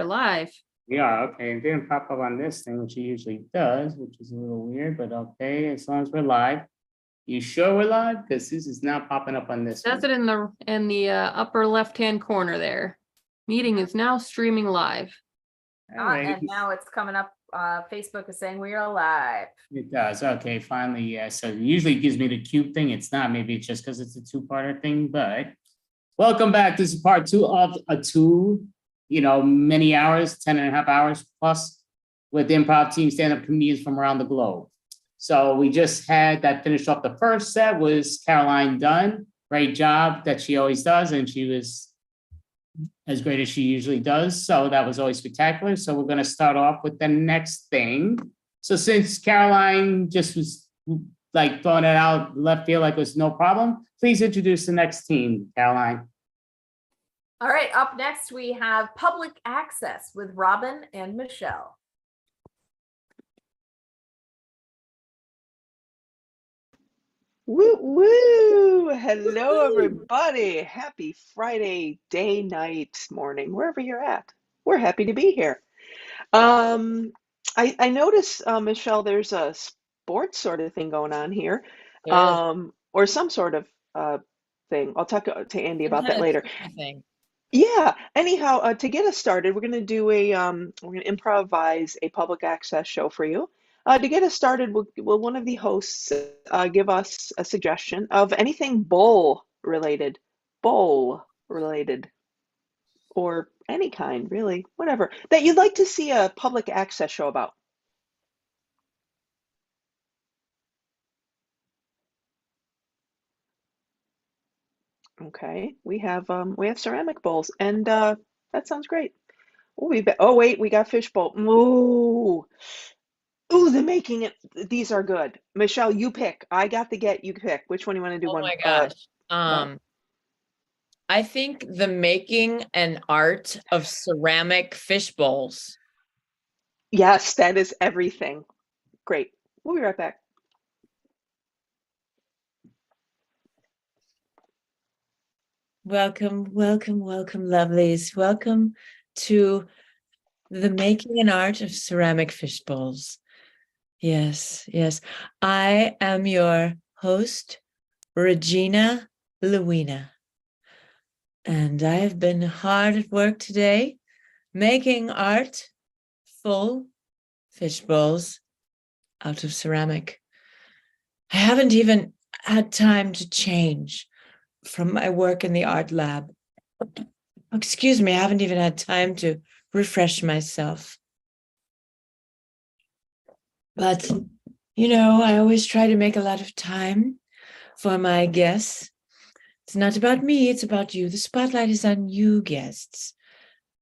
Live. Yeah, okay. It didn't pop up on this thing, which it usually does, which is a little weird, but okay, as long as we're live. You sure we're live? Because this is not popping up on this That's one. it in the upper left-hand corner there. Meeting is now streaming live. All right. And now it's coming up. Facebook is saying we are live. It does. Okay, finally, yeah. So usually it gives me the cube thing. It's not. Maybe it's just because it's a two-parter thing, but welcome back. This is part 2 of a many hours, 10.5 hours plus with the improv team, stand-up comedians from around the globe. So we just had that finished off. The first set was Caroline Dunn. Great job that she always does. And she was as great as she usually does. So that was always spectacular. So we're going to start off with the next thing. So since Caroline just was like throwing it out left field like it was no problem, please introduce the next team, Caroline. All right, up next we have Public Access with Robin and Michelle. Woo woo! Hello, everybody. Happy Friday, day, night, morning, wherever you're at. We're happy to be here. I notice, Michelle, there's a sports sort of thing going on here, or some sort of thing. I'll talk to Andy about that later. Yeah. Anyhow, to get us started, we're gonna do we're gonna improvise a public access show for you. To get us started, will one of the hosts give us a suggestion of anything bowl related, or any kind, really, whatever, that you'd like to see a public access show about? Okay, we have ceramic bowls, and that sounds great. Oh wait, we got fish bowl. Ooh, they're making it. These are good. Michelle, you pick. I got the get. You pick. Which one you want to do? Oh my gosh. I think the making an art of ceramic fish bowls. Yes, that is everything. Great. We'll be right back. Welcome, welcome, welcome, lovelies. Welcome to the making an art of ceramic fish bowls. Yes, yes. I am your host, Regina Luina. And I have been hard at work today, making art, full fish bowls out of ceramic. I haven't even had time to change from my work in the art lab. Excuse me, I haven't even had time to refresh myself. But, I always try to make a lot of time for my guests. It's not about me, it's about you. The spotlight is on you, guests.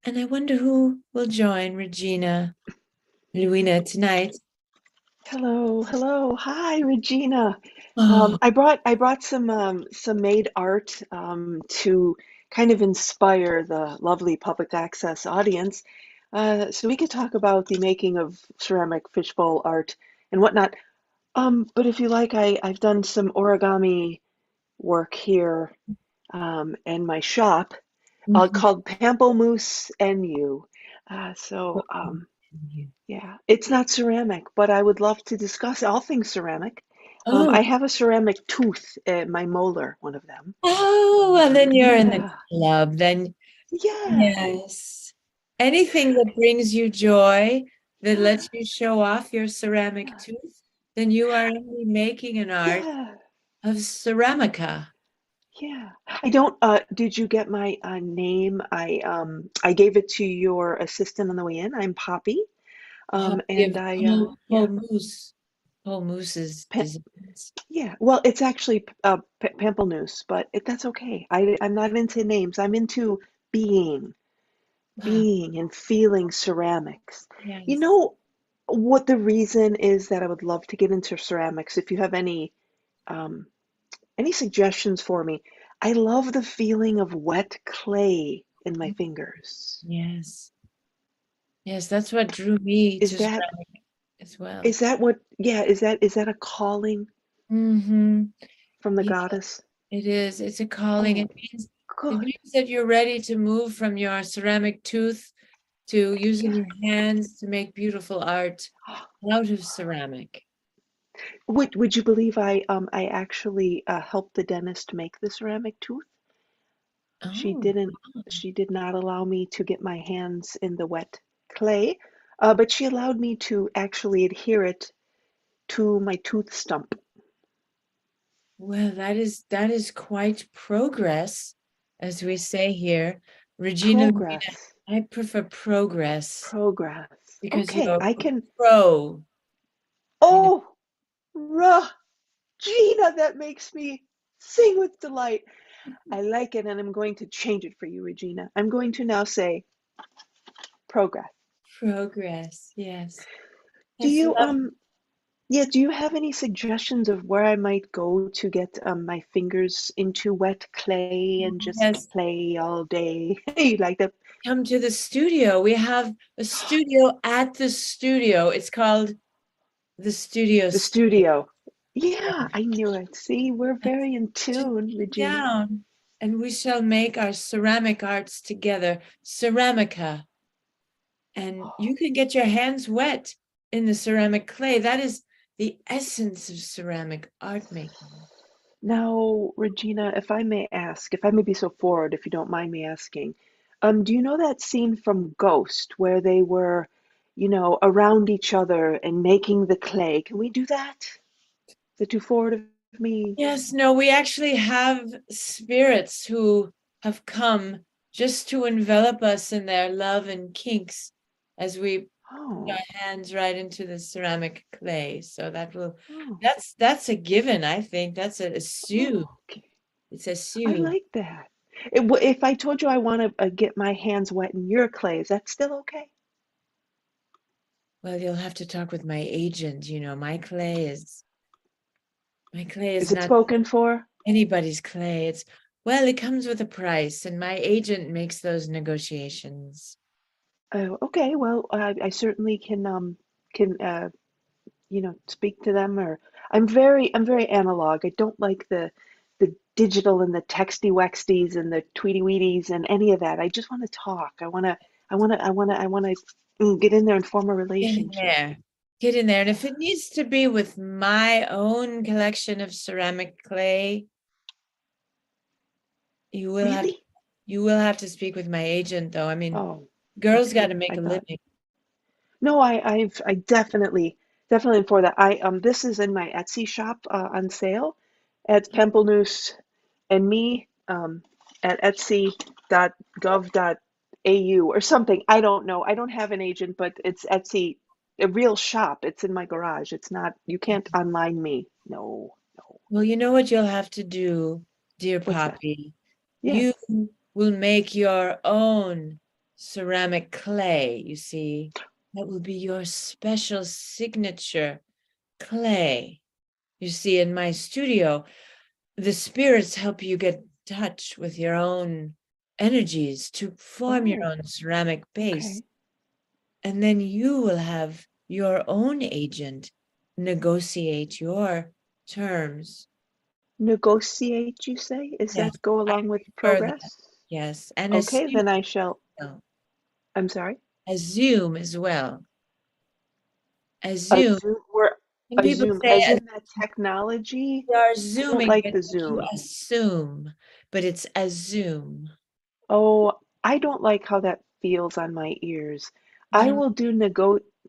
And I wonder who will join Regina Luina tonight. Hello. Hi, Regina. Oh. I brought some made art to kind of inspire the lovely public access audience, so we could talk about the making of ceramic fishbowl art and whatnot. But if you like, I've done some origami work here in my shop called Pamplemousse NU. Yeah, it's not ceramic, but I would love to discuss all things ceramic. I have a ceramic tooth, my molar, one of them. Oh, well, then you're in the club. Then yes. Anything that brings you joy, that lets you show off your ceramic tooth, then you are only making an art of ceramica. Yeah. I don't did you get my name? I gave it to your assistant on the way in. I'm Poppy. And Paul Moose's designs. Yeah, well, it's actually Pamplemousse, but that's okay. I'm not into names. I'm into being and feeling ceramics. Yes. You know what the reason is that I would love to get into ceramics? If you have any suggestions for me, I love the feeling of wet clay in my fingers. Yes. Yes, that's what drew me to ceramic as well. Is that what, is that a calling from the goddess? It is. It's a calling. It means that you're ready to move from your ceramic tooth to using your hands to make beautiful art out of ceramic. Would you believe I actually helped the dentist make the ceramic tooth? She Oh, didn't she did not allow me to get my hands in the wet clay, but she allowed me to actually adhere it to my tooth stump. well, that is quite progress, as we say here. Regina, Progress. I prefer progress Progress. because Okay, you're I a can. pro. You know, Oh, Gina, that makes me sing with delight. I like it, and I'm going to change it for you, Regina. I'm going to now say progress. progress. Yes, Do that's you lovely. yeah, do you have any suggestions of where I might go to get my fingers into wet clay and just Yes, play all day? You like that? come to the studio. We have a studio at the studio. It's called the Studio. The studio. Yeah, I knew it. See, we're very in tune, Regina. Down, and we shall make our ceramic arts together, ceramica. And you can get your hands wet in the ceramic clay. That is the essence of ceramic art making. Now, Regina, if I may ask, if I may be so forward, if you don't mind me asking, do you know that scene from Ghost where they were, around each other and making the clay? Can we do that? Is it too forward of me? Yes, no, we actually have spirits who have come just to envelop us in their love and kinks as we put Oh, our hands right into the ceramic clay. So that will, oh, that's a given, I think. That's a assume. oh, okay. It's I assumed. like that. If I told you I want to get my hands wet in your clay, is that still okay? Well, you'll have to talk with my agent. You know, my clay is Is it not spoken for? anybody's clay. It's, well, it comes with a price, and my agent makes those negotiations. Oh, okay. Well, I certainly can speak to them. Or I'm very analog. I don't like the digital and the texty wexties and the tweety weeties and any of that. I just want to talk. I want to get in there and form a Get in relationship. there. Get in there. And if it needs to be with my own collection of ceramic clay, you will have Really? you will have to speak with my agent, though. I mean, Oh, girls got to okay. make I a thought. living. No, I definitely for that. This is in my Etsy shop on sale at Pempelnoose and me at etsy.gov.au or something. I don't know. I don't have an agent, but it's Etsy, a real shop. It's in my garage. It's not, you can't online me. No, no. Well, you know what you'll have to do, dear What's that? Poppy? Yes. You will make your own ceramic clay, you see. That will be your special signature clay. You see, in my studio, the spirits help you get in touch with your own energies to form your Oh, own ceramic base. okay. And then you will have your own agent negotiate your terms. Negotiate, you say? Is Yes, that go I along with prefer that. progress? Yes, and Okay, assume then I shall. as well. I'm sorry. Assume as well. A Assume. Zoom, we're Some a people Zoom, say as in that technology. you are I don't zooming like it the to Zoom. assume, but it's assume. Oh, I don't like how that feels on my ears. You I don't will do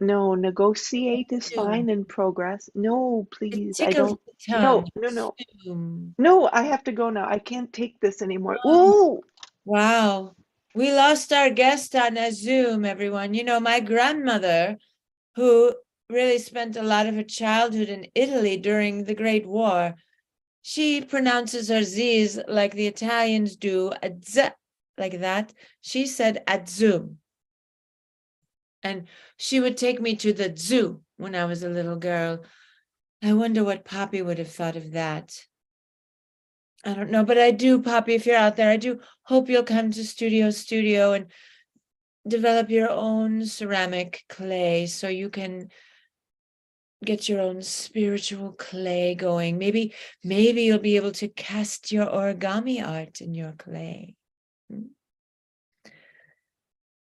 no, negotiate is assume. fine in progress. No, It please. I tickles don't. the tongue. No, no, no. Assume. No, I have to go now. I can't take this anymore. Ooh. Wow. We lost our guest on a Zoom, everyone. You know, my grandmother, who really spent a lot of her childhood in Italy during the Great War, she pronounces her Z's like the Italians do, a Z, like that. She said at Zoom. And she would take me to the zoo when I was a little girl. I wonder what Poppy would have thought of that. I don't know, but I do, Poppy, if you're out there, I do hope you'll come to Studio and develop your own ceramic clay so you can get your own spiritual clay going. Maybe you'll be able to cast your origami art in your clay.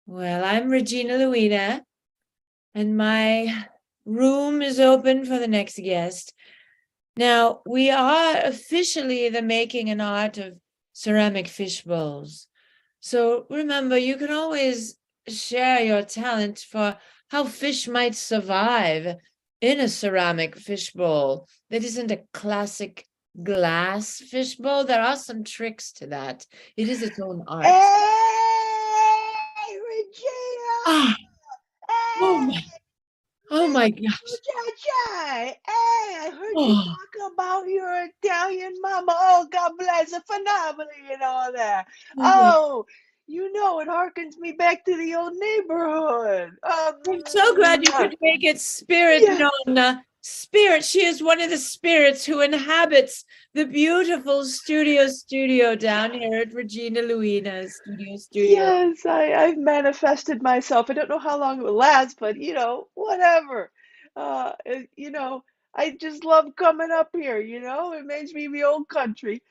Well, I'm Regina Luina, and my room is open for the next guest. Now, we are officially the making an art of ceramic fish bowls. So remember, you can always share your talent for how fish might survive in a ceramic fish bowl that isn't a classic glass fish bowl. There are some tricks to that. It is its own art. Hey, Regina! Ah, oh Hey, my, oh my gosh. Hey, I heard you Oh, talk about your Italian mama. Oh, God bless her, phenomenal and all that. oh my, Oh, it harkens me back to the old neighborhood. I'm so glad you could make it Spirit Yeah. Nonna. Spirit, she is one of the spirits who inhabits the beautiful studio down here at Regina Luina's studio. Yes, I've manifested myself. I don't know how long it will last, but whatever. I just love coming up here, it makes me the old country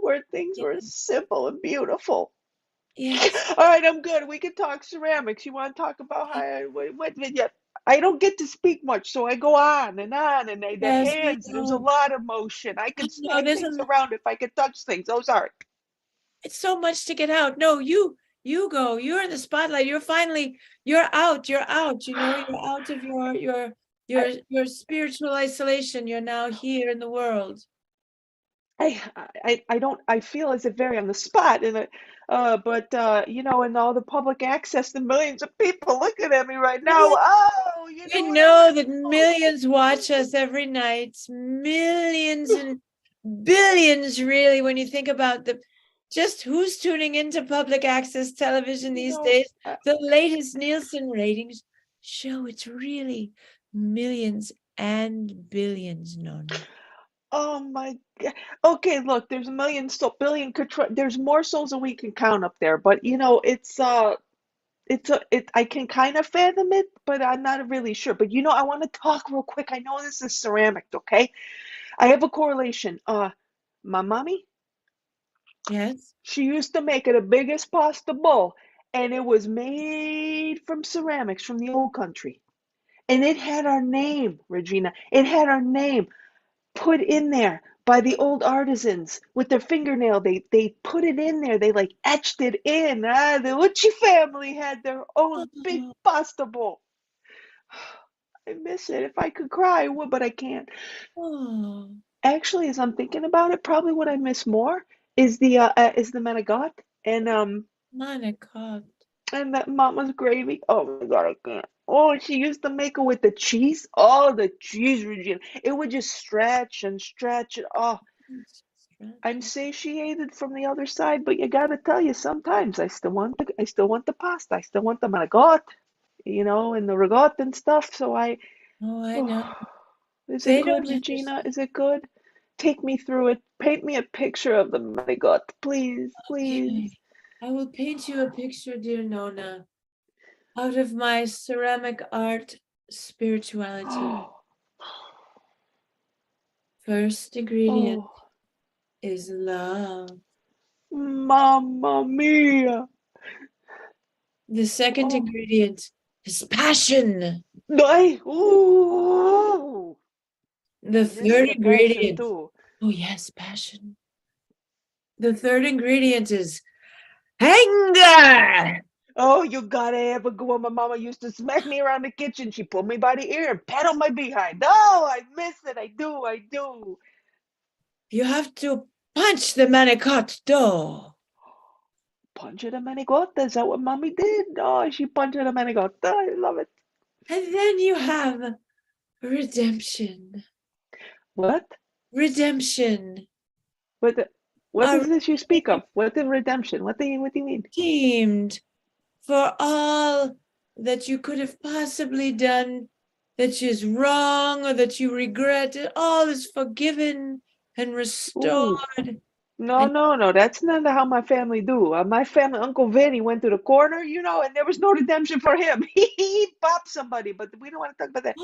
where things were simple and beautiful. Yes. All right, I'm good. We can talk ceramics. You want to talk about how yeah. I don't get to speak much, so I go on and on, and the Yes, I hands, there's a know. lot of motion. I I could know smack there's things around if I could touch things. Oh, sorry. it's so much to get out. No, you go. You're in the spotlight. You're out. You're out. You're out of your spiritual isolation. You're now here in the world. I feel as if very on the spot but in all the public access, the millions of people looking at me right now. Oh, you We know what know I'm that millions watch us every night, millions and billions, really, when you think about just who's tuning into public access television these days. The latest Nielsen ratings show it's really millions and billions, Nona. Oh my God. Okay, look, there's a million soul, billion there's more souls than we can count up there, but I can kind of fathom it, but I'm not really sure. But I want to talk real quick. I know this is ceramic, okay? I have a correlation. My mommy, Yes. she used to make it the biggest pasta bowl, and it was made from ceramics from the old country. And it had our name, Regina. It had our name put in there by the old artisans with their fingernail. They put it in there. They like etched it in. The Ucci family had their own big Oh, pasta bowl. I miss it. If I could cry, I would, but I can't. oh, Actually, as I'm thinking about it, probably what I miss more is the manigot Monica. and that mama's gravy. Oh my God, I can't. Oh, she used to make it with the cheese. Oh, the cheese, Regina. It would just stretch and stretch. And oh, I'm satiated from the other side, but you gotta tell you, sometimes I still want the pasta. I still want the manigot, and the ricotta and stuff. So Oh, I know. oh, is it They good, don't Regina? understand. Is it good? Take me through it. Paint me a picture of the manigot, please, please. Okay. I will paint you a picture, dear Nona, out of my ceramic art spirituality. First ingredient Oh, is love. Mamma mia. The second Oh, ingredient is passion. ooh. The This is third a passion ingredient, too. oh yes, passion. The third ingredient is anger. Oh, you gotta have a good one. My mama used to smack me around the kitchen. She pulled me by the ear and pat on my behind. Oh, I miss it. I do. You have to punch the manicotti door. Punch it a manigotta. Is that what mommy did? Oh, she punched it a manigotta. I love it. And then you have redemption. What? Redemption. What is this you speak of? What is redemption? What do you mean? Redeemed for all that you could have possibly done that is wrong or that you regret. All is forgiven and restored. Ooh. No. That's not how my family do. My family, Uncle Vinny went to the corner, and there was no redemption for him. He popped somebody, but we don't want to talk about that.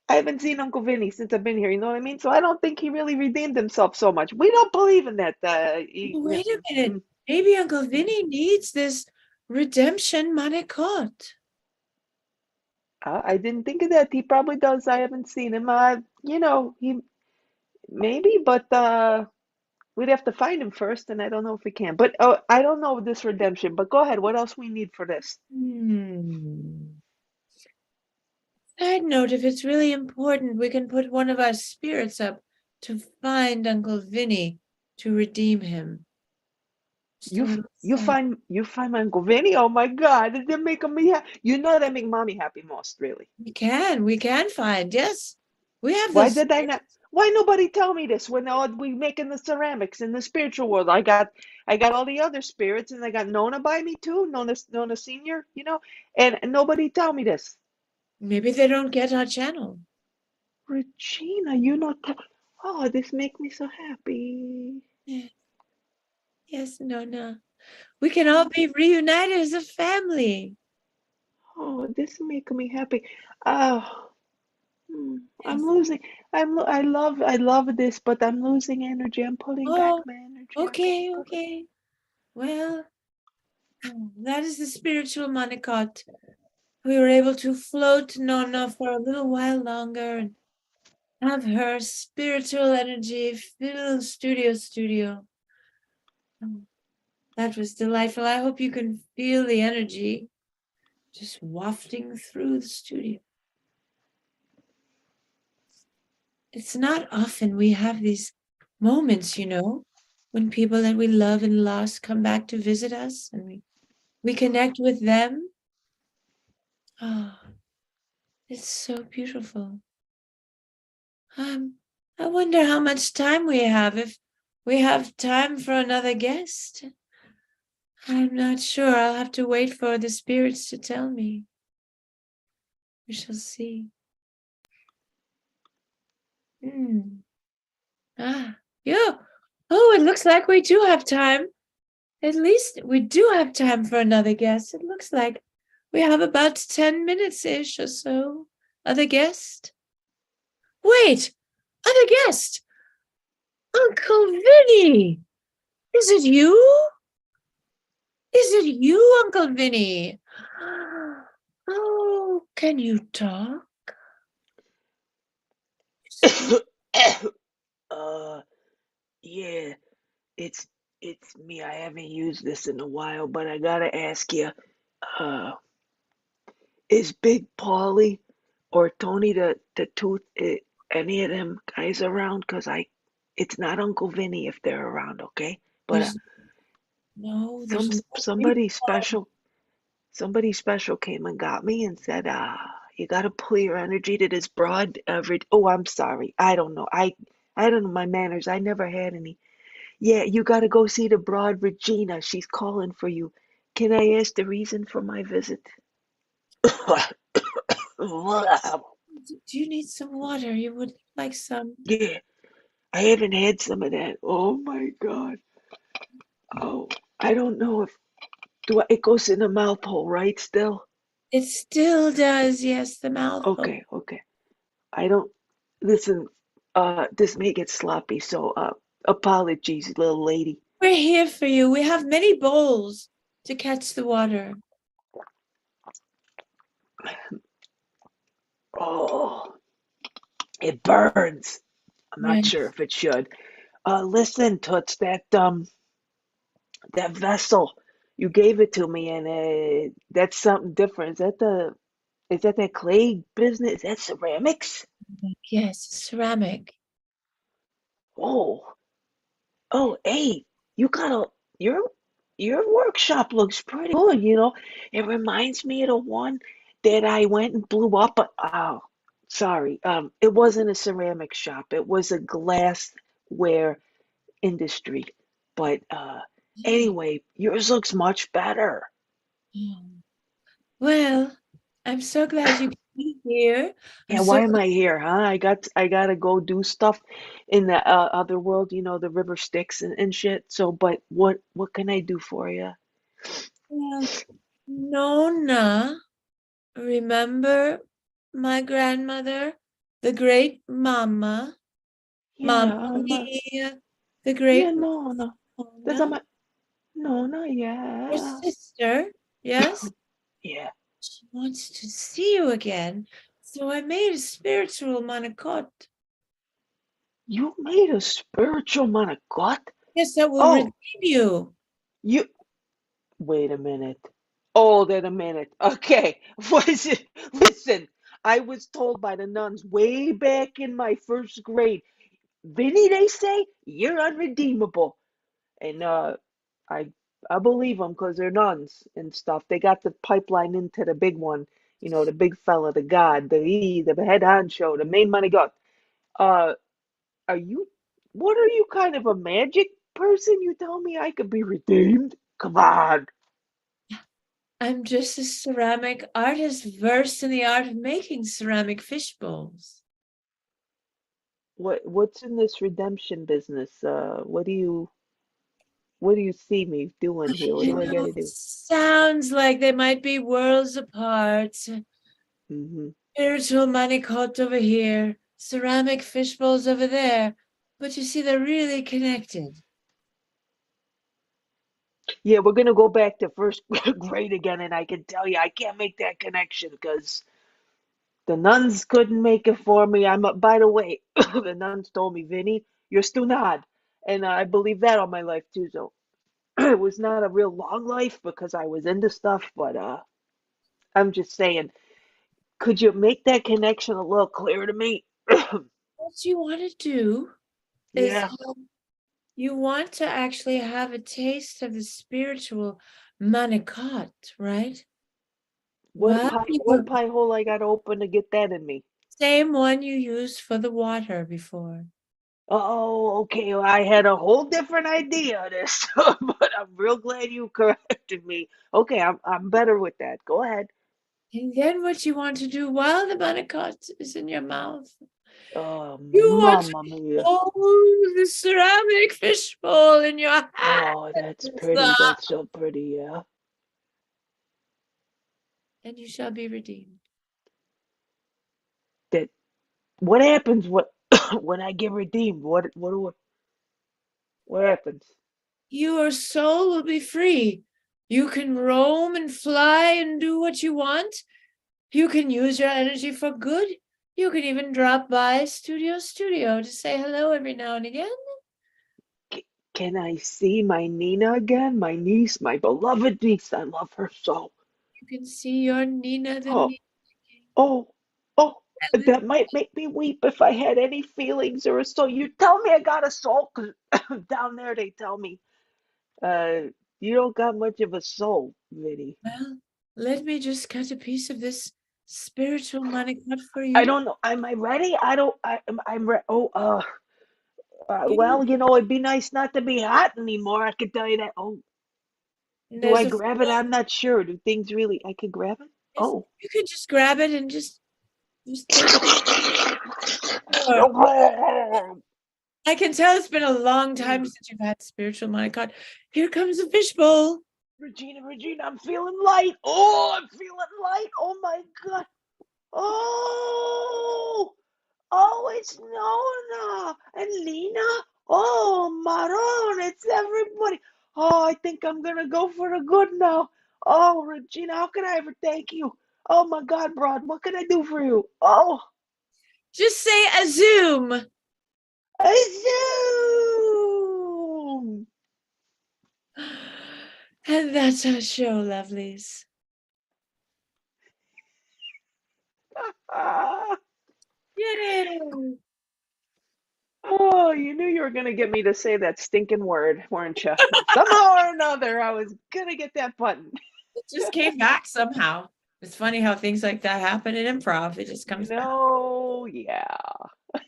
I haven't seen Uncle Vinny since I've been here. You know what I mean? So I don't think he really redeemed himself so much. We don't believe in that. Wait a minute. Maybe Uncle Vinny needs this redemption manicot. I didn't think of that. He probably does. I haven't seen him. He maybe, but we'd have to find him first, and I don't know if we can. But I don't know this redemption. But go ahead. What else we need for this? Side note, if it's really important, we can put one of our spirits up to find Uncle Vinny to redeem him. Just a You little you side- find my Uncle Vinny? Oh my God! They're making me happy. You know that make mommy happy most, really. We can find, yes. We have Why those. did I not? Why nobody tell me this when we making the ceramics in the spiritual world? I got all the other spirits, and I got Nona by me too. Nona Senior, and nobody tell me this. Maybe they don't get our channel. Regina, oh, this make me so happy. Yes, no. We can all be reunited as a family. Oh, this make me happy. Oh, I'm Yes. losing. I love this, but I'm losing energy. I'm pulling back Oh, my energy. okay. Well, that is the spiritual manicot. We were able to float Nona for a little while longer and have her spiritual energy fill studio. That was delightful. I hope you can feel the energy just wafting through the studio. It's not often we have these moments, when people that we love and lost come back to visit us and we connect with them. Oh, it's so beautiful. I wonder how much time we have, if we have time for another guest. I'm not sure. I'll have to wait for the spirits to tell me. We shall see. Yeah. Oh, it looks like we do have time. At least we do have time for another guest. It looks like we have about 10 minutes-ish or so. Other guest? Wait! Other guest! Uncle Vinny! Is it you? Is it you, Uncle Vinny? Oh, can you talk? Yeah, it's me. I haven't used this in a while, but I gotta ask you, is Big Paulie or Tony the Tooth, any of them guys around? Cause it's not Uncle Vinny if they're around, okay? But There's no somebody special came and got me and said, you gotta pull your energy to this broad. Oh, I'm sorry. I don't know. I don't know my manners. I never had any. Yeah, you gotta go see the broad Regina. She's calling for you. Can I ask the reason for my visit? Do you need some water? You would like some? Yeah, I haven't had some of that. Oh my God. Oh, I don't know if it goes in the mouth hole, right? Still? It still does, yes, the mouth. Okay. I don't listen. This may get sloppy, so apologies, little lady. We're here for you. We have many bowls to catch the water. Oh, it burns. I'm not Right. sure if it should. Listen, Toots, that vessel, you gave it to me, and that's something different. Is that clay business? Is that ceramics? Yes, ceramic. Oh, hey, your workshop looks pretty good, It reminds me of the one that I went and blew up. Oh, sorry. It wasn't a ceramic shop. It was a glassware industry. But anyway, yours looks much better. Well, I'm so glad you could be here. I'm Yeah, so why am I here, huh? I gotta go do stuff in the other world, the river Styx and shit. So, but what can I do for you? glad. Nona, remember my grandmother, the great Mama, Mama Yeah, Mia, the yeah, great no, that's not Nona, my, no, not her yeah. sister, Yes? Yeah. She wants to see you again. So I made a spiritual manicotti. You made a spiritual manicotti? Yes, that will Oh, redeem you. you wait a minute. Hold it a minute. Okay. Was it? Listen, I was told by the nuns way back in my first grade, Vinny, they say you're unredeemable, and I I believe them because they're nuns and stuff. They got the pipeline into the big one, the big fella, the god, the head honcho, the main money god. Uh, are you? What are you, kind of a magic person? You tell me I could be redeemed? Come on. I'm just a ceramic artist versed in the art of making ceramic fish bowls. What's in this redemption business? What do you see me doing here? What do I gotta do? Sounds like they might be worlds apart. Hmm. Spiritual manicotti over here, ceramic fish bowls over there. But you see, they're really connected. Yeah, we're gonna go back to first grade again, and I can tell you I can't make that connection because the nuns couldn't make it for me. By the way, the nuns told me, Vinny, you're still not, and I believe that all my life too. So it was not a real long life because I was into stuff, but I'm just saying, could you make that connection a little clearer to me? What you want to do is Yeah. you want to actually have a taste of the spiritual manicotti, right? What Well, pie, what pie hole I gotta open to get that in me? same one you used for the water before. Oh, okay. Well, I had a whole different idea of this, but I'm real glad you corrected me. Okay, I'm better with that. Go ahead. And then what you want to do while the manicotti is in your mouth, Oh, you want to mamma mia. hold the ceramic fishbowl in your hand, Oh, that's pretty. That's so pretty, yeah. and you shall be redeemed. That what happens when I get redeemed? What happens? Your soul will be free. You can roam and fly and do what you want. You can use your energy for good. You can even drop by Studio to say hello every now and again. Can I see my Nina again? My niece, my beloved niece. I love her so. You can see your Nina the Oh, Nina. oh, oh. That might make me weep if I had any feelings or a soul. You tell me I got a soul, 'cause down there they tell me, uh, you don't got much of a soul, Vinny. Well, let me just cut a piece of this spiritual money cut for I you. don't know. Am I ready? I don't. I'm ready. Oh, well, You it'd be nice not to be hot anymore. I can tell you that. Oh, do there's I a grab it? I'm not sure. Do things really? I can grab it? yes, Oh. you can just grab it and just take it. Sure. I can tell it's been a long time since you've had spiritual money cut. Here comes the fishbowl. Regina, I'm feeling light. Oh, I'm feeling light. Oh my God. Oh, oh, it's Nona and Lena. Oh, Maron, it's everybody. Oh, I think I'm gonna go for the good now. Oh, Regina, how can I ever thank you? Oh my God, Broad, what can I do for you? Oh, Just say a zoom. a Zoom. And that's our show, lovelies. Ah, Yay! oh, you knew you were gonna get me to say that stinking word, weren't you? Somehow or another, I was gonna get that button. It just came back somehow. It's funny how things like that happen in improv. It just comes back. Yeah. I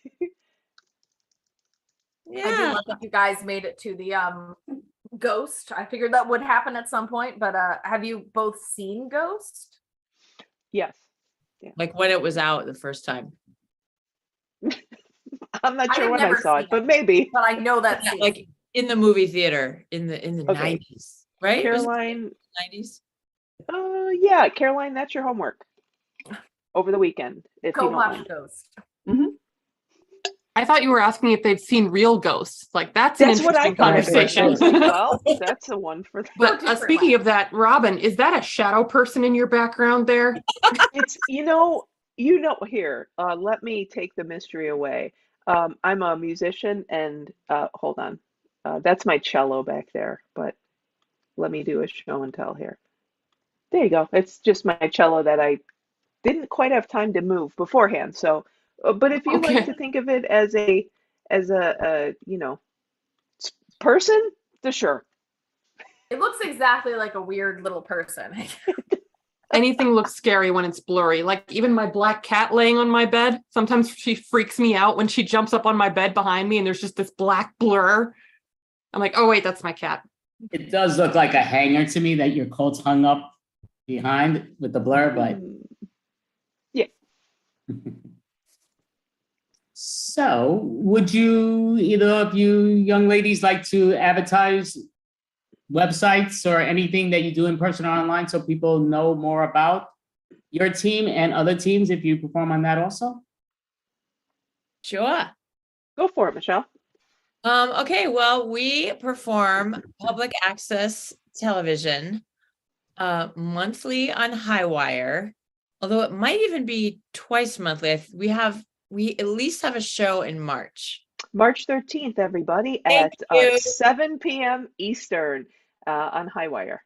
do Yeah. love that you guys made it to the Ghost. I figured that would happen at some point, but have you both seen Ghost? Yes. Like when it was out the first time. I'm not I sure have when I never saw seen it, but maybe. But I know that Yeah, scene. like in the movie theater in the Okay. 90s, right? Was it Caroline, 90s? yeah, Caroline, that's your homework over the weekend, if Go you don't watch mind. Ghost. Hmm. I thought you were asking if they've seen real ghosts. Like that's an That's what I interesting thought at conversation. first. I was like, well, that's the one for But different speaking way. of that, Robin, is that a shadow person in your background there? it's here. Let me take the mystery away. I'm a musician and hold on. That's my cello back there, but let me do a show and tell here. There you go. It's just my cello that I didn't quite have time to move beforehand. So, but if you like Okay. to think of it as a person, for sure. It looks exactly like a weird little person. Anything looks scary when it's blurry. Like even my black cat laying on my bed. Sometimes she freaks me out when she jumps up on my bed behind me and there's just this black blur. I'm like, oh wait, that's my cat. It does look like a hanger to me that your coat's hung up behind with the blur, but. Yeah. So would you, either of you young ladies, like to advertise websites or anything that you do in person or online so people know more about your team and other teams if you perform on that also? Sure. Go for it, Michelle. Okay, well, we perform public access television monthly on Highwire, although it might even be twice monthly. We at least have a show in March. March 13th, everybody, Thank at you. 7 p.m. Eastern on Highwire.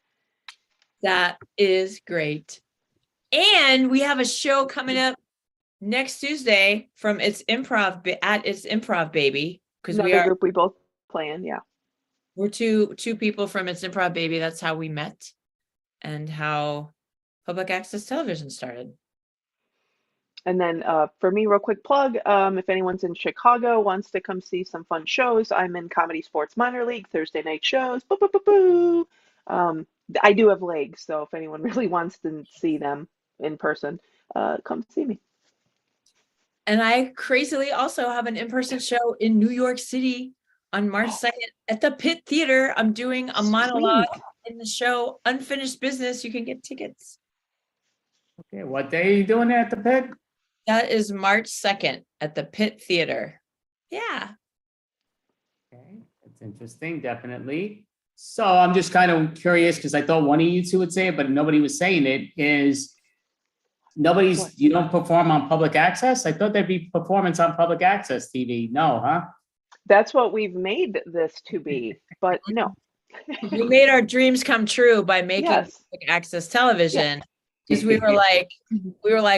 That is great. And we have a show coming up next Tuesday from It's Improv at It's Improv Baby, because Another group we both playing, yeah. we're two people from It's Improv Baby. That's how we met and how public access television started. And then for me, real quick plug, if anyone's in Chicago, wants to come see some fun shows, I'm in Comedy Sports Minor League, Thursday night shows. Boo, boo, boo, boo. I do have legs, so if anyone really wants to see them in person, come see me. And I crazily also have an in-person show in New York City on March 2nd at the Pitt Theater. I'm doing a monologue in the show Unfinished Business. You can get tickets. Okay, what day are you doing at the Pit? That is March 2nd at the Pitt Theater. Yeah. Okay, that's interesting, definitely. So I'm just kind of curious because I thought one of you two would say it, but nobody was saying it, is you don't perform on public access? I thought there'd be performance on public access TV. No, huh? That's what we've made this to be, but no. We made our dreams come true by making Yes. public access television. Because we were like,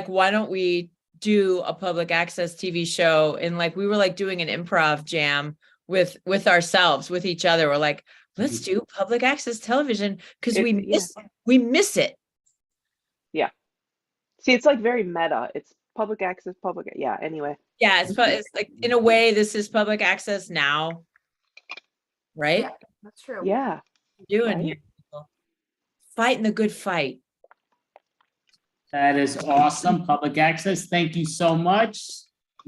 why don't we do a public access TV show? And like, we were like doing an improv jam with ourselves, with each other. We're like, let's do public access television because we miss it. Yeah. See, it's like very meta. It's public access, yeah, anyway. Yeah, it's like, in a way, this is public access now. Right? Yeah, that's true. Yeah. Doing Right. here. People. Fighting the good fight. That is awesome. Public access. Thank you so much.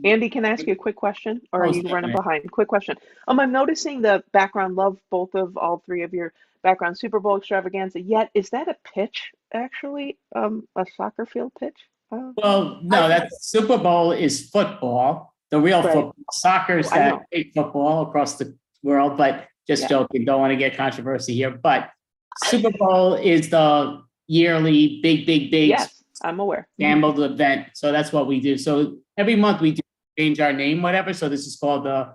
Andy, can I ask you a quick question? Or are you running behind? Quick question. I'm noticing the background, love all three of your background, Superbowl, Extravaganza. Yet, is that a pitch, actually? A soccer field pitch? Well, no, that Super Bowl is football, the real football. Soccer is that big football across the world, but just joking. Don't want to get controversy here. But Super Bowl is the yearly big. Yes, I'm aware. Gambled event. So that's what we do. So every month we do change our name, whatever. So this is called the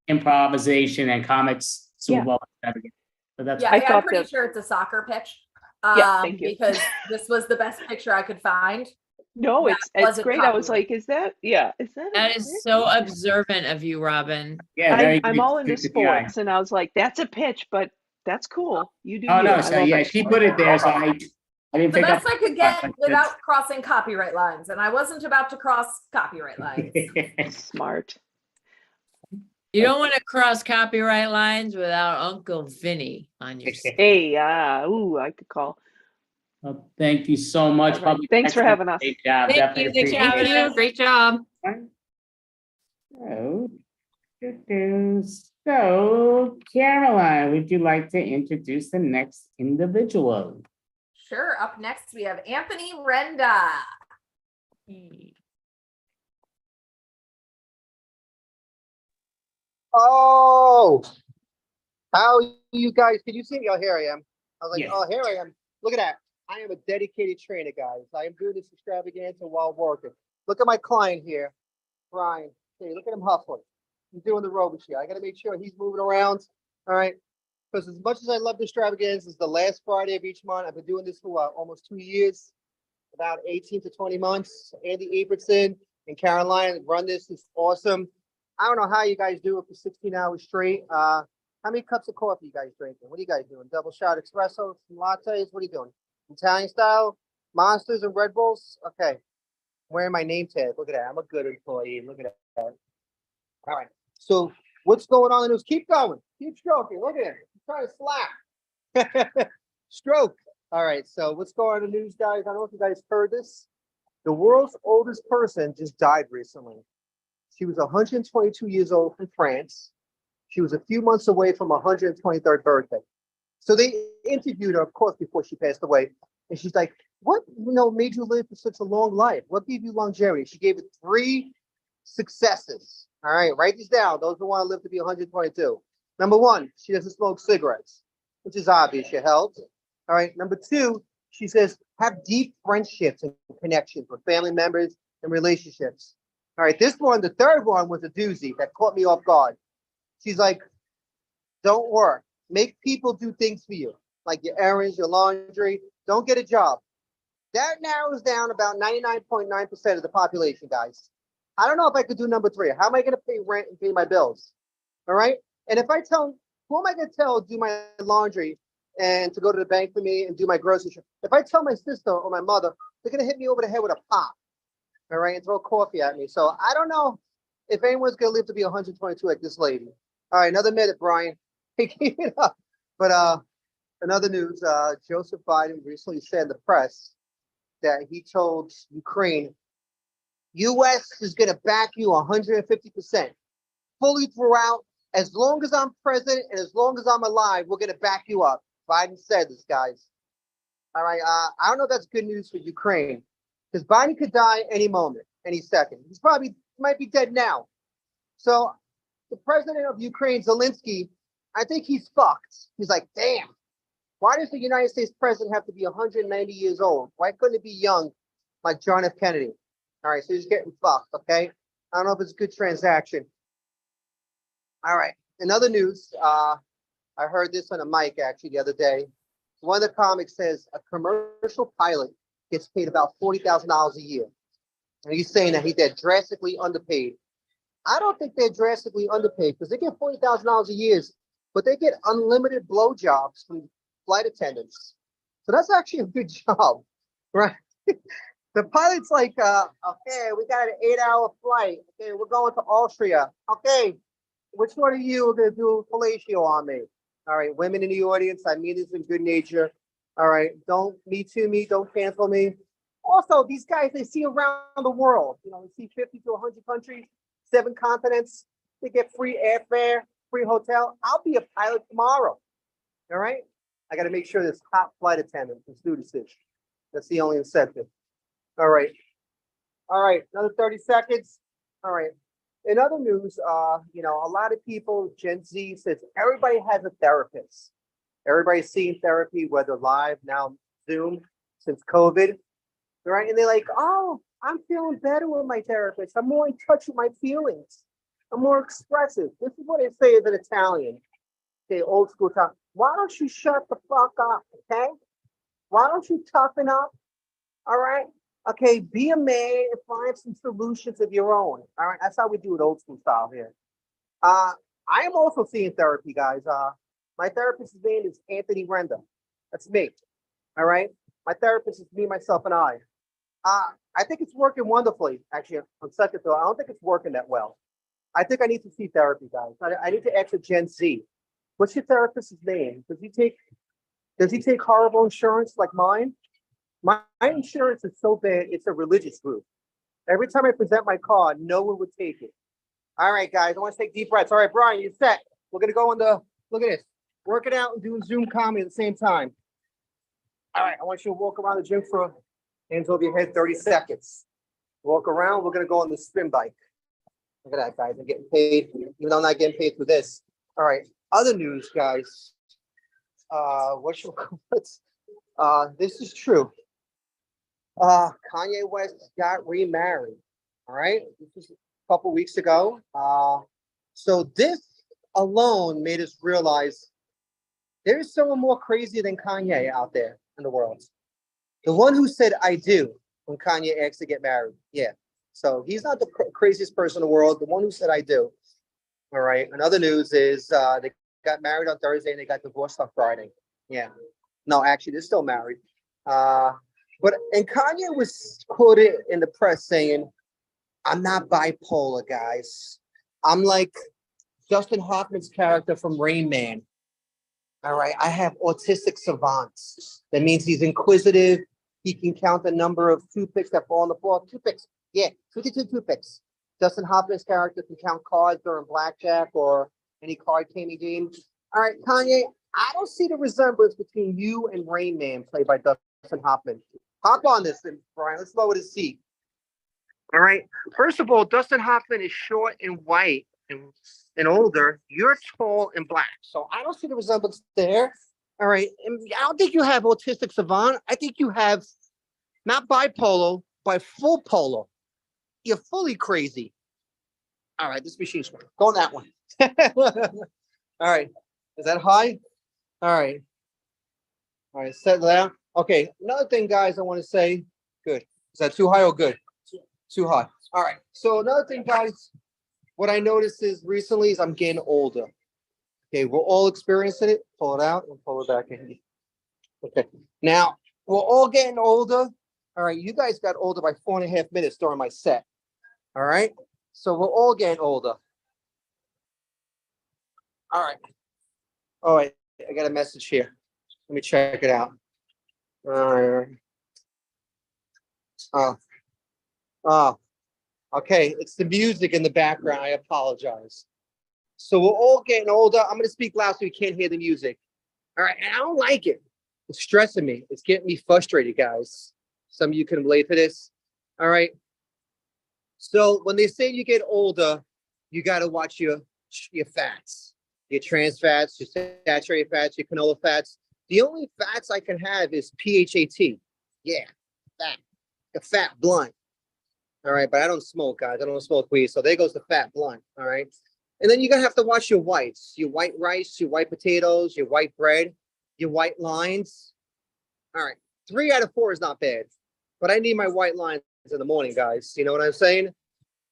Improvisation and Comics Super Bowl. So that's I'm pretty sure it's a soccer pitch. Thank you. Because this was the best picture I could find. No, it's great. I was like, is that? That is so observant of you, Robin. Yeah, I'm all into sports, and I was like, that's a pitch, but that's cool. You do. Oh no, so yeah, she put it there, so I didn't The pick up. best I could get without crossing copyright lines, and I wasn't about to cross copyright lines. Smart. You don't want to cross copyright lines without Uncle Vinny on your side. Hey, I could call. Well, thank you so much. Right. Thanks for having us. Great job. Thank you. Definitely Thank you. Great job. So, Caroline, would you like to introduce the next individual? Sure. Up next, we have Anthony Renda. Oh, how you guys? Can you see me? Oh, here I am. I was like, Yeah. oh, here I am. Look at that. I am a dedicated trainer, guys. I am doing this extravaganza while working. Look at my client here, Brian. Hey, look at him hustling. He's doing the robot here. I got to make sure he's moving around. All right. Because as much as I love the extravaganza, it's the last Friday of each month. I've been doing this for almost 2 years, about 18 to 20 months. Andy Abertson and Caroline run this. It's awesome. I don't know how you guys do it for 16 hours straight. How many cups of coffee you guys drinking? What are you guys doing? Double shot espressos, lattes? What are you doing? Italian style? Monsters and Red Bulls? Okay. I'm wearing my name tag. Look at that. I'm a good employee. Look at that. All right. So what's going on in the news? Keep going. Keep stroking. Look at it. I'm trying to slap. Stroke. All right. So what's going on in the news, guys? I don't know if you guys heard this. The world's oldest person just died recently. She was 122 years old from France. She was a few months away from her 123rd birthday. So they interviewed her, of course, before she passed away. And she's like, what, made you live for such a long life? What gave you longevity? She gave it 3 successes. All right, write these down. Those who want to live to be 122. Number 1, she doesn't smoke cigarettes, which is obvious. She helps. All right. Number 2, she says, have deep friendships and connections with family members and relationships. All right, this one, the third one was a doozy that caught me off guard. She's like, don't work. Make people do things for you, like your errands, your laundry. Don't get a job. That narrows down about 99.9% of the population, guys. I don't know if I could do number 3. How am I going to pay rent and pay my bills? All right. And if I tell, who am I going to tell do my laundry and to go to the bank for me and do my grocery shop? If I tell my sister or my mother, they're going to hit me over the head with a pop. All right. And throw coffee at me. So I don't know if anyone's going to live to be 122 like this lady. All right, another minute, Brian. Keep it up. But another news, Joseph Biden recently said in the press that he told Ukraine, U.S. is going to back you 150%, fully throughout. As long as I'm president and as long as I'm alive, we're going to back you up. Biden said this, guys. All right, I don't know if that's good news for Ukraine, because Biden could die any moment, any second. He's probably might be dead now. So the president of Ukraine, Zelensky, I think he's fucked. He's like, damn, why does the United States president have to be 190 years old? Why couldn't it be young like John F. Kennedy? All right, so he's getting fucked, okay? I don't know if it's a good transaction. All right, in other news, I heard this on a mic actually the other day. One of the comics says a commercial pilot gets paid about $40,000 a year. And he's saying that they're drastically underpaid. I don't think they're drastically underpaid because they get $40,000 a year, but they get unlimited blowjobs from flight attendants. So that's actually a good job, right? The pilot's like, okay, we got an 8-hour flight. Okay, we're going to Austria. Okay, which one of you are going to do fellatio on me? All right, women in the audience, I mean this in good nature. All right, don't me too me, don't cancel me. Also, these guys, they see around the world. They see 50 to 100 countries, 7 continents. They get free airfare, free hotel. I'll be a pilot tomorrow. All right, I got to make sure there's top flight attendants and stewardesses. That's the only incentive. All right. All right, another 30 seconds. All right. In other news, a lot of people, Gen Z says everybody has a therapist. Everybody's seeing therapy, whether live, now Zoom, since COVID. Right? And they're like, oh, I'm feeling better with my therapist. I'm more in touch with my feelings. I'm more expressive. This is what they say as an Italian. Okay, old school talk. Why don't you shut the fuck up, okay? Why don't you toughen up? All right? Okay, be a man and find some solutions of your own. All right, that's how we do it old school style here. I am also seeing therapy, guys. My therapist's name is Anthony Renda. That's me. All right, my therapist is me, myself, and I. I think it's working wonderfully. Actually, on second thought, I don't think it's working that well. I think I need to see therapy, guys. I need to ask a Gen Z. What's your therapist's name? Does he take horrible insurance like mine? My insurance is so bad, it's a religious group. Every time I present my card, no one would take it. All right, guys, I want to take deep breaths. All right, Brian, you're set. We're going to go look at this, working out and doing Zoom comedy at the same time. All right, I want you to walk around the gym for hands over your head, 30 seconds. Walk around, we're going to go on the spin bike. Look at that, guys. I'm getting paid, even though I'm not getting paid for this. All right. Other news, guys. This is true. Kanye West got remarried. All right. This was a couple weeks ago. So this alone made us realize there's someone more crazy than Kanye out there in the world. The one who said "I do" when Kanye asked to get married. Yeah. So he's not the craziest person in the world. The one who said "I do." All right. Another news is they got married on Thursday and they got divorced on Friday. Yeah. No, actually, they're still married. And Kanye was quoted in the press saying, "I'm not bipolar, guys. I'm like Justin Hoffman's character from Rain Man. All right. I have autistic savants. That means he's inquisitive. He can count the number of toothpicks that fall on the floor. Toothpicks. Yeah, 52 toothpicks. Justin Hoffman's character can count cards during blackjack or any card gaming game. All right, Kanye, I don't see the resemblance between you and Rain Man, played by Dustin Hoffman. Hop on this, then, Brian. Let's lower the seat. All right. First of all, Dustin Hoffman is short and white and older. You're tall and black. So I don't see the resemblance there. All right. And I don't think you have autistic savant. I think you have not bipolar, but full polar. You're fully crazy. All right. This machine's go on that one. All right. Is that high? All right. All right. Settle down. Okay. Another thing, guys, I want to say. Good. Is that too high or good? Too high. All right. So another thing, guys, what I noticed is recently is I'm getting older. Okay. We're all experiencing it. Pull it out and pull it back in. Okay. Now, we're all getting older. All right. You guys got older by 4.5 minutes during my set. All right. So we're all getting older. All right. All right. I got a message here. Let me check it out. Okay. It's the music in the background. I apologize. So we're all getting older. I'm going to speak loud so you can't hear the music. All right. And I don't like it. It's stressing me. It's getting me frustrated, guys. Some of you can relate to this. All right. So when they say you get older, you got to watch your fats, your trans fats, your saturated fats, your canola fats. The only fats I can have is PHAT. Yeah, fat, a fat blunt. All right, but I don't smoke, guys. I don't smoke weed. So there goes the fat blunt. All right. And then you're going to have to watch your whites, your white rice, your white potatoes, your white bread, your white lines. All right. 3 out of 4 is not bad, but I need my white lines in the morning, guys. You know what I'm saying?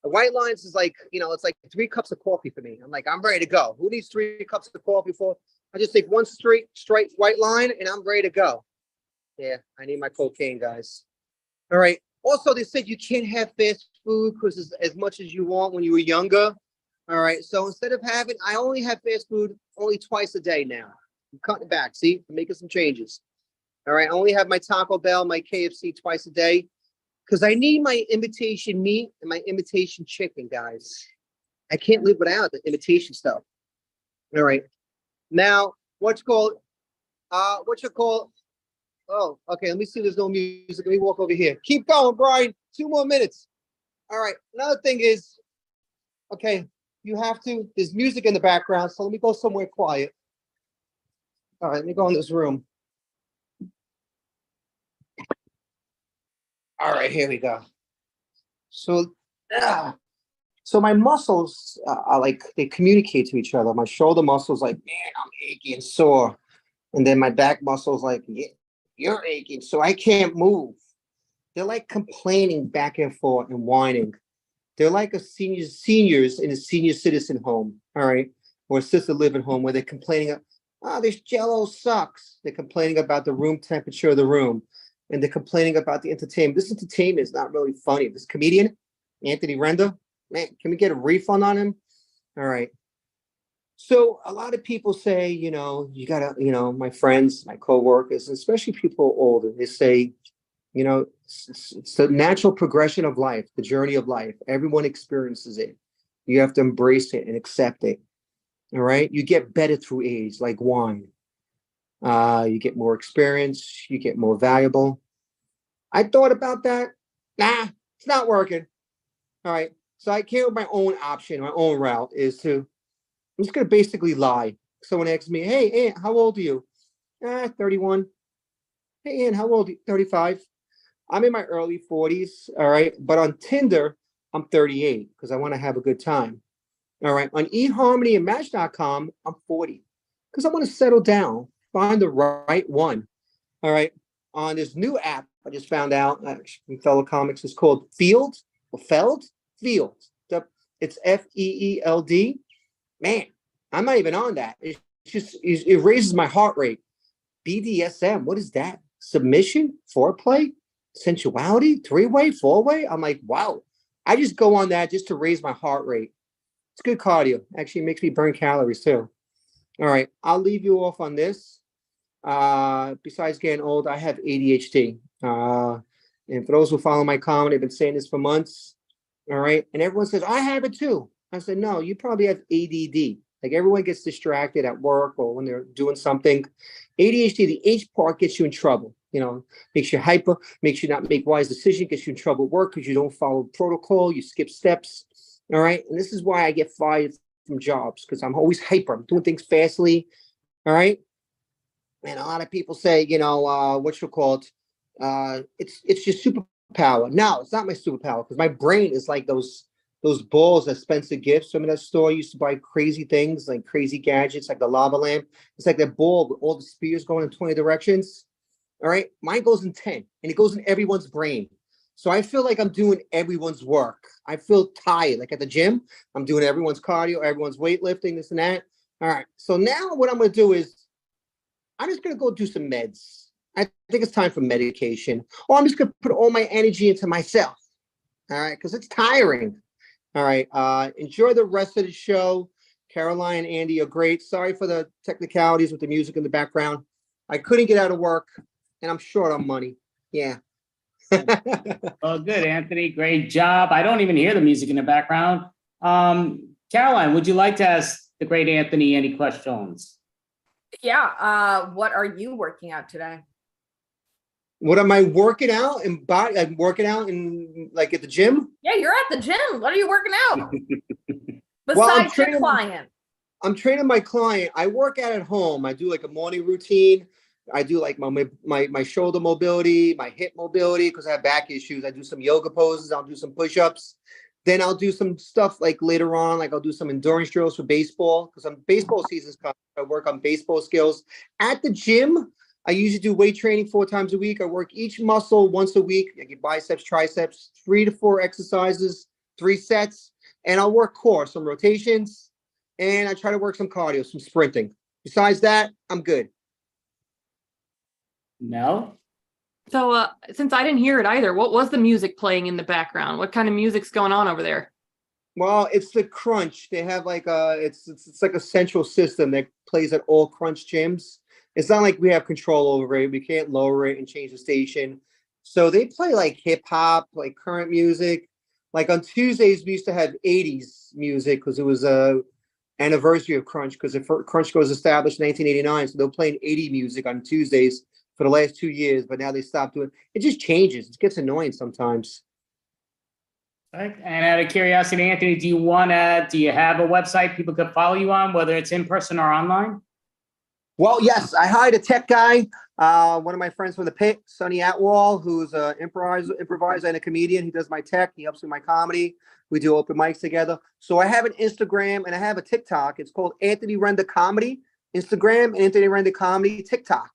The white lines is like, it's like 3 cups of coffee for me. I'm like, I'm ready to go. Who needs 3 cups of coffee for? I just take one straight white line and I'm ready to go. Yeah, I need my cocaine, guys. All right. Also, they said you can't have fast food because as much as you want when you were younger. All right. So instead of I only have fast food only twice a day now. I'm cutting it back. See, I'm making some changes. All right. I only have my Taco Bell, my KFC twice a day because I need my imitation meat and my imitation chicken, guys. I can't live without the imitation stuff. All right. Now, what's you call? Oh, okay. Let me see. There's no music. Let me walk over here. Keep going, Brian. 2 more minutes. All right. Another thing is, okay, there's music in the background. So let me go somewhere quiet. All right. Let me go in this room. All right. Here we go. So my muscles are like, they communicate to each other. My shoulder muscles like, man, I'm achy and sore. And then my back muscles like, yeah, you're aching, so I can't move. They're like complaining back and forth and whining. They're like seniors in a senior citizen home, all right, or assisted living home where they're complaining, this Jell-O sucks. They're complaining about the room temperature of the room, and they're complaining about the entertainment. This entertainment is not really funny. This comedian, Anthony Renda, man, can we get a refund on him? All right. So a lot of people say, you gotta, my friends, my coworkers, especially people older, they say, it's the natural progression of life, the journey of life. Everyone experiences it. You have to embrace it and accept it. All right. You get better through age, like wine. You get more experience. You get more valuable. I thought about that. Nah, it's not working. All right. So I came with my own option, my own route is to, I'm just gonna basically lie. Someone asks me, hey, Aunt, how old are you? 31. Hey, Aunt, how old are you? 35. I'm in my early 40s, all right? But on Tinder, I'm 38 because I want to have a good time. All right. On eHarmony and Match.com, I'm 40 because I want to settle down, find the right one. All right. On this new app, I just found out from fellow comics, it's called Field or Feld Field. It's FEELD. Man, I'm not even on that. It's just, it raises my heart rate. BDSM, what is that? Submission, foreplay, sensuality, three-way, four-way? I'm like, wow. I just go on that just to raise my heart rate. It's good cardio. Actually, it makes me burn calories too. All right, I'll leave you off on this. Besides getting old, I have ADHD. And for those who follow my comedy, I've been saying this for months. All right, and everyone says, I have it too. I said, no, you probably have ADD. Like everyone gets distracted at work or when they're doing something. ADHD, the H part gets you in trouble. You know, makes you hyper, makes you not make wise decisions, gets you in trouble at work because you don't follow protocol, you skip steps. All right. And this is why I get fired from jobs because I'm always hyper. I'm doing things fastly. All right. And a lot of people say, you know, what you call it? It's just superpower. No, it's not my superpower because my brain is like those balls that Spencer Gifts from that store used to buy crazy things, like crazy gadgets, like the lava lamp. It's like that ball with all the spears going in 20 directions. All right. Mine goes in 10 and it goes in everyone's brain. So I feel like I'm doing everyone's work. I feel tired. Like at the gym, I'm doing everyone's cardio, everyone's weightlifting, this and that. All right. So now what I'm going to do is I'm just going to go do some meds. I think it's time for medication. Or I'm just going to put all my energy into myself. All right. Because it's tiring. All right. Enjoy the rest of the show. Caroline and Andy are great. Sorry for the technicalities with the music in the background. I couldn't get out of work and I'm short on money. Yeah. Oh, good, Anthony. Great job. I don't even hear the music in the background. Caroline, would you like to ask the great Anthony any questions? Yeah. What are you working out today? What am I working out in body? I'm working out in like at the gym. Yeah, you're at the gym. What are you working out? Well, Besides your client. I'm training my client. I work out at home. I do like a morning routine. I do like my shoulder mobility, my hip mobility, because I have back issues. I do some yoga poses. I'll do some push-ups. Then I'll do some stuff like later on, like I'll do some endurance drills for baseball because baseball season's coming. I work on baseball skills. At the gym, I usually do weight training 4 times a week. I work each muscle once a week. I get biceps, triceps, 3 to 4 exercises, 3 sets. And I'll work core, some rotations. And I try to work some cardio, some sprinting. Besides that, I'm good. No. So since I didn't hear it either, what was the music playing in the background? What kind of music's going on over there? Well, it's the Crunch. They have like it's like a central system that plays at all Crunch gyms. It's not like we have control over it. We can't lower it and change the station. So they play like hip hop, like current music. Like on Tuesdays, we used to have 80s music because it was a anniversary of Crunch because Crunch was established in 1989. So they're playing 80 music on Tuesdays for the last 2 years, but now they stopped doing it. It just changes. It gets annoying sometimes. Right. And out of curiosity, Anthony, do you have a website people could follow you on, whether it's in person or online? Well, yes, I hired a tech guy, one of my friends from the pit, Sonny Atwall, who's an improviser and a comedian. He does my tech. He helps with my comedy. We do open mics together. So I have an Instagram and I have a TikTok. It's called Anthony Render Comedy, Instagram, Anthony Render Comedy, TikTok.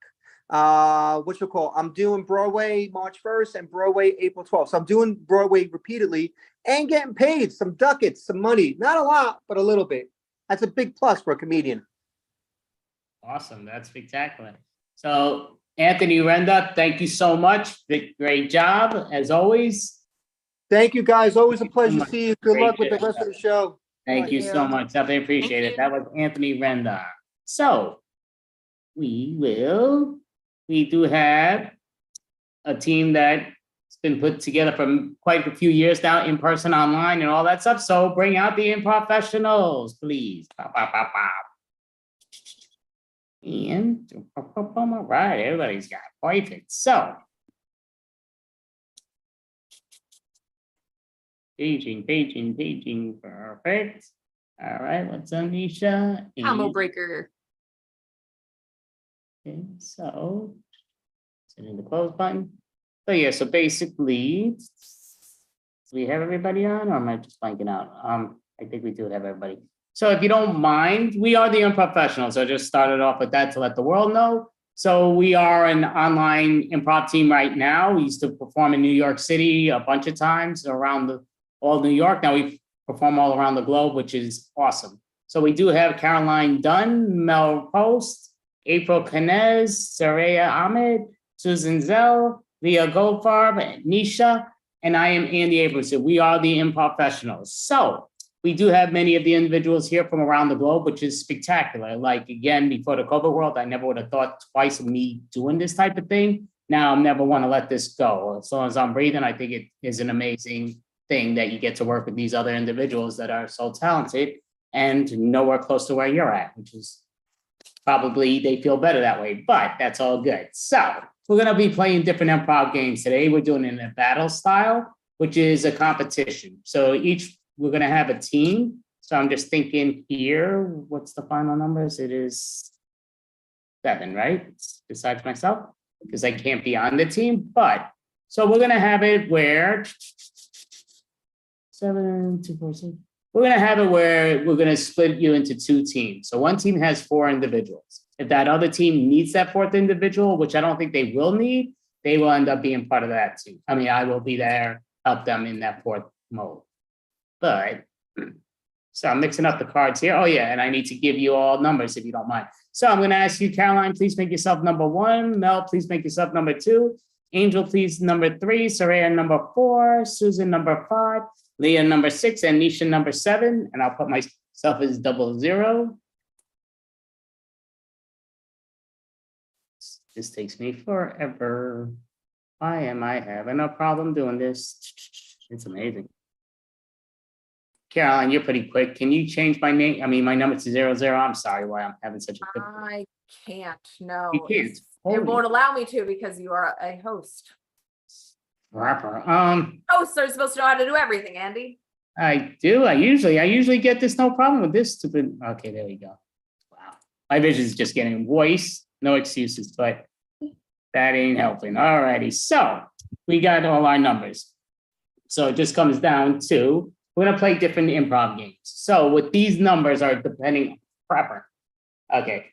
I'm doing Broadway March 1st and Broadway April 12th. So I'm doing Broadway repeatedly and getting paid some ducats, some money. Not a lot, but a little bit. That's a big plus for a comedian. Awesome. That's spectacular. So Anthony Renda, thank you so much. Great job as always. Thank you guys. Always a pleasure to see you. Good Great luck with the job. rest of the show. Thank you so much. I appreciate it. That was Anthony Renda. So we do have a team that's been put together for quite a few years now, in person, online, and all that stuff. So bring out the Improfessionals, please. Pop, pop, pop, pop. And all right, everybody's got perfect. So Paging. Perfect. All right, what's up, Nisha? Combo And- breaker. Okay, so hitting the close button. So yeah, so basically, do we have everybody on, or am I just blanking out? I think we do have everybody. So if you don't mind, we are the Unprofessionals. So I just started off with that to let the world know. So we are an online improv team right now. We used to perform in New York City a bunch of times around all New York. Now we perform all around the globe, which is awesome. So we do have Caroline Dunn, Mel Post, April Canez, Saraya Ahmed, Susan Zell, Leah Goldfarb, Nisha, and I am Andy Abramson. We are the Improfessionals. So we do have many of the individuals here from around the globe, which is spectacular. Like, again, before the COVID world, I never would have thought twice of me doing this type of thing. Now I'll never want to let this go. As long as I'm breathing, I think it is an amazing thing that you get to work with these other individuals that are so talented and nowhere close to where you're at, which is probably they feel better that way, but that's all good. So we're going to be playing different improv games today. We're doing it in a battle style, which is a competition. So we're going to have a team. So I'm just thinking here, what's the final numbers? It is 7, right? Besides myself, because I can't be on the team. But so we're going to have it where 7, 2, 4, 6. We're going to have it where we're going to split you into 2 teams. So one team has 4 individuals. If that other team needs that 4th individual, which I don't think they will need, they will end up being part of that team. I mean, I will be there, help them in that 4th mode. But, so I'm mixing up the cards here. Oh yeah, and I need to give you all numbers if you don't mind. So I'm going to ask you, Caroline, please make yourself number 1. Mel, please make yourself number 2. Angel, please number 3. Saraya, number 4. Susan, number 5. Leah, number 6. And Nisha, number 7. And I'll put myself as 00. This takes me forever. Why am I having a problem doing this? It's amazing. Caroline, you're pretty quick. Can you change my name? I mean, my number to 00. I'm sorry why I'm having such a good. I can't. No, You can't. it won't allow me to because you are a host. Rapper. Hosts are supposed to know how to do everything, Andy. I do. I usually get this no problem with this stupid. Okay, there we go. Wow. My vision is just getting worse. No excuses, but that ain't helping. All righty. So we got all our numbers. So it just comes down to we're going to play different improv games. So with these numbers are depending proper. Okay.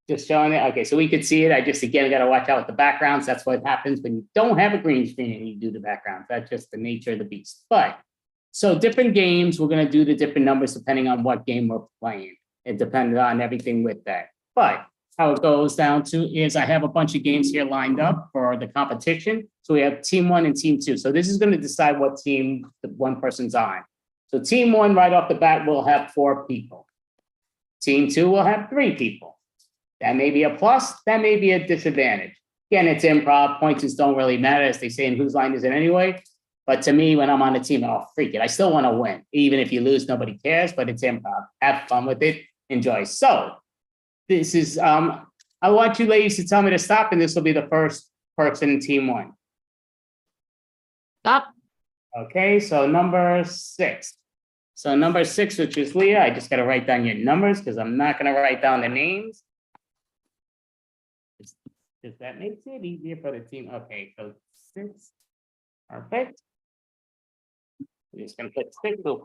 Just showing it. Okay, so we could see it. I just, again, got to watch out with the backgrounds. That's what happens when you don't have a green screen and you do the backgrounds. That's just the nature of the beast. But so different games, we're going to do the different numbers depending on what game we're playing. It depends on everything with that. But how it goes down to is I have a bunch of games here lined up for the competition. So we have team 1 and team 2. So this is going to decide what team the one person's on. So team 1 right off the bat will have 4 people. Team 2 will have 3 people. That may be a plus, that may be a disadvantage. Again, it's improv, points just don't really matter, as they say in Whose Line Is It Anyway? But to me, when I'm on a team, oh, freak it. I still want to win. Even if you lose, nobody cares, but it's improv. Have fun with it, enjoy. So this is, I want you ladies to tell me to stop, and this will be the first person in team 1. Stop. Okay, so number 6. So number 6, which is Leah, I just got to write down your numbers because I'm not going to write down the names. Does that make it easier for the team? Okay, so 6. Perfect. We're just going to put 6. We'll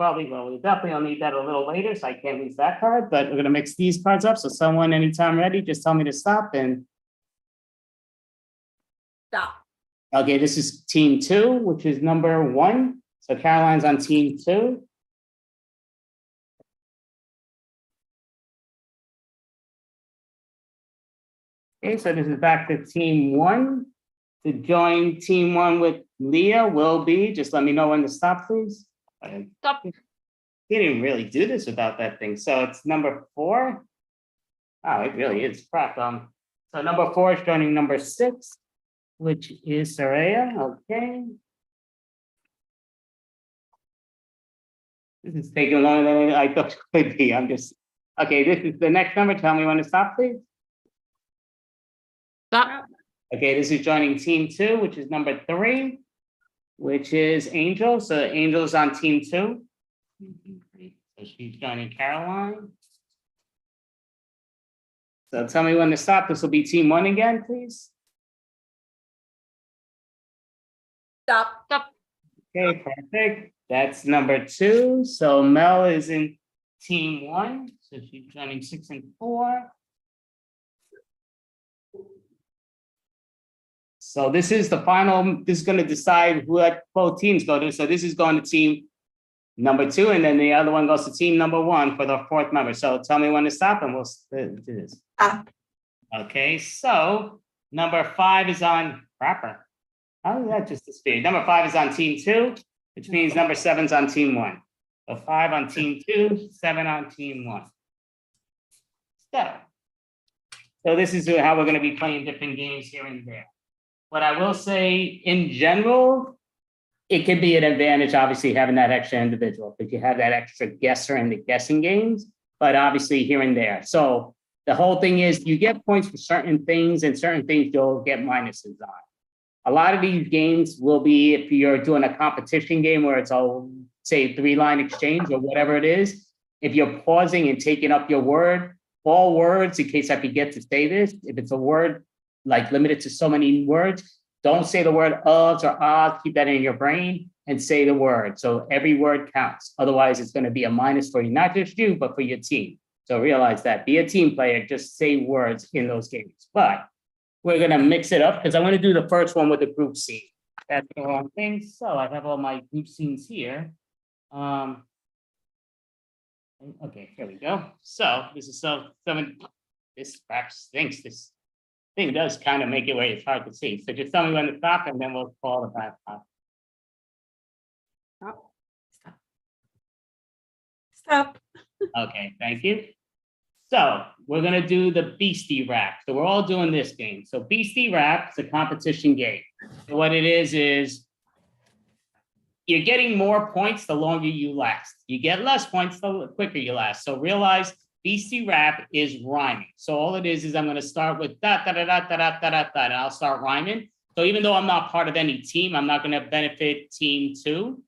definitely will need that a little later, so I can't use that card, but we're going to mix these cards up. So someone, anytime ready, just tell me to stop and. Stop. Okay, this is team 2, which is number 1. So Caroline's on team 2. Okay, so this is back to team 1. To join team 1 with Leah will be, just let me know when to stop, please. Stop. You didn't really do this without that thing. So it's number 4. Oh, it really is crap. So number 4 is joining number 6, which is Saraya. Okay. This is taking longer than I thought it could be. Okay, this is the next number. Tell me when to stop, please. Stop. Okay, this is joining team 2, which is number 3. which is Angel. So Angel's on team 2. So she's joining Caroline. So tell me when to stop. This will be team 1 again, please. Stop. Stop. Okay, perfect. That's number 2. So Mel is in team 1. So she's joining 6 and 4. So this is the final, this is going to decide what both teams go to. So this is going to team number 2, and then the other one goes to team number 1 for the 4th member. So tell me when to stop and we'll do this. Stop. Okay, so number 5 is on Rapper. How did that just disappear? Number 5 is on team 2, which means number 7's on team 1. So 5 on team 2, 7 on team 1. So this is how we're going to be playing different games here and there. What I will say in general, it can be an advantage, obviously, having that extra individual, because you have that extra guesser in the guessing games, but obviously here and there. So the whole thing is you get points for certain things, and certain things you'll get minuses on. A lot of these games will be, if you're doing a competition game where it's a, say, 3-line exchange or whatever it is, if you're pausing and taking up your word, all words, in case I forget to say this, if it's a word like limited to so many words, don't say the word ofs or ahs, keep that in your brain and say the word. So every word counts. Otherwise, it's going to be a minus for you, not just you, but for your team. So realize that. Be a team player, just say words in those games. But we're going to mix it up because I want to do the first one with the group scene. That's the wrong thing. So I have all my group scenes here. Okay, here we go. So this is this perhaps thinks this thing does kind of make it where it's hard to see. So just tell me when to stop and then we'll call the 5 stop. Stop. Stop. Stop. Okay, thank you. So we're gonna do the Beastie Rap. So we're all doing this game. So Beastie Rap is a competition game. So what it is you're getting more points the longer you last. You get less points the quicker you last. So realize Beastie Rap is rhyming. So all it is I'm going to start with da da da da da da da da, and I'll start rhyming. So even though I'm not part of any team, I'm not going to benefit team 2,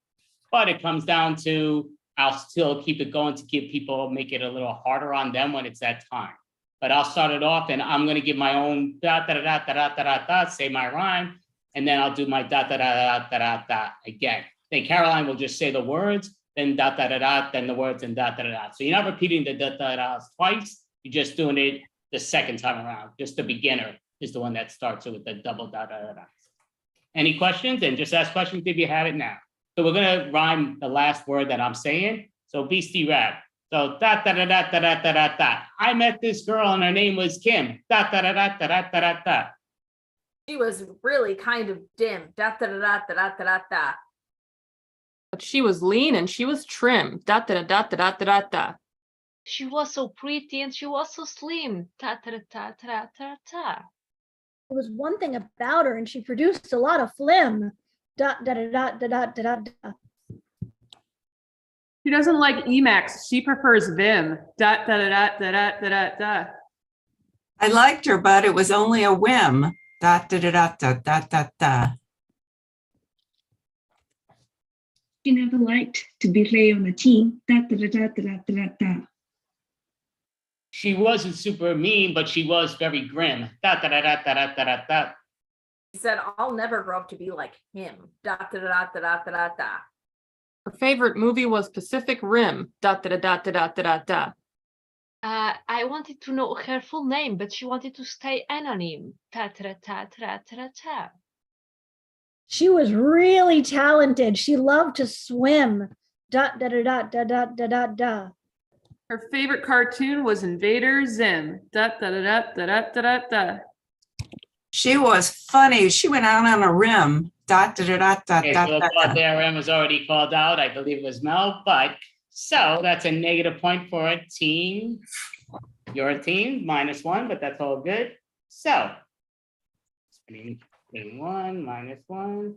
but it comes down to I'll still keep it going to give people, make it a little harder on them when it's that time. But I'll start it off, and I'm going to give my own da da da da da da da da, say my rhyme, and then I'll do my da da da da da da da again. Then Caroline will just say the words. Then da da da da, then the words and da da da da. So you're not repeating the da da da twice. You're just doing it the second time around. Just the beginner is the one that starts it with the double da da da da. Any questions? And just ask questions if you have it now. So we're gonna rhyme the last word that I'm saying. So Beastie Rap. So da da da da da da da da da. I met this girl and her name was Kim. Da da da da da da da da da. She was really kind of dim. Da da da da da da da da. But she was lean and she was trim. Da da da da da da da da. She was so pretty and she was so slim. Ta ta ta ta ta ta. There was one thing about her, and she produced a lot of phlegm. Da da da da da da da da. She doesn't like Emacs. She prefers Vim. Da da da da da da da da. I liked her, but it was only a whim. Da da da da da da da da. She never liked to be play on a team. Da, da, da, da, da, da, da, da. She wasn't super mean, but she was very grim. Da da da da da da da da. She said, "I'll never grow up to be like him." Da da da da da da da da. Her favorite movie was Pacific Rim. Da da da da da da da da. I wanted to know her full name, but she wanted to stay anonym. Ta ta ta ta ta ta. She was really talented. She loved to swim. Da da da da da da da da da. Her favorite cartoon was Invader Zim. Da da da da da da da da. She was funny. She went out on a rim. Da da da da da Okay, da so the da. DRM was already called out. I believe it was Mel, but so that's a negative point for a team. Your team, -1, but that's all good. So, 1 -1.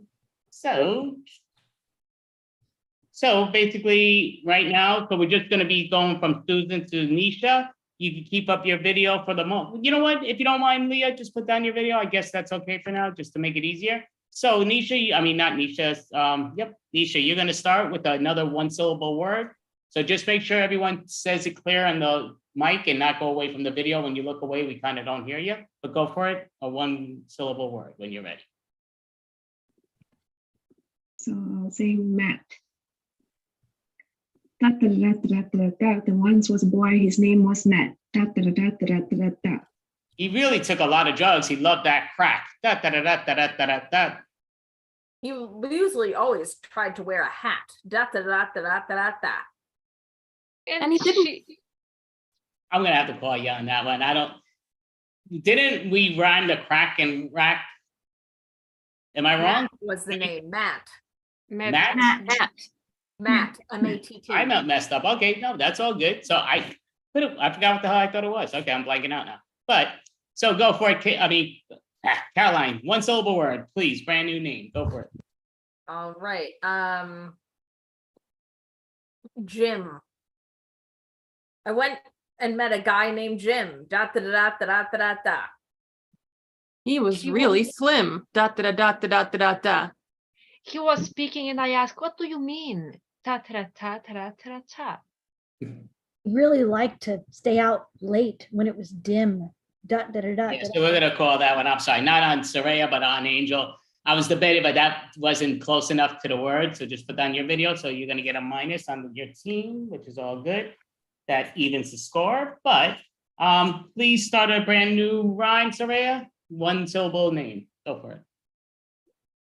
So basically right now, so we're just going to be going from Susan to Nisha. You can keep up your video for the moment. You know what? If you don't mind, Leah, just put down your video. I guess that's okay for now, just to make it easier. So Nisha, I mean, not Nisha, yep, Nisha, you're gonna start with another one syllable word. So just make sure everyone says it clear on the mic and not go away from the video. When you look away, we kind of don't hear you, but go for it, a one syllable word when you're ready. So I'll say Matt. Da, da, da, da, da, da, da. Once was a boy, his name was Matt. Da, da, da, da, da, da, da, da. He really took a lot of drugs. He loved that crack. Da, da, da, da, da, da, da, da. He usually always tried to wear a hat. Da da da da da da da. And he didn't. I'm gonna have to call you on that one. Didn't we rhyme the crack and rack? Am I wrong? Matt was the name. Matt. Matt? Matt. M-A-T-T. I'm not messed up. Okay, no, that's all good. So I forgot what the hell I thought it was. Okay, I'm blanking out now. But so go for it. Caroline, one syllable word, please. Brand new name. Go for it. All right. Jim. I went and met a guy named Jim. Da da da da da da da da. He was really slim. Da da da da da da da da. He was speaking and I asked, what do you mean? Ta ta ta ta ta ta. Really liked to stay out late when it was dim. Da, da, da, da, Yeah, da, so we're gonna call that one. I'm sorry, not on Soraya, but on Angel. I was debating, but that wasn't close enough to the word. So just put down your video. So you're gonna get a minus on your team, which is all good. That evens the score. But please start a brand new rhyme, Soraya. One syllable name. Go for it.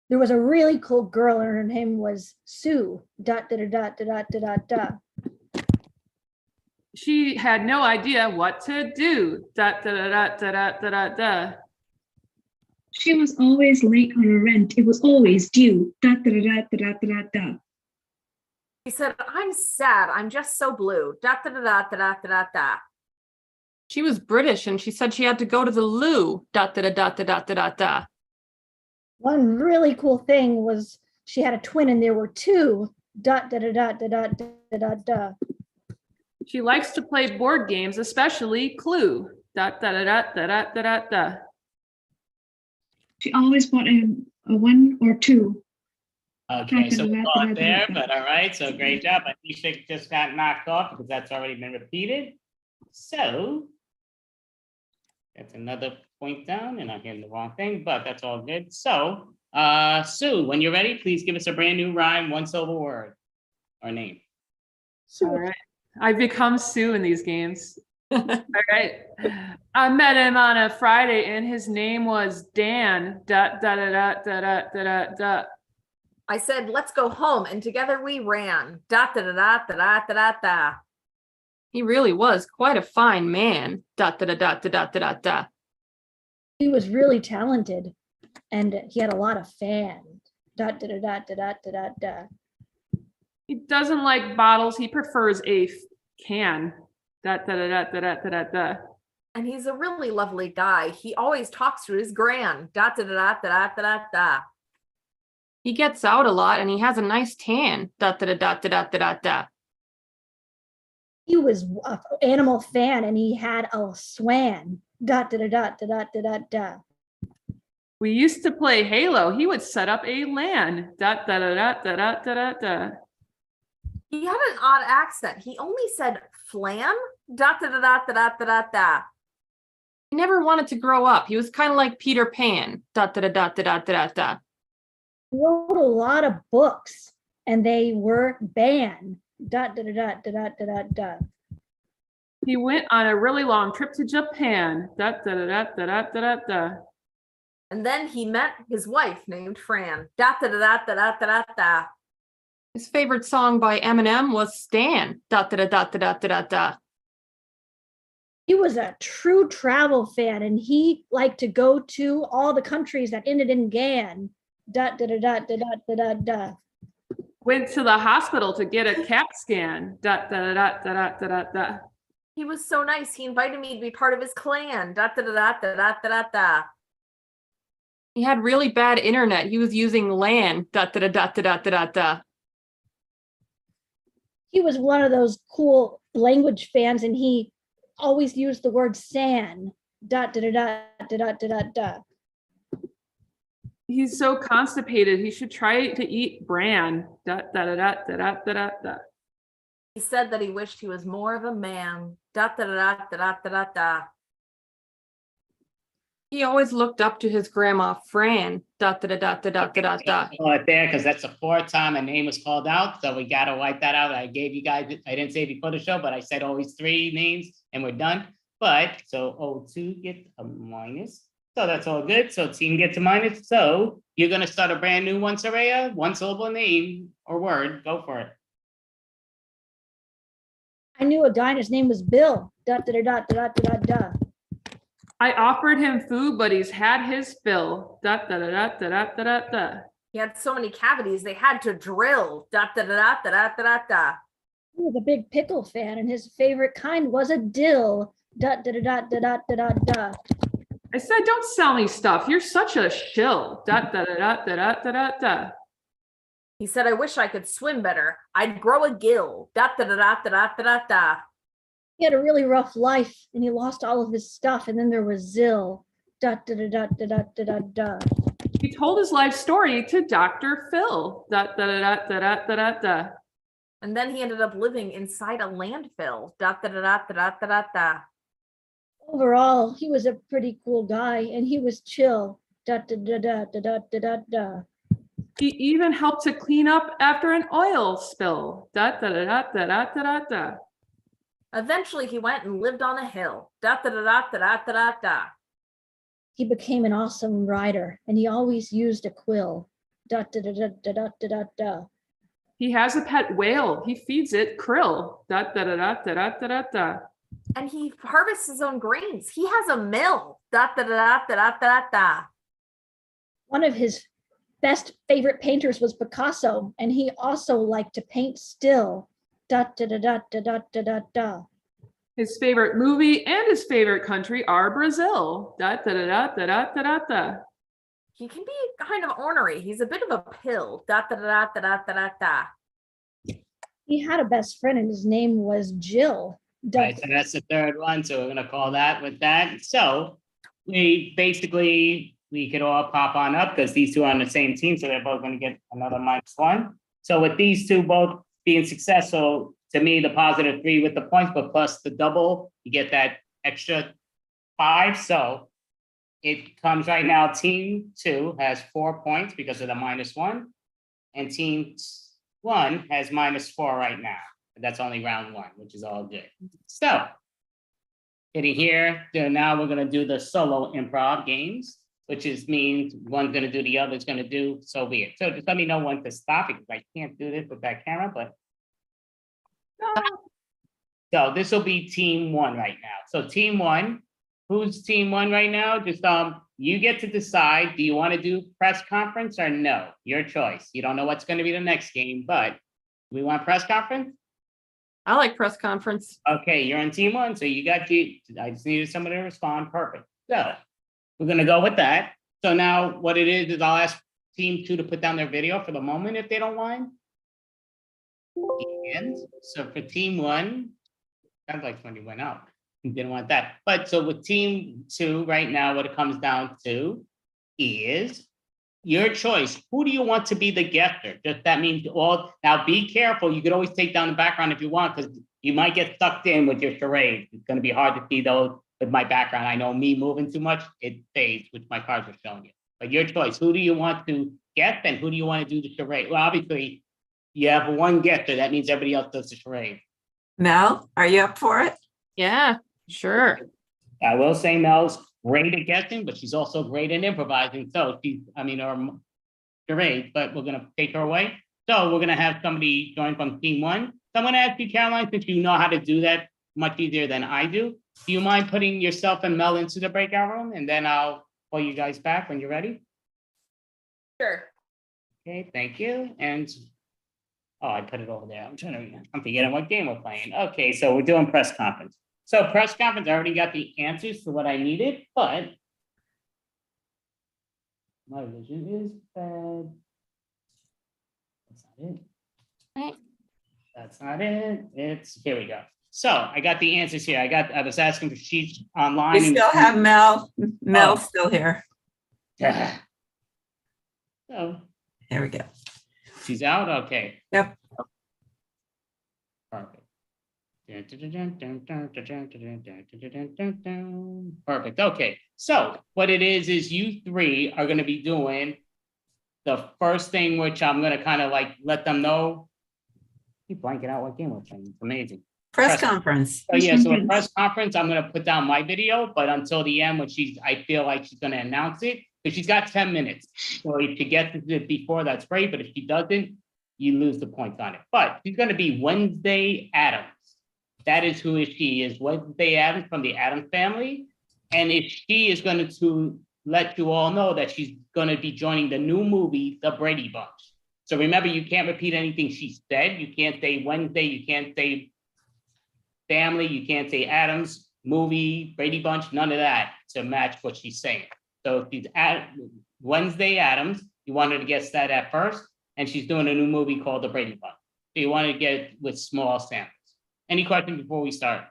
There was a really cool girl and her name was Sue. Da, da, da, da, da, da, da, da. She had no idea what to do. Da da da da da da da da. She was always late on her rent. It was always due. Da, da, da, da, da, da, da. He said, I'm sad. I'm just so blue. Da da da da da da da da. She was British and she said she had to go to the loo. Da da da da da da da da. One really cool thing was she had a twin and there were two. Da, da, da, da, da, da, da, da, da. She likes to play board games, especially Clue. Da da da da da da da da da. She always bought a one or two. Okay, so we're not there, but all right, so great job. Anisha just got knocked off because that's already been repeated. So that's another point down, and I'm hitting the wrong thing, but that's all good. So, Sue, when you're ready, please give us a brand new rhyme, one syllable word or name. All right. I've become Sue in these games. All right. I met him on a Friday and his name was Dan. Da da da da da da da da da. I said, let's go home. And together we ran. Da da da da da da da da da. He really was quite a fine man. Da da da da da da da da. He was really talented and he had a lot of fans. Da, da, da, da, da, da, da, da. He doesn't like bottles. He prefers a can. Da da da da da da da da. And he's a really lovely guy. He always talks to his gran. Da da da da da da da da. He gets out a lot and he has a nice tan. Da da da da da da da da. He was an animal fan and he had a swan. Da, da, da, da, da, da, da, da. We used to play Halo. He would set up a LAN. Da da da da da da da da da. He had an odd accent. He only said flan. Da da da da da da da da. He never wanted to grow up. He was kind of like Peter Pan. Da da da da da da da da. He wrote a lot of books and they were banned. Da, da, da, da, da, da, da, da. He went on a really long trip to Japan. Da da da da da da da da. And then he met his wife named Fran. Da da da da da da da da. His favorite song by Eminem was Stan. Da da da da da da da da. He was a true travel fan and he liked to go to all the countries that ended in Gan. Da da da da da da da da. Went to the hospital to get a CAT scan. Da da da da da da da da. He was so nice. He invited me to be part of his clan. Da da da da da da da da. He had really bad internet. He was using LAN. Da da da da da da da da. He was one of those cool language fans and he always used the word san. Da da da da da da da da. He's so constipated. He should try to eat bran. Da, da, da, da, da, da, da, da. He said that he wished he was more of a man. Da da da da da da da da. He always looked up to his grandma Fran. Da da da da da da da da. Right there, because that's the fourth time a name was called out, so we gotta wipe that out. I gave you guys, I didn't say before the show, but I said always 3 names and we're done. But so O2 gets a minus. So that's all good. So team gets a minus. So you're gonna start a brand new one, Saraya. 1 syllable name or word. Go for it. I knew a guy and his name was Bill. Da da da da da da da da. I offered him food, but he's had his fill. Da da da da da da da da da. He had so many cavities they had to drill. Da da da da da da da da. He was a big pickle fan, and his favorite kind was a dill. Da da da da da da da da. I said, don't sell me stuff. You're such a shill. Da da da da da da da da da. He said, I wish I could swim better. I'd grow a gill. Da da da da da da da da. He had a really rough life, and he lost all of his stuff. And then there was Zill. Da da da da da da da da da. He told his life story to Dr. Phil. Da da da da da da da da. And then he ended up living inside a landfill. Da da da da da da da da. Overall, he was a pretty cool guy, and he was chill. Da da da da da da da da da. He even helped to clean up after an oil spill. Da da da da da da da da da. Eventually, he went and lived on a hill. Da da da da da da da da. He became an awesome writer, and he always used a quill. Da da da da da da da da da. He has a pet whale. He feeds it krill. Da da da da da da da da da. And he harvests his own grains. He has a mill. Da da da da da da da. One of his best favorite painters was Picasso, and he also liked to paint still. Da da da da da da da da da. His favorite movie and his favorite country are Brazil. Da da da da da da da da da. He can be kind of ornery. He's a bit of a pill. Da da da da da da da da. He had a best friend, and his name was Jill. Da- Right, so that's the third one. So we're gonna call that with that. So we basically, we could all pop on up because these two are on the same team, so they're both gonna get another -1. So with these two both being successful, to me, the +3 with the points, but plus the double, you get that extra 5. So it comes right now, team 2 has 4 points because of the -1, and team 1 has -4 right now. That's only round 1, which is all good. So getting here, so now we're gonna do the solo improv games, which means one's gonna do, the other's gonna do, so be it. So just let me know when to stop it, because I can't do this with that camera, but. So this will be team 1 right now. So team 1, who's team 1 right now? Just you get to decide, do you want to do press conference or no? Your choice. You don't know what's going to be the next game, but we want press conference? I like press conference. Okay, you're on team 1, so you got I just needed somebody to respond. Perfect. So we're gonna go with that. So now what it is I'll ask team 2 to put down their video for the moment if they don't mind. And so for team 1, sounds like somebody went out. You didn't want that. But so with team 2 right now, what it comes down to is your choice. Who do you want to be the guesser? Just that means all. Now be careful. You could always take down the background if you want, because you might get sucked in with your charade. It's going to be hard to see those with my background. I know me moving too much, it fades, which my cards are showing you. But your choice. Who do you want to guess, and who do you want to do the charade? Well, obviously, you have one guesser. That means everybody else does the charade. Mel, are you up for it? Yeah, sure. I will say Mel's great at guessing, but she's also great at improvising. So or charade, but we're gonna take her away. So we're gonna have somebody join from team 1. So I'm gonna ask you, Caroline, since you know how to do that much easier than I do you mind putting yourself and Mel into the breakout room? And then I'll call you guys back when you're ready. Sure. Okay, thank you. And I put it over there. I'm forgetting what game we're playing. Okay, so we're doing press conference. So press conference, I already got the answers to what I needed, but my vision is bad. That's not it. That's not it. Here we go. So I got the answers here. I was asking for sheets online. We still have Mel. Mel's still here. So There we go. she's out. Okay. Yep. Perfect. Perfect. Okay. So what it is you three are going to be doing the first thing, which I'm going to kind of like let them know. Keep blanking out what game we're playing. It's amazing. Press conference. So yeah, so a press conference, I'm gonna put down my video, but until the end, when I feel like she's gonna announce it, because she's got 10 minutes. So if she gets it before, that's great, but if she doesn't, you lose the points on it. But she's gonna be Wednesday Addams. That is who she is, Wednesday Addams from the Addams family. And if she is going to let you all know that she's gonna be joining the new movie, The Brady Bunch. So remember, you can't repeat anything she said. You can't say Wednesday, you can't say family, you can't say Adams, movie, Brady Bunch, none of that to match what she's saying. So if she's at Wednesday Adams, you want her to guess that at first, and she's doing a new movie called The Brady Bunch. So you want to get it with small samples. Any questions before we start?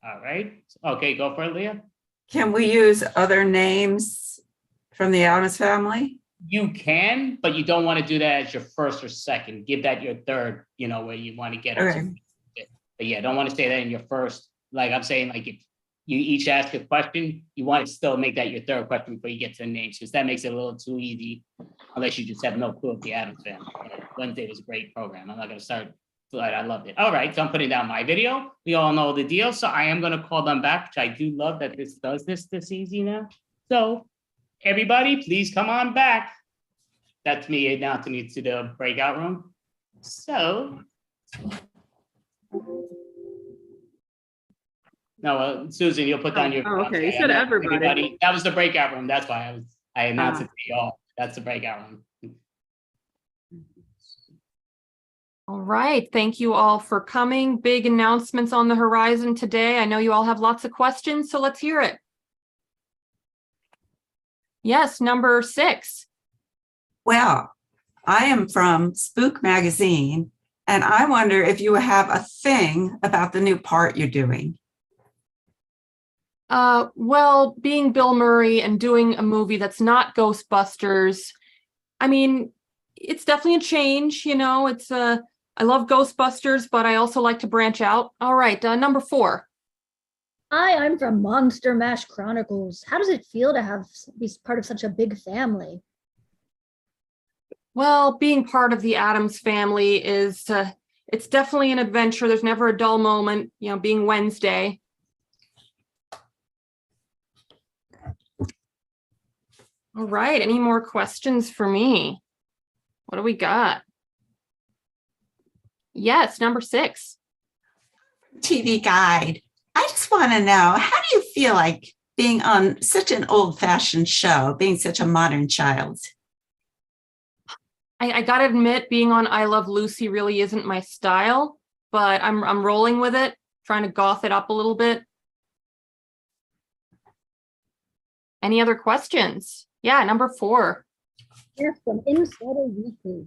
All right. Okay, go for it, Leah. Can we use other names from the Adams family? You can, but you don't want to do that as your first or second. Give that your third, where you want to get it. Okay. But yeah, don't want to say that in your first. Like I'm saying, like if you each ask a question, you want to still make that your third question before you get to the names, because that makes it a little too easy, unless you just have no clue of the Addams family. Wednesday was a great program. I'm not going to start, but I loved it. All right, so I'm putting down my video. We all know the deal, so I am going to call them back, which I do love that this does this easy now. So everybody, please come on back. That's me announcing you to the breakout room. So. No, Susan, you'll put down your. Okay, you said everybody. That was the breakout room. That's why I announced it to you all. That's the breakout room. All right. Thank you all for coming. Big announcements on the horizon today. I know you all have lots of questions, so let's hear it. Yes, number 6. Well, I am from Spook Magazine, and I wonder if you have a thing about the new part you're doing. Well, being Bill Murray and doing a movie that's not Ghostbusters, I mean, it's definitely a change, it's I love Ghostbusters, but I also like to branch out. All right, number 4. Hi, I'm from Monster Mash Chronicles. How does it feel to be part of such a big family? Well, being part of the Addams family is, it's definitely an adventure. There's never a dull moment, being Wednesday. All right, any more questions for me? What do we got? Yes, number 6. TV Guide. I just want to know, how do you feel like being on such an old-fashioned show, being such a modern child? I gotta admit, being on I Love Lucy really isn't my style, but I'm rolling with it, trying to goth it up a little bit. Any other questions? Yeah, number 4. Yes, from Insider Weekly.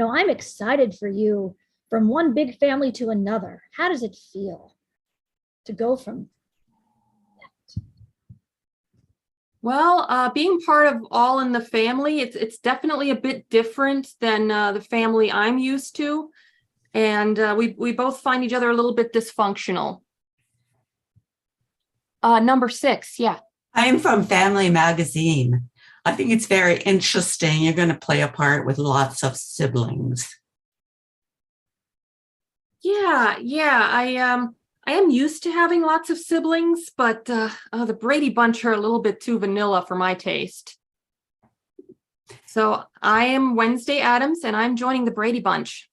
I'm excited for you from one big family to another. How does it feel to go from that? Well, being part of All in the Family, it's definitely a bit different than the family I'm used to. And we both find each other a little bit dysfunctional. Number 6, yeah. I'm from Family Magazine. I think it's very interesting. You're going to play a part with lots of siblings. Yeah, I am used to having lots of siblings, but the Brady Bunch are a little bit too vanilla for my taste. So I am Wednesday Addams, and I'm joining the Brady Bunch.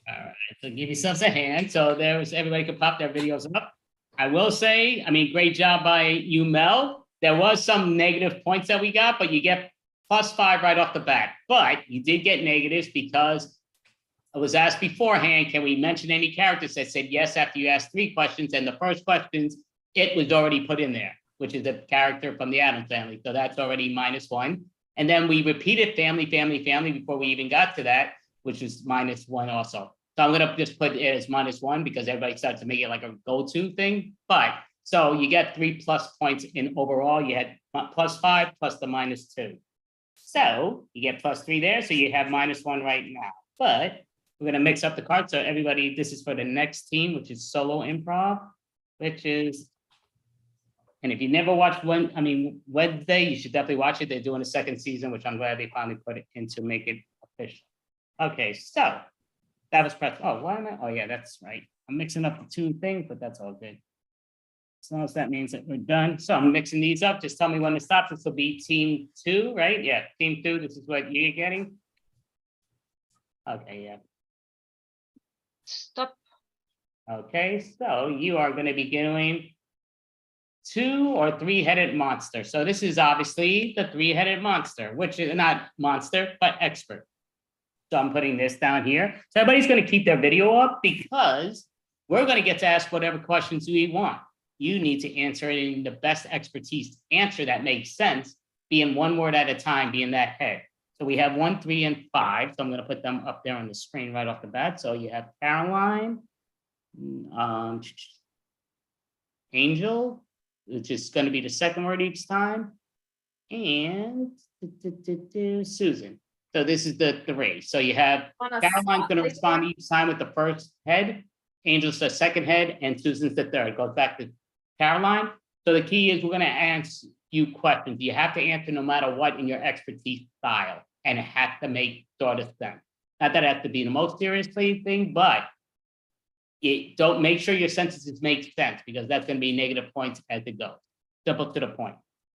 All right, so give yourselves a hand. So everybody can pop their videos up. I will say, great job by you, Mel. There was some negative points that we got, but you get +5 right off the bat. But you did get negatives because I was asked beforehand, can we mention any characters? I said yes after you asked 3 questions, and the first questions, it was already put in there, which is a character from the Addams family. So that's already -1. And then we repeated family before we even got to that, which is -1 also. So I'm gonna just put it as -1 because everybody starts to make it like a go-to thing. But so you get 3+ points in overall. You had +5 plus the -2. So you get +3 there, so you have -1 right now. But we're gonna mix up the cards. So everybody, this is for the next team, which is solo improv, which is, and if you never watched Wednesday, you should definitely watch it. They're doing a second season, which I'm glad they finally put it in to make it official. Okay, so that was press. Oh, why am I? Oh, yeah, that's right. I'm mixing up the two things, but that's all good. As long as that means that we're done. So I'm mixing these up. Just tell me when to stop. This will be team 2, right? Yeah, team 2. This is what you're getting. Okay, yeah. Stop. Okay, so you are going to be doing 2 or 3-headed monster. So this is obviously the 3-headed monster, which is not monster, but expert. So I'm putting this down here. So everybody's going to keep their video up because we're going to get to ask whatever questions we want. You need to answer it in the best expertise answer that makes sense, being one word at a time, being that head. So we have 1, 3, and 5. So I'm going to put them up there on the screen right off the bat. So you have Caroline, Angel, which is going to be the second word each time, and Susan. So this is the 3. So you have Caroline's going to respond each time with the first head, Angel's the second head, and Susan's the third. Goes back to Caroline. So the key is we're going to ask you questions. You have to answer no matter what in your expertise style, and it has to make sort of sense. Not that it has to be the most serious thing, but don't make sure your sentences make sense, because that's going to be negative points as it goes. Simple to the point.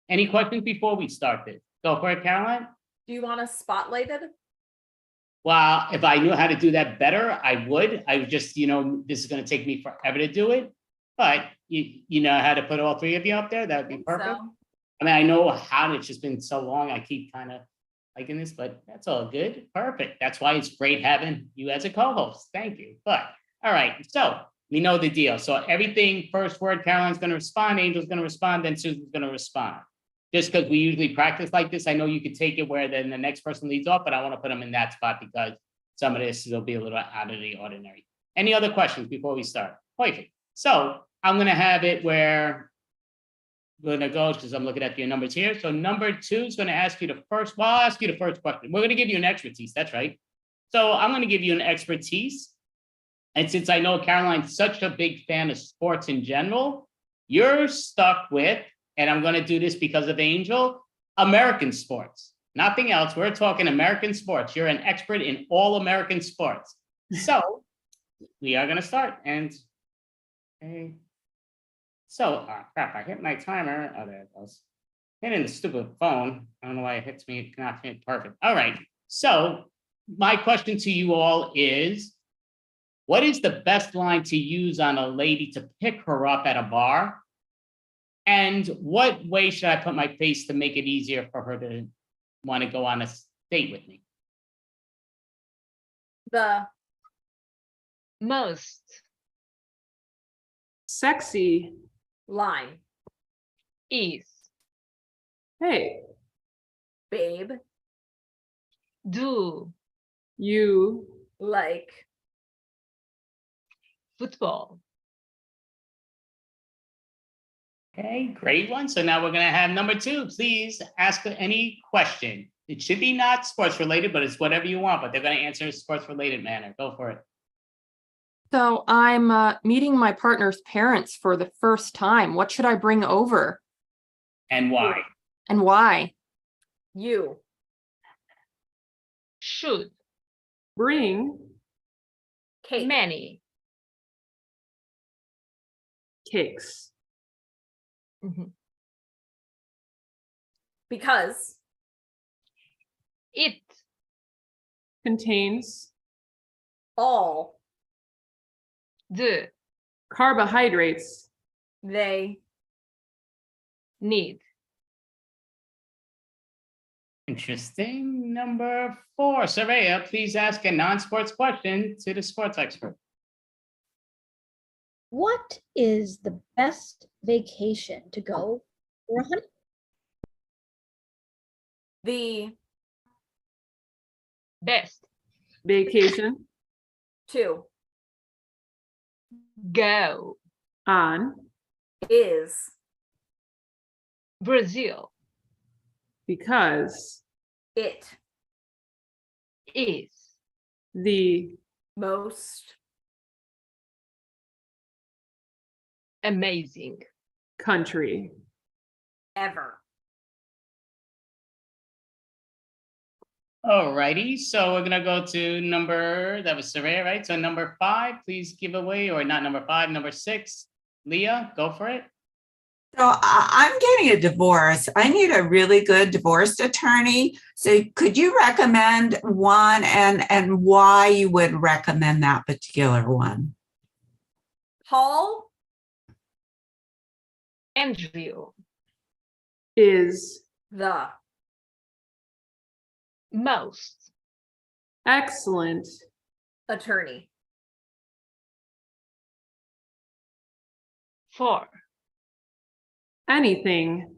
Any questions before we start this? Go for it, Caroline. Do you want us spotlighted? Well, if I knew how to do that better, I would. I would just, this is going to take me forever to do it. But you know how to put all 3 of you up there? That would be perfect. So. I mean, I know how, it's just been so long. I keep kind of liking this, but that's all good. Perfect. That's why it's great having you as a co-host. Thank you. But all right, so we know the deal. So everything, first word, Caroline's going to respond, Angel's going to respond, then Susan's going to respond. Just because we usually practice like this, I know you could take it where then the next person leads off, but I want to put them in that spot because some of this will be a little out of the ordinary. Any other questions before we start? Perfect. So I'm going to have it where we're going to go, because I'm looking at your numbers here. So number 2 is going to ask you the first, well, I'll ask you the first question. We're going to give you an expertise. That's right. So I'm going to give you an expertise. And since I know Caroline's such a big fan of sports in general, you're stuck with, and I'm going to do this because of Angel, American sports. Nothing else. We're talking American sports. You're an expert in all American sports. So we are going to start. And okay. So, crap, I hit my timer. Oh, there it goes. Hitting the stupid phone. I don't know why it hits me. Not hit perfect. All right. So my question to you all is, what is the best line to use on a lady to pick her up at a bar? And what way should I put my face to make it easier for her to want to go on a date with me? The most sexy line is, hey, babe, do you like football. Okay, great one. So now we're going to have number 2. Please ask any question. It should be not sports related, but it's whatever you want, but they're going to answer in a sports related manner. Go for it. So I'm meeting my partner's parents for the first time. What should I bring over? And why? And why? You Should Bring cake. many. cakes. Because It Contains all the carbohydrates they need. Interesting. Number 4, Saraya, please ask a non-sports question to the sports expert. What is the best vacation to go for a honeymoon? the Best vacation to go on is Brazil because It is The most amazing country. ever. Alrighty, so we're gonna go to number, that was Saraya, right? So number 5, please give away, or not number 5, number 6. Leah, go for it. So I'm getting a divorce. I need a really good divorce attorney. So could you recommend one, and why you would recommend that particular one? Paul Andrew Is the most excellent attorney. for anything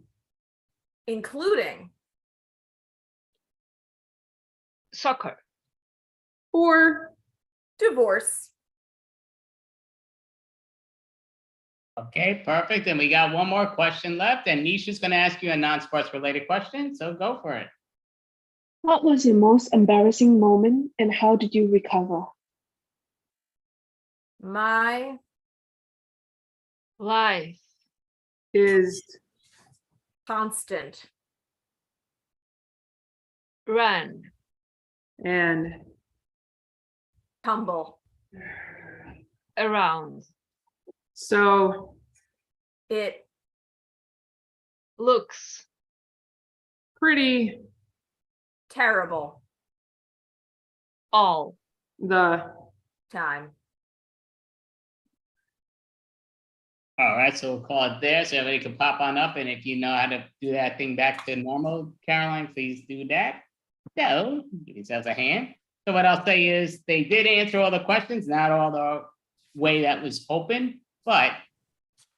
Including soccer. or divorce. Okay, perfect. And we got one more question left, and Nisha's gonna ask you a non-sports related question, so go for it. What was your most embarrassing moment and how did you recover? My Life is constant run and tumble. around so It looks pretty terrible all the time. All right, so we'll call it there, so everybody can pop on up, and if you know how to do that thing back to normal, Caroline, please do that. So, give yourselves a hand. So what I'll say is, they did answer all the questions, not all the way that was open, but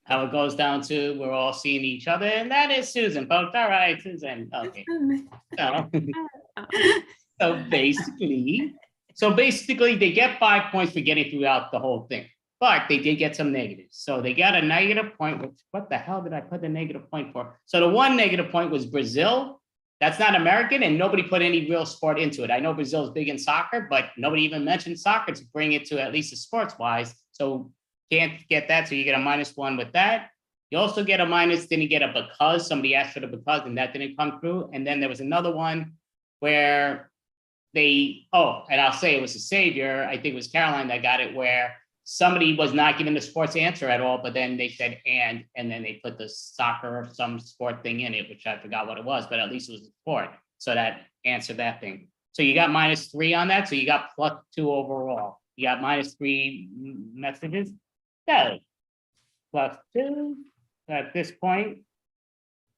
how it goes down to, we're all seeing each other, and that is Susan, folks. All right, Susan, okay. So basically, they get 5 points for getting throughout the whole thing. But they did get some negatives. So they got a negative point, which, what the hell did I put the negative point for? So the one negative point was Brazil. That's not American, and nobody put any real sport into it. I know Brazil's big in soccer, but nobody even mentioned soccer to bring it to at least a sports-wise. So can't get that, so you get a -1 with that. You also get a minus, then you get a because, somebody asked for the because, and that didn't come through. And then there was another one where and I'll say it was a savior, I think it was Caroline that got it, where somebody was not given the sports answer at all, but then they said and then they put the soccer or some sport thing in it, which I forgot what it was, but at least it was a sport. So that answered that thing. So you got -3 on that. So you got +2 overall. You got -3 messages. So +2. So at this point,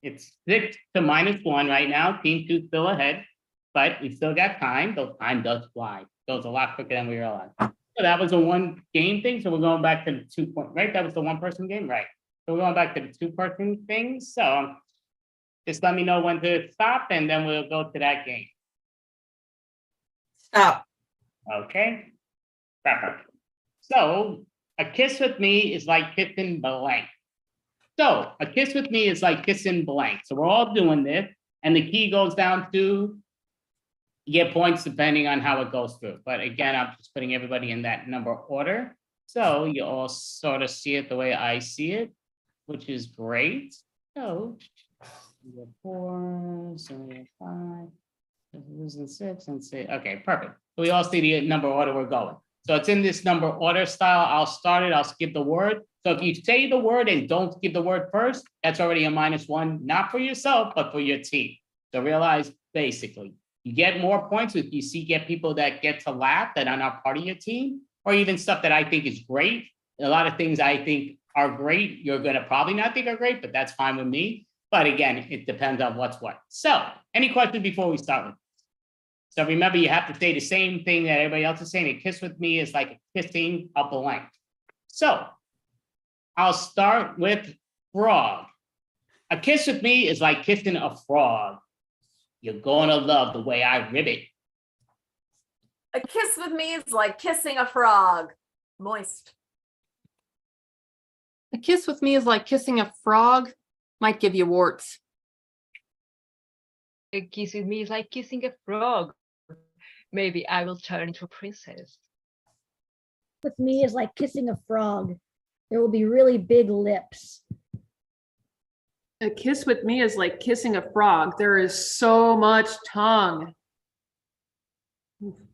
it's 6 to -1 right now. Team 2 still ahead, but we still got time. Though time does fly. Goes a lot quicker than we realized. So that was a 1 game thing. So we're going back to the 2 point, right? That was the 1 person game, right? So we're going back to the 2 person thing. So just let me know when to stop, and then we'll go to that game. Stop. Okay. Perfect. So a kiss with me is like kissing blank. So a kiss with me is like kissing blank. So we're all doing this, and the key goes down to, you get points depending on how it goes through. But again, I'm just putting everybody in that number order. So you all sort of see it the way I see it, which is great. So we have 4, so we have 5, and 6, and 6. Okay, perfect. So we all see the number order we're going. So it's in this number order style. I'll start it, I'll skip the word. So if you say the word and don't skip the word first, that's already a -1, not for yourself, but for your team. So realize, basically, you get more points if you get people that get to laugh that are not part of your team, or even stuff that I think is great. A lot of things I think are great, you're gonna probably not think are great, but that's fine with me. But again, it depends on what's what. So any questions before we start with? So remember, you have to say the same thing that everybody else is saying. A kiss with me is like kissing a blank. So I'll start with frog. A kiss with me is like kissing a frog. You're gonna love the way I ribbit. A kiss with me is like kissing a frog. Moist. A kiss with me is like kissing a frog. Might give you warts. A kiss with me is like kissing a frog. Maybe I will turn into a princess. With me is like kissing a frog. There will be really big lips. A kiss with me is like kissing a frog. There is so much tongue.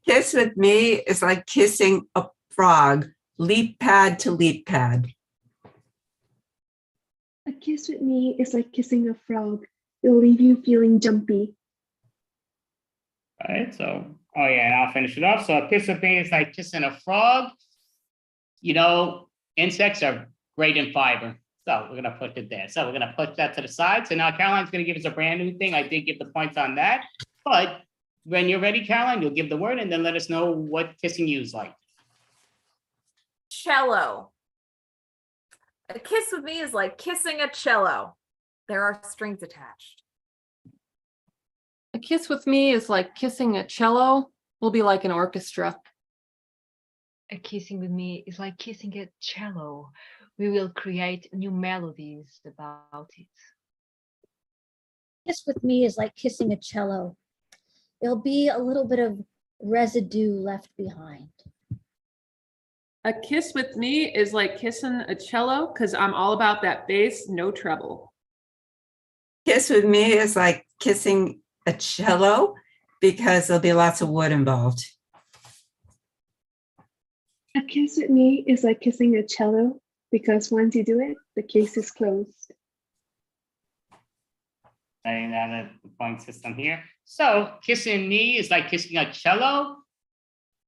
Kiss with me is like kissing a frog, leap pad to leap pad. A kiss with me is like kissing a frog. It'll leave you feeling jumpy. All right, so, oh yeah, and I'll finish it off. So a kiss with me is like kissing a frog. You know, insects are great in fiber. So we're gonna put it there. So we're gonna put that to the side. So now Caroline's gonna give us a brand new thing. I did give the points on that, but when you're ready, Caroline, you'll give the word and then let us know what kissing you is like. Cello. A kiss with me is like kissing a cello. There are strings attached. A kiss with me is like kissing a cello. Will be like an orchestra. A kissing with me is like kissing a cello. We will create new melodies about it. Kiss with me is like kissing a cello. There'll be a little bit of residue left behind. A kiss with me is like kissing a cello because I'm all about that bass, no treble. Kiss with me is like kissing a cello because there'll be lots of wood involved. A kiss with me is like kissing a cello because once you do it, the case is closed. And that the point system here. So kissing me is like kissing a cello.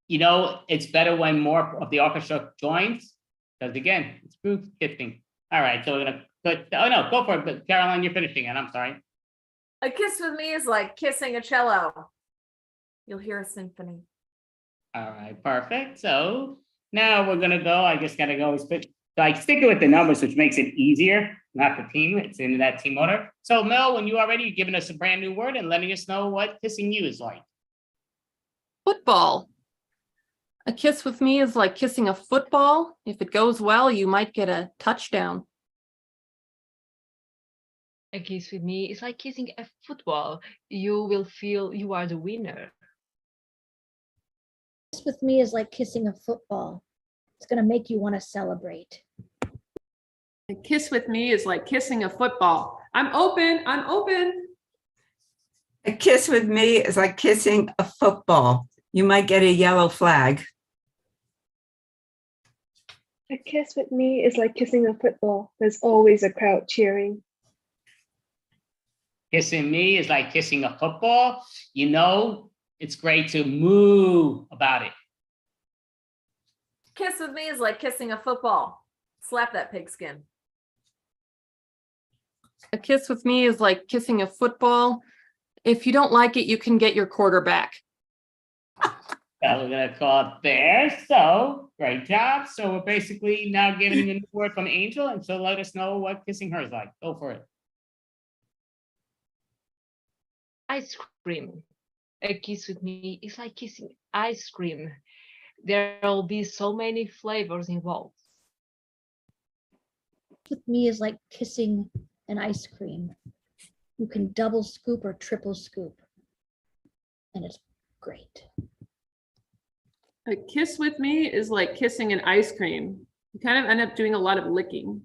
You know, it's better when more of the orchestra joins, because again, it's group kissing. All right, so we're gonna put, oh no, go for it, but Caroline, you're finishing it, I'm sorry. A kiss with me is like kissing a cello. You'll hear a symphony. All right, perfect. So now we're gonna go, I just gotta go, like stick it with the numbers, which makes it easier, not the team, it's in that team order. So Mel, when you are ready, you're giving us a brand new word and letting us know what kissing you is like. Football. A kiss with me is like kissing a football. If it goes well, you might get a touchdown. A kiss with me is like kissing a football. You will feel you are the winner. Kiss with me is like kissing a football. It's going to make you want to celebrate. A kiss with me is like kissing a football. I'm open. I'm open. A kiss with me is like kissing a football. You might get a yellow flag. A kiss with me is like kissing a football. There's always a crowd cheering. Kissing me is like kissing a football. You know, it's great to moo about it. Kiss with me is like kissing a football. Slap that pigskin. A kiss with me is like kissing a football. If you don't like it, you can get your quarterback. We're gonna call it there. So great job. So we're basically now giving a new word from Angel, and so let us know what kissing her is like. Go for it. Ice cream. A kiss with me is like kissing ice cream. There will be so many flavors involved. With me is like kissing an ice cream. You can double scoop or triple scoop. And it's great. A kiss with me is like kissing an ice cream. You kind of end up doing a lot of licking.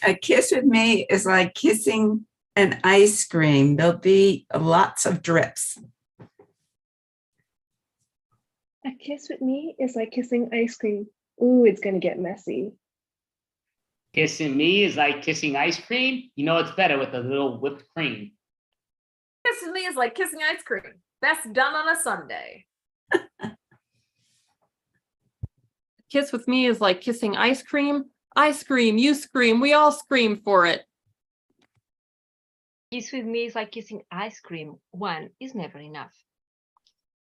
A kiss with me is like kissing an ice cream. There'll be lots of drips. A kiss with me is like kissing ice cream. Ooh, it's gonna get messy. Kissing me is like kissing ice cream. You know it's better with a little whipped cream. Kiss with me is like kissing ice cream. Best done on a Sunday. Kiss with me is like kissing ice cream. I scream, you scream, we all scream for it. Kiss with me is like kissing ice cream. One is never enough.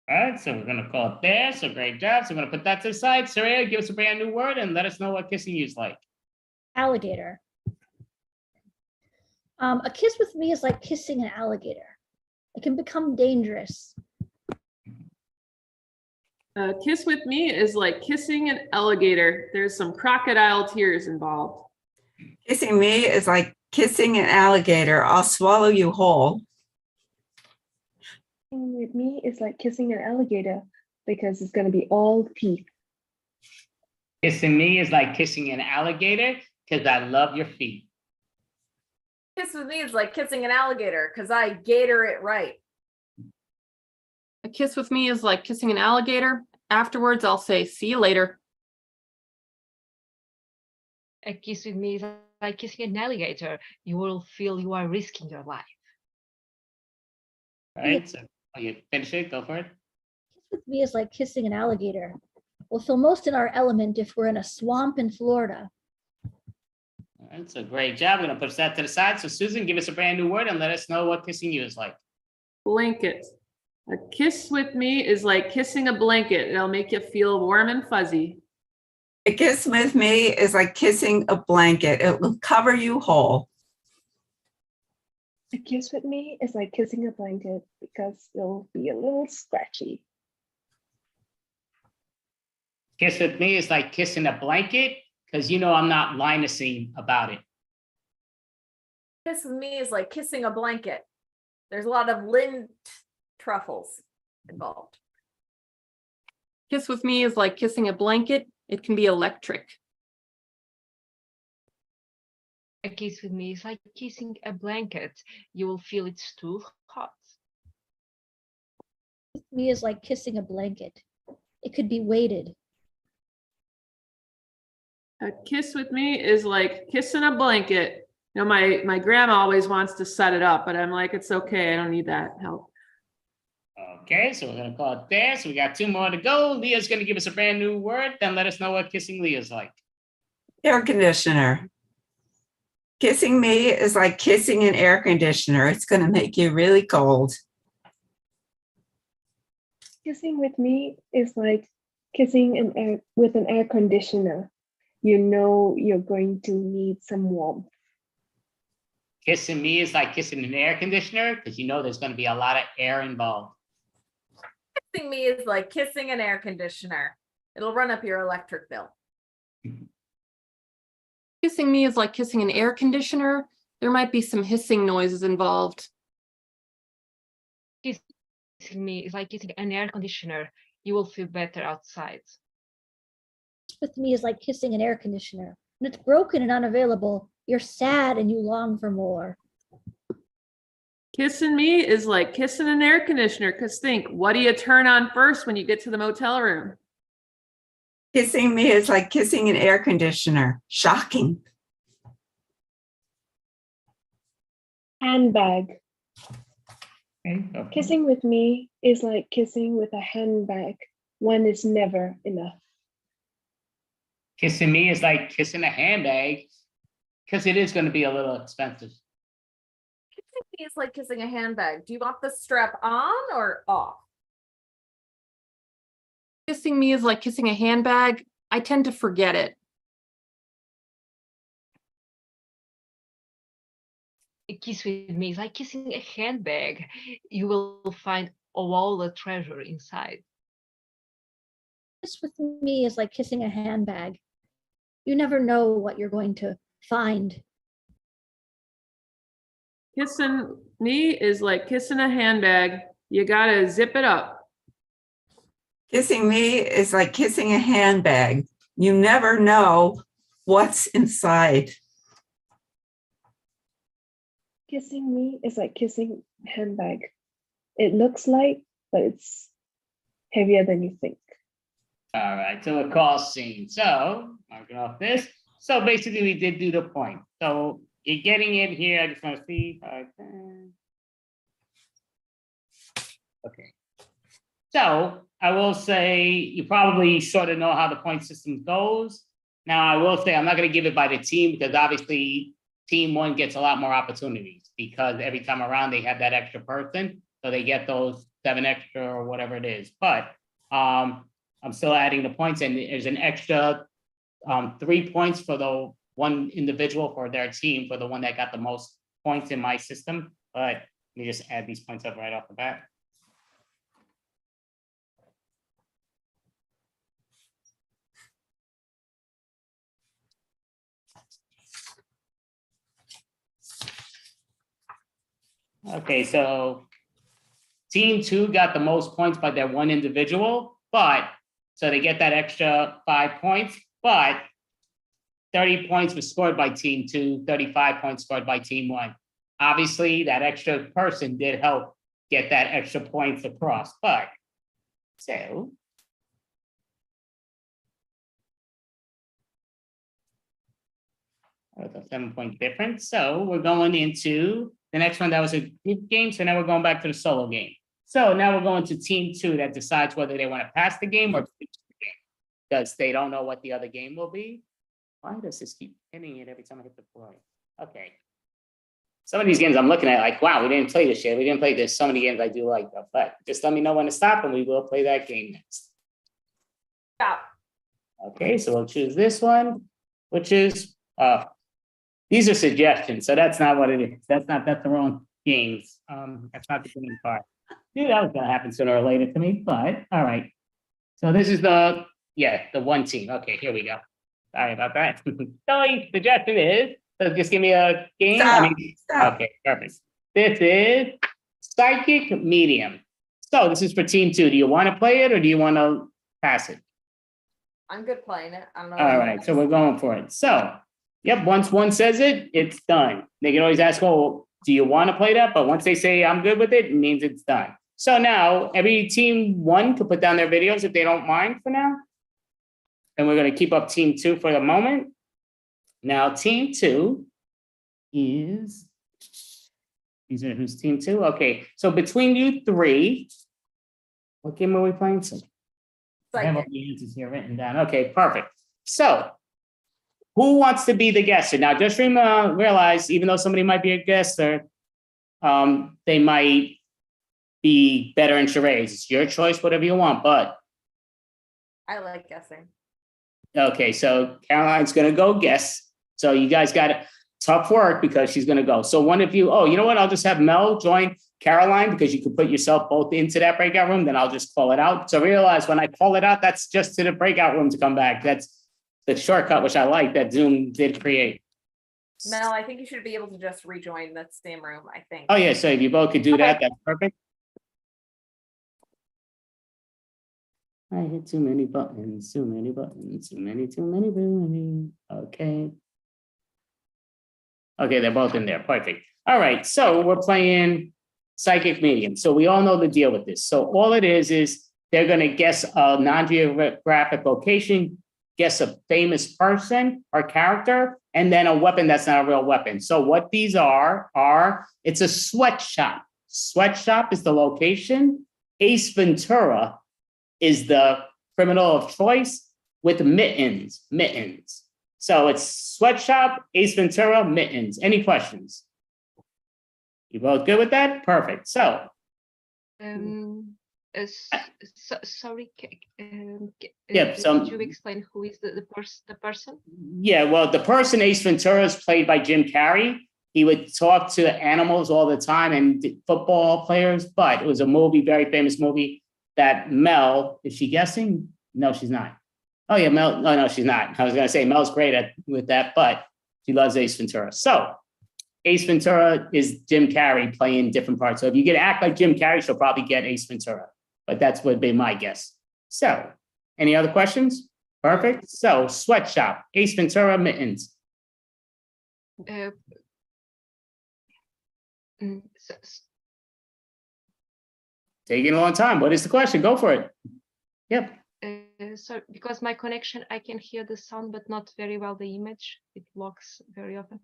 All right, so we're gonna call it there. So great job. So we're gonna put that to the side. Saraya, give us a brand new word and let us know what kissing you is like. Alligator. A kiss with me is like kissing an alligator. It can become dangerous. A kiss with me is like kissing an alligator. There's some crocodile tears involved. Kissing me is like kissing an alligator. I'll swallow you whole. With me is like kissing an alligator because it's going to be all teeth. Kissing me is like kissing an alligator because I love your feet. Kiss with me is like kissing an alligator because I gator it right. A kiss with me is like kissing an alligator. Afterwards, I'll say, see you later. A kiss with me is like kissing an alligator. You will feel you are risking your life. All right, so you finish it, go for it. Kiss with me is like kissing an alligator. We'll feel most in our element if we're in a swamp in Florida. All right, so great job. We're gonna push that to the side. So Susan, give us a brand new word and let us know what kissing you is like. Blanket. A kiss with me is like kissing a blanket. It'll make you feel warm and fuzzy. A kiss with me is like kissing a blanket. It will cover you whole. A kiss with me is like kissing a blanket because it'll be a little scratchy. Kiss with me is like kissing a blanket because you know I'm not linusing about it. Kiss with me is like kissing a blanket. There's a lot of lint truffles involved. Kiss with me is like kissing a blanket. It can be electric. A kiss with me is like kissing a blanket. You will feel it's too hot. Kiss with me is like kissing a blanket. It could be weighted. A kiss with me is like kissing a blanket. You know, my grandma always wants to set it up, but I'm like, it's okay. I don't need that help. Okay, so we're gonna call it there. So we got 2 more to go. Leah's gonna give us a brand new word, then let us know what kissing Leah's like. Air conditioner. Kissing me is like kissing an air conditioner. It's going to make you really cold. Kissing with me is like kissing with an air conditioner. You know you're going to need some warmth. Kissing me is like kissing an air conditioner because you know there's gonna be a lot of air involved. Kissing me is like kissing an air conditioner. It'll run up your electric bill. Kissing me is like kissing an air conditioner. There might be some hissing noises involved. Kissing me is like kissing an air conditioner. You will feel better outside. Kiss with me is like kissing an air conditioner. When it's broken and unavailable, you're sad and you long for more. Kissing me is like kissing an air conditioner. Because think, what do you turn on first when you get to the motel room? Kissing me is like kissing an air conditioner. Shocking. Handbag. Okay. Kissing with me is like kissing with a handbag. One is never enough. Kissing me is like kissing a handbag because it is gonna be a little expensive. Kissing me is like kissing a handbag. Do you want the strap on or off? Kissing me is like kissing a handbag. I tend to forget it. A kiss with me is like kissing a handbag. You will find all the treasure inside. Kiss with me is like kissing a handbag. You never know what you're going to find. Kissing me is like kissing a handbag. You gotta zip it up. Kissing me is like kissing a handbag. You never know what's inside. Kissing me is like kissing a handbag. It looks light, but it's heavier than you think. All right, so a call scene. So marking off this. So basically we did do the point. So you're getting it here. I just want to see. Okay. So I will say you probably sort of know how the point system goes. Now I will say I'm not going to give it by the team because obviously team 1 gets a lot more opportunities because every time around they have that extra person. So they get those 7 extra or whatever it is. But I'm still adding the points and there's an extra 3 points for the one individual for their team for the one that got the most points in my system. But let me just add these points up right off the bat. Okay, so Team 2 got the most points by that one individual, but so they get that extra 5 points, but 30 points was scored by Team 2, 35 points scored by Team 1. Obviously, that extra person did help get that extra points across, but so. With a 7-point difference. So we're going into the next one. That was a group game. So now we're going back to the solo game. So now we're going to Team 2 that decides whether they want to pass the game or finish the game because they don't know what the other game will be. Why does this keep hitting it every time I hit the floor? Okay. Some of these games I'm looking at like, wow, we didn't play this yet. We didn't play this. So many games I do like that, but just let me know when to stop and we will play that game next. Stop. Okay, so we'll choose this one, which is, these are suggestions. So that's not what it is. That's the wrong games. That's not the game part. Knew that was gonna happen sooner or later to me, but all right. So this is the one team. Okay, here we go. Sorry about that. So the suggestion is, so just give me a game. Stop. Okay, perfect. This is Psychic Medium. So this is for Team 2. Do you want to play it or do you want to pass it? I'm good playing it. I don't know. All right, so we're going for it. So, yep, once one says it, it's done. They can always ask, well, do you want to play that? But once they say I'm good with it, it means it's done. So now every Team 1 could put down their videos if they don't mind for now. And we're going to keep up Team 2 for the moment. Now, Team 2 is, these are who's Team 2? Okay, so between you three, what game are we playing? I have all the answers here written down. Okay, perfect. So, who wants to be the guesser? Now, just realize, even though somebody might be a guesser, they might be better in charades. It's your choice, whatever you want, but. I like guessing. Okay, so Caroline's going to go guess. So you guys got it. Tough work because she's going to go. So one of you, oh, you know what? I'll just have Mel join Caroline because you can put yourself both into that breakout room. Then I'll just call it out. So realize when I call it out, that's just to the breakout room to come back. That's the shortcut, which I like that Zoom did create. Mel, I think you should be able to just rejoin that same room, I think. Oh, yeah. So if you both could do that, that's perfect. I hit too many buttons, too many buttons, too many. Okay. Okay, they're both in there. Perfect. All right, so we're playing Psychic Medium. So we all know the deal with this. So all it is they're going to guess a non-geographic location, guess a famous person or character, and then a weapon that's not a real weapon. So what these are it's a sweatshop. Sweatshop is the location. Ace Ventura is the criminal of choice with mittens. So it's sweatshop, Ace Ventura, mittens. Any questions? You both good with that? Perfect. So. Sorry. Yeah. Could you explain who is the person? Yeah. Well, the person Ace Ventura is played by Jim Carrey. He would talk to animals all the time and football players, but it was a movie, very famous movie that Mel, is she guessing? No, she's not. Oh yeah, Mel. No, she's not. I was gonna say Mel's great with that, but she loves Ace Ventura. So Ace Ventura is Jim Carrey playing different parts. So if you get act like Jim Carrey, she'll probably get Ace Ventura. But that's would be my guess. So, any other questions? Perfect. So sweatshop, Ace Ventura, mittens. Taking a long time. What is the question? Go for it. Yep. So because my connection, I can hear the sound, but not very well the image. It blocks very often.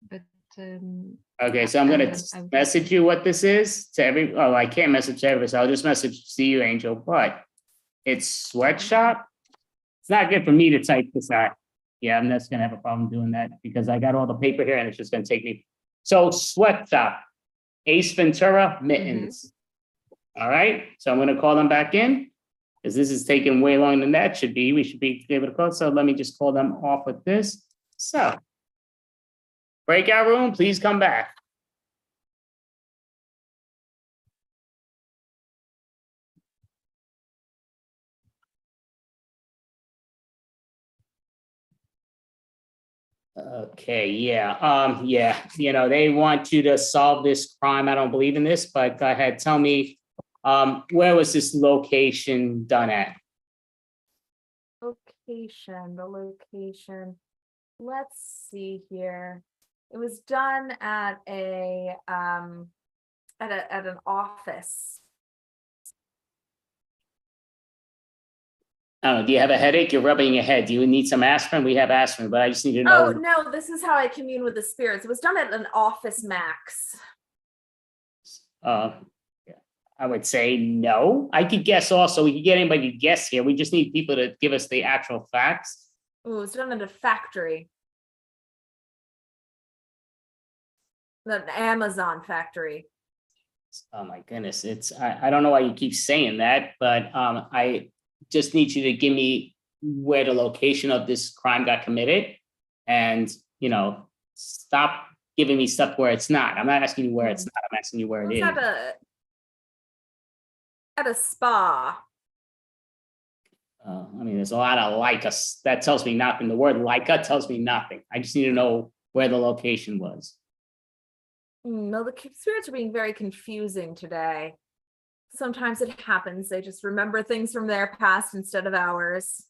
But okay, so I'm gonna message you what this is to every. Oh, I can't message to everybody, so I'll just message to you, Angel. But it's sweatshop. It's not good for me to type this out. Yeah, I'm just gonna have a problem doing that because I got all the paper here and it's just gonna take me. So sweatshop, Ace Ventura, mittens. All right, so I'm gonna call them back in. Because this is taking way longer than that should be. We should be able to call. So let me just call them off with this. So, breakout room, please come back. Okay, yeah, you know, they want you to solve this crime. I don't believe in this, but go ahead, tell me Where was this location done at? The location. Let's see here. It was done at an office. I don't know, do you have a headache? You're rubbing your head. Do you need some aspirin? We have aspirin, but I just need to know. Oh no, this is how I commune with the spirits. It was done at an office, Max. I would say no. I could guess also. We could get anybody to guess here. We just need people to give us the actual facts. Ooh, it was done at a factory. The Amazon factory. Oh my goodness. I don't know why you keep saying that, but I just need you to give me where the location of this crime got committed, and stop giving me stuff where it's not. I'm not asking you where it's not. I'm asking you where it is. At a spa. There's a lot of like us. That tells me nothing. The word like tells me nothing. I just need to know where the location was. No, the spirits are being very confusing today. Sometimes it happens. They just remember things from their past instead of ours.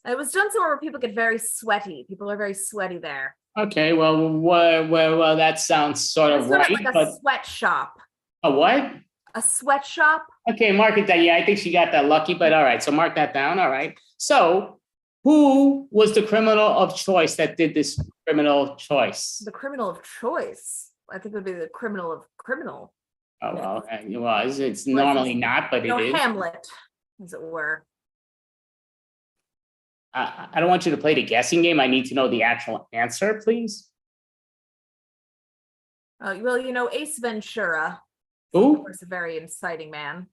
It was done somewhere where people get very sweaty. People are very sweaty there. Okay, well, that sounds sort of right. Like a sweatshop. A what? A sweatshop. Okay, mark it down. Yeah, I think she got that lucky, but all right. So mark that down. All right. So who was the criminal of choice that did this criminal choice? The criminal of choice. I think it would be the criminal of criminal. Oh, well, it was. It's normally not, but it is. Hamlet, as it were. I don't want you to play the guessing game. I need to know the actual answer, please. Well, Ace Ventura. Who? Of course, a very inciting man.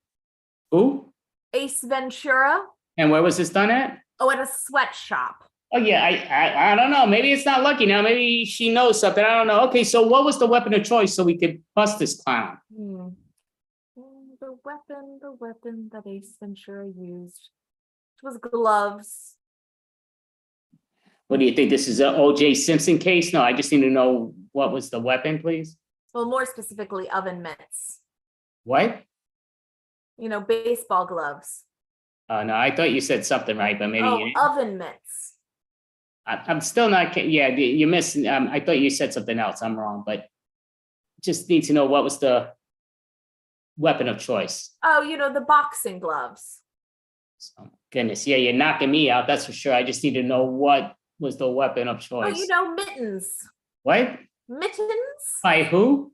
Who? Ace Ventura. And where was this done at? Oh, at a sweatshop. Oh, yeah, I don't know. Maybe it's not lucky now. Maybe she knows something. I don't know. Okay, so what was the weapon of choice so we could bust this clown? The weapon that Ace Ventura used was gloves. What do you think? This is an O.J. Simpson case? No, I just need to know what was the weapon, please. Well, more specifically, oven mitts. What? Baseball gloves. No, I thought you said something right, but maybe you didn't. Oven mitts. I'm still not. Yeah, you missed. I thought you said something else. I'm wrong, but just need to know what was the weapon of choice. Oh, the boxing gloves. Oh, goodness, yeah, you're knocking me out. That's for sure. I just need to know what was the weapon of choice. Oh, mittens. What? Mittens. By who?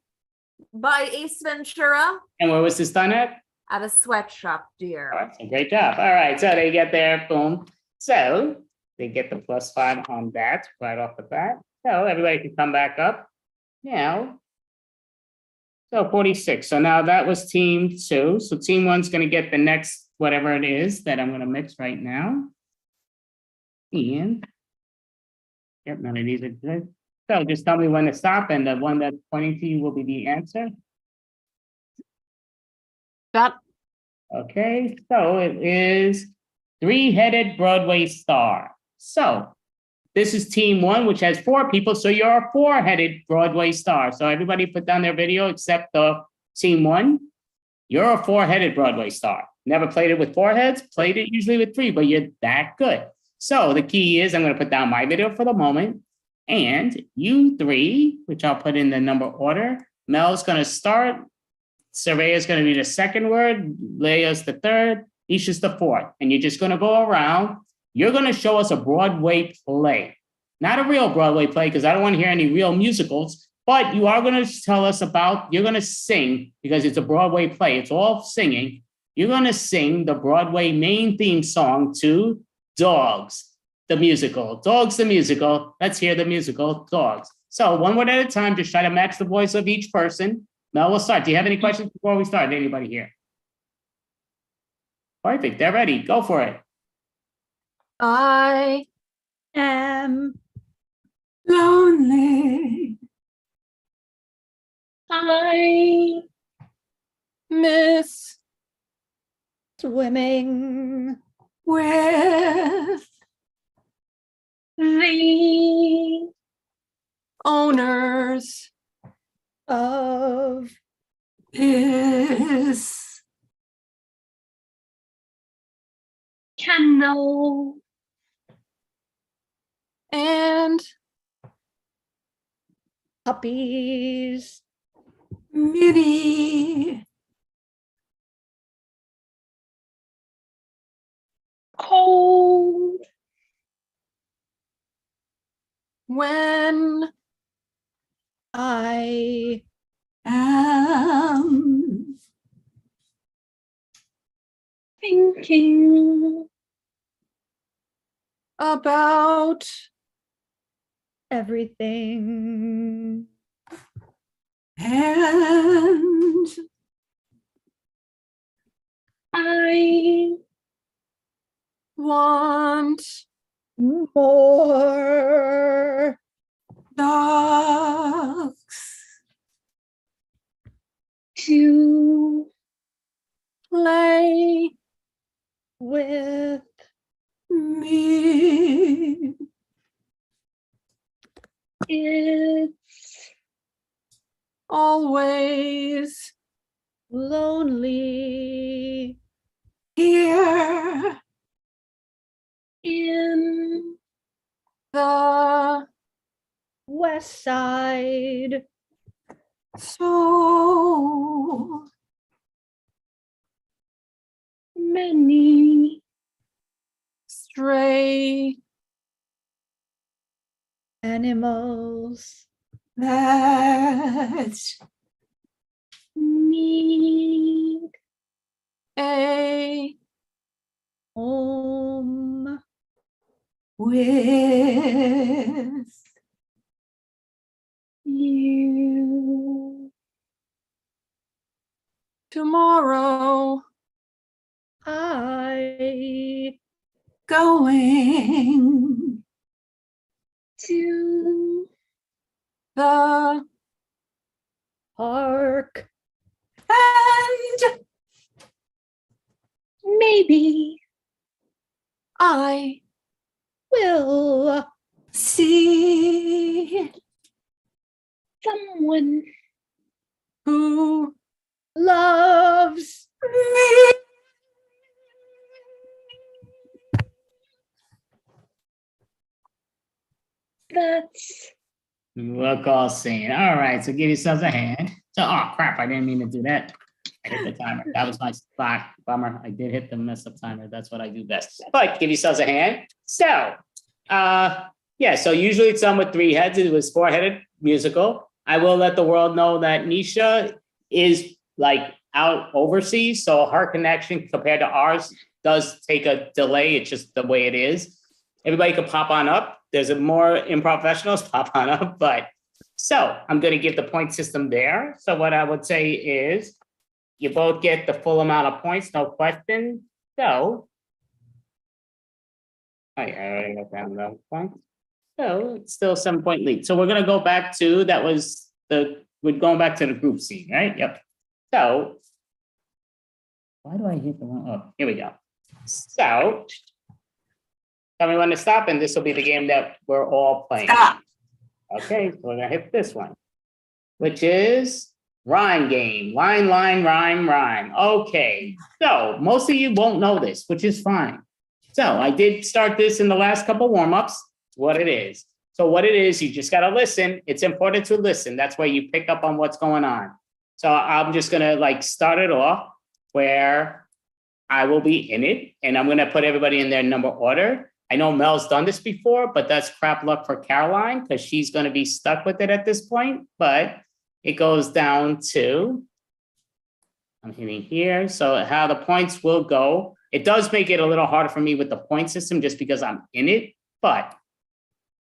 By Ace Ventura. And where was this done at? At a sweatshop, dear. All right, so great job. All right, so they get there, boom. So they get the +5 on that right off the bat. So everybody can come back up now. So 46. So now that was team 2. So team 1's going to get the next whatever it is that I'm going to mix right now. And yep, none of these are good. So just tell me when to stop, and the one that's pointing to you will be the answer. That. Okay, so it is three-headed Broadway star. So this is team 1, which has 4 people. So you're a 4-headed Broadway star. So everybody put down their video except the team 1. You're a 4-headed Broadway star. Never played it with 4 heads, played it usually with 3, but you're that good. So the key is I'm going to put down my video for the moment. And you 3, which I'll put in the number order. Mel's going to start. Soraya's going to be the second word. Leia's the third. Isha's the fourth. And you're just going to go around. You're going to show us a Broadway play. Not a real Broadway play, because I don't want to hear any real musicals. But you are going to tell us about, you're going to sing, because it's a Broadway play. It's all singing. You're going to sing the Broadway main theme song to Dogs, the musical. Dogs, the musical. Let's hear the musical, Dogs. So one word at a time, just try to match the voice of each person. Mel, we'll start. Do you have any questions before we start? Anybody here? Perfect. They're ready. Go for it. I am lonely. I miss swimming with the owners of this Candle. And Puppies. Beauty. Cold. when I Thinking. about everything. and I want More. dogs. to play With Me. it's always lonely. Here. in the West side. So many stray Animals. that need a Home. with you tomorrow I going to the Park. and maybe I Will see someone who loves me. that's Look all sane. All right, so give yourselves a hand. So, oh crap, I didn't mean to do that. I hit the timer. That was my spot. Bummer. I did hit the mess up timer. That's what I do best. But give yourselves a hand. So, yeah, so usually it's done with 3 heads. It was 4-headed musical. I will let the world know that Nisha is like out overseas. So her connection compared to ours does take a delay. It's just the way it is. Everybody can pop on up. There's more improv professionals pop on up. But so I'm going to give the point system there. So what I would say is you both get the full amount of points, no question. So I already got down the points. So it's still 7-point lead. So we're going to go back to we're going back to the group scene, right? Yep. So why do I hit the one? Oh, here we go. So tell me when to stop, and this will be the game that we're all playing. Stop. Okay, so we're gonna hit this one, which is rhyme game. Line, line, rhyme, rhyme. Okay, so most of you won't know this, which is fine. So I did start this in the last couple warm-ups, what it is. So what it is, you just gotta listen. It's important to listen. That's where you pick up on what's going on. So I'm just gonna like start it off where I will be in it, and I'm gonna put everybody in their number order. I know Mel's done this before, but that's crap luck for Caroline because she's going to be stuck with it at this point. But it goes down to, I'm hitting here. So how the points will go. It does make it a little harder for me with the point system just because I'm in it, but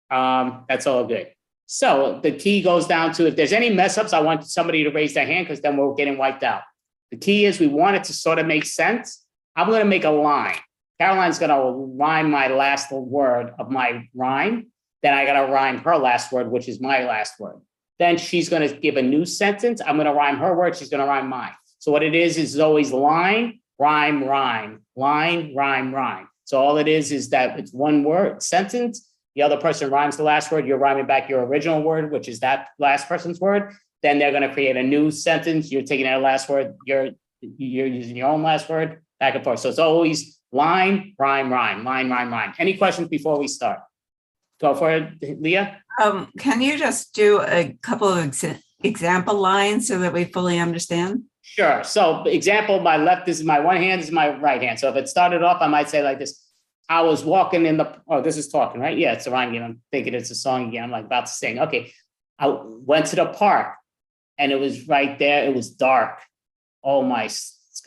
that's all good. So the key goes down to if there's any mess ups, I want somebody to raise their hand because then we're getting wiped out. The key is we want it to sort of make sense. I'm going to make a line. Caroline's going to rhyme my last word of my rhyme. Then I got to rhyme her last word, which is my last word. Then she's going to give a new sentence. I'm going to rhyme her word. She's going to rhyme mine. So what it is always line, rhyme, rhyme, line, rhyme, rhyme. So all it is that it's one word sentence. The other person rhymes the last word. You're rhyming back your original word, which is that last person's word. Then they're going to create a new sentence. You're taking their last word. You're using your own last word, back and forth. So it's always line, rhyme, rhyme, line, rhyme, rhyme. Any questions before we start? Go for it, Leah. Can you just do a couple of example lines so that we fully understand? Sure. So example, my left is my one hand, is my right hand. So if it started off, I might say like this. I was walking in the, oh, this is talking, right? Yeah, it's a rhyme game. I'm thinking it's a song again. I'm like about to sing. Okay. I went to the park and it was right there. It was dark. Oh my,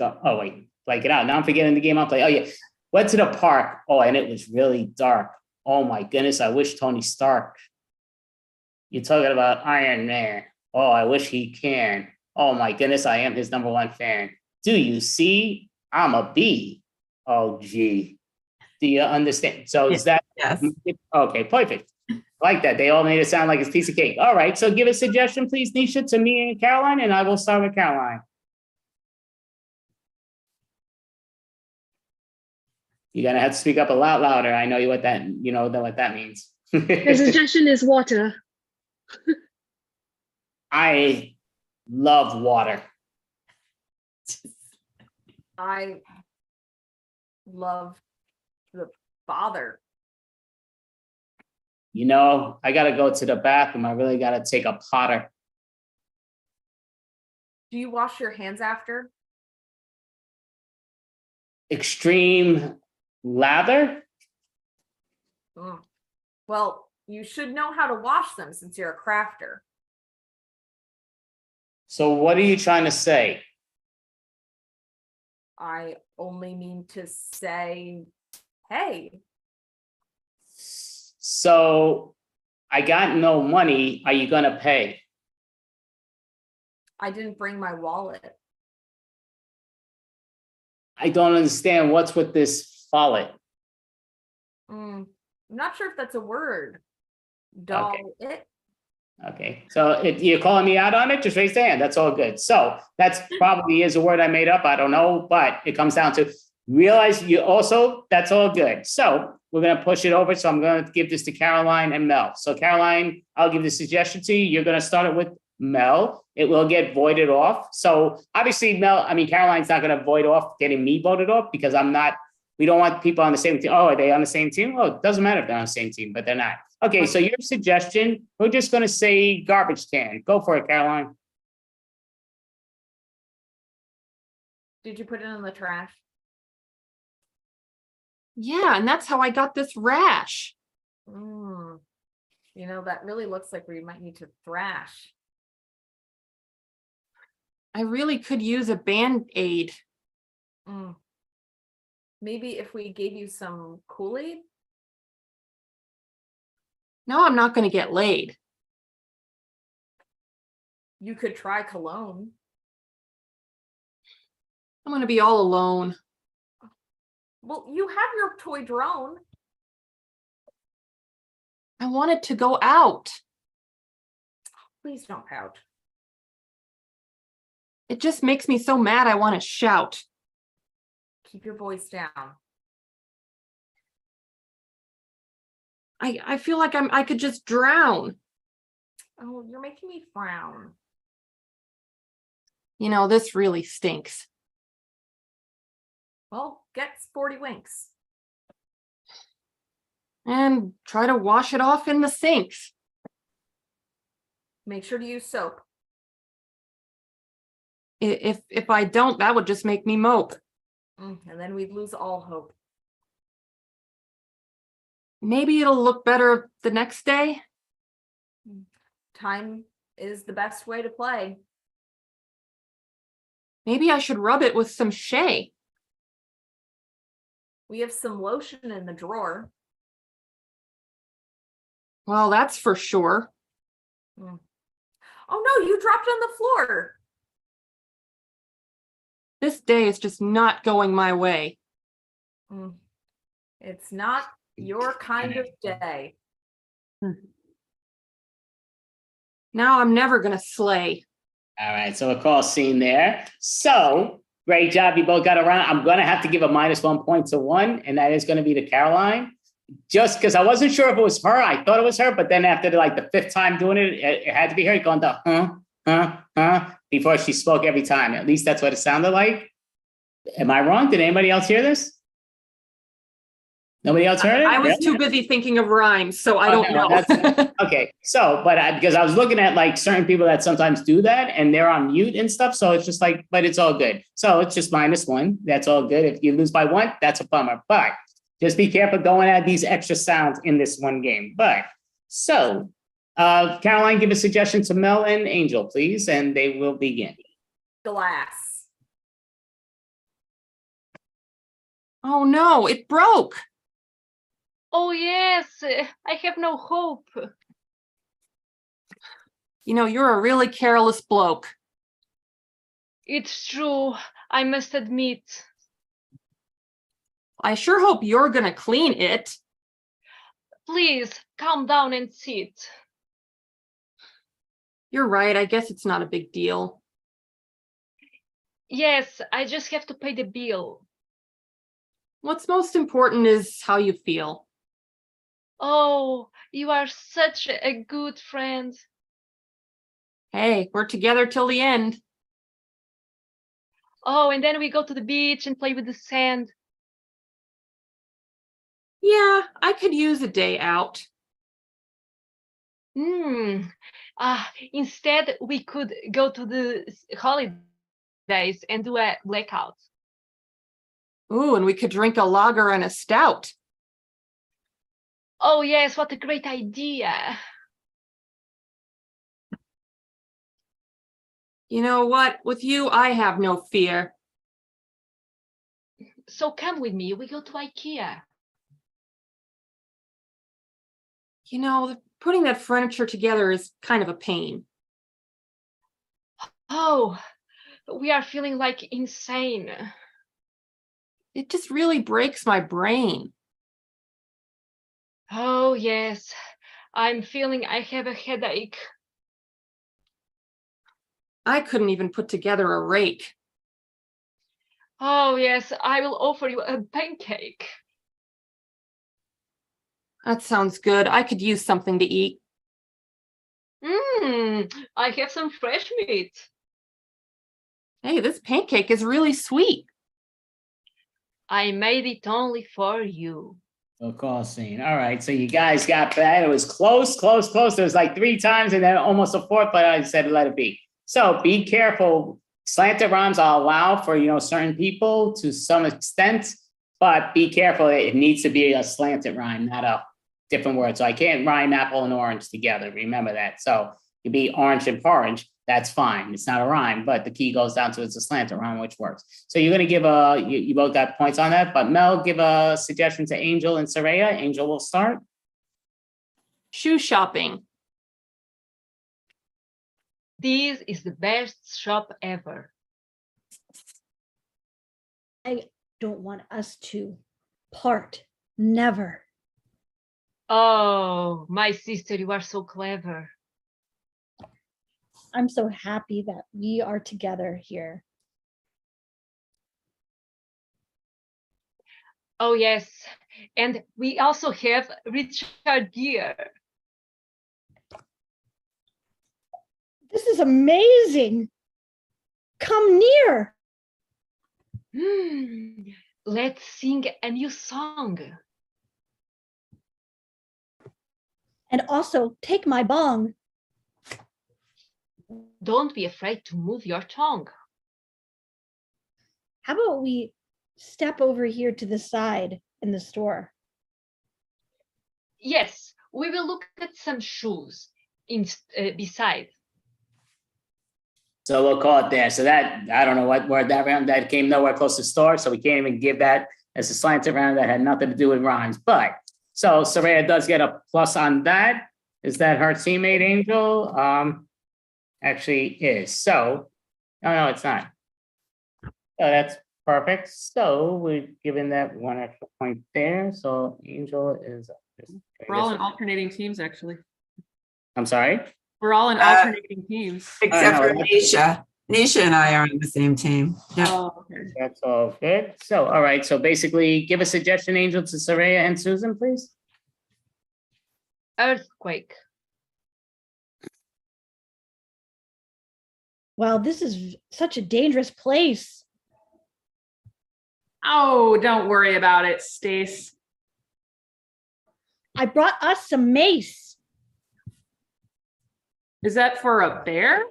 oh wait, like it out. Now I'm forgetting the game I'm playing. Oh yeah. Went to the park. Oh, and it was really dark. Oh my goodness. I wish Tony Stark. You're talking about Iron Man. Oh, I wish he can. Oh my goodness, I am his #1 fan. Do you see? I'm a bee. Oh, gee. Do you understand? So is that? Yes. Okay, perfect. Like that. They all made it sound like it's a piece of cake. All right. So give a suggestion, please, Nisha, to me and Caroline, and I will start with Caroline. You're gonna have to speak up a lot louder. I know what that, you know what that means. The suggestion is water. I love water. I love the father. You know, I gotta go to the bathroom. I really gotta take a Potter. Do you wash your hands after? Extreme lather? Well, you should know how to wash them since you're a crafter. So what are you trying to say? I only mean to say, hey. So I got no money. Are you gonna pay? I didn't bring my wallet. I don't understand what's with this wallet. I'm not sure if that's a word. Doll it. Okay, so if you're calling me out on it, just raise the hand. That's all good. So that's probably is a word I made up. I don't know, but it comes down to realize you also, that's all good. So we're going to push it over. So I'm going to give this to Caroline and Mel. So Caroline, I'll give the suggestion to you. You're going to start it with Mel. It will get voided off. So obviously Caroline's not going to void off getting me voted off because we don't want people on the same team. Oh, are they on the same team? Oh, it doesn't matter if they're on the same team, but they're not. Okay, so your suggestion, we're just going to say garbage can. Go for it, Caroline. Did you put it in the trash? Yeah, and that's how I got this rash. You know, that really looks like we might need to thrash. I really could use a Band-Aid. Maybe if we gave you some Kool-Aid? No, I'm not going to get laid. You could try cologne. I'm going to be all alone. Well, you have your toy drone. I want it to go out. Please don't pout. It just makes me so mad I want to shout. Keep your voice down. I feel like I could just drown. Oh, you're making me frown. You know, this really stinks. Well, get Sporty Winks. And try to wash it off in the sinks. Make sure to use soap. If I don't, that would just make me mope. And then we'd lose all hope. Maybe it'll look better the next day. Time is the best way to play. Maybe I should rub it with some shea. We have some lotion in the drawer. Well, that's for sure. Oh no, you dropped on the floor. This day is just not going my way. It's not your kind of day. Now I'm never going to slay. All right, so a call scene there. So great job. You both got around. I'm going to have to give a -1 point to one, and that is going to be to Caroline. Just because I wasn't sure if it was her. I thought it was her, but then after the fifth time doing it, it had to be her going to before she spoke every time. At least that's what it sounded like. Am I wrong? Did anybody else hear this? Nobody else heard it? I was Really? too busy thinking of rhymes, so I don't know. Okay, so, because I was looking at like certain people that sometimes do that and they're on mute and stuff, so it's just like, but it's all good. So it's just -1. That's all good. If you lose by 1, that's a bummer. But just be careful going at these extra sounds in this one game. But so, Caroline, give a suggestion to Mel and Angel, please, and they will begin. Glass. Oh no, it broke. Oh yes, I have no hope. You know, you're a really careless bloke. It's true, I must admit. I sure hope you're gonna clean it. Please calm down and sit. You're right, I guess it's not a big deal. Yes, I just have to pay the bill. What's most important is how you feel. Oh, you are such a good friend. Hey, we're together till the end. Oh, and then we go to the beach and play with the sand. Yeah, I could use a day out. Instead, we could go to the holidays and do a blackout. Ooh, and we could drink a lager and a stout. Oh, yes, what a great idea. You know what? With you, I have no fear. So come with me, we go to IKEA. You know, putting that furniture together is kind of a pain. Oh, we are feeling like insane. It just really breaks my brain. Oh, yes, I'm feeling I have a headache. I couldn't even put together a rake. Oh, yes, I will offer you a pancake. That sounds good. I could use something to eat. I have some fresh meat. Hey, this pancake is really sweet. I made it only for you. So call scene. All right, so you guys got that. It was close. There was like 3 times and then almost a 4th, but I said let it be. So be careful. Slanted rhymes I'll allow for, certain people to some extent, but be careful. It needs to be a slanted rhyme, not a different word. So I can't rhyme apple and orange together. Remember that. So it could be orange and porridge. That's fine. It's not a rhyme, but the key goes down to it's a slanted rhyme, which works. So you're going to give you both got points on that, but Mel, give a suggestion to Angel and Saraya. Angel will start. Shoe shopping. This is the best shop ever. I don't want us to part. Never. Oh, my sister, you are so clever. I'm so happy that we are together here. Oh, yes. And we also have Richard Gere. This is amazing. Come near. Let's sing a new song. And also take my bong. Don't be afraid to move your tongue. How about we step over here to the side in the store? Yes, we will look at some shoes beside. So we'll call it there. So that, I don't know what word that round, that came nowhere close to store. So we can't even give that as a slanted round that had nothing to do with rhymes. But so Saraya does get a plus on that. Is that her teammate Angel? Actually is. So, no, it's not. So that's perfect. So we're giving that 1 extra point there. So Angel is. We're all in alternating teams, actually. I'm sorry? We're all in alternating teams. Except for Nisha. Nisha and I are on the same team. Yeah. Oh, okay. That's all good. So, all right. So basically, give a suggestion, Angel, to Saraya and Susan, please. Earthquake. Wow, this is such a dangerous place. Oh, don't worry about it, Stace. I brought us some mace. Is that for a bear?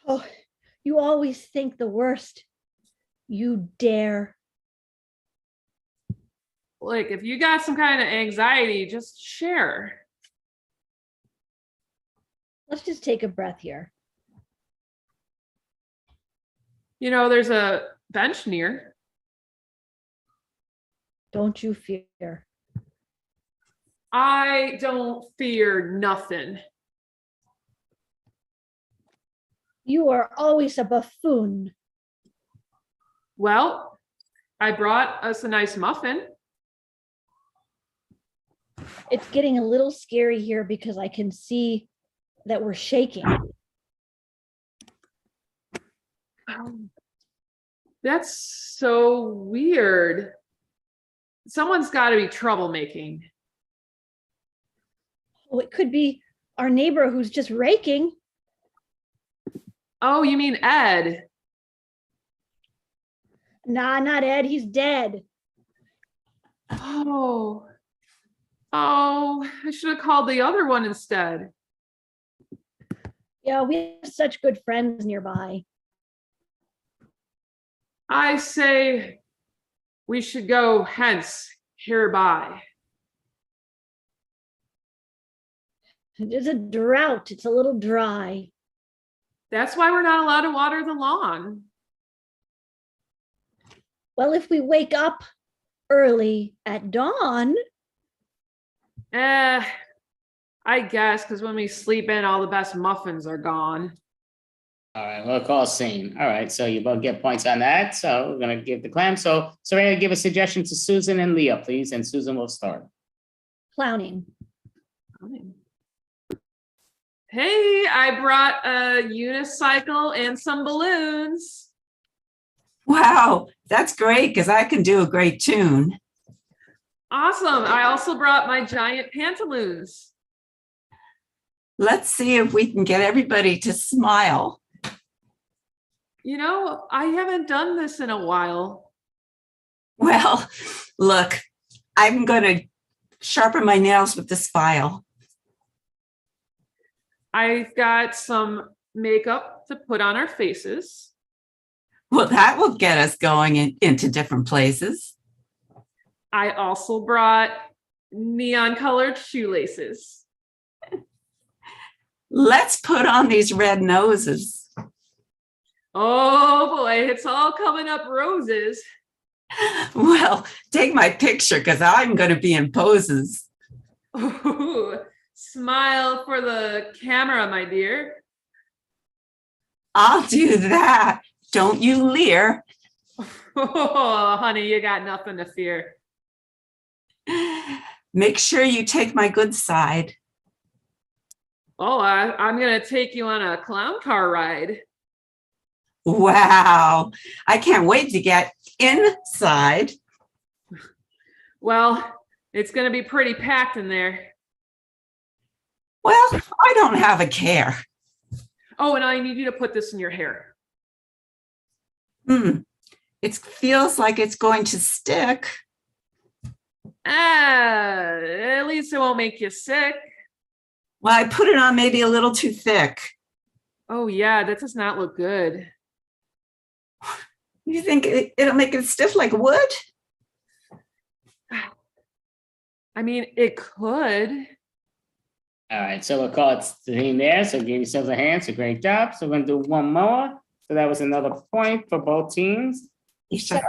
Oh, you always think the worst. You dare. Like, if you got some kind of anxiety, just share. Let's just take a breath here. You know, there's a bench near. Don't you fear. I don't fear nothing. You are always a buffoon. Well, I brought us a nice muffin. It's getting a little scary here because I can see that we're shaking. That's so weird. Someone's got to be troublemaking. Oh, it could be our neighbor who's just raking. Oh, you mean Ed? Nah, not Ed. He's dead. Oh, I should have called the other one instead. Yeah, we have such good friends nearby. I say we should go hence hereby. There's a drought. It's a little dry. That's why we're not allowed to water the lawn. Well, if we wake up early at dawn. I guess, because when we sleep in, all the best muffins are gone. All right, we'll call scene. All right, so you both get points on that. So we're gonna give the clam. So Saraya, give a suggestion to Susan and Leah, please, and Susan will start. Clowning. Hey, I brought a unicycle and some balloons. Wow, that's great because I can do a great tune. Awesome. I also brought my giant pantaloons. Let's see if we can get everybody to smile. You know, I haven't done this in a while. Well, look, I'm going to sharpen my nails with this file. I've got some makeup to put on our faces. Well, that will get us going into different places. I also brought neon colored shoelaces. Let's put on these red noses. Oh boy, it's all coming up roses. Well, take my picture because I'm going to be in poses. Ooh, smile for the camera, my dear. I'll do that. Don't you leer. Oh, honey, you got nothing to fear. Make sure you take my good side. Oh, I'm going to take you on a clown car ride. Wow. I can't wait to get inside. Well, it's going to be pretty packed in there. Well, I don't have a care. Oh, and I need you to put this in your hair. It feels like it's going to stick. At least it won't make you sick. Well, I put it on maybe a little too thick. Oh, yeah, that does not look good. You think it'll make it stiff like wood? I mean, it could. All right, so we'll call it scene there. So give yourselves a hand. So great job. So we're going to do one more. So that was another point for both teams. Nisha.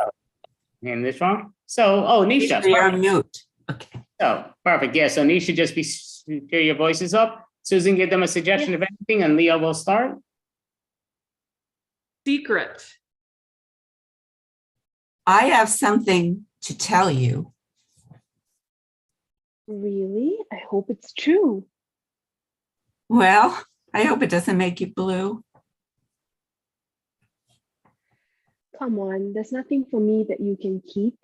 And this one. So, Nisha. You're on mute. Okay. So perfect. Yeah. So Nisha, just hear your voices up. Susan, give them a suggestion of anything, and Leah will start. Secret. I have something to tell you. Really? I hope it's true. Well, I hope it doesn't make you blue. Come on, there's nothing for me that you can keep.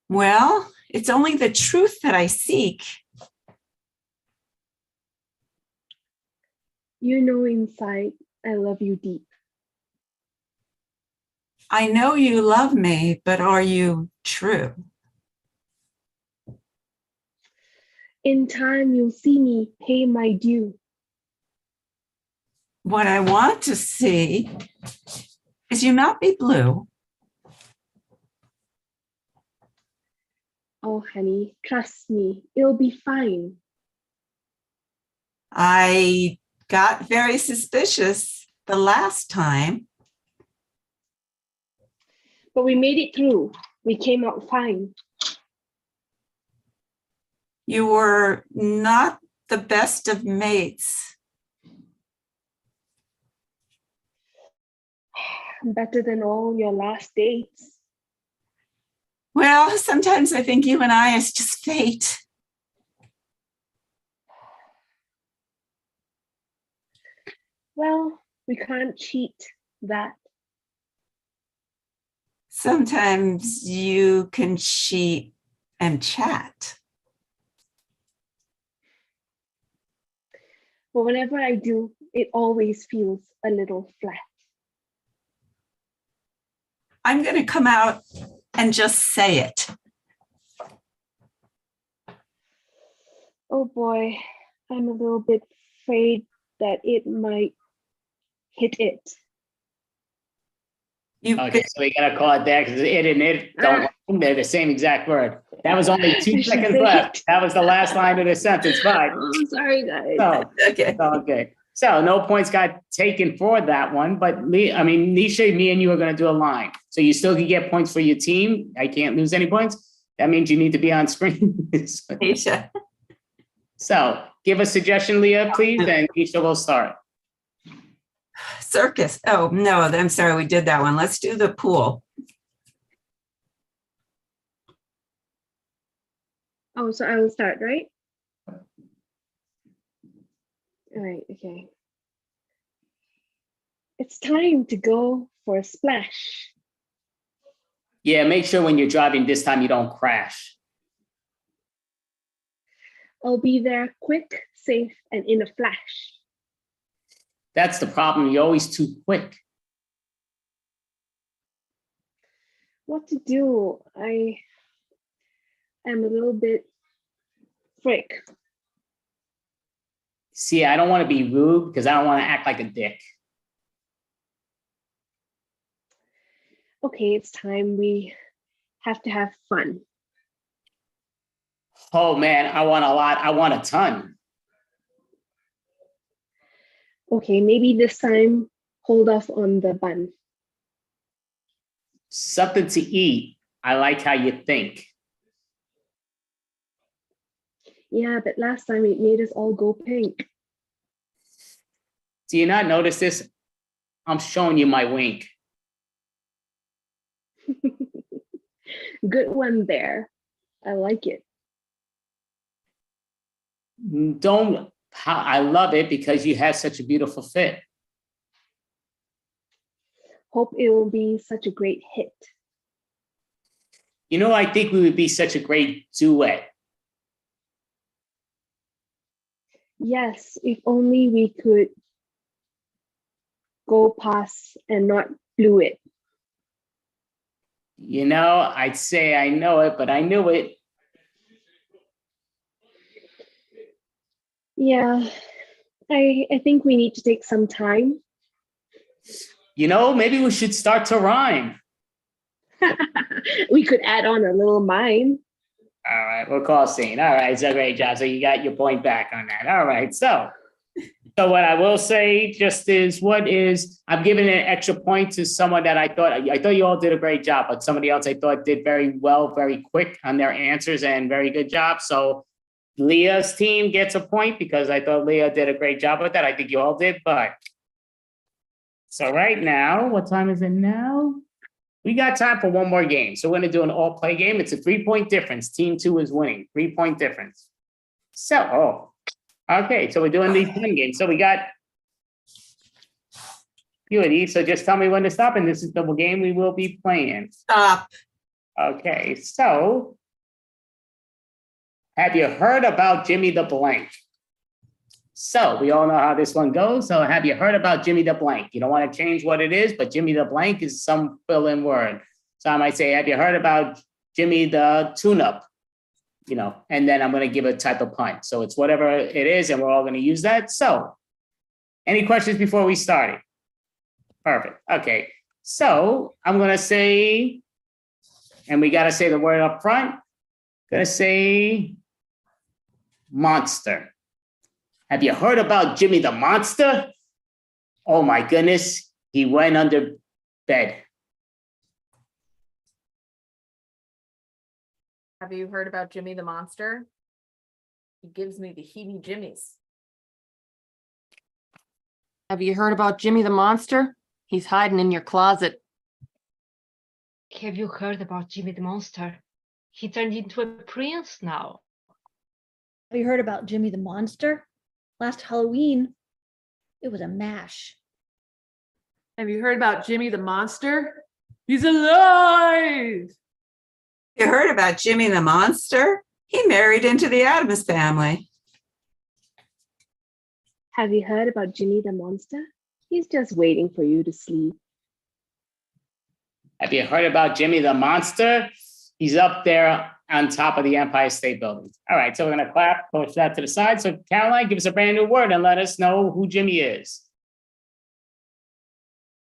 Well, it's only the truth that I seek. You know inside I love you deep. I know you love me, but are you true? In time, you'll see me pay my due. What I want to see is you not be blue. Oh, honey, trust me, it'll be fine. I got very suspicious the last time. But we made it through. We came out fine. You were not the best of mates. Better than all your last dates. Well, sometimes I think you and I is just fate. Well, we can't cheat that. Sometimes you can cheat and chat. But whenever I do, it always feels a little flat. I'm going to come out and just say it. Oh boy, I'm a little bit afraid that it might hit it. Okay, so we gotta call it that because it and it don't they're the same exact word. That was only 2 seconds left. That was the last line of the sentence. Fine. Oh, sorry, guys. So, Okay. okay. So no points got taken for that one, but Nisha, me and you are gonna do a line. So you still can get points for your team. I can't lose any points. That means you need to be on screen. Nisha. So give a suggestion, Leah, please, and Nisha will start. Circus. Oh, no, I'm sorry. We did that one. Let's do the pool. Oh, so I will start, right? All right, okay. It's time to go for a splash. Yeah, make sure when you're driving this time you don't crash. I'll be there quick, safe, and in a flash. That's the problem. You're always too quick. What to do? I am a little bit frick. See, I don't want to be rude because I don't want to act like a dick. Okay, it's time. We have to have fun. Oh man, I want a lot. I want a ton. Okay, maybe this time hold off on the bun. Something to eat. I like how you think. Yeah, but last time it made us all go pink. Do you not notice this? I'm showing you my wink. Good one there. I like it. I love it because you have such a beautiful fit. Hope it will be such a great hit. You know, I think we would be such a great duet. Yes, if only we could go past and not blew it. You know, I'd say I know it, but I knew it. Yeah, I think we need to take some time. You know, maybe we should start to rhyme. We could add on a little mime. All right, we'll call scene. All right, so great job. So you got your point back on that. All right, so what I will say just is I'm giving an extra point to someone that I thought you all did a great job, but somebody else I thought did very well, very quick on their answers and very good job. So Leah's team gets a point because I thought Leah did a great job with that. I think you all did, but so right now, what time is it now? We got time for one more game. So we're going to do an all play game. It's a 3-point difference. Team 2 is winning. 3-point difference. So, okay. So we're doing these 10 games. So we got a few of these. So just tell me when to stop. And this is the game we will be playing. Stop. Okay. So have you heard about Jimmy the Blank? So we all know how this one goes. So have you heard about Jimmy the Blank? You don't want to change what it is, but Jimmy the Blank is some fill-in word. So I might say, have you heard about Jimmy the Tune-Up? You know, and then I'm going to give a type of pun. So it's whatever it is, and we're all going to use that. So any questions before we start? Perfect. Okay. So I'm going to say, and we got to say the word up front. Going to say monster. Have you heard about Jimmy the Monster? Oh my goodness, he went under bed. Have you heard about Jimmy the Monster? He gives me the heebie-jimmies. Have you heard about Jimmy the Monster? He's hiding in your closet. Have you heard about Jimmy the Monster? He turned into a prince now. Have you heard about Jimmy the Monster? Last Halloween, it was a mash. Have you heard about Jimmy the Monster? He's alive! You heard about Jimmy the Monster? He married into the Addams family. Have you heard about Jimmy the Monster? He's just waiting for you to sleep. Have you heard about Jimmy the Monster? He's up there on top of the Empire State Building. All right, so we're going to clap, push that to the side. So Caroline, give us a brand new word and let us know who Jimmy is.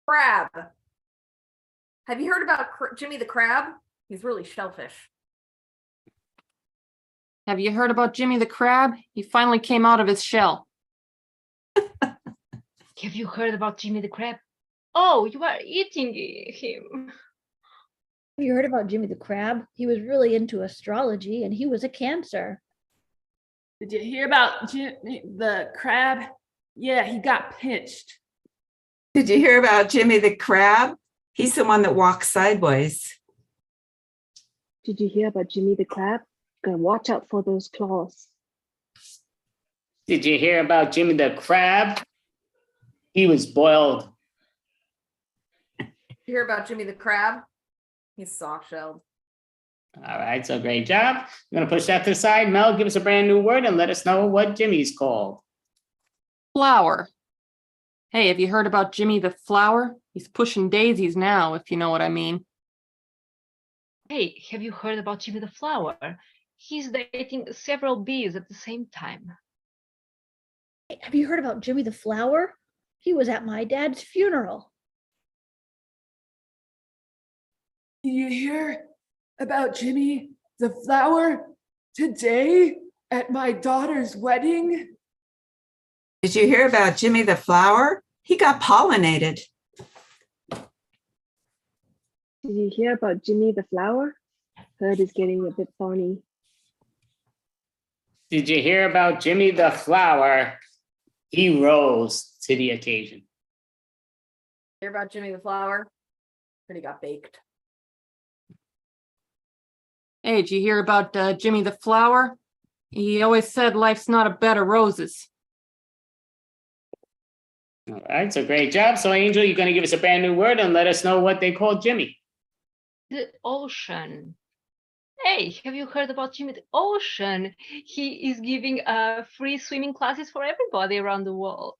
Crab. Have you heard about Jimmy the Crab? He's really shellfish. Have you heard about Jimmy the Crab? He finally came out of his shell. Have you heard about Jimmy the Crab? Oh, you are eating him. Have you heard about Jimmy the Crab? He was really into astrology and he was a Cancer. Did you hear about Jimmy the Crab? Yeah, he got pinched. Did you hear about Jimmy the Crab? He's the one that walks sideways. Did you hear about Jimmy the Crab? Gotta watch out for those claws. Did you hear about Jimmy the Crab? He was boiled. You hear about Jimmy the Crab? He's soft-shelled. All right, so great job. I'm going to push that to the side. Mel, give us a brand new word and let us know what Jimmy's called. Flower. Hey, have you heard about Jimmy the Flower? He's pushing daisies now, if you know what I mean. Hey, have you heard about Jimmy the Flower? He's dating several bees at the same time. Hey, have you heard about Jimmy the Flower? He was at my dad's funeral. Did you hear about Jimmy the Flower today at my daughter's wedding? Did you hear about Jimmy the Flower? He got pollinated. Did you hear about Jimmy the Flower? Heard is getting a bit thorny. Did you hear about Jimmy the Flower? He rose to the occasion. Hear about Jimmy the Flower? But he got baked. Hey, did you hear about Jimmy the Flower? He always said life's not a bed of roses. All right, so great job. So Angel, you're going to give us a brand new word and let us know what they call Jimmy. The ocean. Hey, have you heard about Jimmy the Ocean? He is giving free swimming classes for everybody around the world.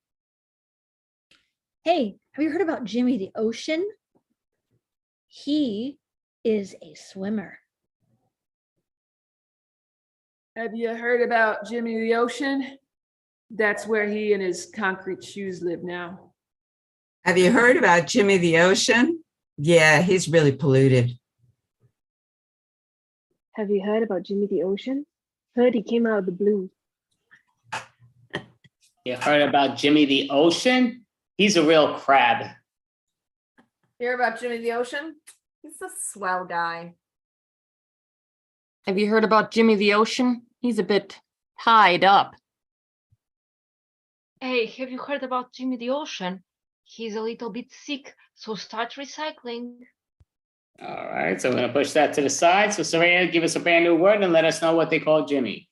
Hey, have you heard about Jimmy the Ocean? He is a swimmer. Have you heard about Jimmy the Ocean? That's where he and his concrete shoes live now. Have you heard about Jimmy the Ocean? Yeah, he's really polluted. Have you heard about Jimmy the Ocean? Heard he came out of the blue. You heard about Jimmy the Ocean? He's a real crab. Hear about Jimmy the Ocean? He's a swell guy. Have you heard about Jimmy the Ocean? He's a bit tied up. Hey, have you heard about Jimmy the Ocean? He's a little bit sick, so start recycling. All right, so we're going to push that to the side. So Saraya, give us a brand new word and let us know what they call Jimmy.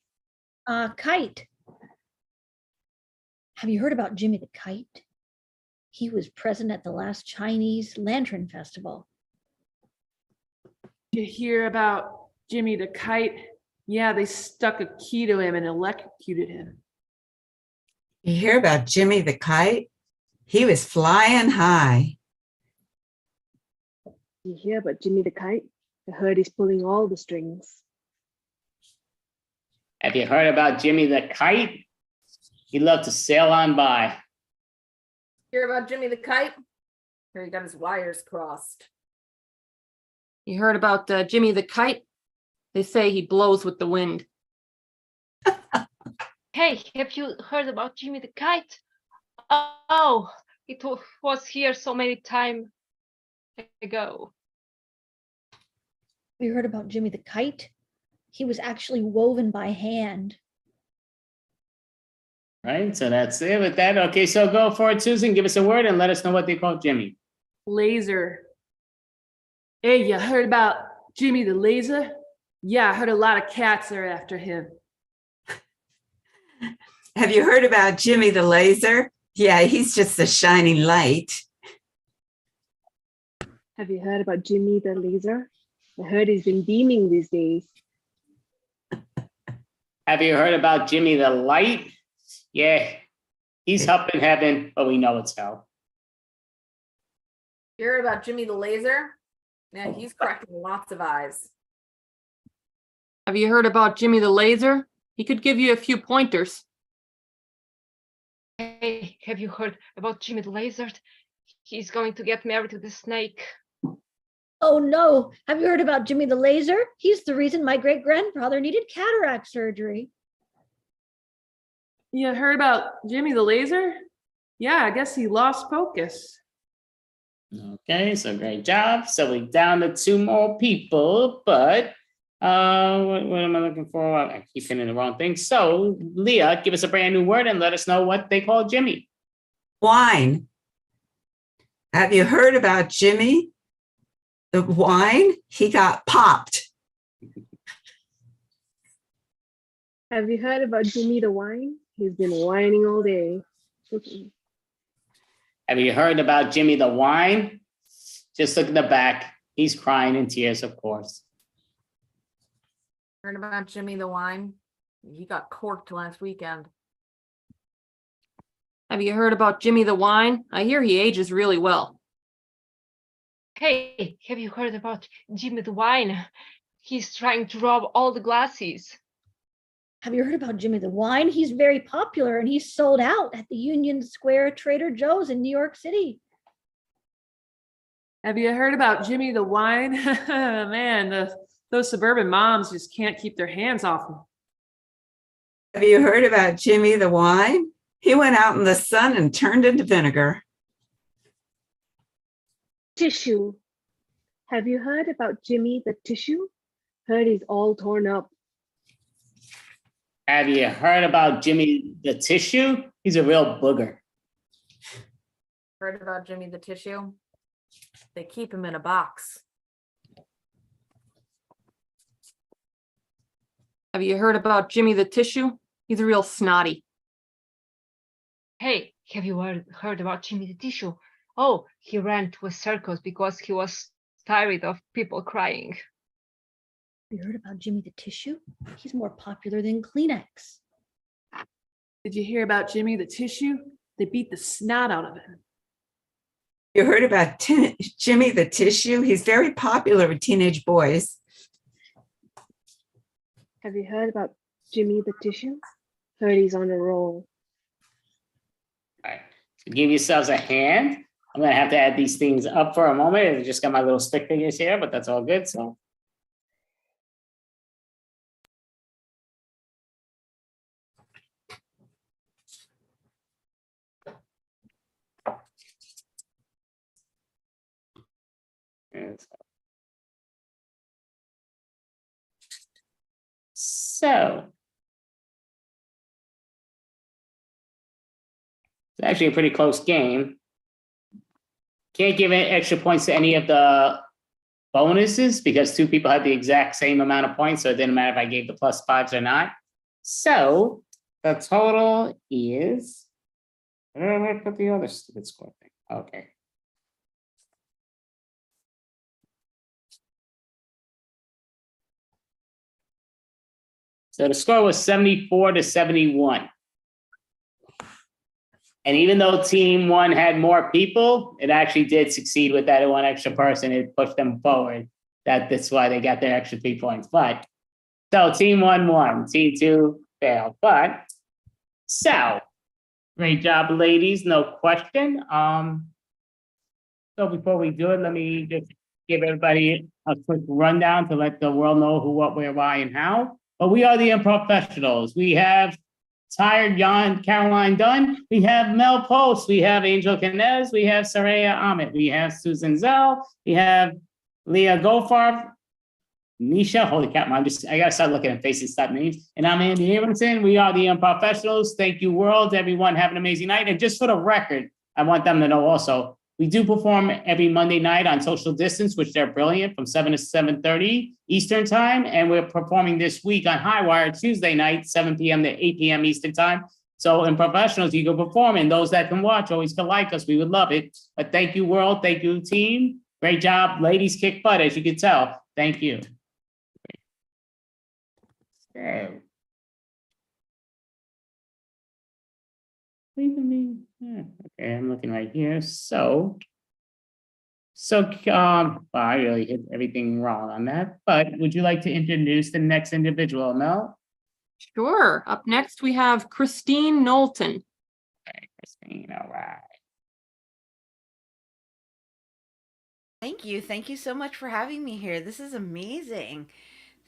Kite. Have you heard about Jimmy the Kite? He was present at the last Chinese Lantern Festival. You hear about Jimmy the Kite? Yeah, they stuck a key to him and electrocuted him. You hear about Jimmy the Kite? He was flying high. You hear about Jimmy the Kite? I heard he's pulling all the strings. Have you heard about Jimmy the Kite? He loved to sail on by. Hear about Jimmy the Kite? Here he got his wires crossed. You heard about Jimmy the Kite? They say he blows with the wind. Hey, have you heard about Jimmy the Kite? Oh, it was here so many times ago. Have you heard about Jimmy the Kite? He was actually woven by hand. Right, so that's it with that. Okay, so go for it, Susan. Give us a word and let us know what they call Jimmy. Laser. Hey, you heard about Jimmy the Laser? Yeah, I heard a lot of cats are after him. Have you heard about Jimmy the Laser? Yeah, he's just a shining light. Have you heard about Jimmy the Laser? I heard he's been beaming these days. Have you heard about Jimmy the Light? Yeah, he's up in heaven, but we know it's hell. Hear about Jimmy the Laser? Yeah, he's cracking lots of eyes. Have you heard about Jimmy the Laser? He could give you a few pointers. Hey, have you heard about Jimmy the Lizard? He's going to get married to the snake. Oh no, have you heard about Jimmy the Laser? He's the reason my great-grandfather needed cataract surgery. You heard about Jimmy the Laser? Yeah, I guess he lost focus. Okay, so great job. So we're down to 2 more people, but what am I looking for? I keep hitting the wrong thing. So Leah, give us a brand new word and let us know what they call Jimmy. Wine. Have you heard about Jimmy the Wine? He got popped. Have you heard about Jimmy the Wine? He's been whining all day. Have you heard about Jimmy the Wine? Just look in the back. He's crying in tears, of course. Heard about Jimmy the Wine? He got corked last weekend. Have you heard about Jimmy the Wine? I hear he ages really well. Hey, have you heard about Jimmy the Wine? He's trying to rob all the glasses. Have you heard about Jimmy the Wine? He's very popular and he's sold out at the Union Square Trader Joe's in New York City. Have you heard about Jimmy the Wine? Man, those suburban moms just can't keep their hands off him. Have you heard about Jimmy the Wine? He went out in the sun and turned into vinegar. Tissue. Have you heard about Jimmy the Tissue? Heard he's all torn up. Have you heard about Jimmy the Tissue? He's a real booger. Heard about Jimmy the Tissue? They keep him in a box. Have you heard about Jimmy the Tissue? He's real snotty. Hey, have you heard about Jimmy the Tissue? Oh, he ran to a circus because he was tired of people crying. Have you heard about Jimmy the Tissue? He's more popular than Kleenex. Did you hear about Jimmy the Tissue? They beat the snot out of him. You heard about Jimmy the Tissue? He's very popular with teenage boys. Have you heard about Jimmy the Tissue? Heard he's on a roll. All right, so give yourselves a hand. I'm gonna have to add these things up for a moment. I just got my little stick figures here, but that's all good, so. So it's actually a pretty close game. Can't give any extra points to any of the bonuses because 2 people had the exact same amount of points, so it didn't matter if I gave the +5s or not. So the total is, where did I put the other stupid score thing? Okay. So the score was 74 to 71. And even though team one had more people, it actually did succeed with that one extra person. It pushed them forward. That's why they got their extra 3 points. But so team one won, team two failed. But so great job, ladies. No question. So before we do it, let me just give everybody a quick rundown to let the world know who, what, where, why, and how. But we are the Improfessionals. We have Tired Caroline Dunn. We have Mel Post. We have Angel Canez. We have Saraya Ahmed. We have Susan Zell. We have Leah Goffar. Nisha, holy cow, I gotta start looking at faces, stop names. And I'm Andy Abramson. We are the Improfessionals. Thank you, world. Everyone, have an amazing night. And just for the record, I want them to know also, we do perform every Monday night on social distance, which they're brilliant, from 7 to 7:30 Eastern time. And we're performing this week on Highwire Tuesday night, 7 p.m. to 8 p.m. Eastern time. So in Professionals, you can perform, and those that can watch always can like us. We would love it. But thank you, world. Thank you, team. Great job. Ladies kick butt, as you can tell. Thank you. So. Okay, I'm looking right here. So I really hit everything wrong on that, but would you like to introduce the next individual, Mel? Sure. Up next, we have Christine Knowlton. Okay, Christine, all right. Thank you. Thank you so much for having me here. This is amazing.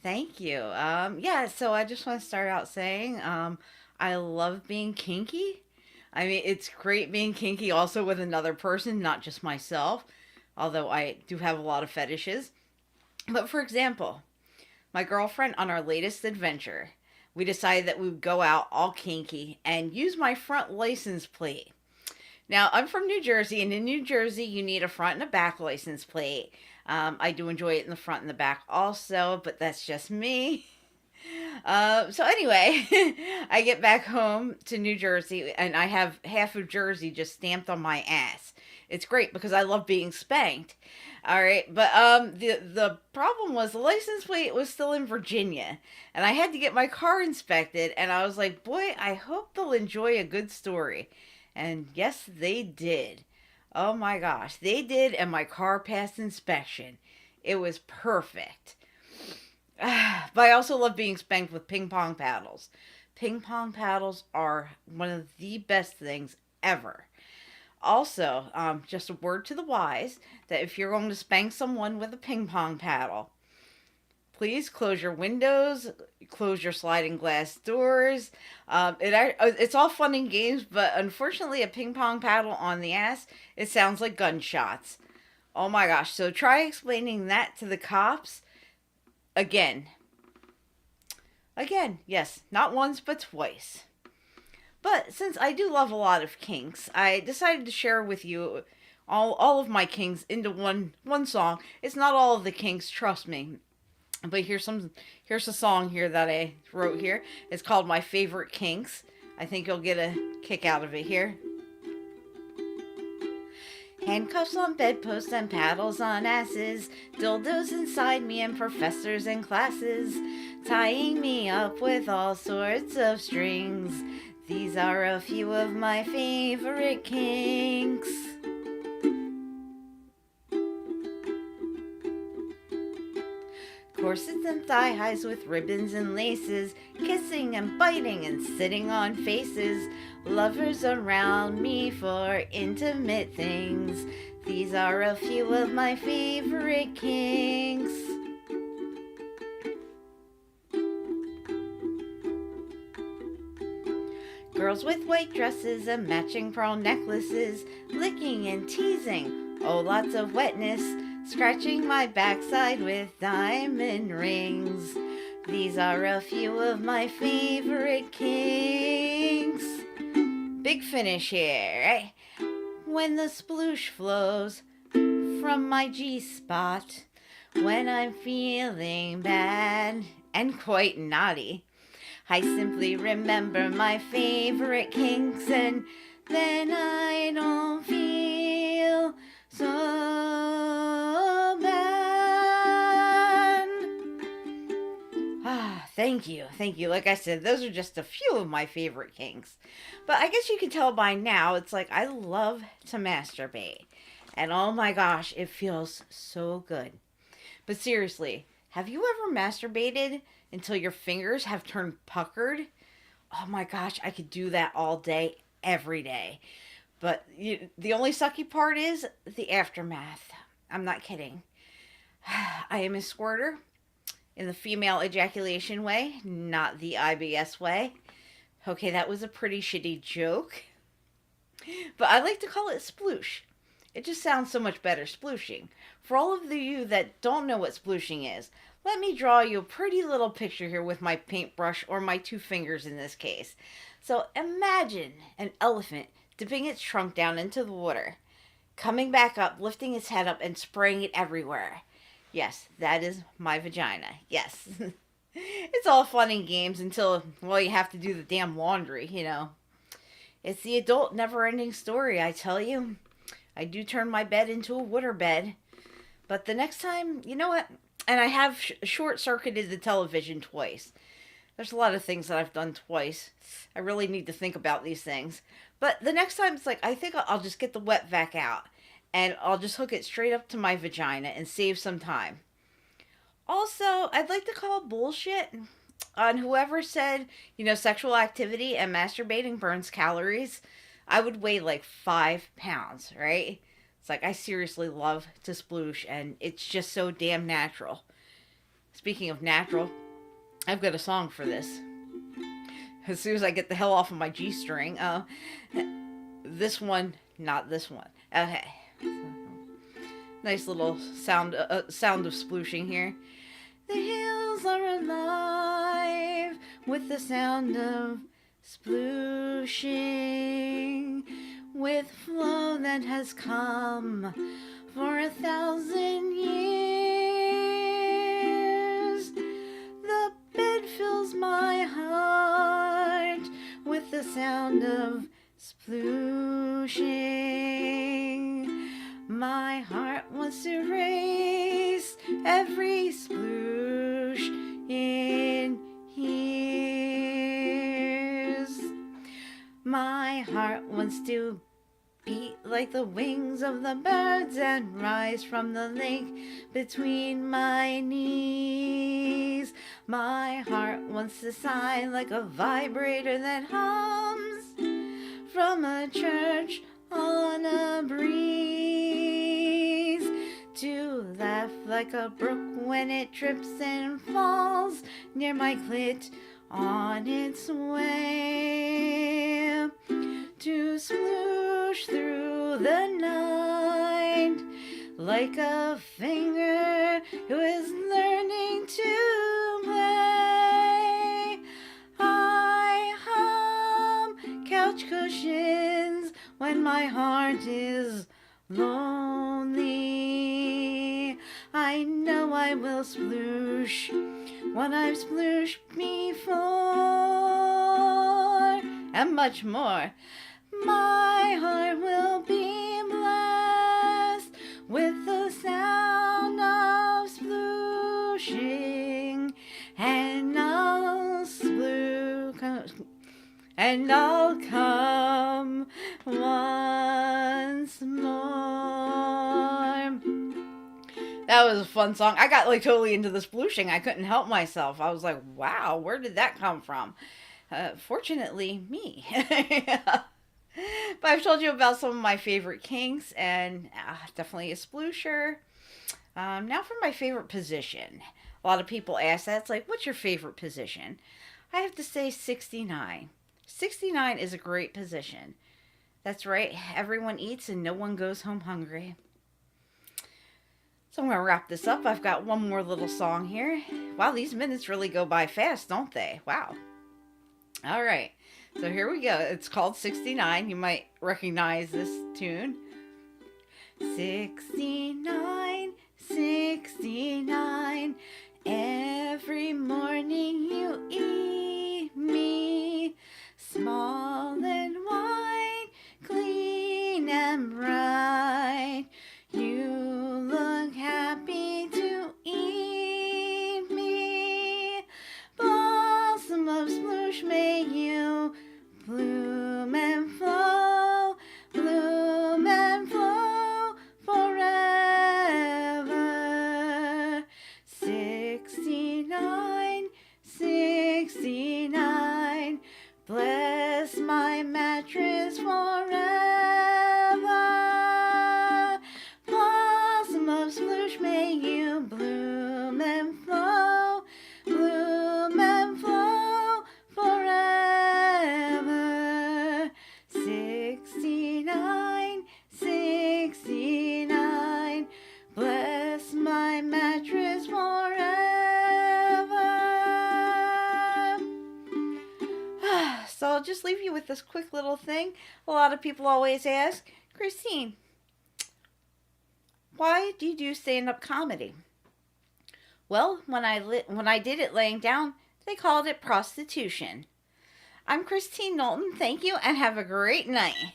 Thank you. Yeah, so I just want to start out saying I love being kinky. I mean, it's great being kinky also with another person, not just myself, although I do have a lot of fetishes. But for example, my girlfriend on our latest adventure, we decided that we would go out all kinky and use my front license plate. Now, I'm from New Jersey, and in New Jersey, you need a front and a back license plate. I do enjoy it in the front and the back also, but that's just me. So anyway, I get back home to New Jersey, and I have half of Jersey just stamped on my ass. It's great because I love being spanked. All right, but the problem was the license plate was still in Virginia, and I had to get my car inspected, and I was like, boy, I hope they'll enjoy a good story. And yes, they did. Oh my gosh, they did, and my car passed inspection. It was perfect. But I also love being spanked with ping pong paddles. Ping pong paddles are one of the best things ever. Also, just a word to the wise, that if you're going to spank someone with a ping pong paddle, please close your windows, close your sliding glass doors. It's all fun and games, but unfortunately a ping pong paddle on the ass, it sounds like gunshots. Oh my gosh, so try explaining that to the cops. Again, yes, not once, but twice. But since I do love a lot of kinks, I decided to share with you all of my kinks into one song. It's not all of the kinks, trust me. But here's a song here that I wrote here. It's called My Favorite Kinks. I think you'll get a kick out of it here. Handcuffs on bedposts and paddles on asses, dildos inside me and professors and classes, tying me up with all sorts of strings. These are a few of my favorite kinks. Corsets and thigh highs with ribbons and laces, kissing and biting and sitting on faces, lovers around me for intimate things. These are a few of my favorite kinks. Girls with white dresses and matching pearl necklaces, licking and teasing, oh lots of wetness, scratching my backside with diamond rings. These are a few of my favorite kinks. Big finish here, right? When the sploosh flows from my G-spot, when I'm feeling bad and quite naughty, I simply remember my favorite kinks, and then I don't feel so bad. Thank you. Thank you. Like I said, those are just a few of my favorite kinks. But I guess you can tell by now, it's like I love to masturbate. And oh my gosh, it feels so good. But seriously, have you ever masturbated until your fingers have turned puckered? Oh my gosh, I could do that all day, every day. But the only sucky part is the aftermath. I'm not kidding. I am a squirter in the female ejaculation way, not the IBS way. Okay, that was a pretty shitty joke. But I like to call it sploosh. It just sounds so much better, splooshing. For all of you that don't know what splooshing is, let me draw you a pretty little picture here with my paintbrush, or my two fingers in this case. So imagine an elephant dipping its trunk down into the water, coming back up, lifting its head up, and spraying it everywhere. Yes, that is my vagina. Yes. It's all fun and games until, well, you have to do the damn laundry, you know. It's the adult never-ending story, I tell you. I do turn my bed into a water bed. But the next time, you know what? And I have short-circuited the television twice. There's a lot of things that I've done twice. I really need to think about these things. But the next time, it's like, I think I'll just get the wet vac out. And I'll just hook it straight up to my vagina and save some time. Also, I'd like to call bullshit on whoever said, you know, sexual activity and masturbating burns calories. I would weigh like 5 pounds, right? It's like, I seriously love to sploosh, and it's just so damn natural. Speaking of natural, I've got a song for this. As soon as I get the hell off of my G-string. This one, not this one. Okay. Nice little sound of splooshing here. The hills are alive with the sound of splooshing, with flow that has come for 1,000 years. The bed fills my heart with the sound of splooshing. My heart wants to race every sploosh in hears. My heart wants to beat like the wings of the birds and rise from the lake between my knees. My heart wants to sigh like a vibrator that hums from a church on a breeze, to laugh like a brook when it trips and falls near my clit on its way, to sploosh through the night like a finger who is learning to play. I hum couch cushions when my heart is lonely. I know I will sploosh what I've splooshed before, and much more. My heart will be blessed with the sound of splooshing, and I'll come once more. That was a fun song. I got like totally into the splooshing. I couldn't help myself. I was like, wow, where did that come from? Fortunately, me. But I've told you about some of my favorite kinks, and definitely a sploosher. Now for my favorite position. A lot of people ask that. It's like, what's your favorite position? I have to say 69. 69 is a great position. That's right. Everyone eats and no one goes home hungry. So I'm going to wrap this up. I've got one more little song here. Wow, these minutes really go by fast, don't they? Wow. All right. So here we go. It's called 69. You might recognize this tune. 69, 69. Every morning you eat me. Small and white, clean and bright. You look happy to eat me. But so I'll just leave you with this quick little thing. A lot of people always ask, Christine, why do you do stand-up comedy? Well, when I did it laying down, they called it prostitution. I'm Christine Knowlton. Thank you and have a great night.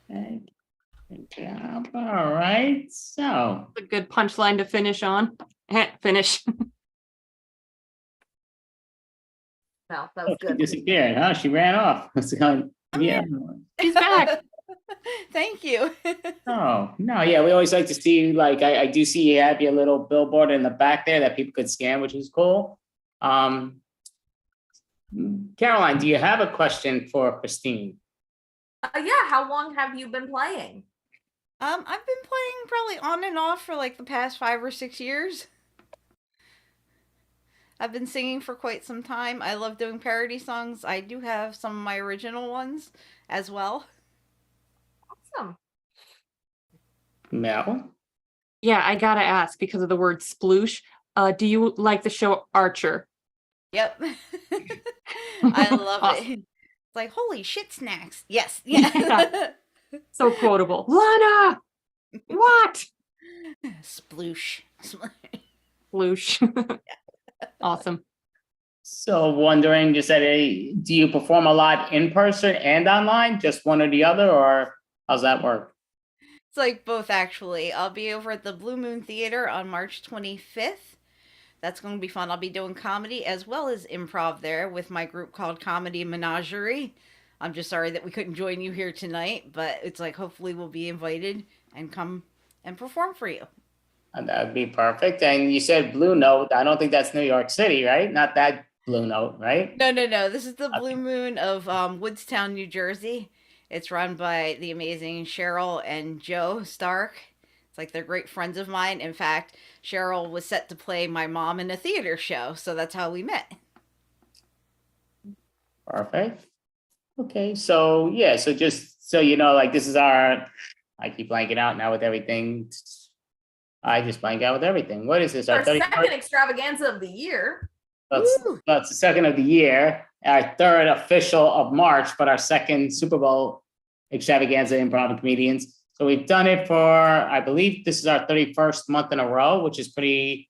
Good job. All right. So A good punchline to finish on. Finish. No, that oh, was she good. disappeared, huh? She ran off. Yeah. She's back. Thank you. Oh, no, yeah, we always like to see, like, I do see you have your little billboard in the back there that people could scan, which is cool. Caroline, do you have a question for Christine? Yeah, how long have you been playing? I've been playing probably on and off for like the past 5 or 6 years. I've been singing for quite some time. I love doing parody songs. I do have some of my original ones as well. Awesome. Mel? Yeah, I gotta ask because of the word sploosh. Do you like the show Archer? Yep. I love Awesome. it. It's like, holy shit snacks. Yes. Yeah. Yeah. So quotable. Lana! What? Sploosh. Sploosh. Awesome. So wondering, just that, do you perform a lot in person and online, just one or the other, or how's that work? It's like both, actually. I'll be over at the Blue Moon Theater on March 25th. That's going to be fun. I'll be doing comedy as well as improv there with my group called Comedy Menagerie. I'm just sorry that we couldn't join you here tonight, but it's like hopefully we'll be invited and come and perform for you. And that would be perfect. And you said Blue Note. I don't think that's New York City, right? Not that Blue Note, right? No. This is the Blue Moon of Woodstown, New Jersey. It's run by the amazing Cheryl and Joe Stark. It's like they're great friends of mine. In fact, Cheryl was set to play my mom in a theater show, so that's how we met. Perfect. Okay, so yeah, so just so you know, like this is our, I keep blanking out now with everything. I just blank out with everything. What is this? Our 31st? second extravaganza of the year. That's the second of the year, our third official of March, but our second Superbowl extravaganza improv comedians. So we've done it for, I believe this is our 31st month in a row, which is pretty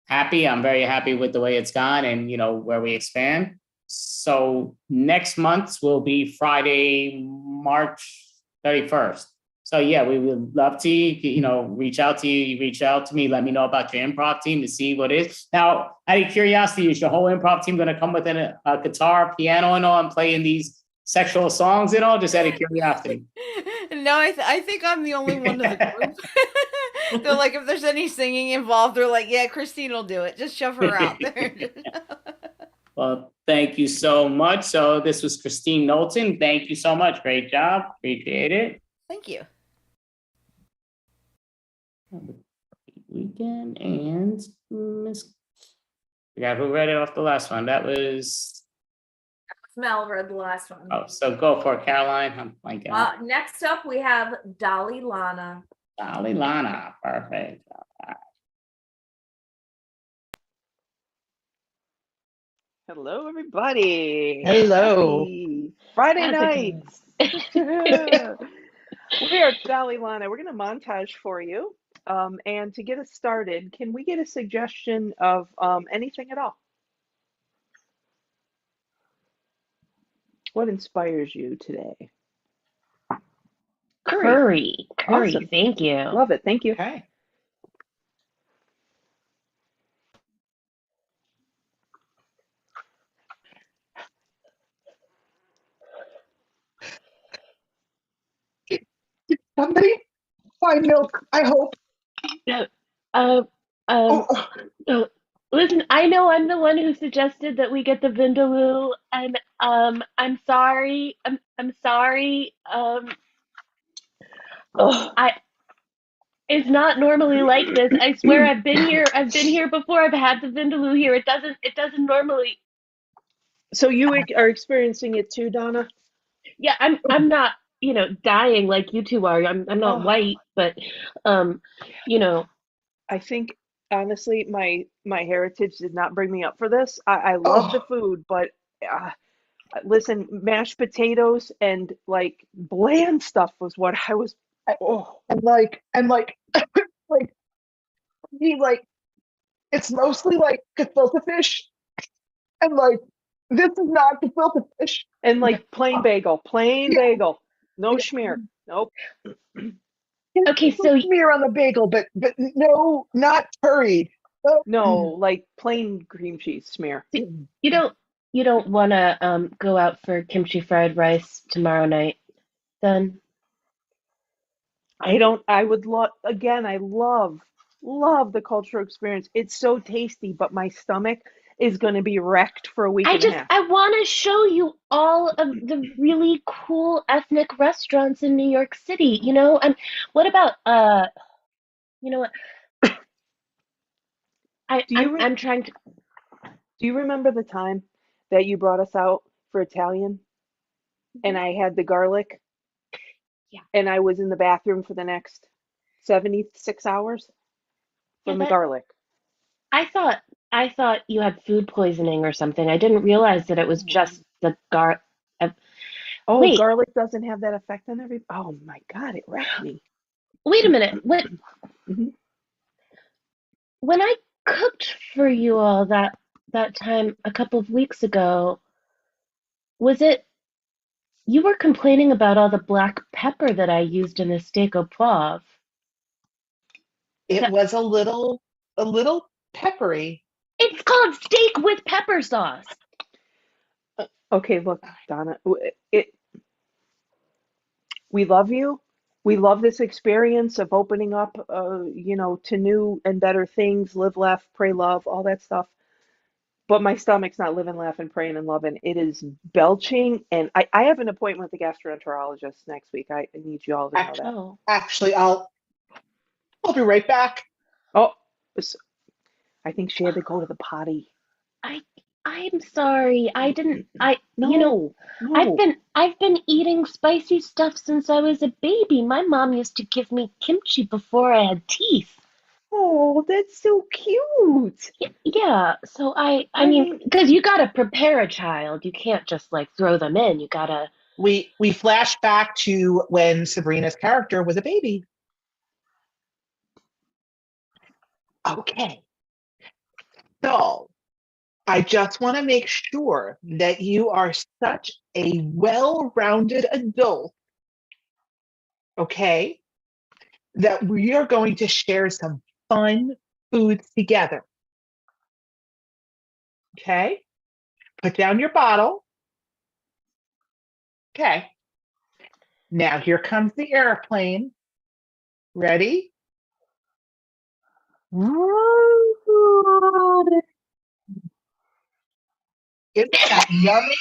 happy. I'm very happy with the way it's gone and, you know, where we expand. So next month's will be Friday, March 31st. So yeah, we would love to, you know, reach out to you, reach out to me, let me know about your improv team to see what it is. Now, out of curiosity, is your whole improv team going to come with a guitar, piano and all and play in these sexual songs and all, just out of curiosity? No, I think I'm the only one in the group. They're like, if there's any singing involved, they're like, yeah, Christine will do it. Just shove her out there. Well, thank you so much. So this was Christine Knowlton. Thank you so much. Great job. Appreciate it. Thank you. Weekend and Miss. Yeah, who read it off the last one? That was. Mel read the last one. Oh, so go for it, Caroline. I'm blanking out. Next up, we have Dolly Lana. Dolly Lana. Perfect. All right. Hello, everybody. Hello. Happy Friday How's it nights. We are Dolly Lana. We're going to montage for you. And to get us started, can we get a suggestion of anything at all? What inspires you today? Curry. Awesome. Thank you. Love it. Thank you. Okay. Somebody find milk, I hope. No, um, listen, I know I'm the one who suggested that we get the Vindaloo, and I'm sorry. I'm sorry. It's not normally like this. I swear I've been here. I've been here before. I've had the Vindaloo here. It doesn't normally. So you are experiencing it too, Donna? Yeah, I'm not, dying like you two are. I'm not white, but you know. I think honestly, my heritage did not bring me up for this. I love the Oh, food, but uh, listen, mashed potatoes and like bland stuff was what I was. I- Oh, and like, like, he like, it's mostly like gefilte fish, and like, this is not gefilte fish. and like plain Yeah, bagel, no yeah. schmear. Nope. Okay, Put so smear on the bagel, but no, not curried. Oh, No, like plain cream cheese smear. you don't you don't want to go out for kimchi fried rice tomorrow night, then? I don't, I would love, again, I love the cultural experience. It's so tasty, but my stomach is going to be wrecked for a week and a half. I want to show you all of the really cool ethnic restaurants in New York City, And what about you know what? Do you re I'm trying to. do you remember the time that you brought us out for Italian and I had the garlic Yeah. and I was in the bathroom for the next 76 hours Yeah, from the that garlic? I thought I thought you had food poisoning or something. I didn't realize that it was just the uh, Oh, wait, garlic doesn't have that effect on every. Oh my God, it wrecked me. wait a minute. Mhm. When I cooked for you all that time a couple of weeks ago, was it you were complaining about all the black pepper that I used in the steak au poivre? it That was a little peppery. it's called steak with pepper sauce. Okay, look, Donna, we love you. We love this experience of opening up, to new and better things, live, laugh, pray, love, all that stuff. But my stomach's not living, laughing, praying, and loving. It is belching, and I have an appointment with the gastroenterologist next week. I need you all to know Act- that. Oh, Actually, I'll be right back. Oh, I think she had to go to the potty. I I'm sorry. I didn't I No, no. I've been eating spicy stuff since I was a baby. My mom used to give me kimchi before I had teeth. Oh, that's so cute. Yeah, so I I mean, mean, because you gotta prepare a child. You can't just like throw them in. You gotta. We flash back to when Sabrina's character was a baby. Okay, so I just want to make sure that you are such a well-rounded adult, okay, that we are going to share some fun foods together. Okay, put down your bottle. Okay, now here comes the airplane. Ready? Isn't that yummy?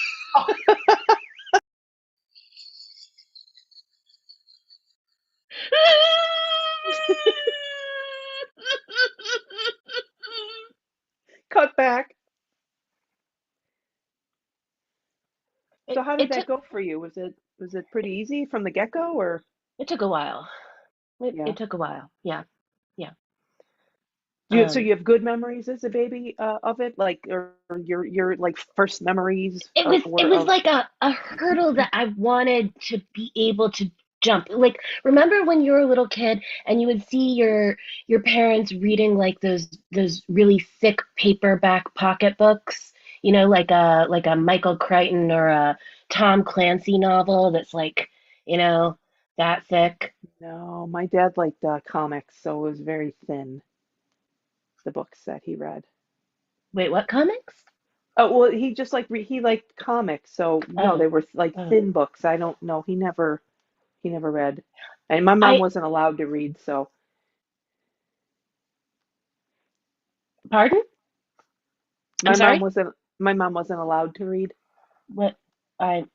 cut back. It, So how did it that took go for you? Was it pretty easy from the get-go or it took a while. yeah? It took a while. Yeah, yeah. So Um, you have good memories as a baby of it, like or your like first memories it or was of. like a hurdle that I wanted to be able to jump. Like, remember when you were a little kid and you would see your parents reading like those really thick paperback pocketbooks, like a Michael Crichton or a Tom Clancy novel that's like, that thick. No, my dad liked comics, so it was very thin, the books that he read. Wait, what comics? Oh, well, he just like he liked comics, so no, they Oh, were like oh. thin books. I don't know. He never read. And my mom I wasn't allowed to read, so pardon? I'm my mom sorry. wasn't my mom wasn't allowed to read. What? I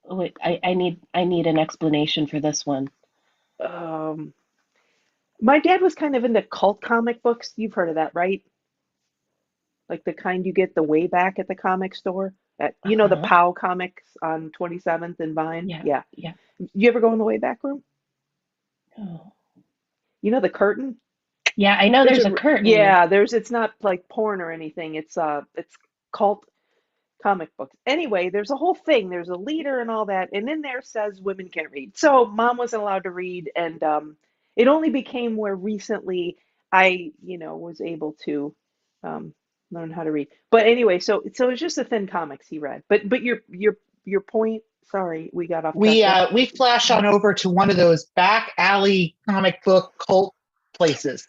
need an explanation for this one. Um, my dad was kind of into cult comic books. You've heard of that, right? Like the kind you get the way back at the comic store. The Uh-huh. POW comics on 27th and Vine. Yeah, Yeah. yeah. You ever go in the way back room? Oh. You know the curtain? Yeah, I know there's a curtain. Yeah, it's not like porn or anything. It's cult comic books. Anyway, there's a whole thing. There's a leader and all that, and in there says women can't read. So mom wasn't allowed to read, and it only became where recently I, was able to learn how to read. But anyway, so it's just the thin comics he read. But your point. Sorry, we got off track there. We flash on over to one of those back alley comic book cult places.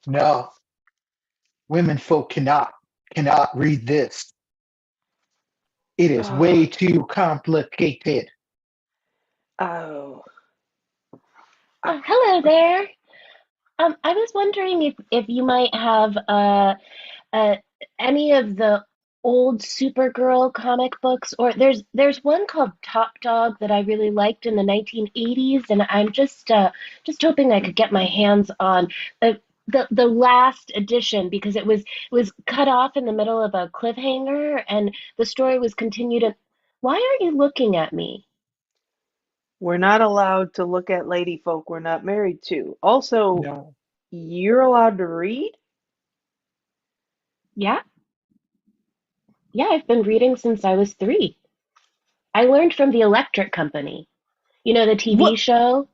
No, women folk cannot read this. It is way too complicated. Oh. Hello there. I was wondering if you might have any of the old Supergirl comic books, or there's one called Top Dog that I really liked in the 1980s, and I'm just hoping I could get my hands on the last edition, because it was cut off in the middle of a cliffhanger and the story was continued. And why are you looking at me? We're not allowed to look at lady folk we're not married to. Also, No. You're allowed to read? Yeah. Yeah, I've been reading since I was 3. I learned from the Electric Company. You know, the TV show?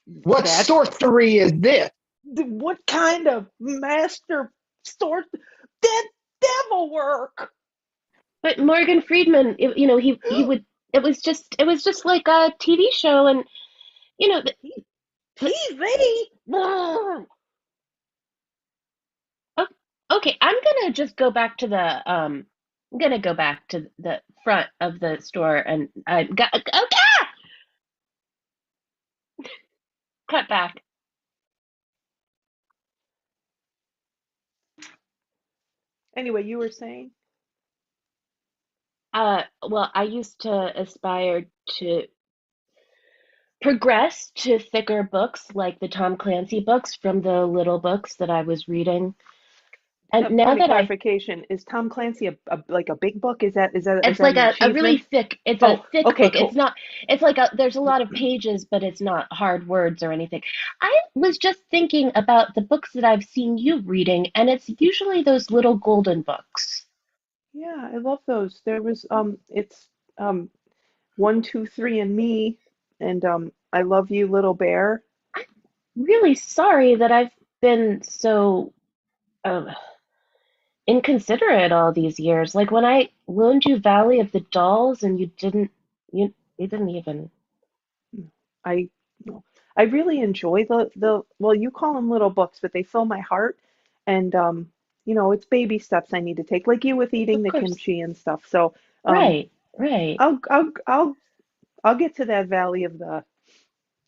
What sorcery is this? What kind of master sort? That devil work. But Morgan Freeman, he would. It was just like a TV show, and TV. Okay, I'm gonna just go back to the I'm gonna go back to the front of the store, and I got cut back. Anyway, you were saying? Well, I used to aspire to progress to thicker books like the Tom Clancy books from the little books that I was reading. And now Point of that clarification, is Tom Clancy like a big book? Is that it's an like a really achievement? thick, it's a thick okay, book. cool. It's not, it's like there's a lot of pages, but it's not hard words or anything. I was just thinking about the books that I've seen you reading, and it's usually those little golden books. Yeah, I love those. There was it's 1, 2, 3 and me, and I love you, little bear. Really sorry that I've been so inconsiderate all these years. Like when I loaned you Valley of the Dolls, and you didn't even. I really enjoy the well, you call them little books, but they fill my heart, and it's baby steps I need to take, like you with eating the kimchi and stuff. So Right. I'll get to that Valley of the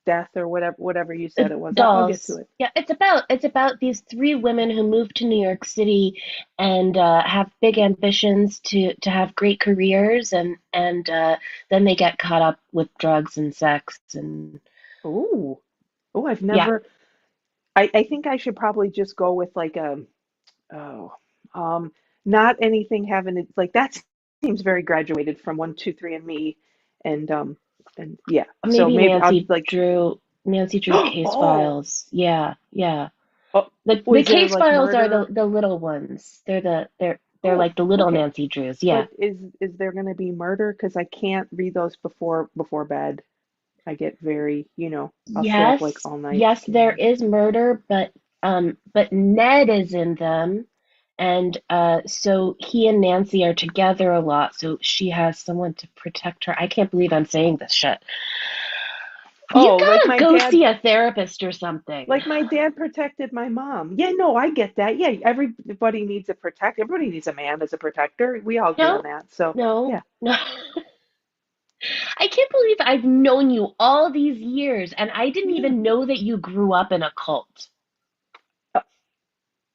Death or whatever you said it was. I'll get to Dolls. it. Yeah, it's about these 3 women who move to New York City and have big ambitions to have great careers, and then they get caught up with drugs and sex and. Oh, I've never. I think I should probably just go with like not anything having it like that seems very graduated from 1, 2, 3 and me, and yeah. Maybe So maybe Nancy I'll like Nancy Drew Case Files. Yeah. Oh, The is there Case like Files are murder? the little ones. They're like the little Okay. Nancy Drews. Yeah. But is there going to be murder? Because I can't read those before bed. I get very, I'll stay up like all night. Yes, there is murder, but Ned is in them, and so he and Nancy are together a lot, so she has someone to protect her. I can't believe I'm saying this shit. You Oh, like gotta my go dad, see a therapist or something. like my dad protected my mom. Yeah, no, I get that. Yeah, everybody needs a protect. Everybody needs a man as a protector. We all agree on that. So No. yeah. I can't believe I've known you all these years, and I didn't even know that you grew up in a cult.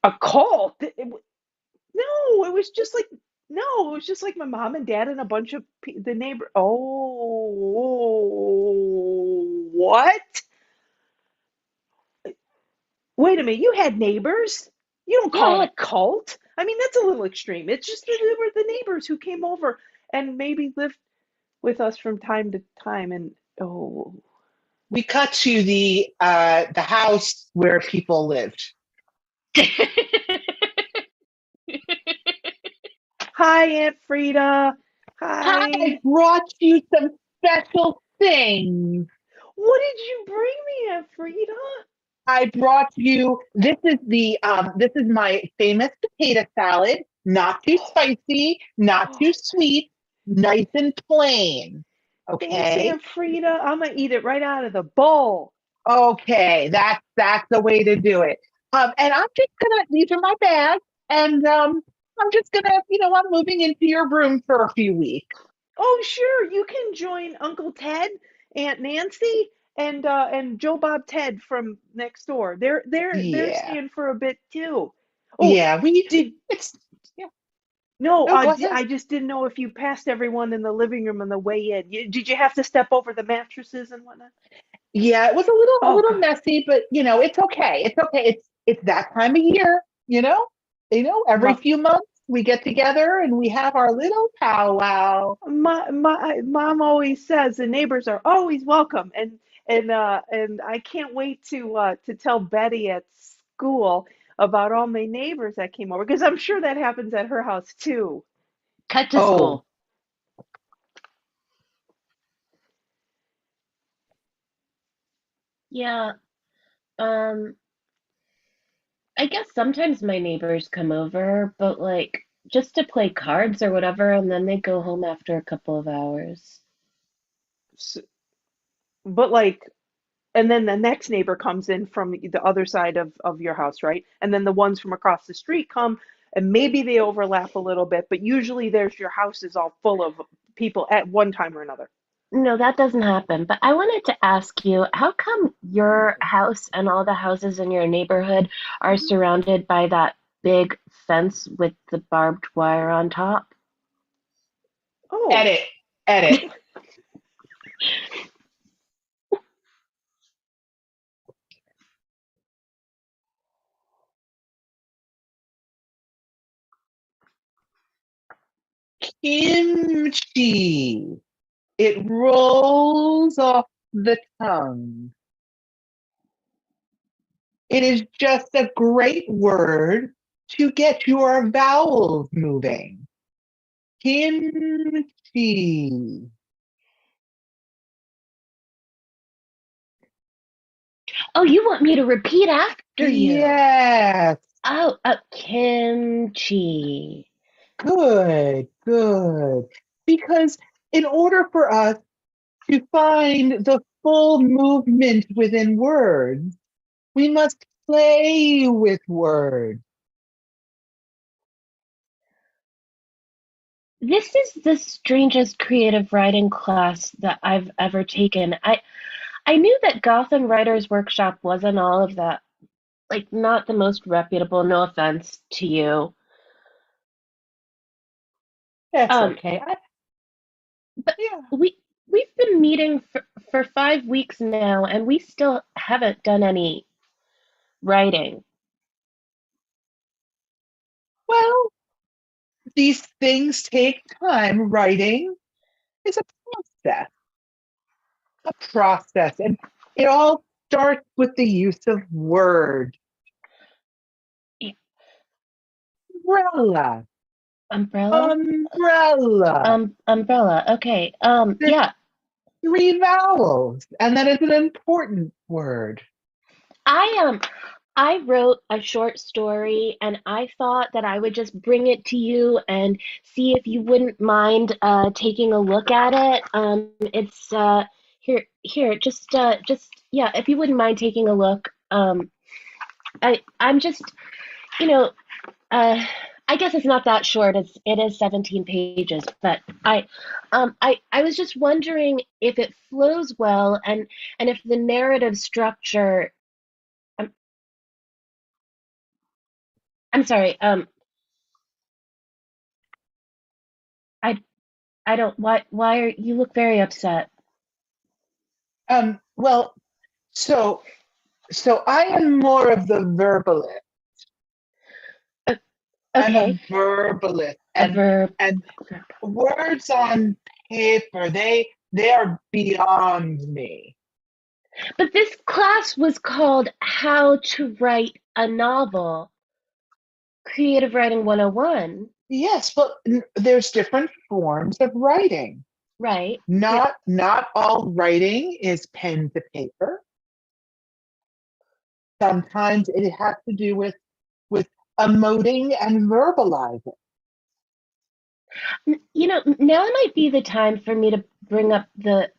A cult? No, it was just like my mom and dad and a bunch of the neighbor. Oh, what? Wait a minute, you had neighbors? You don't call Yeah, it a cult? I mean, that's a little extreme. It's just that they were the neighbors who came over and maybe lived with us from time to time. And oh, We cut to the house where people lived. hi, Aunt Frida. Hi, I Hi. brought you some special things. What did you bring me, Aunt Frida? I brought you, this is my famous potato salad, not too spicy, not too sweet, nice and plain. Thanks, Okay. Aunt Frida. I'm gonna eat it right out of the bowl. Okay, that's the way to do it. And I'm just gonna, these are my bags, and I'm just gonna, I'm moving into your room for a few weeks. Oh, sure. You can join Uncle Ted, Aunt Nancy, and Joe Bob Ted from next door. They're Yeah, staying for a bit too. Oh, yeah, did it's, yeah. no, No, go ahead. I just didn't know if you passed everyone in the living room on the way in. Did you have to step over the mattresses and whatnot? Yeah, it was a Oh, little God. messy, but it's okay. It's okay. It's that time of year, you know? Every My, few months we get together and we have our little powwow. my mom always says the neighbors are always welcome, and I can't wait to tell Betty at school about all my neighbors that came over because I'm sure that happens at her house too. cut to Oh, school. Yeah, um, I guess sometimes my neighbors come over, but like just to play cards or whatever, and then they go home after a couple of hours. S but like, and then the next neighbor comes in from the other side of your house, right? And then the ones from across the street come, and maybe they overlap a little bit, but usually there's your house is all full of people at one time or another. No, that doesn't happen. But I wanted to ask you, how come your house and all the houses in your neighborhood are surrounded by that big fence with the barbed wire on top? Oh, edit, edit. Kimchi. It rolls off the tongue. It is just a great word to get your vowels moving. Kimchi. Oh, you want me to repeat after you? Yes. Oh, kimchi. Good, good. Because in order for us to find the full movement within words, we must play with words. This is the strangest creative writing class that I've ever taken. I knew that Gotham Writers Workshop wasn't all of that. Like, not the most reputable, no offense to you. That's Um, okay. but Yeah. we've been meeting for 5 weeks now, and we still haven't done any writing. Well, these things take time. Writing is process, a process, and it all starts with the use of words. Umbrella, Umbrella? umbrella. Umbrella. Okay. There's Yeah. 3 vowels, and that is an important word. I I wrote a short story and I thought that I would just bring it to you and see if you wouldn't mind taking a look at it. It's here, just yeah, if you wouldn't mind taking a look. I'm just, you know, uh I guess it's not that short. It is 17 pages, but I was just wondering if it flows well and if the narrative structure. I'm, I'm sorry. I I don't. Why are you look very upset? Well, so So I am more of the verbalist. I'm Okay. a verbalist, A verb. and words on paper, they are beyond me. But this class was called How to Write a Novel, Creative Writing 101. Yes, but there's different forms of writing. Right. Not all writing is pen to paper. Sometimes it has to do with emoting and verbalizing. You know, now might be the time for me to bring up the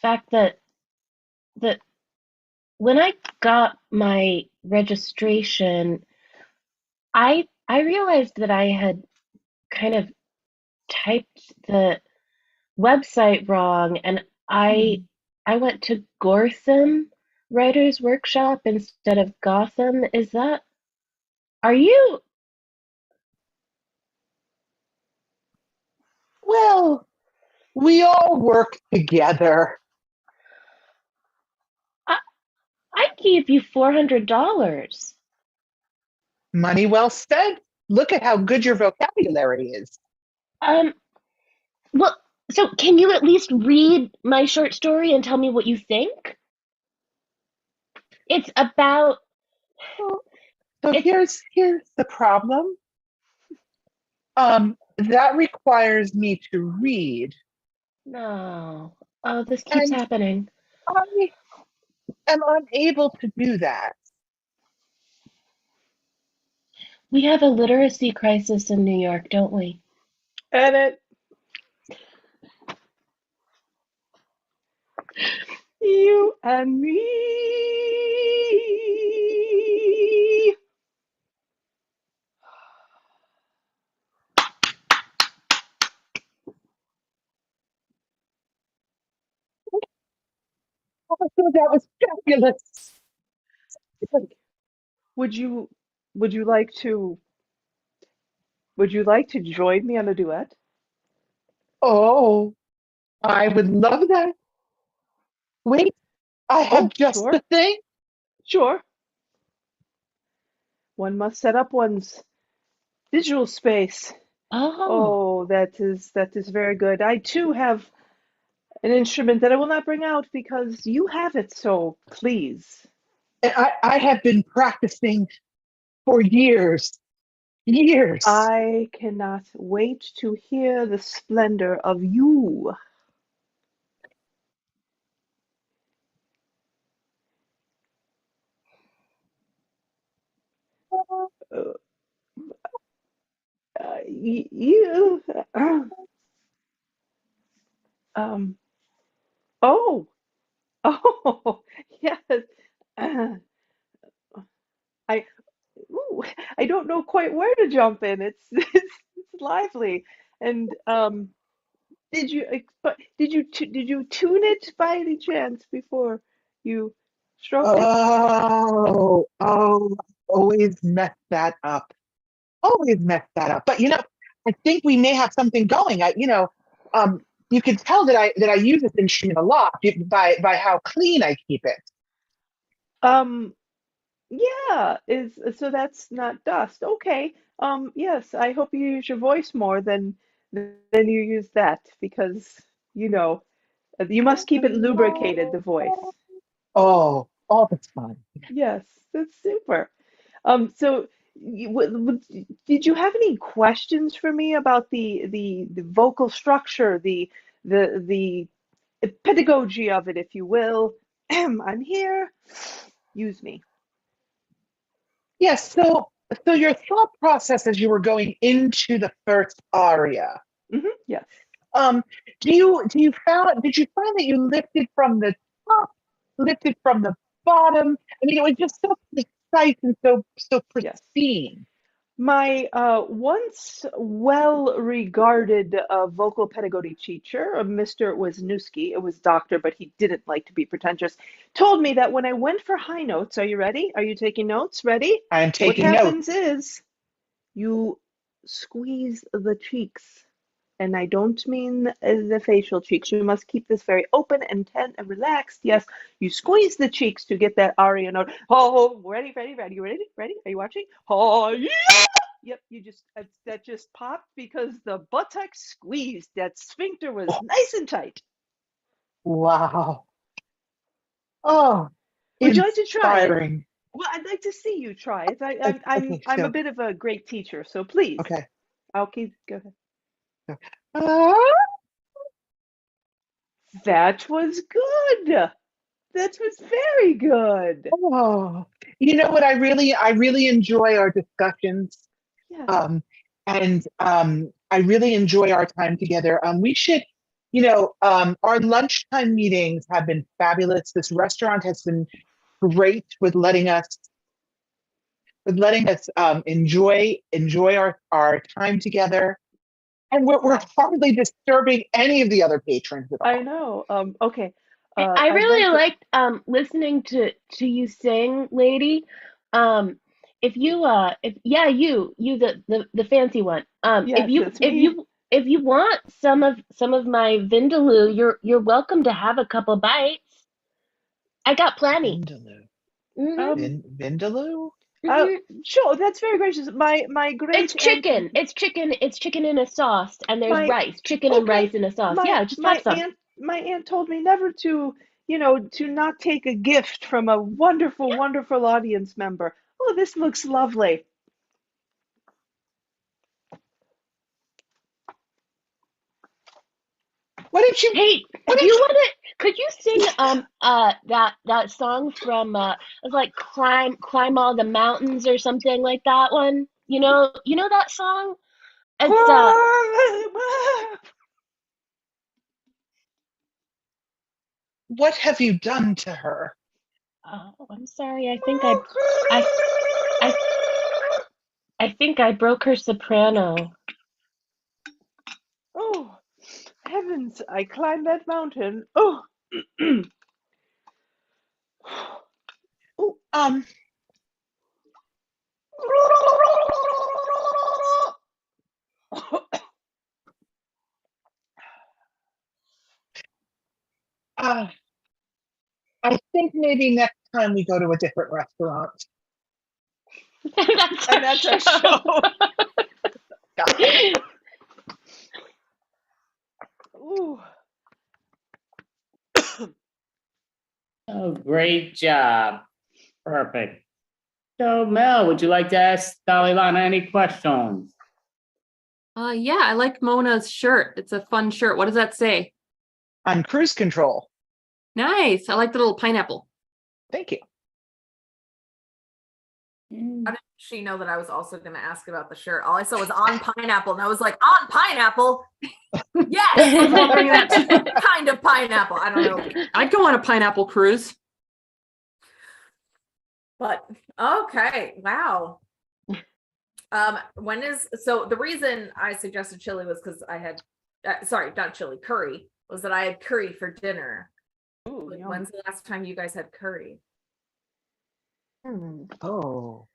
fact that when I got my registration, I realized that I had kind of typed the website wrong, and I went to Gortham Writers Workshop instead of Gotham. Are you? Well, we all work together. I gave you $400. Money well spent. Look at how good your vocabulary is. Well, so can you at least read my short story and tell me what you think? It's about. So here's the problem. That requires me to read. No. Oh, this keeps And happening. I am unable to do that. We have a literacy crisis in New York, don't we? Edit. You and me. Oh, that was fabulous. Would you like to join me on a duet? Oh, I would love that. Wait, I have just Sure. the thing. Sure. One must set up one's visual space. Oh. Oh, that is very good. I too have an instrument that I will not bring out because you have it, so please. And I have been practicing for years. Years. I cannot wait to hear the splendor of you. Uh, you. Um. Oh. Oh. Yes. Uh, I. Ooh, I don't know quite where to jump in. It's lively. And did you tune it by any chance before you stroked it? Oh, always mess that up. Always mess that up. But I think we may have something going. You can tell that I use this instrument a lot by how clean I keep it. Yeah, is so that's not dust. Okay. Yes, I hope you use your voice more than you use that because you must keep it lubricated, the voice. Oh, all the time. Yes, that's super. So did you have any questions for me about the vocal structure, the pedagogy of it, if you will? I'm here. Use me. Yes. So your thought process as you were going into the first aria. Yes. Did you find that you lifted from the top, lifted from the bottom? I mean, it was just so precise and so pristine. My once well-regarded vocal pedagogy teacher, Mr. Wisniewski, it was doctor, but he didn't like to be pretentious, told me that when I went for high notes, are you ready? Are you taking notes? Ready? I am taking What notes. happens is you squeeze the cheeks and I don't mean the facial cheeks. You must keep this very open and tense and relaxed. Yes, you squeeze the cheeks to get that aria note. Oh, ready, ready, ready. You ready? Ready? Are you watching? Oh, yeah! Yep, you just that just popped because the buttocks squeezed. That sphincter was nice and tight. Wow. Oh, Would you like to try it? inspiring. Well, I'd like to see you try it. Okay, I'm a so, bit of a great teacher, so please. okay. I'll keep go ahead. Ah, That was good. That was very good. oh, you know what? I really enjoy our discussions. Yeah. I really enjoy our time together. We should, our lunchtime meetings have been fabulous. This restaurant has been great with letting us enjoy our time together. And we're hardly disturbing any of the other patrons at all. I know. Okay. I I'd really like liked listening to you sing, lady. If you if yeah, you the fancy one. Yes, it's me. If you want some of my vindaloo, you're welcome to have a couple bites. I got plenty. Vindaloo. Mhm. Vindaloo? Mhm. Sure, that's very gracious. My great It's chicken. It's chicken. It's chicken in a sauce, and there's my rice. Chicken and okay. rice in a sauce. My Yeah, just have my some. aunt told me never to, to not take a gift from a wonderful, wonderful audience member. Oh, this looks lovely. What did you? Hey, What do did you you? want to? Could you sing that song from it's like climb all the mountains or something like that one? You know that song? It's What have you done to her? oh, I'm sorry. I I I think I broke her soprano. Oh, heavens, I climbed that mountain. Oh. Oh, uh, I think maybe next time we go to a different restaurant. That's And that's our show. Ooh. Oh, great job. Perfect. So, Mel, would you like to ask Dalai Lama any questions? Yeah, I like Mona's shirt. It's a fun shirt. What does that say? On cruise control. Nice. I like the little pineapple. Thank you. How did she know that I was also going to ask about the shirt? All I saw was on pineapple, and I was like, on pineapple? Yes, I'm wondering that too. kind of pineapple. I don't know. I'd go on a pineapple cruise. But okay, wow. So the reason I suggested chili was because I had, sorry, not chili, curry, was that I had curry for dinner. Ooh, Like, yum. when's the last time you guys had curry? Oh.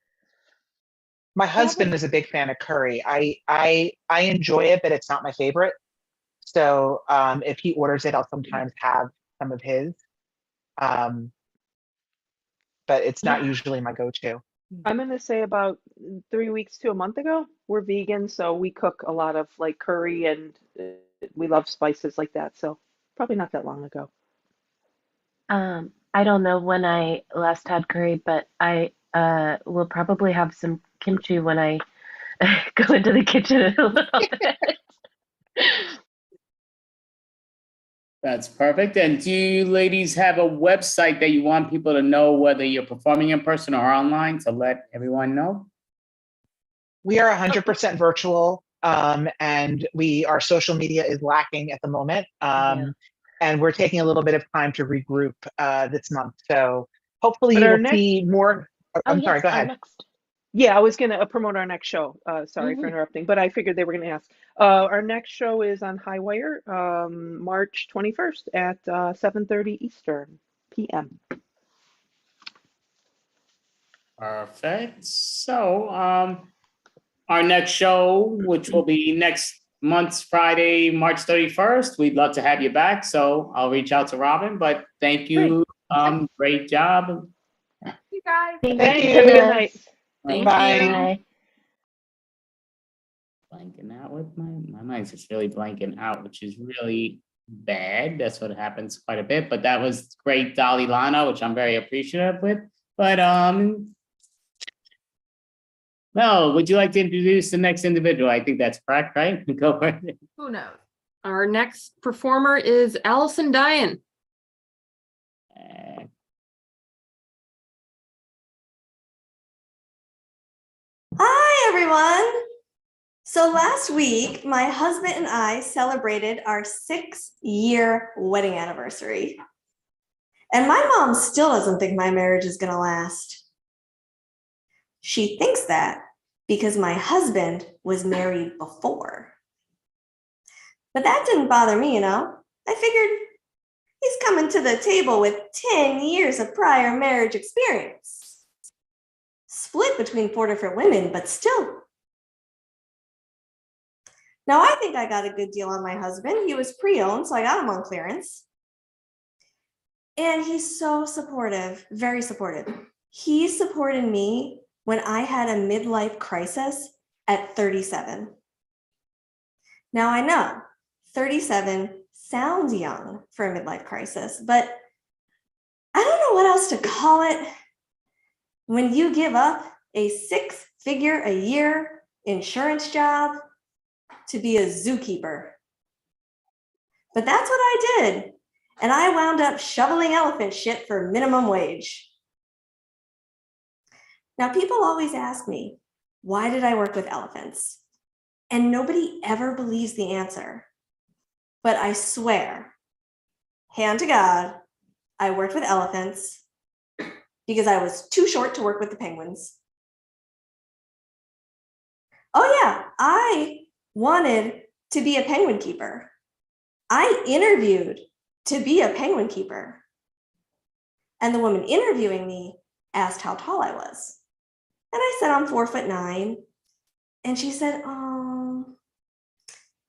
My husband is a big fan of curry. I enjoy it, but it's not my favorite. So if he orders it, I'll sometimes have some of his. But it's not usually my go-to. I'm gonna say about 3 weeks to a month ago, we're vegan, so we cook a lot of like curry and we love spices like that. So probably not that long ago. I don't know when I last had curry, but I will probably have some kimchi when I go into the kitchen in a little bit. That's perfect. And do you ladies have a website that you want people to know whether you're performing in person or online to let everyone know? We are 100% virtual, and our social media is lacking at the moment. And we're taking a little bit of time to regroup this month. So hopefully But you our will see more. I'm sorry, go ahead. Yeah, I was gonna promote our next show. Sorry for interrupting, but I figured they were gonna ask. Our next show is on Highwire, March 21st at 7:30 Eastern PM. Perfect. So our next show, which will be next month's Friday, March 31st. We'd love to have you back. So I'll reach out to Robin, but thank you. Great job. You guys. Thank you. Have a good night. Thank Bye. you. Bye. Blanking out with my mind's just really blanking out, which is really bad. That's what happens quite a bit. But that was great, Dolly Lana, which I'm very appreciative with. But Mel, would you like to introduce the next individual? I think that's correct, right? Go for it. Who knows? Our next performer is Allison Diane. Hi, everyone. So last week, my husband and I celebrated our 6-year wedding anniversary. And my mom still doesn't think my marriage is going to last. She thinks that because my husband was married before. But that didn't bother me, you know. I figured he's coming to the table with 10 years of prior marriage experience. Split between 4 different women, but still. Now, I think I got a good deal on my husband. He was pre-owned, so I got him on clearance. And he's so supportive, very supportive. He supported me when I had a midlife crisis at 37. Now, I know 37 sounds young for a midlife crisis, but I don't know what else to call it. When you give up a 6-figure-a-year insurance job to be a zookeeper. But that's what I did. And I wound up shoveling elephant shit for minimum wage. Now, people always ask me, why did I work with elephants? And nobody ever believes the answer. But I swear, hand to God, I worked with elephants because I was too short to work with the penguins. Oh yeah, I wanted to be a penguin keeper. I interviewed to be a penguin keeper. And the woman interviewing me asked how tall I was. And I said, I'm 4'9". And she said,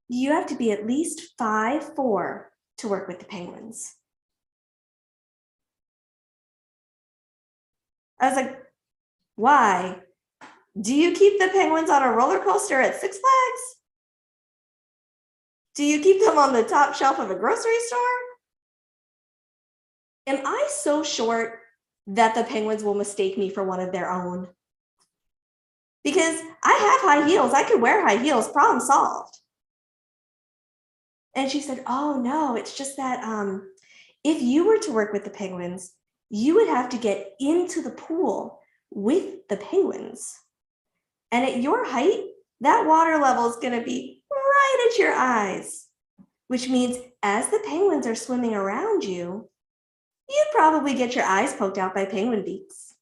you have to be at least 5'4" to work with the penguins. I was like, why? Do you keep the penguins on a roller coaster at Six Flags? Do you keep them on the top shelf of a grocery store? Am I so short that the penguins will mistake me for one of their own? Because I have high heels. I could wear high heels. Problem solved. And she said, oh, no, it's just that if you were to work with the penguins, you would have to get into the pool with the penguins. And at your height, that water level is going to be right at your eyes, which means as the penguins are swimming around you, you'd probably get your eyes poked out by penguin beaks.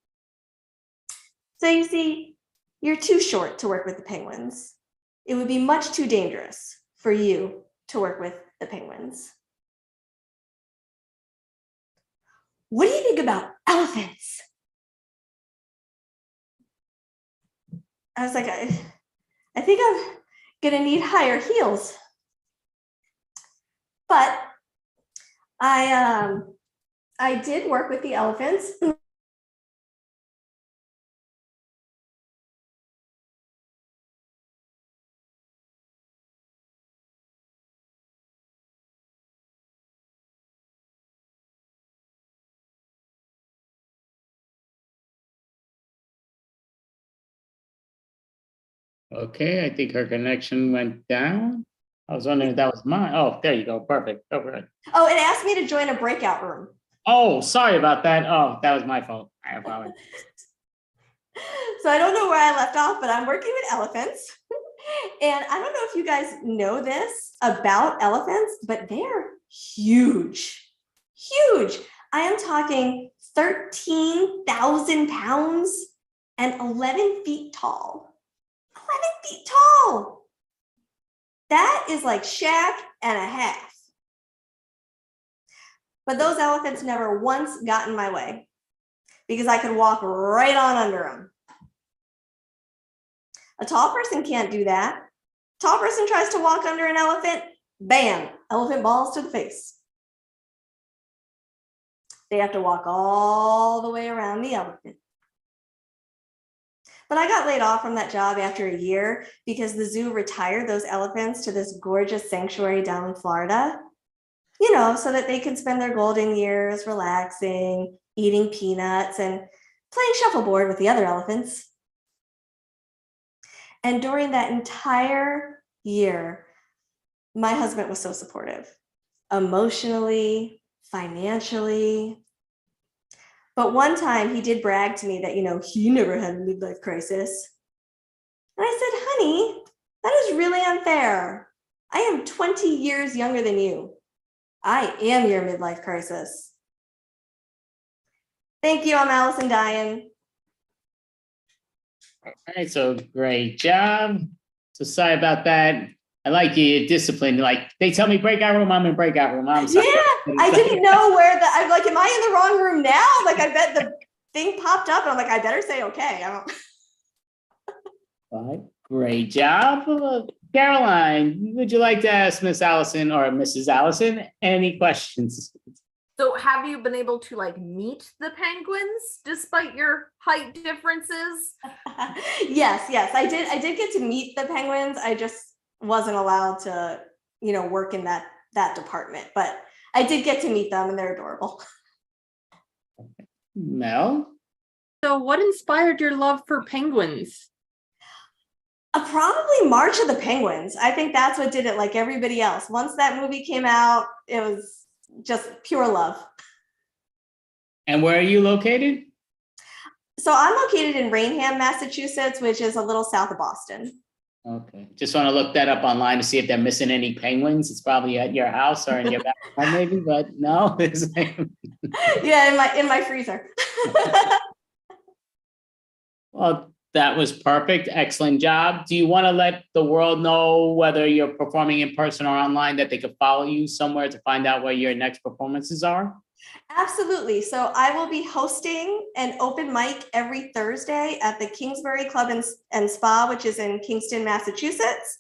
So you see, you're too short to work with the penguins. It would be much too dangerous for you to work with the penguins. What do you think about elephants? I was like, I think I'm gonna need higher heels. But I did work with the elephants. Okay, I think her connection went down. I was wondering if that was mine. Oh, there you go. Perfect. Go for it. Oh, it asked me to join a breakout room. Oh, sorry about that. Oh, that was my fault. I apologize. So I don't know where I left off, but I'm working with elephants. And I don't know if you guys know this about elephants, but they're huge, huge. I am talking 13,000 pounds and 11 feet tall. 11 feet tall. That is like Shaq and a half. But those elephants never once got in my way because I could walk right on under them. A tall person can't do that. Tall person tries to walk under an elephant, bam, elephant balls to the face. They have to walk all the way around the elephant. But I got laid off from that job after a year because the zoo retired those elephants to this gorgeous sanctuary down in Florida, you know, so that they can spend their golden years relaxing, eating peanuts, and playing shuffleboard with the other elephants. And during that entire year, my husband was so supportive, emotionally, financially. But one time he did brag to me that, you know, he never had a midlife crisis. And I said, honey, that is really unfair. I am 20 years younger than you. I am your midlife crisis. Thank you. I'm Allison Diane. All right, so great job. So sorry about that. I like your discipline. Like they tell me breakout room, I'm in breakout room. I'm sorry. Yeah, I didn't know where I'm like, am I in the wrong room now? Like I bet the thing popped up and I'm like, I better say okay. I don't. All right, great job. Caroline, would you like to ask Miss Allison or Mrs. Allison any questions? So have you been able to like meet the penguins despite your height differences? Yes, I did get to meet the penguins. I just wasn't allowed to, you know, work in that department, but I did get to meet them and they're adorable. Mel? So what inspired your love for penguins? Probably March of the Penguins. I think that's what did it, like everybody else. Once that movie came out, it was just pure love. And where are you located? So I'm located in Rainham, Massachusetts, which is a little south of Boston. Okay, just want to look that up online to see if they're missing any penguins. It's probably at your house or in your backyard maybe, but no. Yeah, in my freezer. Well, that was perfect. Excellent job. Do you want to let the world know whether you're performing in person or online that they could follow you somewhere to find out where your next performances are? Absolutely. So I will be hosting an open mic every Thursday at the Kingsbury Club and Spa, which is in Kingston, Massachusetts.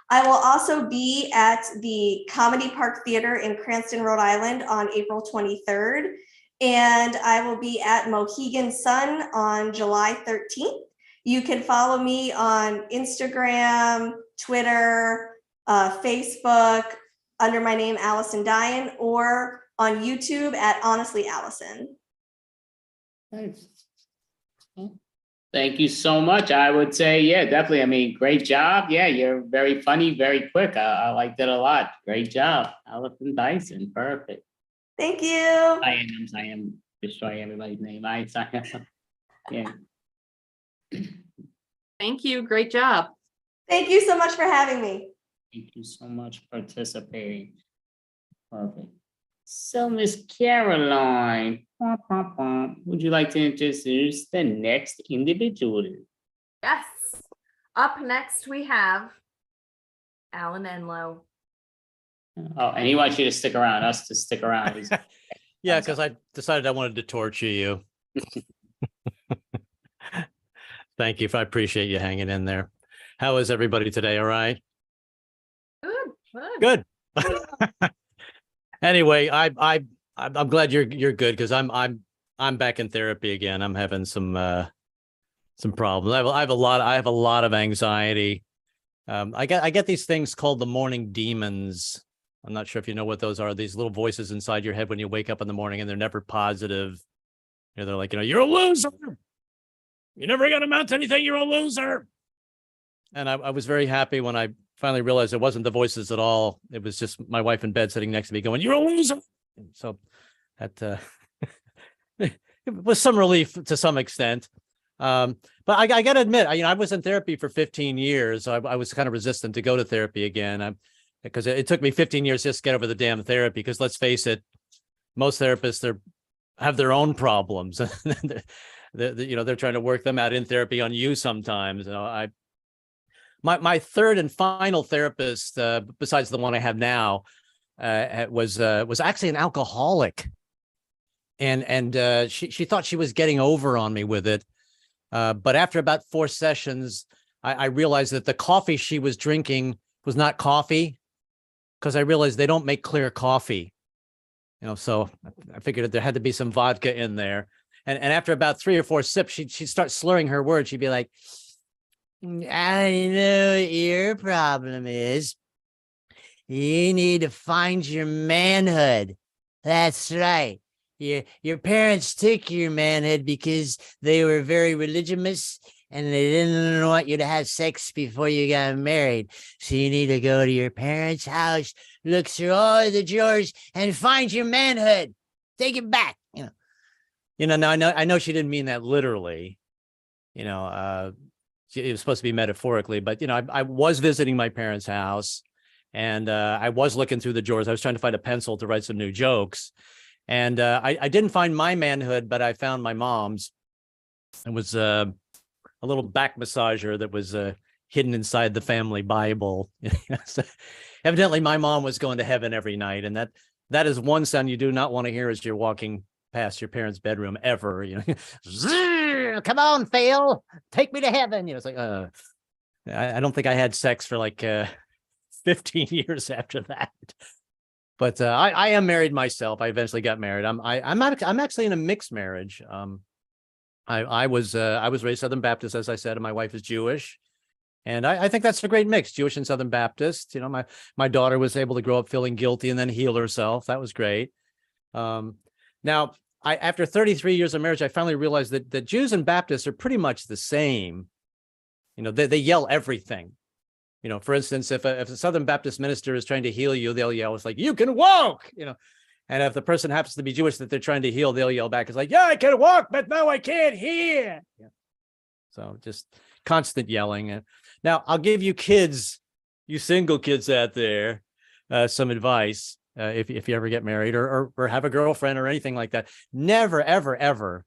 I will also be at the Comedy Park Theater in Cranston, Rhode Island on April 23rd. And I will be at Mohegan Sun on July 13th. You can follow me on Instagram, Twitter, Facebook under my name, Allison Diane, or on YouTube at Honestly Allison. Thanks. Thank you so much. I would say, yeah, definitely. I mean, great job. Yeah, you're very funny, very quick. I liked it a lot. Great job. Allison Dyson. Perfect. Thank you. I am destroying everybody's name. Yeah. Thank you. Great job. Thank you so much for having me. Thank you so much for participating. Perfect. So, Miss Caroline, would you like to introduce the next individual? Yes. Up next, we have Alan Enlow. Oh, and he wants you to stick around, us to stick around. Yeah, because I decided I wanted to torture you. Thank you. I appreciate you hanging in there. How is everybody today? All right? Good. Good. Anyway, I'm glad you're good because I'm back in therapy again. I'm having some problems. I have a lot of anxiety. I get these things called the morning demons. I'm not sure if you know what those are. These little voices inside your head when you wake up in the morning and they're never positive. You know, they're like, you're a loser. You're never going to amount to anything. You're a loser. And I was very happy when I finally realized it wasn't the voices at all. It was just my wife in bed sitting next to me going, you're a loser. So that it was some relief to some extent. But I got to admit, I was in therapy for 15 years. So I was kind of resistant to go to therapy again. Because it took me 15 years just to get over the damn therapy. Because let's face it, most therapists have their own problems. They're trying to work them out in therapy on you sometimes. My third and final therapist, besides the one I have now, was actually an alcoholic, and she thought she was getting over on me with it, but after about 4 sessions, I realized that the coffee she was drinking was not coffee, because I realized they don't make clear coffee. So I figured there had to be some vodka in there. And after about 3 or 4 sips, she'd start slurring her words. She'd be like, I know what your problem is. You need to find your manhood. That's right. Your parents took your manhood because they were very religious and they didn't want you to have sex before you got married. So you need to go to your parents' house, look through all the drawers, and find your manhood. Take it back. Now I know she didn't mean that literally. It was supposed to be metaphorically, but I was visiting my parents' house, and I was looking through the drawers. I was trying to find a pencil to write some new jokes, and I didn't find my manhood, but I found my mom's. It was a little back massager that was hidden inside the family Bible. So, evidently, my mom was going to heaven every night, and that is one sound you do not want to hear as you're walking past your parents' bedroom ever. Come on, Phil, take me to heaven. It's like I don't think I had sex for like 15 years after that. But I am married myself. I eventually got married. I'm actually in a mixed marriage. I was raised Southern Baptist, as I said, and my wife is Jewish. And I think that's a great mix, Jewish and Southern Baptist. My daughter was able to grow up feeling guilty and then heal herself. That was great. Now, after 33 years of marriage, I finally realized that Jews and Baptists are pretty much the same. They yell everything. For instance, if a Southern Baptist minister is trying to heal you, they'll yell, it's like, you can walk, And if the person happens to be Jewish that they're trying to heal, they'll yell back, it's like, yeah, I can walk, but now I can't hear. Yeah. So just constant yelling. Now, I'll give you kids, you single kids out there, some advice. If you ever get married or have a girlfriend or anything like that, never, ever, ever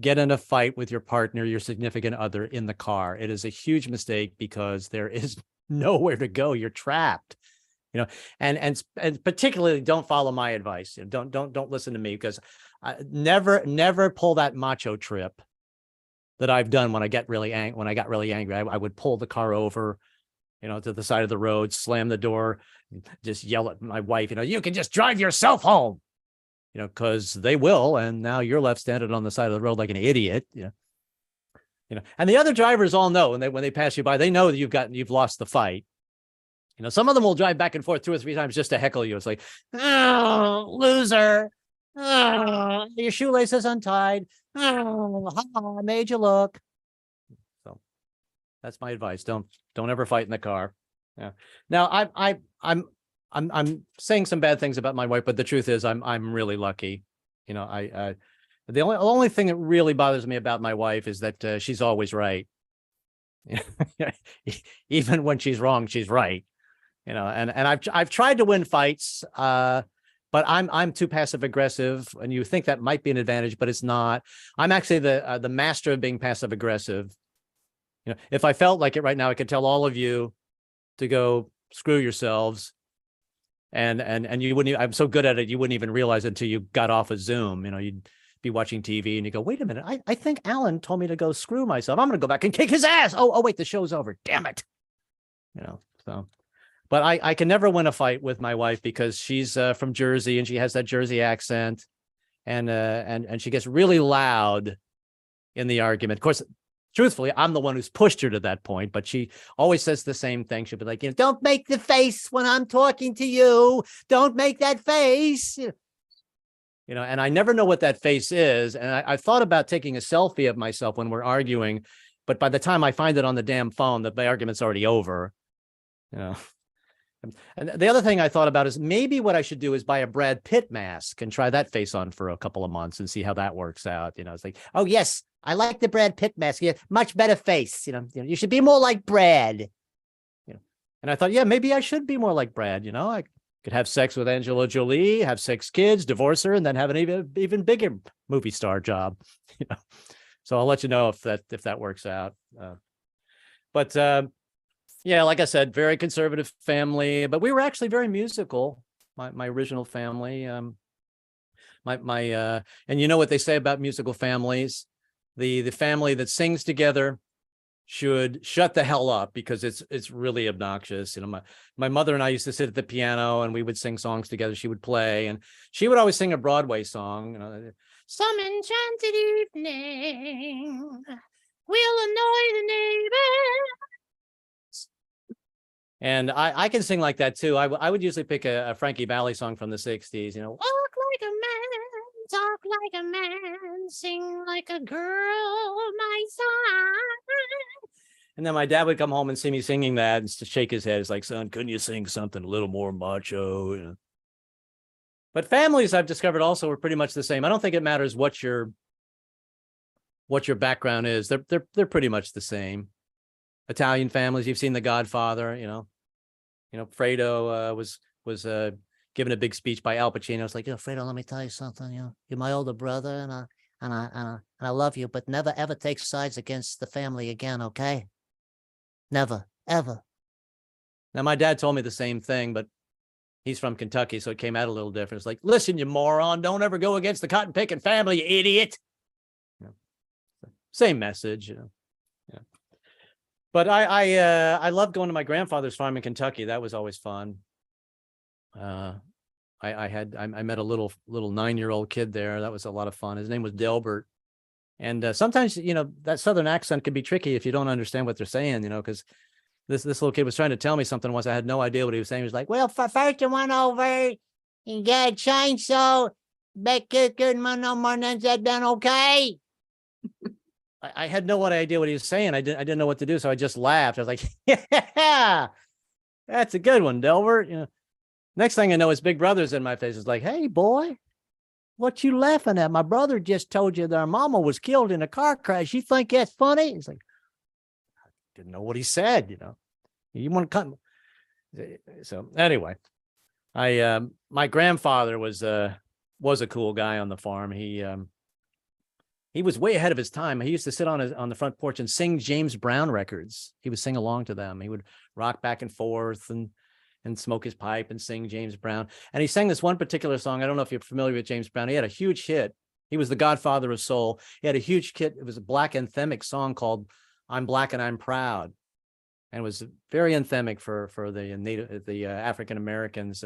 get in a fight with your partner, your significant other in the car. It is a huge mistake because there is nowhere to go. You're trapped, and particularly don't follow my advice. Don't listen to me, because never pull that macho trip that I've done when I got really angry. I would pull the car over, to the side of the road, slam the door, just yell at my wife, you can just drive yourself home, because they will. And now you're left standing on the side of the road like an idiot, and the other drivers all know, and when they pass you by, they know that you've lost the fight. Some of them will drive back and forth 2 or 3 times just to heckle you. It's like, oh, loser. Oh, your shoelace is untied. Oh, I made you look. So that's my advice. Don't ever fight in the car. Yeah. Now I'm saying some bad things about my wife, but the truth is I'm really lucky. The only thing that really bothers me about my wife is that she's always right. Even when she's wrong, she's right. And I've tried to win fights, but I'm too passive aggressive, and you think that might be an advantage, but it's not. I'm actually the master of being passive aggressive. If I felt like it right now, I could tell all of you to go screw yourselves, and you wouldn't. I'm so good at it, you wouldn't even realize it until you got off of Zoom. You'd be watching TV and you go, wait a minute, I think Alan told me to go screw myself. I'm going to go back and kick his ass. Oh wait, the show's over. Damn it. So. But I can never win a fight with my wife because she's from Jersey and she has that Jersey accent, and she gets really loud in the argument. Of course, truthfully, I'm the one who's pushed her to that point, but she always says the same thing. She'll be like, don't make the face when I'm talking to you. Don't make that face. And I never know what that face is. And I thought about taking a selfie of myself when we're arguing, but by the time I find it on the damn phone, my argument's already over. And the other thing I thought about is maybe what I should do is buy a Brad Pitt mask and try that face on for a couple of months and see how that works out. It's like, oh yes, I like the Brad Pitt mask. Yeah, much better face. You should be more like Brad. And I thought, yeah, maybe I should be more like Brad. I could have sex with Angela Jolie, have 6 kids, divorce her, and then have an even bigger movie star job. So I'll let you know if that works out. But yeah, like I said, very conservative family, but we were actually very musical. My original family, and you know what they say about musical families, the family that sings together should shut the hell up because it's really obnoxious. You know, my mother and I used to sit at the piano and we would sing songs together. She would play and she would always sing a Broadway song, you know, some enchanted evening will annoy the neighbors. And I can sing like that too. I would usually pick a Frankie Valli song from the 60s, you know, walk like a man, talk like a man, sing like a girl, my son. And then my dad would come home and see me singing that and to shake his head. It's like, son, couldn't you sing something a little more macho? You know? But families, I've discovered, also are pretty much the same. I don't think it matters what your background is. They're pretty much the same. Italian families, you've seen The Godfather. You know, Fredo was given a big speech by Al Pacino. It's like, Fredo, let me tell you something. You know, you're my older brother, and I love you, but never ever take sides against the family again, okay? Never, ever. Now, my dad told me the same thing, but he's from Kentucky, so it came out a little different. It's like, listen, you moron, don't ever go against the cotton picking family, you idiot. You know, same message, you know. Yeah. But I love going to my grandfather's farm in Kentucky. That was always fun. I met a little 9-year-old kid there. That was a lot of fun. His name was Delbert. And sometimes, you know, that Southern accent can be tricky if you don't understand what they're saying, you know, because this little kid was trying to tell me something once. I had no idea what he was saying. He was like, well, first you went over and get a chainsaw, make it good, no more than that, then okay. I had no idea what he was saying. I didn't know what to do, so I just laughed. I was like, yeah, that's a good one, Delbert. You know, next thing I know, his big brother's in my face. It's like, hey, boy, what you laughing at? My brother just told you that our mama was killed in a car crash. You think that's funny? He's like, I didn't know what he said, you know. You want to come? So anyway, my grandfather was a cool guy on the farm. He was way ahead of his time. He used to sit on the front porch and sing James Brown records. He would sing along to them. He would rock back and forth and smoke his pipe and sing James Brown. And he sang this one particular song. I don't know if you're familiar with James Brown. He had a huge hit. He was the godfather of soul. He had a huge hit. It was a black anthemic song called I'm Black and I'm Proud. And it was very anthemic for the African Americans.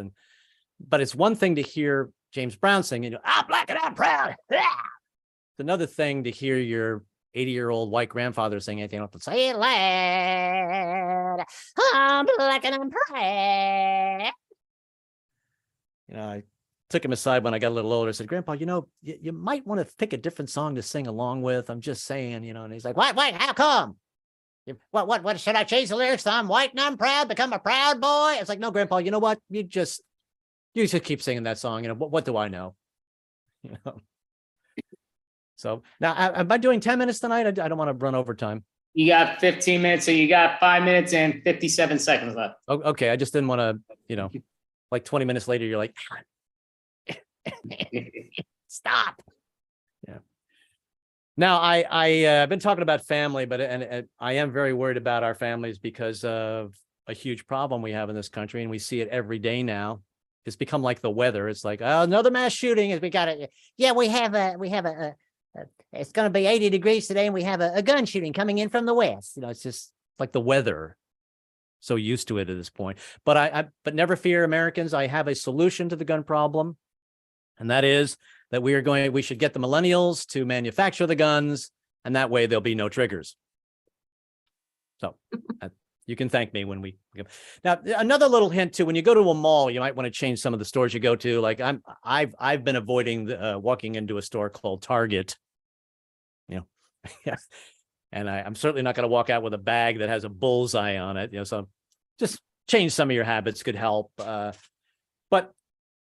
But it's one thing to hear James Brown sing, you know, I'm black and I'm proud. It's another thing to hear your 80-year-old white grandfather sing anything else. Say it loud. I'm black and I'm proud. You know, I took him aside when I got a little older. I said, Grandpa, you know, you might want to pick a different song to sing along with. I'm just saying, you know. And he's like, what? How come? What should I change the lyrics to? I'm white and I'm proud, become a proud boy. It's like, no, Grandpa, you know what? You should keep singing that song. You know, what do I know? You know. So now, am I doing 10 minutes tonight? I don't want to run over time. You got 15 minutes, so you got 5 minutes and 57 seconds left. Okay, I just didn't want to, you know, like 20 minutes later, you're like, stop. Yeah. Now, I've been talking about family, but I am very worried about our families because of a huge problem we have in this country, and we see it every day now. It's become like the weather. It's like, oh, another mass shooting. We got it. Yeah, we have a. It's going to be 80 degrees today, and we have a gun shooting coming in from the west. You know, it's just like the weather. So used to it at this point. But but never fear, Americans. I have a solution to the gun problem, and that is that we should get the millennials to manufacture the guns, and that way there'll be no triggers. So you can thank me when we go. Now, another little hint too, when you go to a mall, you might want to change some of the stores you go to. Like I've been avoiding walking into a store called Target. You know, yeah. And I'm certainly not going to walk out with a bag that has a bullseye on it. You know, so just change some of your habits could help. But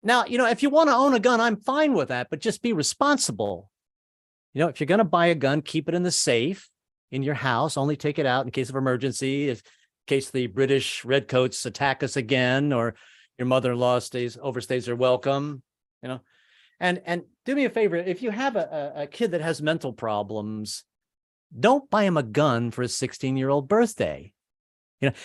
now, you know, if you want to own a gun, I'm fine with that, but just be responsible. You know, if you're going to buy a gun, keep it in the safe in your house. Only take it out in case of emergency, in case the British redcoats attack us again, or your mother-in-law overstays her welcome. You know, and do me a favor, if you have a kid that has mental problems, don't buy him a gun for his 16-year-old birthday.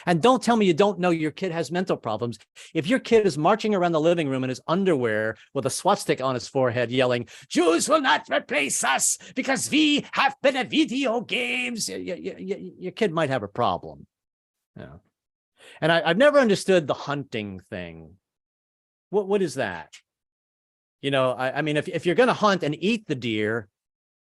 And don't tell me you don't know your kid has mental problems. If your kid is marching around the living room in his underwear with a swastika on his forehead yelling, Jews will not replace us because we have been at video games, your kid might have a problem. Yeah. And I've never understood the hunting thing. What is that? I mean, if you're going to hunt and eat the deer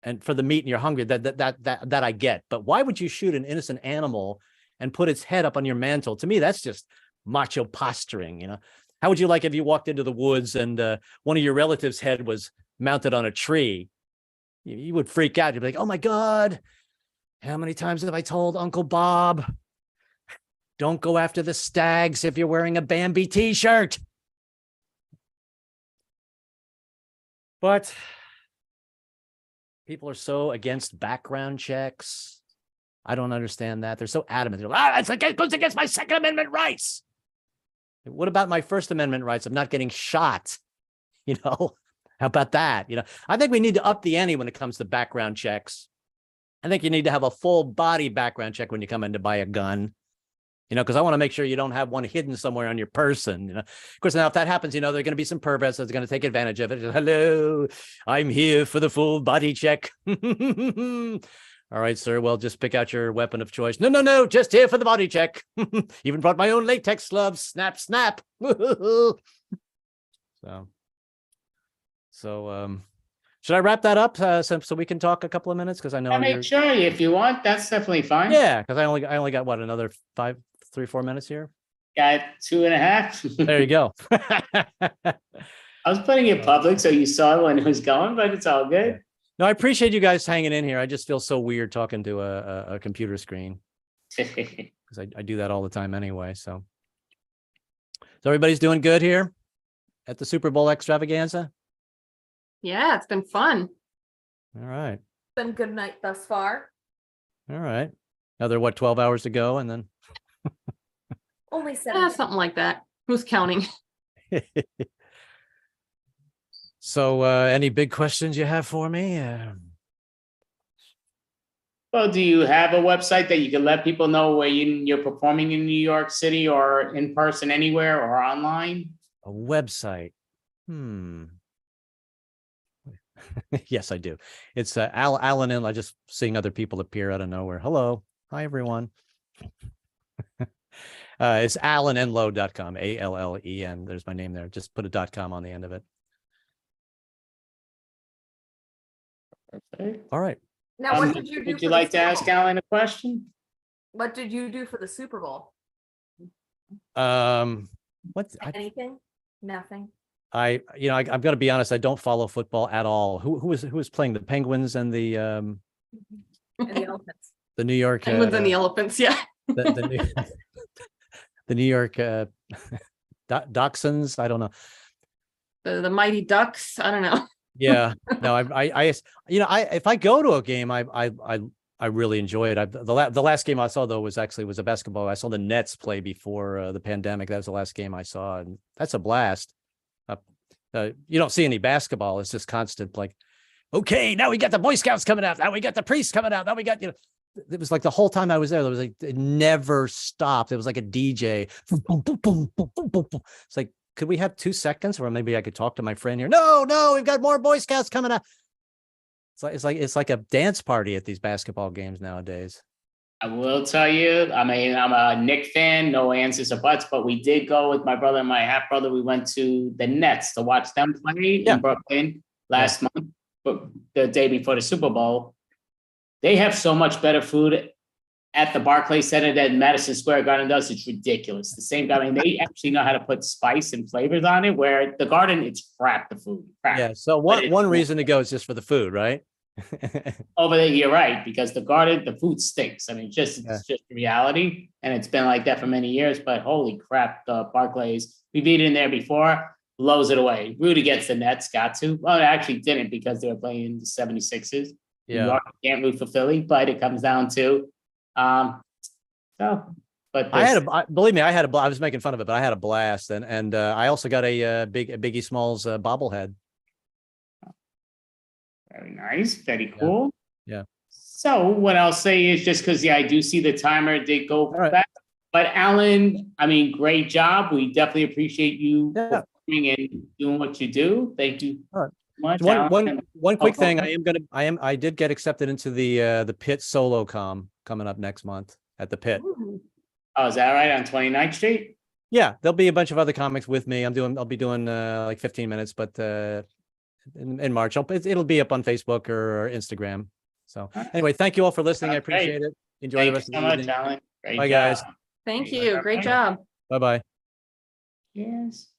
and for the meat and you're hungry, that I get. But why would you shoot an innocent animal and put its head up on your mantle? To me, that's just macho posturing. How would you like if you walked into the woods and one of your relatives' head was mounted on a tree? You would freak out. You'd be like, oh my God, how many times have I told Uncle Bob, don't go after the stags if you're wearing a Bambi t-shirt? But people are so against background checks. I don't understand that. They're so adamant. They're like, it goes against my Second Amendment rights. What about my First Amendment rights of not getting shot? How about that? I think we need to up the ante when it comes to background checks. I think you need to have a full body background check when you come in to buy a gun. Because I want to make sure you don't have one hidden somewhere on your person. Of course, now if that happens, there are going to be some perverts that's going to take advantage of it. Hello, I'm here for the full body check. All right, sir. Well, just pick out your weapon of choice. No, just here for the body check. Even brought my own latex gloves. Snap, snap. So, should I wrap that up so we can talk a couple of minutes? Because I know sure, if you want, that's definitely fine. Yeah, because I only got another 3-4 minutes here. Got 2.5. There you go. I was putting it public so you saw when it was going, but it's all good. No, I appreciate you guys hanging in here. I just feel so weird talking to a computer screen because I do that all the time anyway. So everybody's doing good here at the Super Bowl Extravaganza. Yeah, it's been fun. All right. Been a good night thus far. All right. Another 12 hours to go, and then only 7. Something like that. Who's counting? So, any big questions you have for me? Well, do you have a website that you can let people know where you're performing in New York City or in person anywhere or online? A website. Yes, I do. It's Alan and I just seeing other people appear out of nowhere. Hello. Hi, everyone. It's allenenlow.com, ALLEN. There's my name there. Just put a .com on the end of it. Okay. All right. Now, what did you do? Would you like to ask Alan a question? What did you do for the Super Bowl? What? Anything? Nothing. I'm going to be honest. I don't follow football at all. Who was playing the Penguins and the And the Elephants. the New York Penguins and the Elephants? Yeah. the New York Dachshunds. I don't know. The Mighty Ducks. I don't know. Yeah, no, if I go to a game, I really enjoy it. The last game I saw though was a basketball. I saw the Nets play before the pandemic. That was the last game I saw, and that's a blast. You don't see any basketball. It's just constant, like, okay, now we got the Boy Scouts coming out. Now we got the priests coming out. Now we got, it was like the whole time I was there was like, it never stopped. It was like a DJ. It's like, could we have 2 seconds where maybe I could talk to my friend here? No, we've got more Boy Scouts coming out. It's like a dance party at these basketball games nowadays. I will tell you, I'm a Knick fan, no answers or buts, but we did go with my brother and my half brother. We went to the Nets to watch them play in Brooklyn last month, but the day before the Super Bowl. They have so much better food at the Barclays Center than Madison Square Garden does. It's ridiculous. The same guy, I mean, they actually know how to put spice and flavors on it, where the Garden, it's crap, the food. Crap. Yeah, so one reason to go is just for the food, right? Over there, you're right, because the Garden, the food stinks. I mean, it's just reality, and it's been like that for many years. But holy crap, the Barclays, we've eaten in there before, blows it away. Rudy gets the Nets, got to. Well, it actually didn't because they were playing the 76ers. Yeah, New York can't root for Philly, but it comes down to. But believe me, I was making fun of it, but I had a blast, and I also got a Biggie Smalls bobblehead. Very nice. Very cool. Yeah. So what I'll say is just because, I do see the timer did go back. But Alan, I mean, great job. We definitely appreciate you performing and doing what you do. Thank you All right. much, One, Alan. one quick thing. I did get accepted into the Pit Solo Com coming up next month at the Pit. Oh, is that right? On 29th Street? Yeah, there'll be a bunch of other comics with me. I'll be doing like 15 minutes, but in March, it'll be up on Facebook or Instagram. So anyway, thank you all for listening. I appreciate it. Enjoy the rest of the evening. Alan. Great Bye, job. guys. Thank you. Great job. Bye-bye. Yes.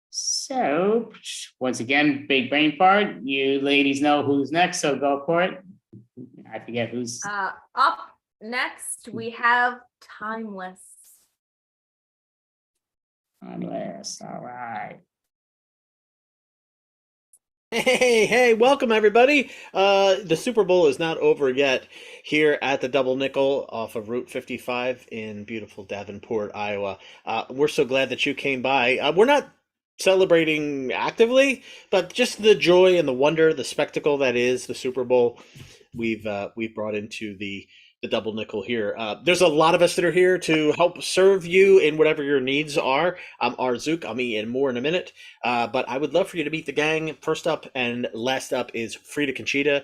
So once again, big brain fart. You ladies know who's next, so go for it. I forget who's Up next, we have Timeless. Timeless. All right. Hey, welcome everybody. The Super Bowl is not over yet here at the Double Nickel off of Route 55 in beautiful Davenport, Iowa. We're so glad that you came by. We're not celebrating actively, but just the joy and the wonder, the spectacle that is the Super Bowl we've brought into the Double Nickel here. There's a lot of us that are here to help serve you in whatever your needs are. I'm Arzook. I'll meet you more in a minute. But I would love for you to meet the gang. First up and last up is Frida Conchita.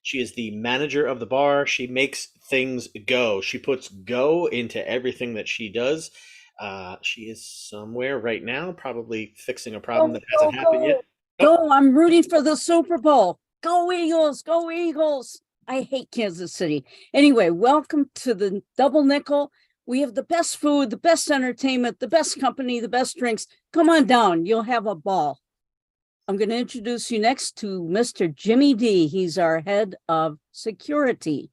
She is the manager of the bar. She makes things go. She puts go into everything that she does. She is somewhere right now, probably fixing a problem that hasn't happened yet. Go, I'm rooting for the Super Bowl. Go Eagles, go Eagles. I hate Kansas City. Anyway, welcome to the Double Nickel. We have the best food, the best entertainment, the best company, the best drinks. Come on down. You'll have a ball. I'm going to introduce you next to Mr. Jimmy D. He's our head of security.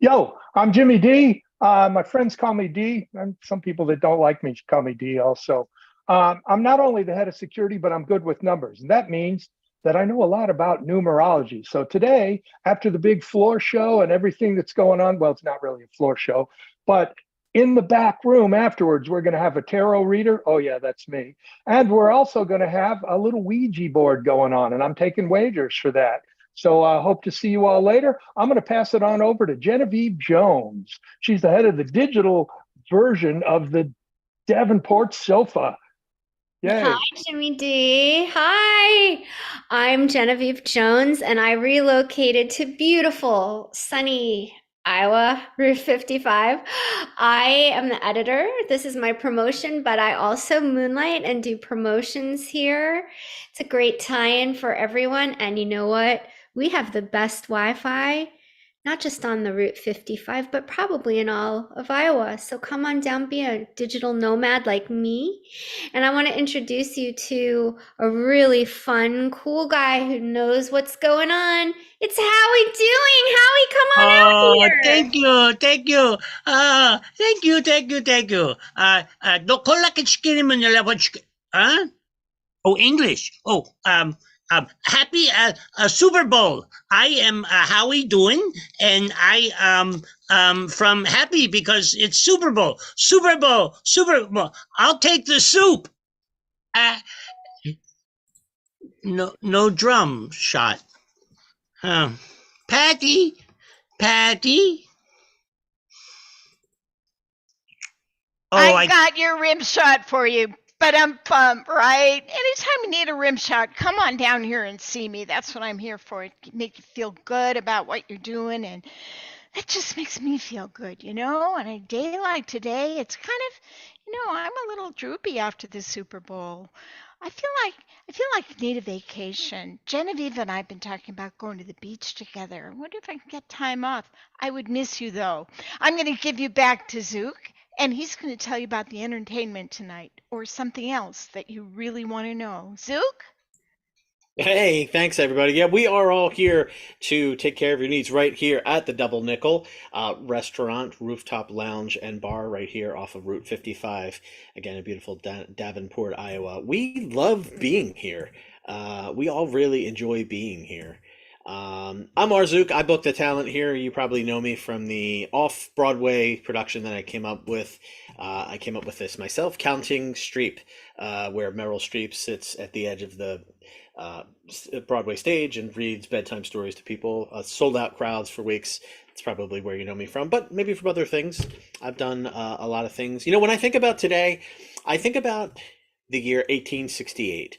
Yo, I'm Jimmy D. My friends call me D, and some people that don't like me call me D also. I'm not only the head of security, but I'm good with numbers. And that means that I know a lot about numerology. So today, after the big floor show and everything that's going on, well, it's not really a floor show, but in the back room afterwards, we're going to have a tarot reader. Oh yeah, that's me. And we're also going to have a little Ouija board going on, and I'm taking wagers for that. So I hope to see you all later. I'm going to pass it on over to Genevieve Jones. She's the head of the digital version of the Davenport sofa. Yay. Hi, Jimmy D. Hi, I'm Genevieve Jones, and I relocated to beautiful, sunny Iowa, Route 55. I am the editor. This is my promotion, but I also moonlight and do promotions here. It's a great tie-in for everyone. And you know what? We have the best Wi-Fi, not just on the Route 55, but probably in all of Iowa. So come on down, be a digital nomad like me. And I want to introduce you to a really fun, cool guy who knows what's going on. It's Howie doing. Howie, come on out here. Thank you. Thank you. No, huh? Oh, English. Oh, happy Super Bowl. I am Howie doing, and I from happy because it's Super Bowl. Super Bowl. I'll take the soup. No drum shot. Patty. Oh, I got your rim shot for you. But I'm pumped, right? Anytime you need a rim shot, come on down here and see me. That's what I'm here for. Make you feel good about what you're doing, and it just makes me feel good, you know? On a day like today, it's kind of, I'm a little droopy after the Super Bowl. I feel like I need a vacation. Genevieve and I have been talking about going to the beach together. I wonder if I can get time off. I would miss you, though. I'm going to give you back to Zook. And he's going to tell you about the entertainment tonight or something else that you really want to know. Zook? Hey, thanks everybody. Yeah, we are all here to take care of your needs right here at the Double Nickel restaurant, rooftop lounge, and bar right here off of Route 55. Again, in beautiful Davenport, Iowa. We love being here. We all really enjoy being here. I'm Arzook. I book the talent here. You probably know me from the off-Broadway production that I came up with. I came up with this myself, Counting Streep, where Meryl Streep sits at the edge of the Broadway stage and reads bedtime stories to people. Sold out crowds for weeks. That's probably where you know me from, but maybe from other things. I've done a lot of things. You know, when I think about today, I think about the year 1868.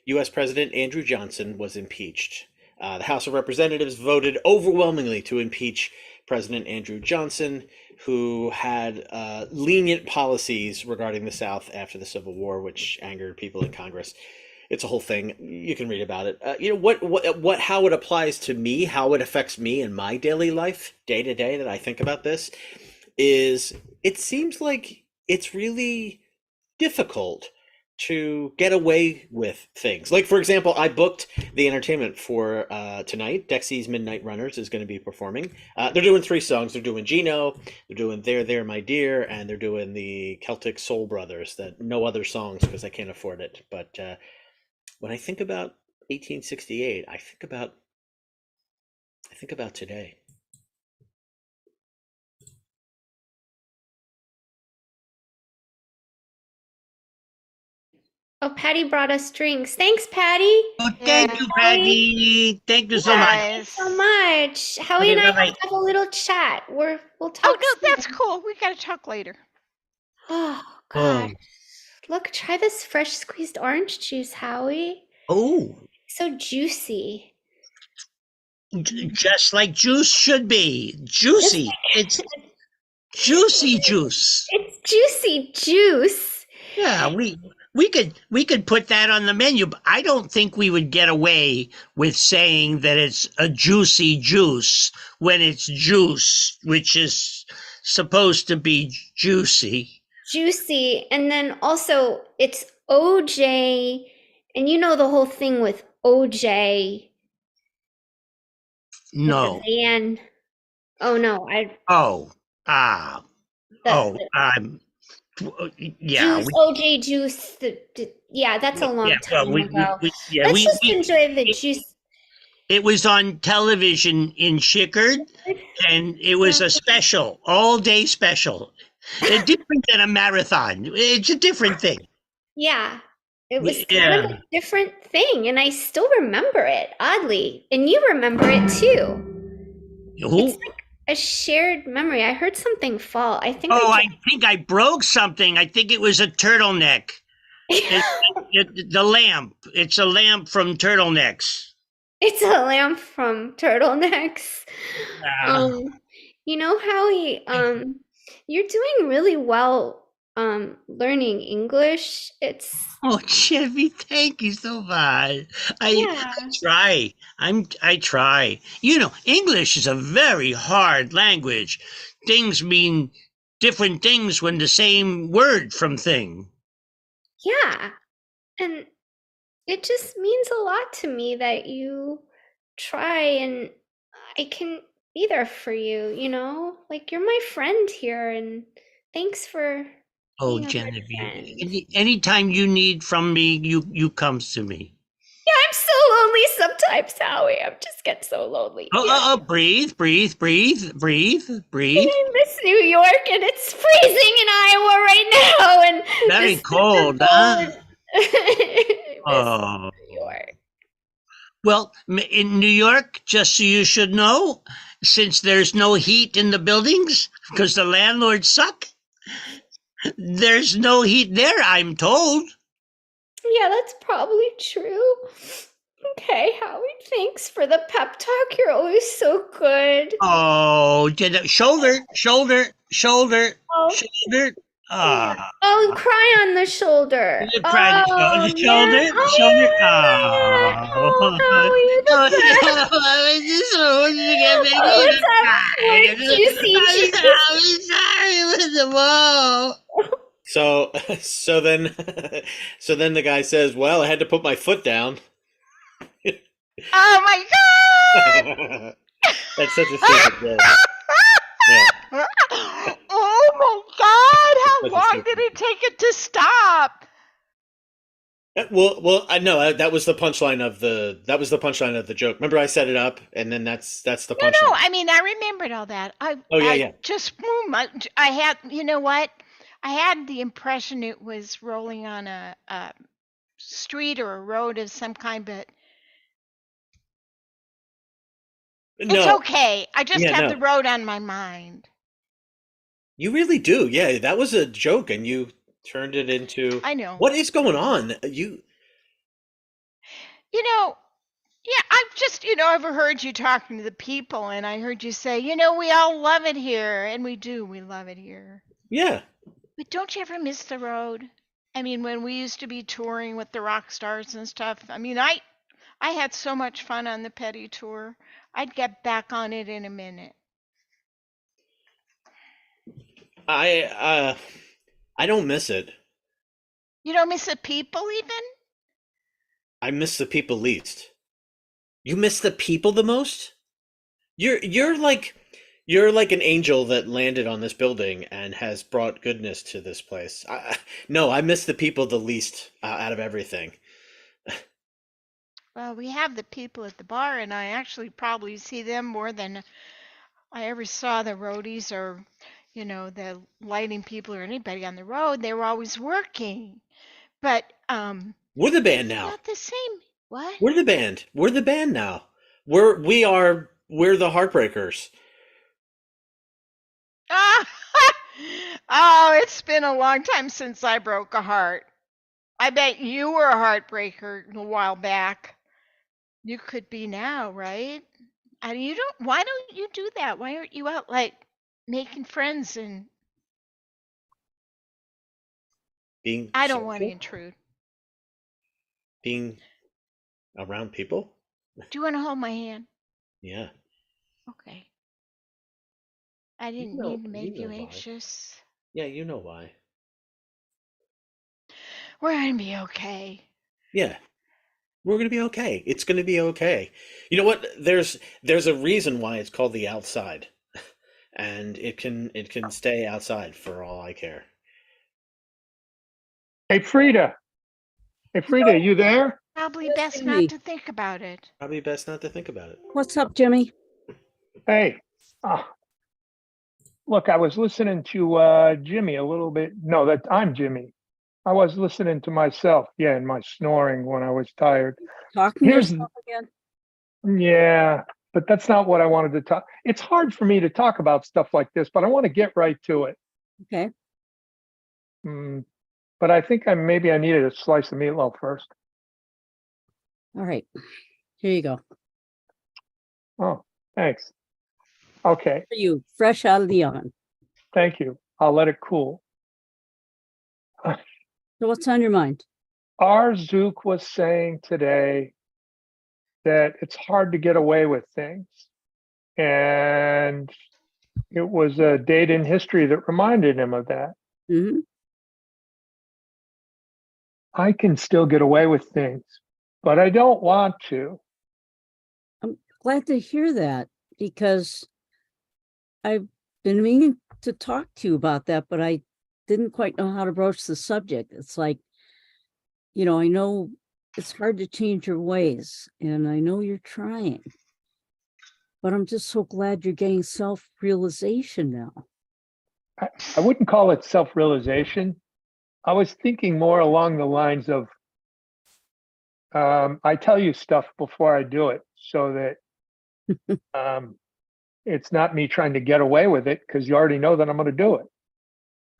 U.S. President Andrew Johnson was impeached. The House of Representatives voted overwhelmingly to impeach President Andrew Johnson, who had lenient policies regarding the South after the Civil War, which angered people in Congress. It's a whole thing. You can read about it. You know how it applies to me, how it affects me in my daily life, day to day, that I think about this, is it seems like it's really difficult to get away with things. Like, for example, I booked the entertainment for tonight. Dexy's Midnight Runners is going to be performing. They're doing 3 songs. They're doing Gino, they're doing There, My Dear, and they're doing the Celtic Soul Brothers, that no other songs because I can't afford it. But when I think about 1868, I think about today. Oh, Patty brought us drinks. Thanks, Patty. Oh, thank you, Patty. Thank you so much. Thanks so much. Howie and I have to have a little chat. We'll talk. Oh, no, that's cool. We got to talk later. Oh, gosh. Look, try this fresh squeezed orange juice, Howie. Oh. So juicy. Just like juice should be. Juicy. It's juicy juice. It's juicy juice. Yeah, we could put that on the menu, but I don't think we would get away with saying that it's a juicy juice when it's juice, which is supposed to be juicy. Juicy. And then also it's OJ. And you know the whole thing with OJ. No. And oh no, yeah. Juice, OJ juice. Yeah, that's a long time ago. Let's just enjoy the juice. It was on television in Chickard, and it was a special, all-day special. It's different than a marathon. It's a different thing. Yeah, it was kind of a different thing, and I still remember it, oddly. And you remember it, too. It's like a shared memory. I heard something fall. I think I think I broke something. I think it was a turtleneck. The lamp. It's a lamp from turtlenecks. It's a lamp from turtlenecks. You know, Howie, you're doing really well learning English. Oh, Chevy, thank you so much. I try. I try. You know, English is a very hard language. Things mean different things when the same word from thing. Yeah. And it just means a lot to me that you try, and I can be there for you, you know? Like, you're my friend here, and thanks for Oh, Genevieve, anytime you need from me, you comes to me. Yeah, I'm so lonely sometimes, Howie. I'm just getting so lonely. Breathe. I miss New York, and it's freezing in Iowa right now, and very cold, huh? Oh. New York. Well, in New York, just so you should know, since there's no heat in the buildings because the landlords suck, there's no heat there, I'm told. Yeah, that's probably true. Okay, Howie, thanks for the pep talk. You're always so good. Oh, shoulder. Oh, cry on the shoulder. Cry on the shoulder. So then the guy says, "Well, I had to put my foot down." Oh my God! That's such a stupid joke. Yeah. Oh my God! How long did it take it to stop? Well, I know that was the punchline of the joke. Remember, I set it up, and then that's the punchline. No, I mean, I remembered all that. I had, you know what? I had the impression it was rolling on a street or a road of some kind, but It's No, okay. I just yeah, have no. the road on my mind. You really do. Yeah, that was a joke, and you turned it into. I know. What is going on? You. You know, yeah, I've just, I've heard you talking to the people, and I heard you say, we all love it here, and we do. We love it here. Yeah. But don't you ever miss the road? I mean, when we used to be touring with the rock stars and stuff, I mean, I had so much fun on the Petty tour. I'd get back on it in a minute. I don't miss it. You don't miss the people even? I miss the people least. You miss the people the most? You're like an angel that landed on this building and has brought goodness to this place. No, I miss the people the least out of everything. Well, we have the people at the bar, and I actually probably see them more than I ever saw the roadies or, the lighting people or anybody on the road. They were always working. But We're the band now. not the same. What? We're the band. We're the band now. We're the Heartbreakers. Ah! Oh, it's been a long time since I broke a heart. I bet you were a heartbreaker a while back. You could be now, right? And why don't you do that? Why aren't you out like making friends and Being I don't want to social? intrude. Being around people? Do you want to hold my hand? Yeah. Okay. I didn't know- mean to make you you know why. anxious. Yeah, you know why. We're gonna be okay. Yeah. We're gonna be okay. It's gonna be okay. You know what? There's a reason why it's called the outside. And it can stay outside for all I care. Hey, Frida. Hey, Frida, you there? Probably Yes, best Jimmy. not to think about it. Probably best not to think about it. What's up, Jimmy? Hey, look, I was listening to Jimmy a little bit. No, that I'm Jimmy. I was listening to myself, yeah, and my snoring when I was tired. Talking to Here's, yourself again? yeah, but that's not what I wanted to talk. It's hard for me to talk about stuff like this, but I want to get right to it. Okay. But I think maybe I needed a slice of meatloaf first. All right. Here you go. Oh, thanks. Okay, For you, fresh out of the oven. thank you. I'll let it cool. So what's on your mind? Our Zook was saying today that it's hard to get away with things. And it was a date in history that reminded him of that. Mm-hmm. I can still get away with things, but I don't want to. I'm glad to hear that because I've been meaning to talk to you about that, but I didn't quite know how to broach the subject. It's like, I know it's hard to change your ways, and I know you're trying, but I'm just so glad you're getting self-realization now. I wouldn't call it self-realization. I was thinking more along the lines of, I tell you stuff before I do it so that it's not me trying to get away with it because you already know that I'm going to do it.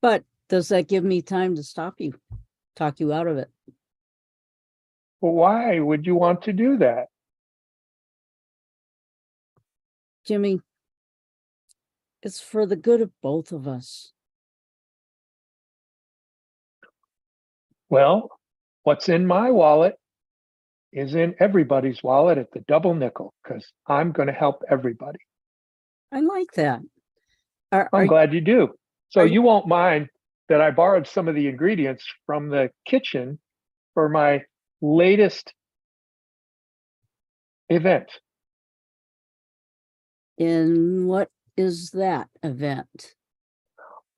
But does that give me time to stop you, talk you out of it? Well, why would you want to do that? Jimmy, it's for the good of both of us. Well, what's in my wallet is in everybody's wallet at the double nickel because I'm going to help everybody. I like that. I'm glad you do. So you won't mind that I borrowed some of the ingredients from the kitchen for my latest event. And what is that event?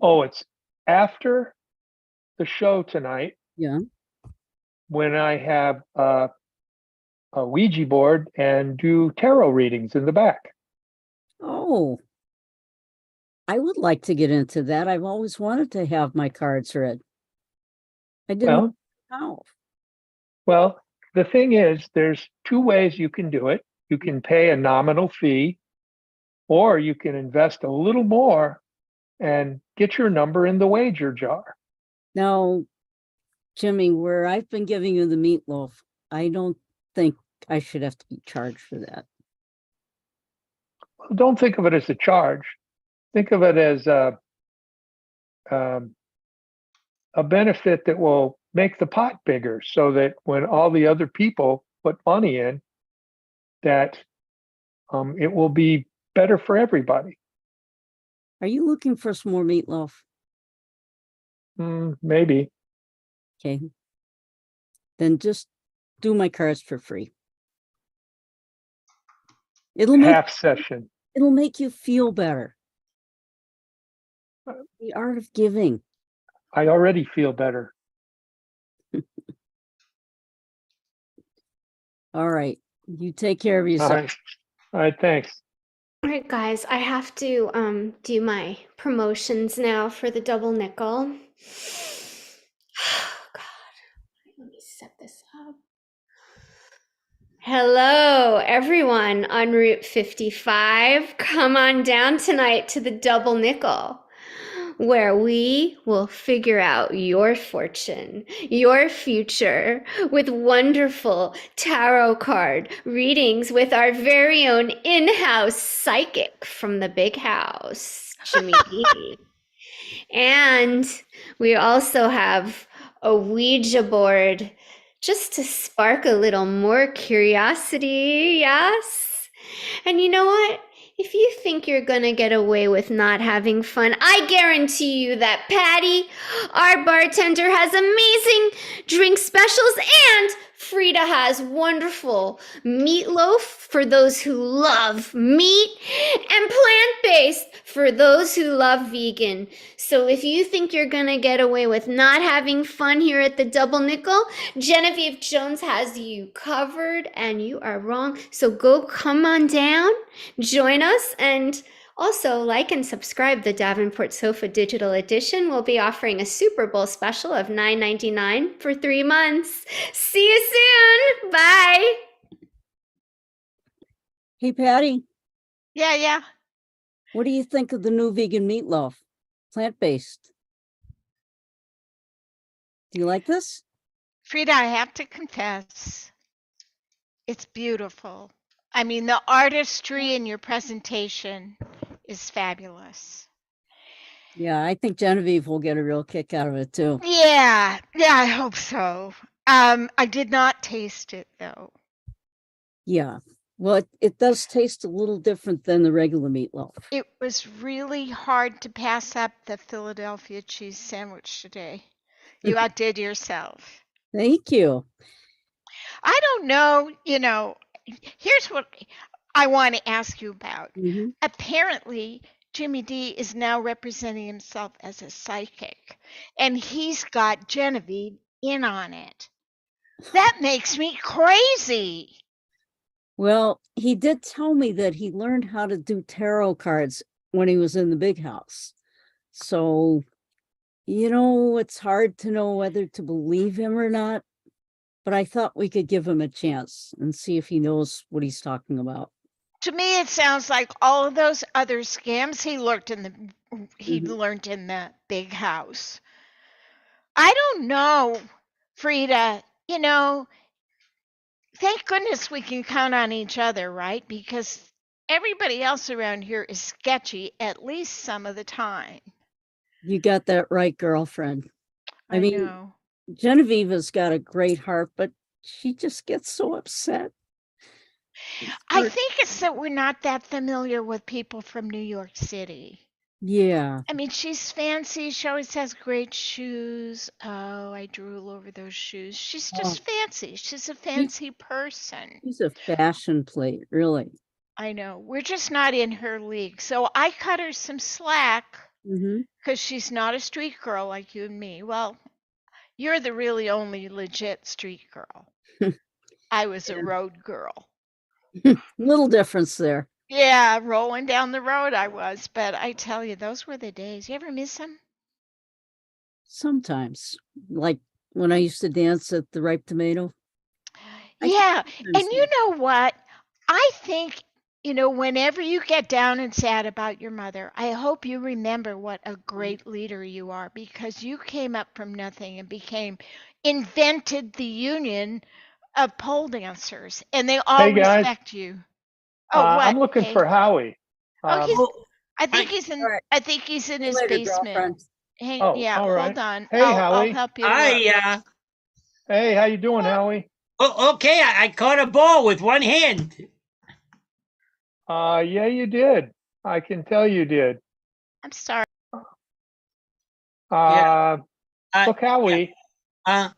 Oh, it's after the show tonight. Yeah. When I have a Ouija board and do tarot readings in the back. Oh, I would like to get into that. I've always wanted to have my cards read. I didn't know how. Well, the thing is, there's two ways you can do it. You can pay a nominal fee or you can invest a little more and get your number in the wager jar. Now, Jimmy, where I've been giving you the meatloaf, I don't think I should have to be charged for that. Don't think of it as a charge. Think of it as a benefit that will make the pot bigger, so that when all the other people put money in, that it will be better for everybody. Are you looking for some more meatloaf? Maybe. Okay. Then just do my cards for free. It'll make Half session. It'll make you feel better. The art of giving. I already feel better. All right. You take care of yourself. All right, thanks. All right, guys, I have to do my promotions now for the double nickel. Oh, God. Let me set this up. Hello, everyone on Route 55. Come on down tonight to the double nickel, where we will figure out your fortune, your future, with wonderful tarot card readings with our very own in-house psychic from the big house, Jimmy D. And we also have a Ouija board just to spark a little more curiosity, yes? And you know what? If you think you're gonna get away with not having fun, I guarantee you that Patty, our bartender, has amazing drink specials, and Frida has wonderful meatloaf for those who love meat, and plant-based for those who love vegan. So if you think you're gonna get away with not having fun here at the Double Nickel, Genevieve Jones has you covered, and you are wrong. So go come on down, join us, and also like and subscribe. The Davenport Sofa Digital Edition will be offering a Super Bowl special of $9.99 for 3 months. See you soon. Bye. Hey, Patty, Yeah. what do you think of the new vegan meatloaf? Plant-based. Do you like this? Frida, I have to confess, it's beautiful. I mean, the artistry in your presentation is fabulous. Yeah, I think Genevieve will get a real kick out of it too. Yeah, I hope so. I did not taste it though. Yeah. Well, it does taste a little different than the regular meatloaf. It was really hard to pass up the Philadelphia cheese sandwich today. You outdid yourself. Thank you. I don't know, here's what I want to ask you about. Mm-hmm. Apparently, Jimmy D is now representing himself as a psychic, and he's got Genevieve in on it. That makes me crazy. Well, he did tell me that he learned how to do tarot cards when he was in the big house. So, it's hard to know whether to believe him or not, but I thought we could give him a chance and see if he knows what he's talking about. To me, it sounds like all of those other scams he learned in the big house. I don't know, Frida. Thank goodness we can count on each other, right? Because everybody else around here is sketchy at least some of the time. You got that right, girlfriend. I mean, know. Genevieve has got a great heart, but she just gets so upset. I think it's that we're not that familiar with people from New York City. Yeah. I mean, she's fancy. She always has great shoes. Oh, I drool over those shoes. She's just fancy. She's a fancy person. She's a fashion plate, really. I know. We're just not in her league. So I cut her some slack because she's not a street girl like you and me. Well, you're the really only legit street girl. I was a road girl. Little difference there. Yeah, rolling down the road I was. But I tell you, those were the days. You ever miss them? Sometimes. Like when I used to dance at the Ripe Tomato. Yeah. And you know what? I think whenever you get down and sad about your mother, I hope you remember what a great leader you are, because you came up from nothing and invented the union of pole dancers, and they all Hey guys, respect you. Oh, what? I'm looking for Okay. Howie. Oh, Um, I think he's in his later, basement. girlfriend. Yeah, all right. hold on. Hey, I'll Howie. help you look. Hey, how you doing, Howie? Okay, I caught a ball with one hand. Yeah, you did. I can tell you did. I'm sorry. Look, Howie. I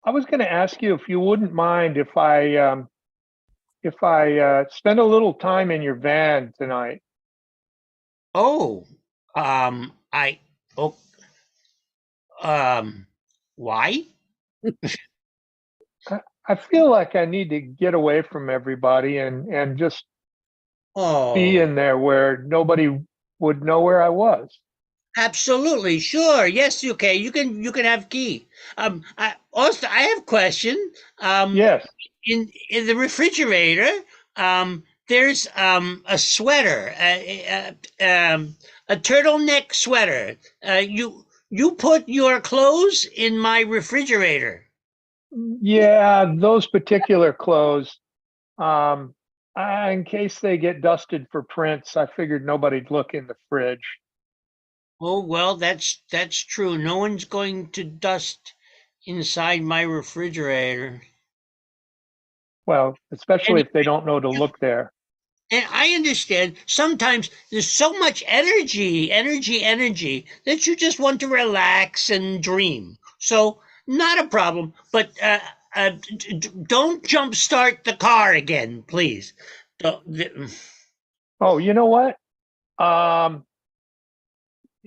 was going to ask you if you wouldn't mind if I spend a little time in your van tonight. Oh, why? I feel like I need to get away from everybody and just be Oh, in there where nobody would know where I was. absolutely, sure. Yes, okay. You can have key. I have a question. Yes. In the refrigerator, there's a sweater, a turtleneck sweater. You put your clothes in my refrigerator. Yeah, those particular clothes. In case they get dusted for prints, I figured nobody'd look in the fridge. Oh, well, that's true. No one's going to dust inside my refrigerator. Well, especially if they don't know to look there. And I understand sometimes there's so much energy that you just want to relax and dream. So not a problem, but don't jumpstart the car again, please. Oh, you know what?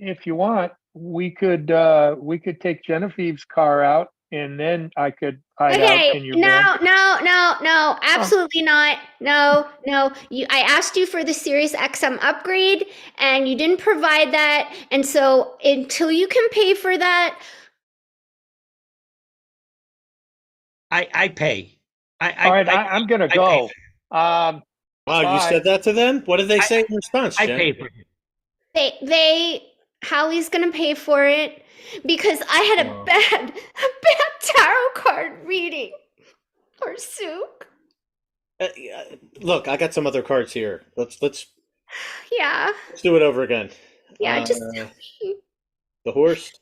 If you want, we could take Genevieve's car out, and then I could hide out Okay, in your van. no, absolutely not. No. I asked you for the Sirius XM upgrade, and you didn't provide that. And so until you can pay for that, I pay. All right, I'm gonna go. Wow, bye. you said that to them? What did they say in response, I Jen? pay for it. they Howie's gonna pay for it because I had a bad tarot card reading. Or Sook. Look, I got some other cards here. Let's Yeah. do it over again. Yeah, just the horse.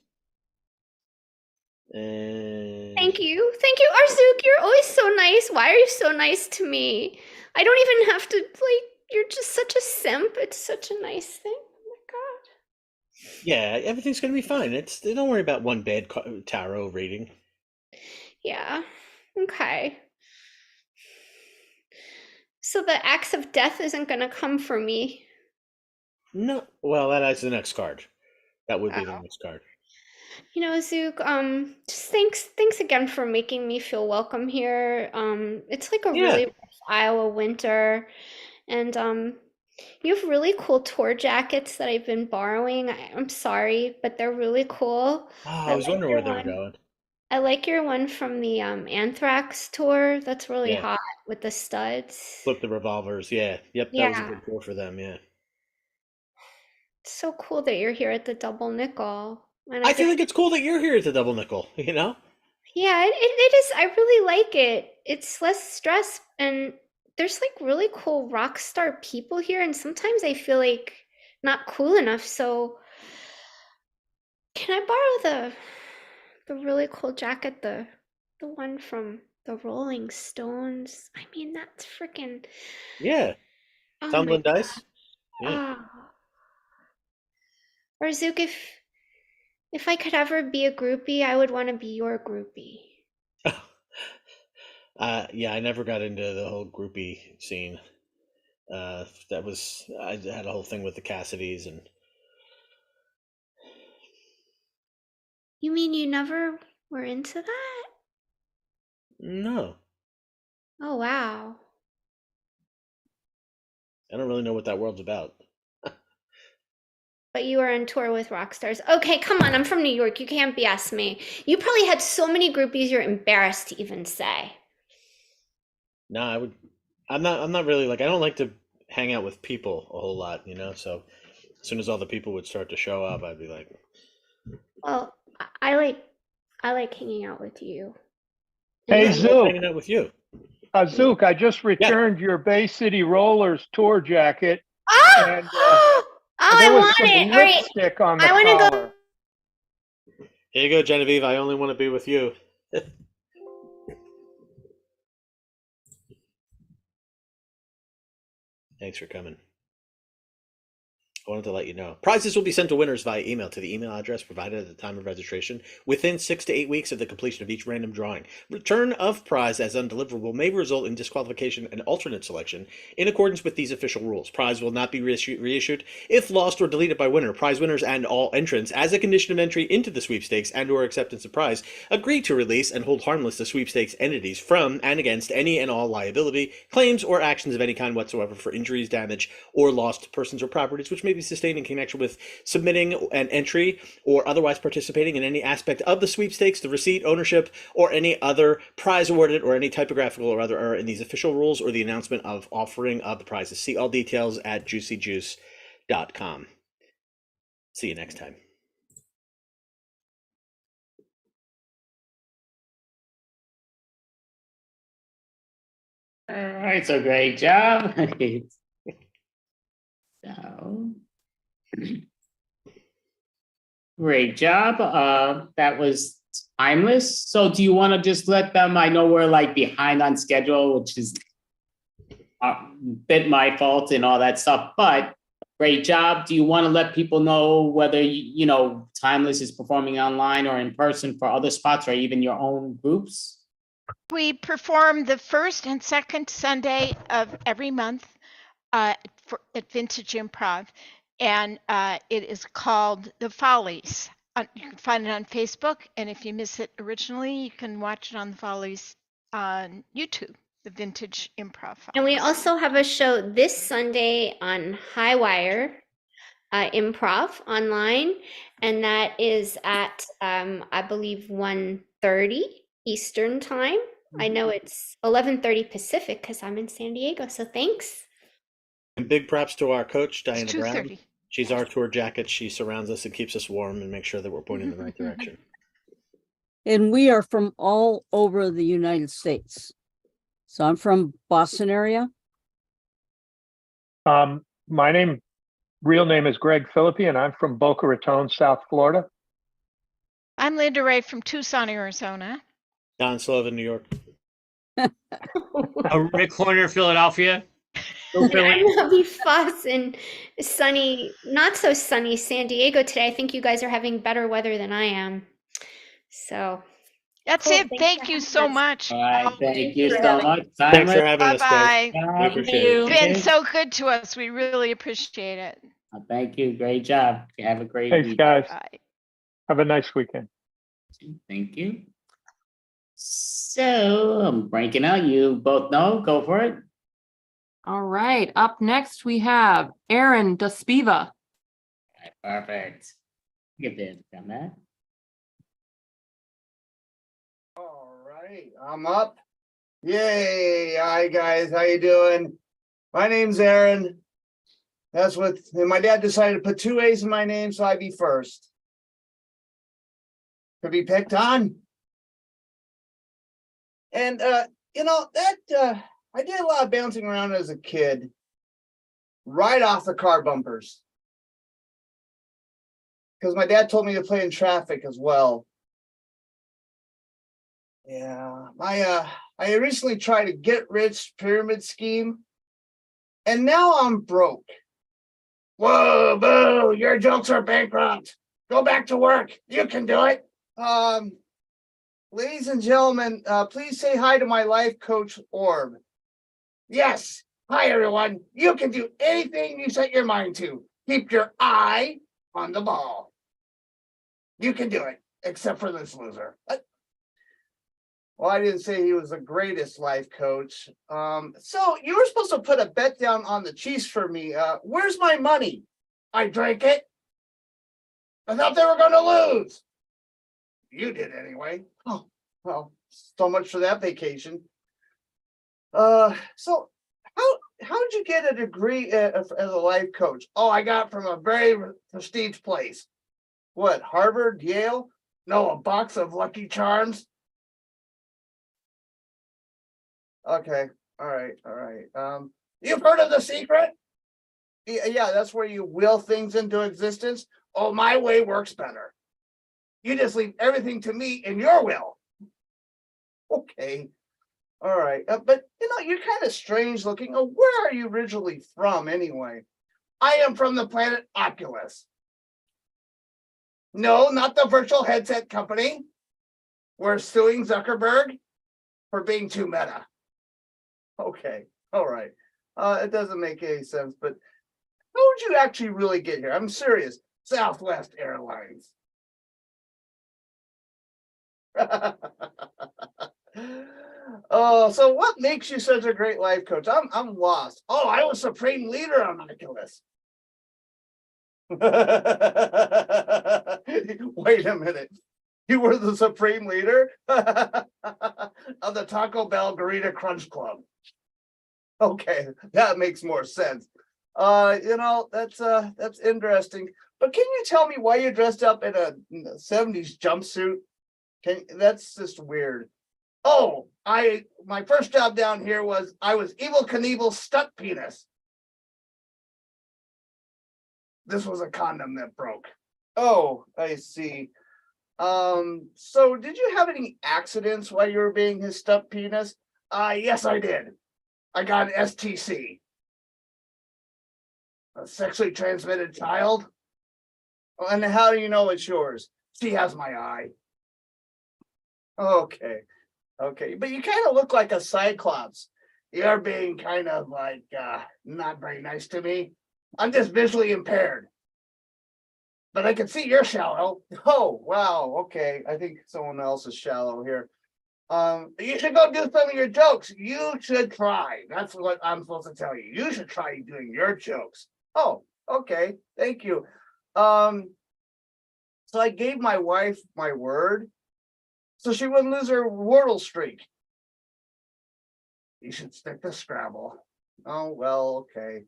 And Thank you, Arzook. You're always so nice. Why are you so nice to me? I don't even have to You're just such a simp. It's such a nice thing. Oh my god. yeah, everything's gonna be fine. Don't worry about one bad tarot reading. Yeah. Okay. So the axe of death isn't gonna come for me. No, well, that's the next card. That would be the next card. Zook, just thanks again for making me feel welcome here. It's like a really rough Iowa winter, and you have really cool tour jackets that I've been borrowing. I'm sorry, but they're really cool. Oh, I was wondering where they were going. I like your one from the Anthrax tour. That's really Yeah. hot with the studs. Flip the revolvers. Yeah. Yep. That was a good tour for them. Yeah. It's so cool that you're here at the Double Nickel. And I feel like it's cool that you're here at the Double Nickel. You know? Yeah, it is. I really like it. It's less stress, and there's really cool rock star people here, and sometimes I feel like not cool enough. So can I borrow the really cool jacket, the one from the Rolling Stones? I mean, that's freaking Yeah. Tumbling dice. Yeah. Or Zook, if I could ever be a groupie, I would want to be your groupie. Yeah, I never got into the whole groupie scene. I had a whole thing with the Cassidys and. You mean you never were into that? No, Oh, wow. I don't really know what that world's about. But you were on tour with rock stars. Okay, come on. I'm from New York. You can't BS me. You probably had so many groupies you're embarrassed to even say. No, I'm not really like, I don't like to hang out with people a whole lot, so as soon as all the people would start to show up, I'd be like, Well, I like hanging out with you. Hey, I love Zook. hanging out with you. Zook, I just returned your Bay City Rollers tour jacket. Oh, And I there was want some it. All right. lipstick on the I want to collar. Here you go, Genevieve. I only want to be with you. Thanks for coming. I wanted to let you know. Prizes will be sent to winners via email to the email address provided at the time of registration within 6 to 8 weeks of the completion of each random drawing. Return of prize as undeliverable may result in disqualification and alternate selection in accordance with these official rules. Prize will not be reissued if lost or deleted by winner. Prize winners and all entrants, as a condition of entry into the sweepstakes and or acceptance of prize, agree to release and hold harmless the sweepstakes entities from and against any and all liability, claims, or actions of any kind whatsoever for injuries, damage, or loss to persons or properties which may be sustained in connection with submitting an entry or otherwise participating in any aspect of the sweepstakes, the receipt, ownership, or any other prize awarded, or any typographical or other error in these official rules or the announcement of offering of the prizes. See all details at juicyjuice.com. See you next time. All right, so great job. So, great job. That was timeless. So do you want to just let them, I know we're like behind on schedule, which is a bit my fault and all that stuff, but great job. Do you want to let people know whether, Timeless is performing online or in person for other spots or even your own groups? We perform the first and second Sunday of every month at Vintage Improv, and it is called The Follies. You can find it on Facebook, and if you miss it originally, you can watch it on The Follies on YouTube, the Vintage Improv Follies. And we also have a show this Sunday on Highwire Improv online, and that is at I believe 1:30 Eastern time. I know it's 11:30 Pacific because I'm in San Diego, so thanks. And big props to our coach, Diana Brown. 2:30. She's our tour jacket. She surrounds us and keeps us warm and makes sure that we're pointing in the right direction. And we are from all over the United States. So I'm from Boston area. My real name is Greg Philippi, and I'm from Boca Raton, South Florida. I'm Linda Ray from Tucson, Arizona. Don Sullivan, New York. Rick Horner, Philadelphia. I'm Hubby Foss in sunny, not so sunny San Diego today. I think you guys are having better weather than I am. So that's cool. it. Thank you so much. All right, thank you so much. Thanks for having us, Bye-bye. guys. We appreciate it. You've been so good to us. We really appreciate it. Thank you. Great job. Have a great Thanks, week. guys. Bye. Have a nice weekend. Thank you. So I'm breaking out. You both know. Go for it. All right. Up next, we have Aaron Despiva. Perfect. Get there. Come back. All right, I'm up. Yay! Hi guys, how you doing? My name's Aaron. And my dad decided to put 2 A's in my name, so I'd be first. Could be picked on. And I did a lot of bouncing around as a kid, right off the car bumpers. Because my dad told me to play in traffic as well. Yeah, I recently tried a get-rich pyramid scheme, and now I'm broke. Whoa, boo, your jokes are bankrupt. Go back to work. You can do it. Ladies and gentlemen, please say hi to my life coach, Orb. Yes, hi everyone. You can do anything you set your mind to. Keep your eye on the ball. You can do it, except for this loser. Well, I didn't say he was the greatest life coach. So you were supposed to put a bet down on the Chiefs for me. Where's my money? I drank it. I thought they were going to lose. You did anyway. Oh, well, so much for that vacation. So How'd you get a degree as a life coach? Oh, I got from a very prestige place. What, Harvard, Yale? No, a box of Lucky Charms. Okay, all right. You've heard of The Secret? Yeah, that's where you will things into existence. Oh, my way works better. You just leave everything to me and your will. Okay. All right. But you're kind of strange looking. Oh, where are you originally from anyway? I am from the planet Oculus. No, not the virtual headset company. We're suing Zuckerberg for being too meta. Okay. All right. It doesn't make any sense, but how would you actually really get here? I'm serious. Southwest Airlines. Oh, so what makes you such a great life coach? I'm lost. Oh, I was supreme leader on Oculus. Wait a minute. You were the supreme leader of the Taco Bell Burrito Crunch Club. Okay, that makes more sense. That's interesting. But can you tell me why you dressed up in a 70s jumpsuit? That's just weird. Oh, my first job down here was I was Evel Knievel's stunt penis. This was a condom that broke. Oh, I see. So did you have any accidents while you were being his stunt penis? Yes, I did. I got an STC. A sexually transmitted child. Oh, and how do you know it's yours? She has my eye. Okay. But you kind of look like a cyclops. You're being kind of like not very nice to me. I'm just visually impaired. But I can see you're shallow. Oh, wow. Okay. I think someone else is shallow here. You should go do some of your jokes. You should try. That's what I'm supposed to tell you. You should try doing your jokes. Oh, okay. Thank you. So I gave my wife my word so she wouldn't lose her Wordle streak. You should stick to Scrabble. Oh, well, okay.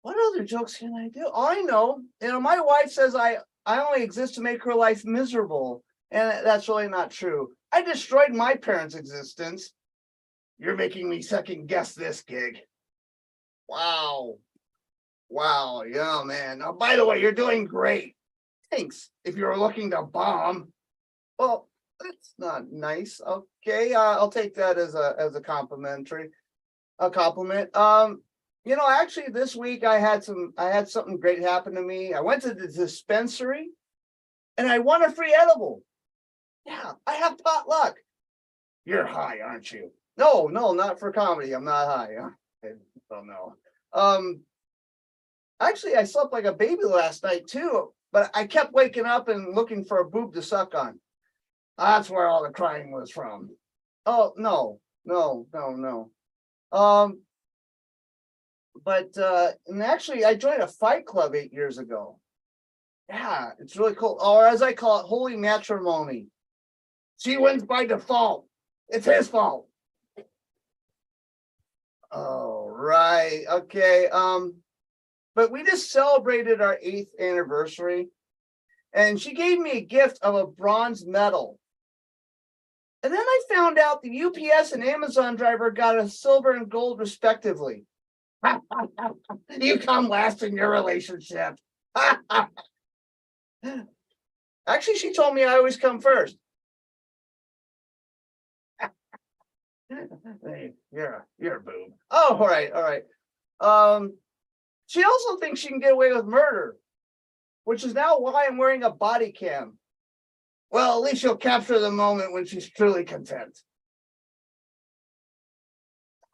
What other jokes can I do? Oh, I know. My wife says I only exist to make her life miserable. And that's really not true. I destroyed my parents' existence. You're making me second guess this gig. Wow. Yeah, man. Now, by the way, you're doing great. Thanks. If you're looking to bomb. Well, that's not nice. Okay, I'll take that as a compliment. Actually this week I had something great happen to me. I went to the dispensary and I won a free edible. Yeah, I have pot luck. You're high, aren't you? No, not for comedy. I'm not high. I don't know. Actually, I slept like a baby last night too, but I kept waking up and looking for a boob to suck on. That's where all the crying was from. Oh, no. And actually, I joined a fight club 8 years ago. Yeah, it's really cool. Or as I call it, holy matrimony. She wins by default. It's his fault. Oh, right. Okay. But we just celebrated our 8th anniversary, and she gave me a gift of a bronze medal. And then I found out the UPS and Amazon driver got a silver and gold respectively. You come last in your relationship. Actually, she told me I always come first. Hey, you're a boob. Oh, all right. She also thinks she can get away with murder, which is now why I'm wearing a body cam. Well, at least she'll capture the moment when she's truly content.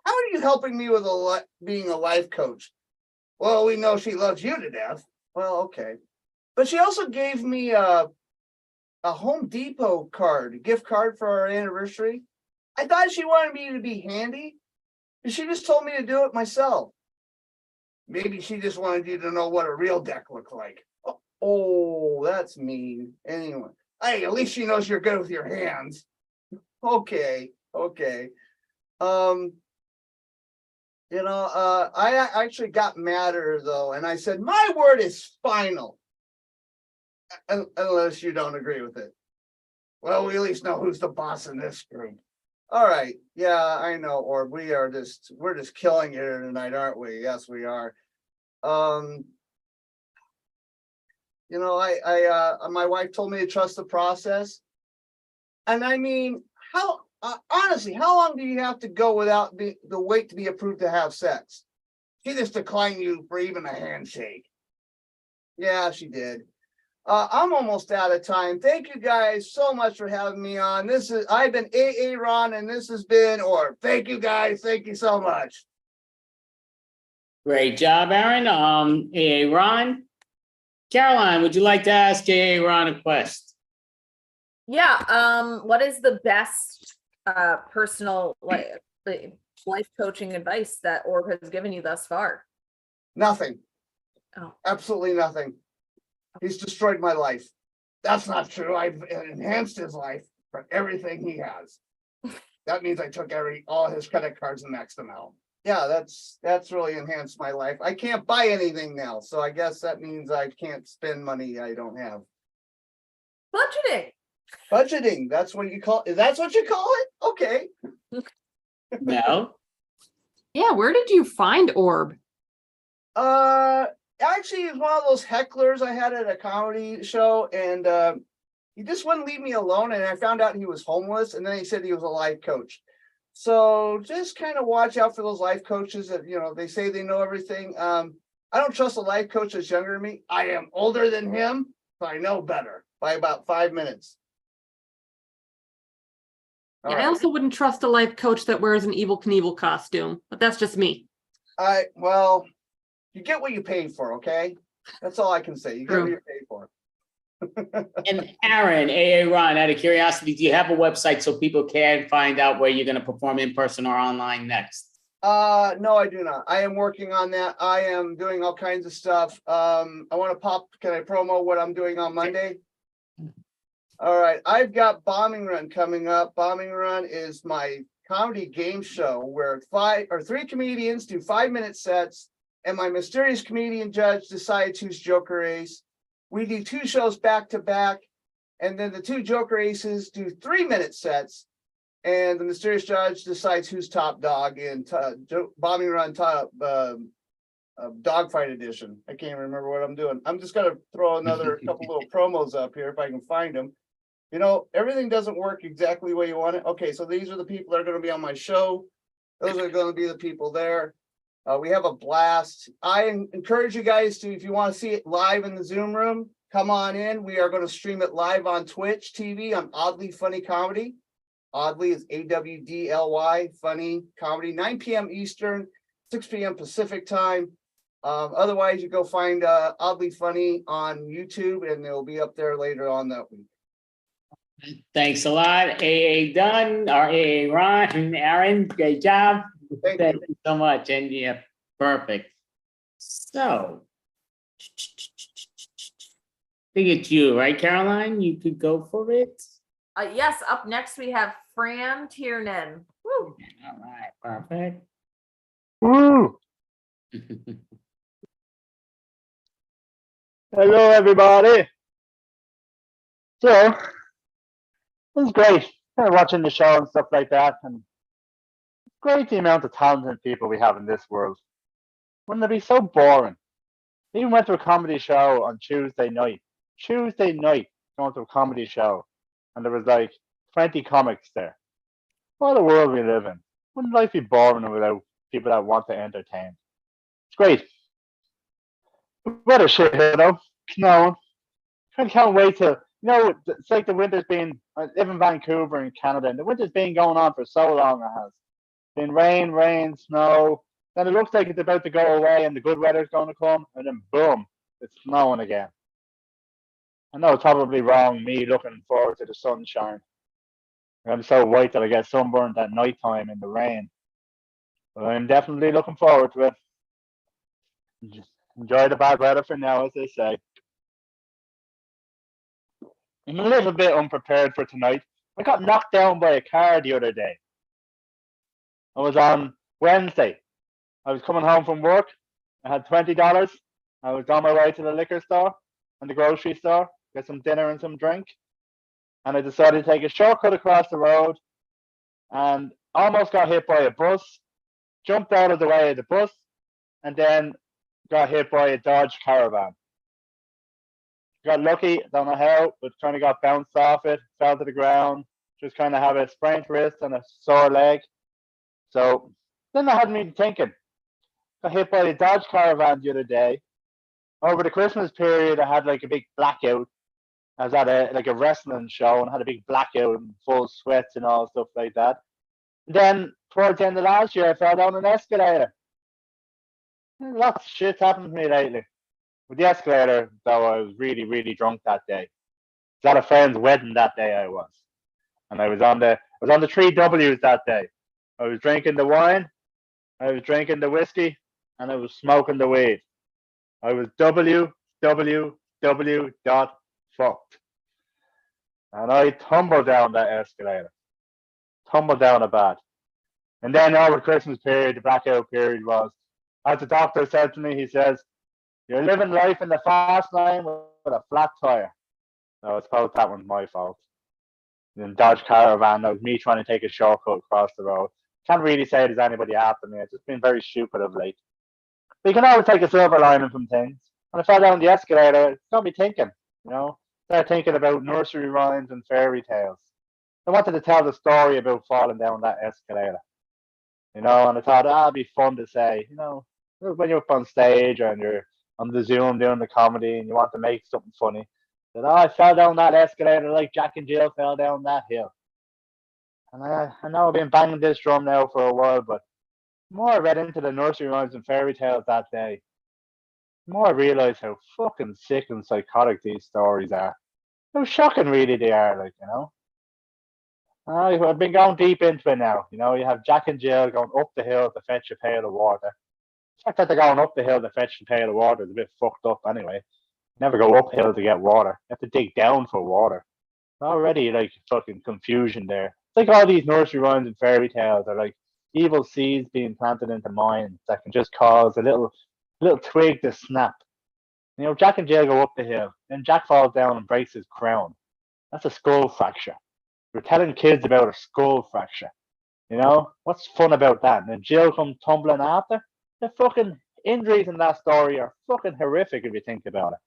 How are you helping me with being a life coach? Well, we know she loves you to death. Well, okay. But she also gave me a Home Depot card, a gift card for our anniversary. I thought she wanted me to be handy, and she just told me to do it myself. Maybe she just wanted you to know what a real deck looked like. Oh, that's mean. Anyway, hey, at least she knows you're good with your hands. Okay. I actually got madder though, and I said, my word is final. Unless you don't agree with it. Well, we at least know who's the boss in this group. All right. Yeah, I know. Or we're just killing it tonight, aren't we? Yes, we are. My wife told me to trust the process. And I mean, honestly, how long do you have to go without the wait to be approved to have sex? She just declined you for even a handshake. Yeah, she did. I'm almost out of time. Thank you guys so much for having me on. I've been AA Ron, and this has been Orb. Thank you guys. Thank you so much. Great job, Aaron. AA Ron. Caroline, would you like to ask AA Ron a question? Yeah. What is the best personal life coaching advice that Orb has given you thus far? Nothing. Oh. Absolutely nothing. He's destroyed my life. That's not true. I've enhanced his life for everything he has. That means I took all his credit cards and maxed them out. Yeah, that's really enhanced my life. I can't buy anything now, so I guess that means I can't spend money I don't have. Budgeting. That's what you call it. That's what you call it? Okay. Mel? Yeah, where did you find Orb? Actually, he's one of those hecklers I had at a comedy show, and he just wouldn't leave me alone. And I found out he was homeless, and then he said he was a life coach. So just kind of watch out for those life coaches that, they say they know everything. I don't trust a life coach that's younger than me. I am older than him, so I know better by about 5 minutes. Yeah, I also wouldn't trust a life coach that wears an Evel Knievel costume, but that's just me. Well, you get what you pay for, okay? That's all I can say. You get what you pay for. And Aaron, AA Ron, out of curiosity, do you have a website so people can find out where you're going to perform in person or online next? No, I do not. I am working on that. I am doing all kinds of stuff. Can I promo what I'm doing on Monday? All right. I've got Bombing Run coming up. Bombing Run is my comedy game show where 3 comedians do 5-minute sets, and my mysterious comedian judge decides who's Joker Ace. We do 2 shows back to back, and then the 2 Joker Aces do 3-minute sets, and the mysterious judge decides who's top dog in Bombing Run Dogfight Edition. I can't remember what I'm doing. I'm just gonna throw another couple little promos up here if I can find them. Everything doesn't work exactly the way you want it. Okay, so these are the people that are going to be on my show. Those are going to be the people there. We have a blast. I encourage you guys to, if you want to see it live in the Zoom room, come on in. We are going to stream it live on Twitch TV on Oddly Funny Comedy. Oddly is AWDLY Funny Comedy, 9 p.m. Eastern, 6 p.m. Pacific time. Otherwise, you go find Oddly Funny on YouTube, and it'll be up there later on that week. Thanks a lot, AA Dunn, or AA Ron, and Aaron. Great job. Thank you so much. And yeah, perfect. So, I think it's you, right, Caroline? You could go for it. Yes. Up next, we have Fran Tiernan. Woo. All right, perfect. Woo! Hello, everybody. So, it was great kind of watching the show and stuff like that, and it's great the amount of talented people we have in this world. Wouldn't it be so boring? I even went to a comedy show on Tuesday night. Tuesday night, going to a comedy show, and there was like 20 comics there. What a world we live in. Wouldn't life be boring without people that want to entertain? It's great. Weather shit, snowing. I can't wait to, it's like the winter's been, I live in Vancouver in Canada, and the winter's been going on for so long. It has been rain, snow. Then it looks like it's about to go away and the good weather's going to come, and then boom, it's snowing again. I know it's probably wrong, me looking forward to the sunshine. I'm so white that I get sunburned at night time in the rain. But I'm definitely looking forward to it. Just enjoy the bad weather for now, as they say. I'm a little bit unprepared for tonight. I got knocked down by a car the other day. I was on Wednesday. I was coming home from work. I had $20. I was on my way to the liquor store and the grocery store, get some dinner and some drink. And I decided to take a shortcut across the road and almost got hit by a bus, jumped out of the way of the bus, and then got hit by a Dodge Caravan. Got lucky, don't know how, but kind of got bounced off it, fell to the ground, just kind of have a sprained wrist and a sore leg. So then that had me thinking. Got hit by a Dodge Caravan the other day. Over the Christmas period, I had like a big blackout. I was at a wrestling show and had a big blackout and full sweats and all stuff like that. And then towards the end of last year, I fell down an escalator. Lots of shit's happened to me lately. With the escalator, though, I was really, really drunk that day. I was at a friend's wedding that day. I was, and I was on the three W's that day. I was drinking the wine, I was drinking the whiskey, and I was smoking the weed. I was www dot fucked, and I tumbled down that escalator, tumbled down a bad. And then over the Christmas period, the blackout period was, as the doctor said to me, he says, "You're living life in the fast lane with a flat tire." So I suppose that one's my fault. And then Dodge Caravan, that was me trying to take a shortcut across the road. Can't really say there's anybody after me. It's just been very stupid of late. But you can always take a silver lining from things. When I fell down the escalator, it got me thinking, started thinking about nursery rhymes and fairy tales. I wanted to tell the story about falling down that escalator. And I thought that'd be fun to say, when you're up on stage and you're on the Zoom doing the comedy and you want to make something funny. That I fell down that escalator like Jack and Jill fell down that hill. And I know I've been banging this drum now for a while, but the more I read into the nursery rhymes and fairy tales that day, the more I realised how fucking sick and psychotic these stories are. How shocking really they are, I've been going deep into it now. You have Jack and Jill going up the hill to fetch a pail of water. The fact that they're going up the hill to fetch a pail of water is a bit fucked up anyway. Never go uphill to get water. You have to dig down for water. Already fucking confusion there. It's like all these nursery rhymes and fairy tales are like evil seeds being planted into minds that can just cause a little twig to snap. Jack and Jill go up the hill, then Jack falls down and breaks his crown. That's a skull fracture. We're telling kids about a skull fracture. What's fun about that? And then Jill comes tumbling after. The fucking injuries in that story are fucking horrific if you think about it.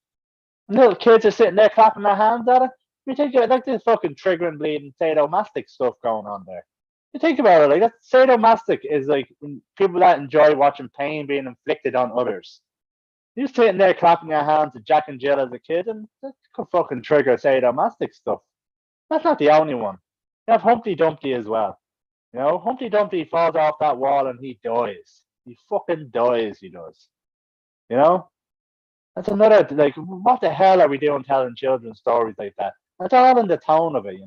And little kids are sitting there clapping their hands at it. You think of it like this fucking triggering, bleeding, sadomastic stuff going on there. You think about it, like that sadomastic is like people that enjoy watching pain being inflicted on others. You're sitting there clapping your hands to Jack and Jill as a kid, and that could fucking trigger sadomastic stuff. That's not the only one. You have Humpty Dumpty as well. Humpty Dumpty falls off that wall and he dies. He fucking dies, he does. That's another, what the hell are we doing telling children stories like that? That's all in the tone of it,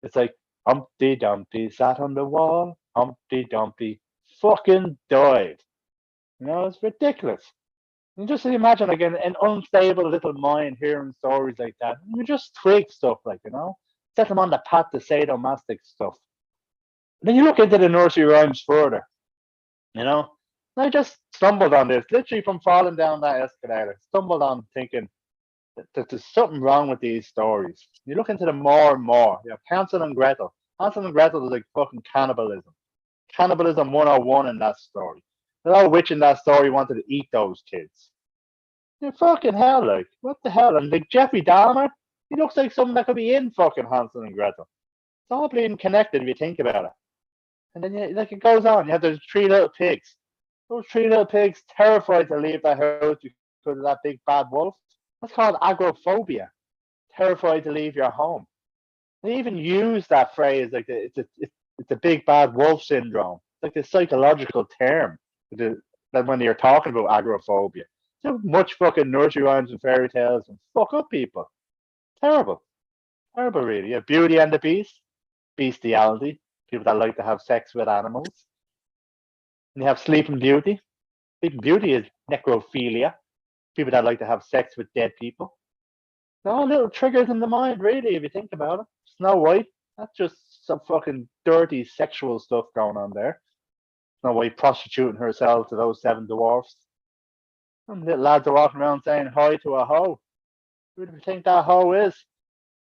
It's like, Humpty Dumpty sat on the wall, Humpty Dumpty fucking died. It's ridiculous. You just imagine, an unstable little mind hearing stories like that. You just twig stuff, set them on the path to sadomastic stuff. And then you look into the nursery rhymes further, I just stumbled on this, literally from falling down that escalator. Stumbled on thinking that there's something wrong with these stories. You look into them more and more. You have Hansel and Gretel. Hansel and Gretel is like fucking cannibalism. Cannibalism 101 in that story. The little witch in that story wanted to eat those kids. Fucking hell, what the hell? And Jeffrey Dahmer, he looks like someone that could be in fucking Hansel and Gretel. It's all being connected if you think about it. And then it goes on. You have those three little pigs. Those three little pigs terrified to leave their house because of that big bad wolf. That's called agoraphobia. Terrified to leave your home. They even use that phrase it's a big bad wolf syndrome. It's like a psychological term that when you're talking about agoraphobia. So much fucking nursery rhymes and fairy tales and fuck up people. Terrible. Terrible, really. You have Beauty and the Beast, bestiality, people that like to have sex with animals. And you have Sleeping Beauty. Sleeping Beauty is necrophilia, people that like to have sex with dead people. They're all little triggers in the mind, really, if you think about it. Snow White, that's just some fucking dirty sexual stuff going on there. Snow White prostituting herself to those 7 dwarfs. Some little lads are walking around saying hi to a hoe. Who do you think that hoe is?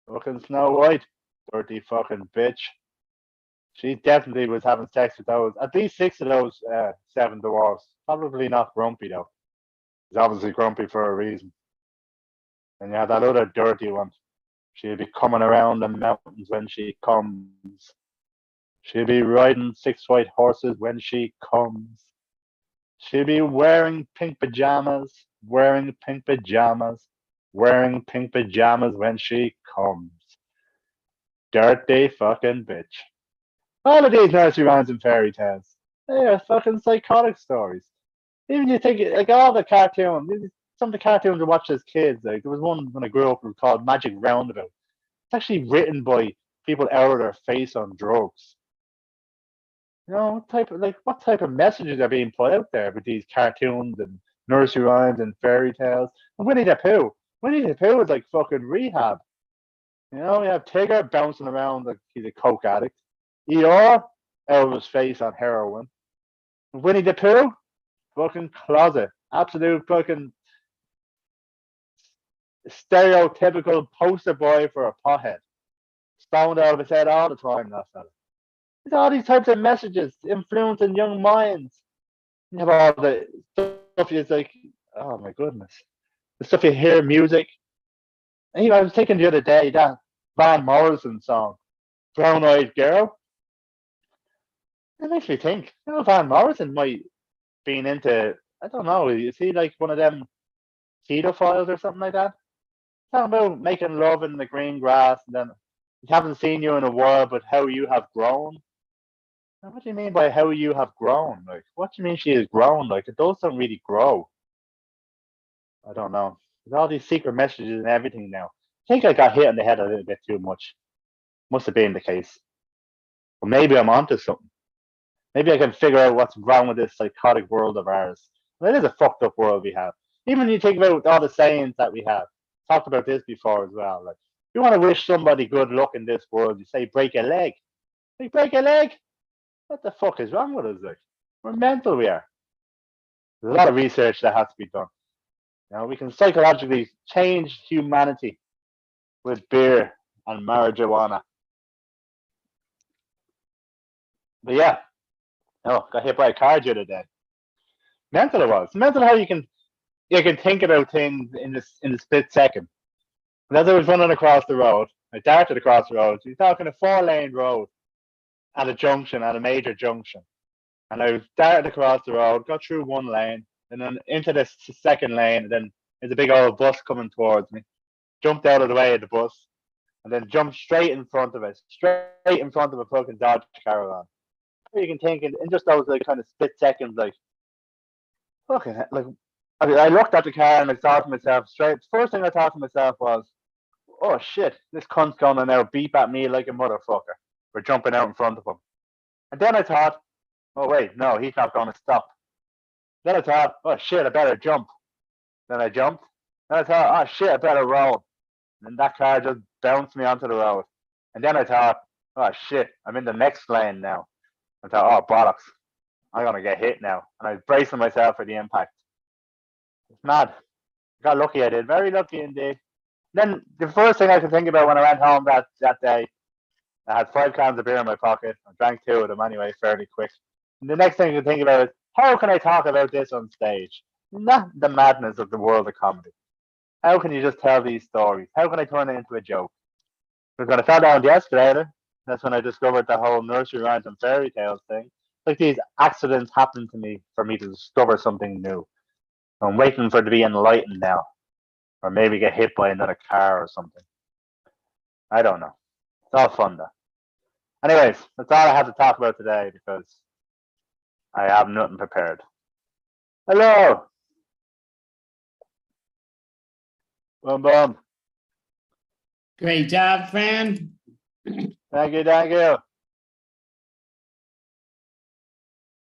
Fucking Snow White. Dirty fucking bitch. She definitely was having sex with those, at least 6 of those 7 dwarfs. Probably not grumpy though. He's obviously grumpy for a reason. And yeah, that other dirty one. She'll be coming around the mountains when she comes. She'll be riding 6 white horses when she comes. She'll be wearing pink pajamas, wearing pink pajamas, wearing pink pajamas when she comes. Dirty fucking bitch. All of these nursery rhymes and fairy tales, they are fucking psychotic stories. Even you think, like all the cartoons, some of the cartoons we watched as kids, like there was one when I grew up called Magic Roundabout. It's actually written by people out of their face on drugs. You know, what type of messages are being put out there with these cartoons and nursery rhymes and fairy tales? And Winnie the Pooh. Winnie the Pooh is like fucking rehab. You know, you have Tigger bouncing around like he's a coke addict. Eeyore out of his face on heroin. Winnie the Pooh, fucking closet. Absolute fucking stereotypical poster boy for a pothead. Stoned out of his head all the time, that fella. There's all these types of messages influencing young minds. You have all the stuff it's like, oh my goodness. The stuff you hear, music. And I was thinking the other day, that Van Morrison song, Brown Eyed Girl. It makes me think, Van Morrison might be into, I don't know, is he like one of them pedophiles or something like that? Talking about making love in the green grass and then we haven't seen you in a while, but how you have grown. Now, what do you mean by how you have grown? Like, what do you mean she has grown? Like, it doesn't really grow. I don't know. There's all these secret messages and everything now. I think I got hit on the head a little bit too much. Must have been the case. But maybe I'm onto something. Maybe I can figure out what's wrong with this psychotic world of ours. Well, it is a fucked up world we have. Even when you think about all the sayings that we have. Talked about this before as well. Like, if you want to wish somebody good luck in this world, you say break a leg. Like, break a leg? What the fuck is wrong with us? Like, we're mental, we are. There's a lot of research that has to be done. You know, we can psychologically change humanity with beer and marijuana. But yeah, got hit by a car the other day. Mental it was. Mental how you can think about things in the split second. And as I was running across the road, I darted across the road. So you're talking a 4-lane road at a junction, at a major junction. And I darted across the road, got through one lane, and then into the second lane, and then there's a big old bus coming towards me. Jumped out of the way of the bus, and then jumped straight in front of it, straight in front of a fucking Dodge Caravan. You can think in just those like kind of split seconds, like fucking like I looked at the car and I thought to myself straight. First thing I thought to myself was, "Oh shit, this cunt's gonna now beep at me like a motherfucker for jumping out in front of him." And then I thought, "Oh wait, no, he's not gonna stop." Then I thought, "Oh shit, I better jump." Then I jumped. Then I thought, "Oh shit, I better roll." And then that car just bounced me onto the road. And then I thought, "Oh shit, I'm in the next lane now." I thought, "Oh bollocks, I'm gonna get hit now." And I was bracing myself for the impact. It's mad. Got lucky I did. Very lucky indeed. Then the first thing I could think about when I went home that day, I had 5 cans of beer in my pocket. I drank 2 of them anyway, fairly quick. And the next thing I could think about is, how can I talk about this on stage? Not the madness of the world of comedy. How can you just tell these stories? How can I turn it into a joke? Because when I sat down yesterday, that's when I discovered the whole nursery rhymes and fairy tales thing. Like these accidents happen to me for me to discover something new. I'm waiting for it to be enlightened now. Or maybe get hit by another car or something. I don't know. It's all fun though. Anyways, that's all I have to talk about today because I have nothing prepared. Hello. Boom, boom. Great job, Fran. Thank you, thank you.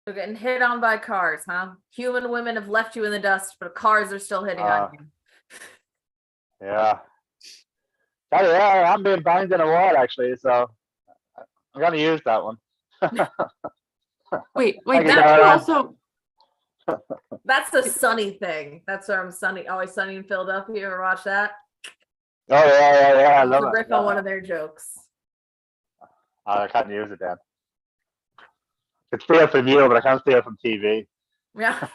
You're getting hit on by cars, huh? Human women have left you in the dust, but cars are still hitting on you. Yeah. I'm being banged in a wall actually, so I'm gonna use that one. Wait, Thank you, that's Caroline. also. That's the sunny thing. That's where I'm sunny. Always Sunny in Philadelphia. You ever watch that? Oh yeah. I It's love a it. riff on one of their jokes. I can't use it then. It's steal from you, but I can't steal from TV. Yeah.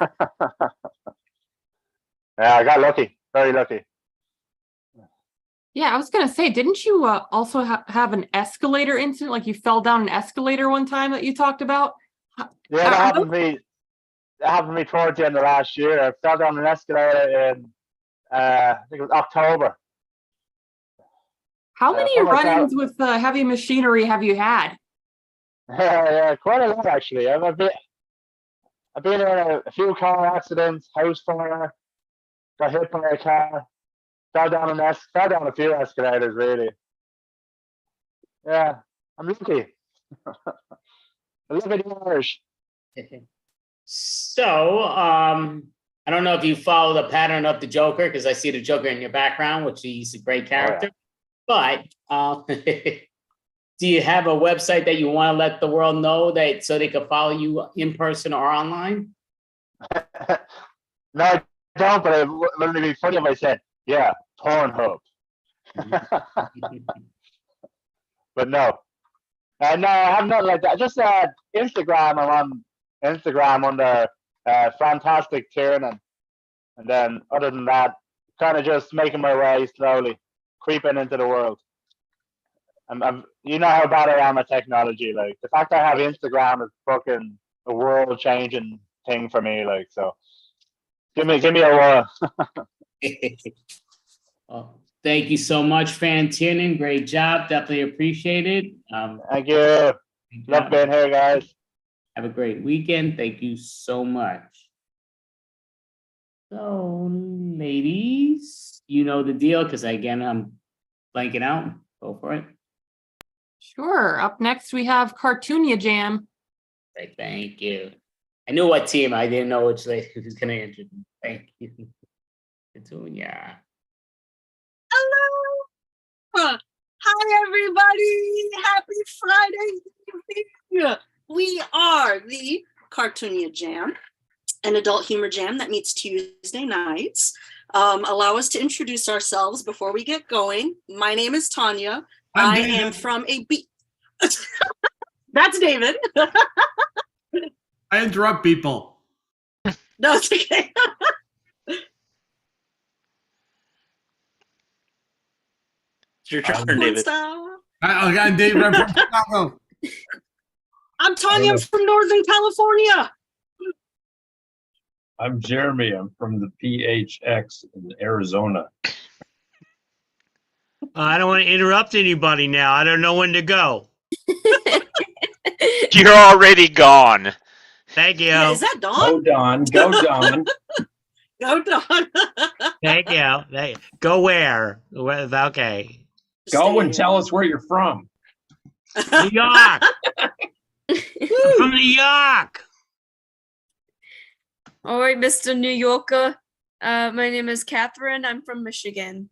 Yeah, I got lucky. Very lucky. Yeah, I was gonna say, didn't you also have an escalator incident? Like you fell down an escalator one time that you talked about? Yeah, that happened to me. That happened to me towards the end of last year. I fell down an escalator in I think it was October. How many from myself- run-ins with heavy machinery have you had? Yeah, quite a lot actually. I've been in a few car accidents, house fire, got hit by a car, fell down a few escalators really. Yeah, I'm lucky. I live in the Irish. So, I don't know if you follow the pattern of the Joker, because I see the Joker in your background, which he's a great character. But do you have a website that you want to let the world know that so they can follow you in person or online? No, I don't, but it wouldn't be funny if I said, yeah, Pornhub. But no. No, I have nothing like that. Just Instagram. I'm on Instagram under Fantastic Tiernan. And then other than that, kind of just making my way slowly, creeping into the world. You know how bad I am at technology. Like the fact I have Instagram is fucking a world changing thing for me. Like, so give me a whirl. Well, thank you so much, Fan Tiernan. Great job. Definitely appreciate it. Thank you. Love being here, guys. Have a great weekend. Thank you so much. So, ladies, you know the deal, because again, I'm blanking out. Go for it. Sure. Up next, we have Cartoonia Jam. Right, thank you. I knew what team. I didn't know which lady was going to introduce. Thank you. Cartoonia. Hello. Hi, everybody. Happy Friday evening. We are the Cartoonia Jam, an adult humor jam that meets Tuesday nights. Allow us to introduce ourselves before we get going. My name is Tanya. I am from a That's David. I interrupt people. No, it's okay. It's your turn, David. I'm David. I'm from Chicago. I'm Tanya. I'm from Northern California. I'm Jeremy. I'm from the PHX in Arizona. I don't want to interrupt anybody now. I don't know when to go. You're already gone. Thank you. Yeah, is that Dawn? Go Dawn. Go Dawn. Go Dawn. Thank you. Go where? Okay. Go and tell us where you're from. New York. I'm from New York. All right, Mr. New Yorker. My name is Catherine. I'm from Michigan.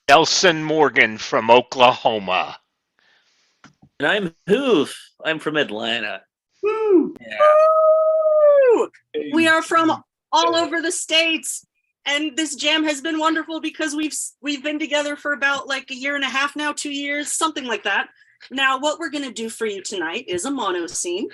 Nelson Morgan from Oklahoma. And I'm Hoof. I'm from Atlanta. Woo! We are from all over the states, and this jam has been wonderful because we've been together for about like a year and a half now, 2 years, something like that. Now, what we're going to do for you tonight is a mono scene.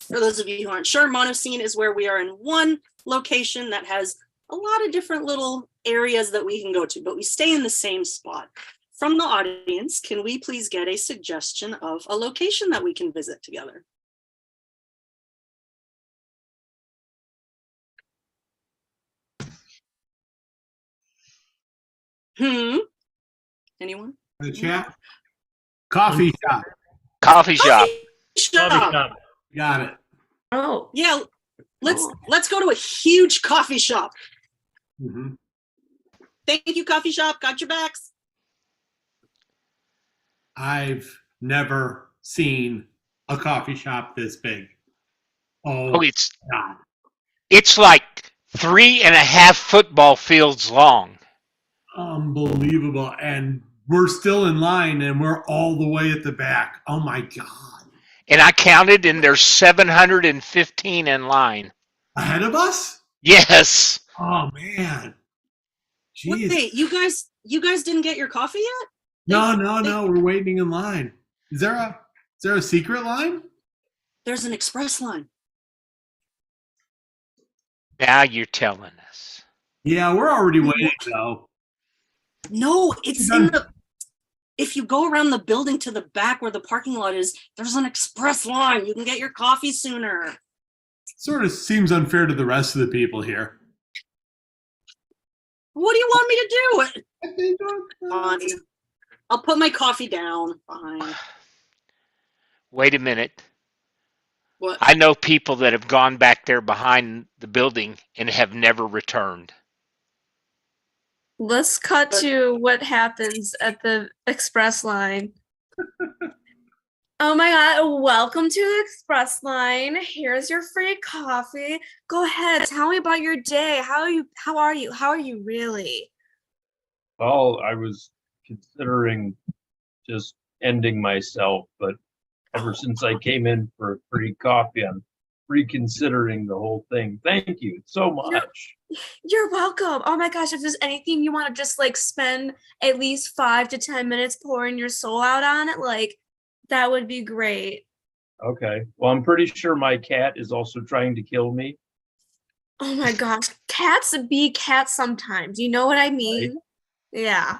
For those of you who aren't sure, mono scene is where we are in one location that has a lot of different little areas that we can go to, but we stay in the same spot. From the audience, can we please get a suggestion of a location that we can visit together? Anyone? The chat. Coffee shop. Coffee shop. Shop. Got it. Oh, yeah. Let's go to a huge coffee shop. Mm-hmm. Thank you, coffee shop. Got your backs. I've never seen a coffee shop this big. Oh, it's like 3.5 football fields long. Unbelievable. And we're still in line and we're all the way at the back. Oh my God. And I counted, and there's 715 in line. Ahead of us? Yes. Oh man. Jeez. Wait, you guys didn't get your coffee yet? No. We're waiting in line. Is there a secret line? There's an express line. Now you're telling us. Yeah, we're already waiting though. No, it's in the. If you go around the building to the back where the parking lot is, there's an express line. You can get your coffee sooner. Sort of seems unfair to the rest of the people here. What do you want me to do? Fine. I'll put my coffee down. Fine. Wait a minute. What? I know people that have gone back there behind the building and have never returned. Let's cut to what happens at the express line. Oh my God, welcome to the express line. Here's your free coffee. Go ahead, tell me about your day. How are you really? Well, I was considering just ending myself, but ever since I came in for a free coffee, I'm reconsidering the whole thing. Thank you so much. You're welcome. Oh my gosh, if there's anything you want to just like spend at least 5 to 10 minutes pouring your soul out on it, like that would be great. Okay. Well, I'm pretty sure my cat is also trying to kill me. Oh my gosh, cats be cats sometimes. You know what I mean? Right? Yeah.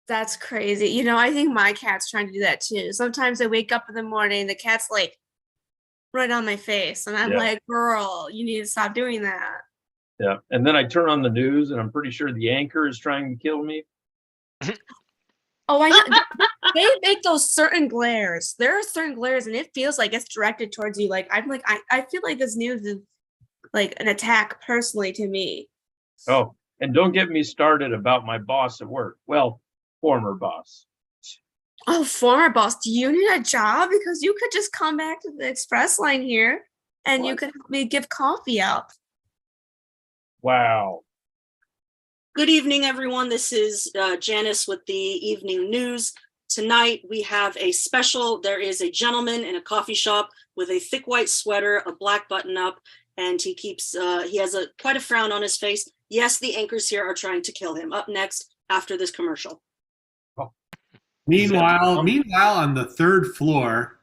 That's crazy. You know, I think my cat's trying to do that too. Sometimes I wake up in the morning, the cat's like right on my face, and I'm like, girl, you need to stop doing that. Yeah. And then I turn on the news and I'm pretty sure the anchor is trying to kill me. Oh, I know. They make those certain glares. There are certain glares, and it feels like it's directed towards you. Like I feel like this news is like an attack personally to me. Oh, and don't get me started about my boss at work. Well, former boss. Oh, former boss, do you need a job? Because you could just come back to the express line here and you could help me give coffee out. Wow. Good evening, everyone. This is Janice with the evening news. Tonight we have a special. There is a gentleman in a coffee shop with a thick white sweater, a black button up, and he has quite a frown on his face. Yes, the anchors here are trying to kill him. Up next after this commercial. Meanwhile, on the third floor,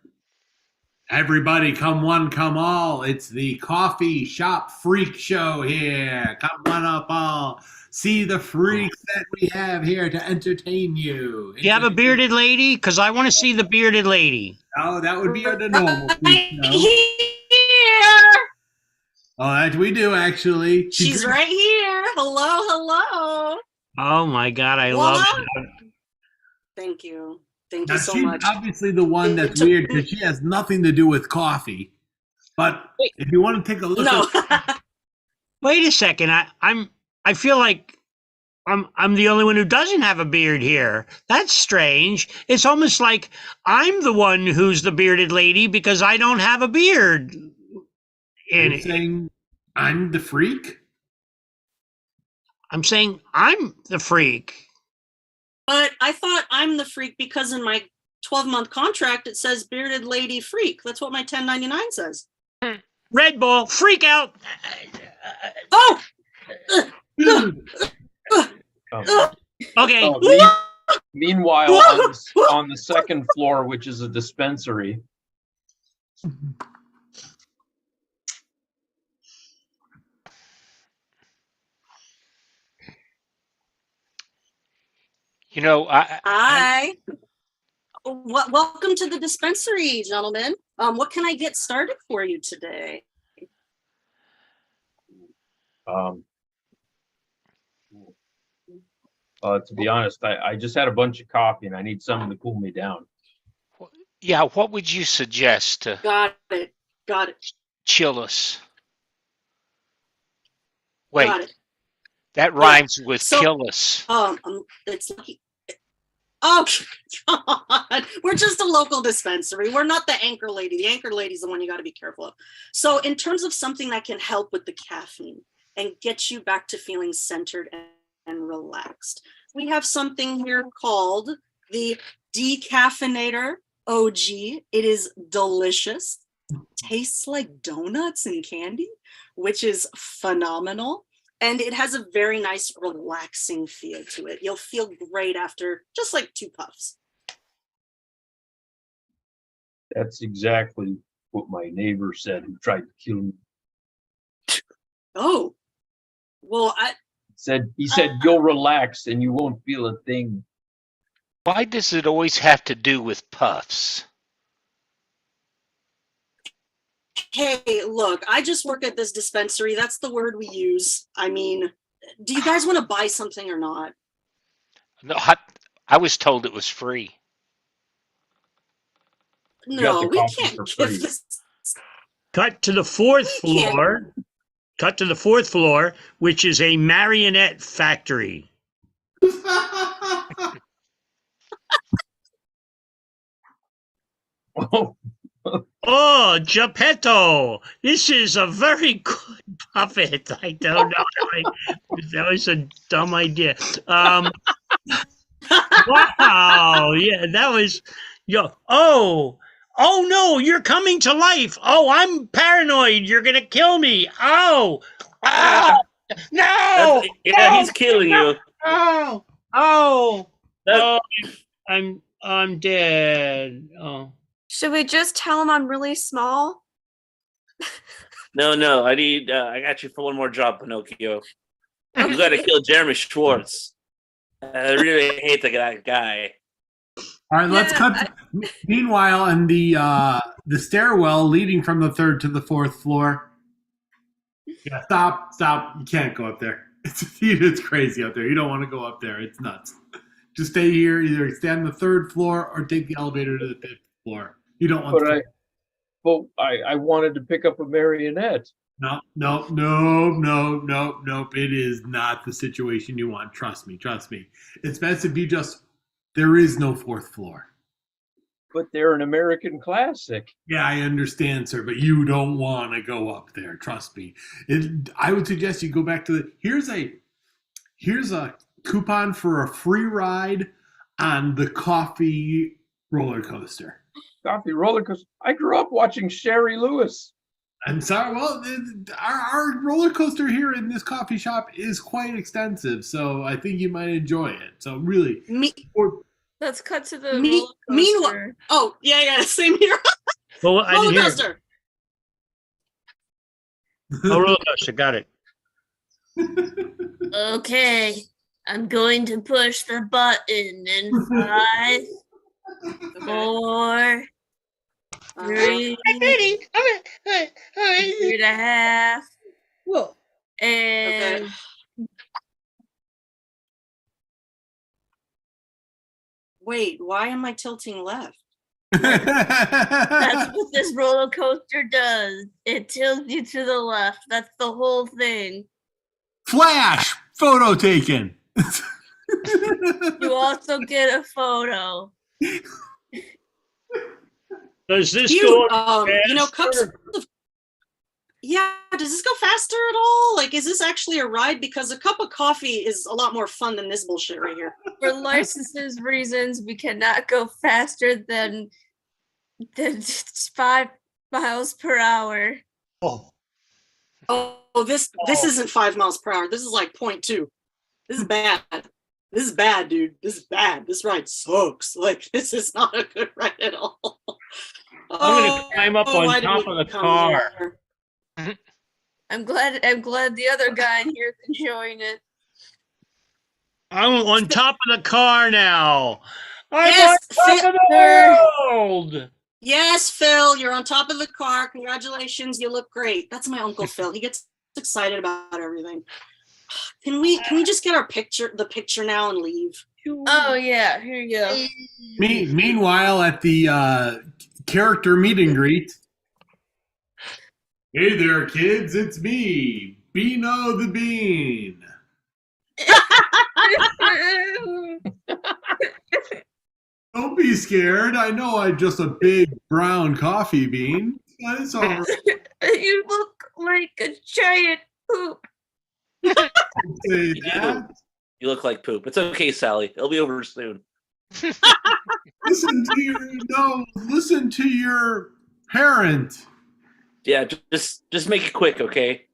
everybody come one, come all. It's the coffee shop freak show here. Come one up all. See the freaks that we have here to entertain you. Do you have a bearded lady? Because I want to see the bearded lady. Oh, that would be the normal freak show. Here. Oh, that we do actually. She's right here. Hello. Oh my God, I love it. Thank you. Thank Now, you so she's much. obviously the one that's weird because she has nothing to do with coffee. But if you want to take a look at Wait a second. I feel like I'm the only one who doesn't have a beard here. That's strange. It's almost like I'm the one who's the bearded lady because I don't have a beard. Are you saying I'm the freak? I'm saying I'm the freak. But I thought I'm the freak because in my 12-month contract it says bearded lady freak. That's what my 1099 says. Red Bull, freak out. Oh! Okay. Meanwhile, on the second floor, which is a dispensary. You know, Hi. Welcome to the dispensary, gentlemen. What can I get started for you today? To be honest, I just had a bunch of coffee and I need something to cool me down. yeah, what would you suggest to Got it. chill us? Wait, Got it. that rhymes with kill us. It's lucky. Oh, God. We're just a local dispensary. We're not the anchor lady. The anchor lady is the one you got to be careful of. So in terms of something that can help with the caffeine and get you back to feeling centered and relaxed, we have something here called the decaffeinator OG. It is delicious. Tastes like donuts and candy, which is phenomenal. And it has a very nice, relaxing feel to it. You'll feel great after just like 2 puffs. That's exactly what my neighbor said who tried to kill me. Oh, well, He said you'll relax and you won't feel a thing. Why does it always have to do with puffs? hey, look, I just work at this dispensary. That's the word we use. I mean, do you guys want to buy something or not? No, I was told it was free. No, we can't give this. Cut to the fourth floor. Cut to the fourth floor, which is a marionette factory. Oh, Geppetto, this is a very good puppet. I don't know. That was a dumb idea. Wow. Yeah, that was. Oh no, you're coming to life. Oh, I'm paranoid. You're going to kill me. Oh, no. He's killing you. Oh, I'm dead. Oh. Should we just tell him I'm really small? No. I got you for one more job, Pinocchio. You got to kill Jeremy Schwartz. I really hate that guy. All right, let's cut. Meanwhile, in the stairwell leading from the 3rd to the 4th floor. Yeah, stop! You can't go up there. It's crazy up there. You don't want to go up there. It's nuts. Just stay here. Either stay on the 3rd floor or take the elevator to the 5th floor. You don't want. I wanted to pick up a marionette. No. It is not the situation you want. Trust me. It's best if you just. There is no 4th floor. But they're an American classic. Yeah, I understand, sir, but you don't want to go up there. Trust me. I would suggest you go back to the. Here's a coupon for a free ride on the coffee roller coaster. Coffee roller coaster. I grew up watching Sherry Lewis. I'm sorry. Well, our roller coaster here in this coffee shop is quite extensive, so I think you might enjoy it. So really, Let's cut to the roller coaster. Meanwhile, oh yeah, same here. Well, I didn't roller hear. coaster. Oh, roller coaster. Got it. Okay, I'm going to push the button in 5, 4, 3, 3.5. Whoa. And Wait, why am I tilting left? that's what this roller coaster does. It tilts you to the left. That's the whole thing. Flash photo taken. You also get a photo. Does this Cute. go? Cups of. Yeah, does this go faster at all? Like, is this actually a ride? Because a cup of coffee is a lot more fun than this bullshit right here. For licenses reasons, we cannot go faster than 5 miles per hour. This isn't 5 miles per hour. This is like 0.2. This is bad. This is bad, dude. This is bad. This ride sucks. Like, this is not a good ride at all. I'm going to climb up on top of the car. I'm glad the other guy in here is enjoying it. I'm on top of the car now. I'm Yes, on top of the world. Yes, Phil, you're on top of the car. Congratulations, you look great. That's my Uncle Phil. He gets excited about everything. Can we just get the picture now and leave? Oh yeah, here you go. Meanwhile, at the character meet and greet. Hey there, kids! It's me, Beano the Bean. Don't be scared. I know I'm just a big brown coffee bean. But it's all right. You look like a giant poop. Say that. You look like poop. It's okay, Sally. It'll be over soon. Listen to your parent. Yeah, just make it quick, okay?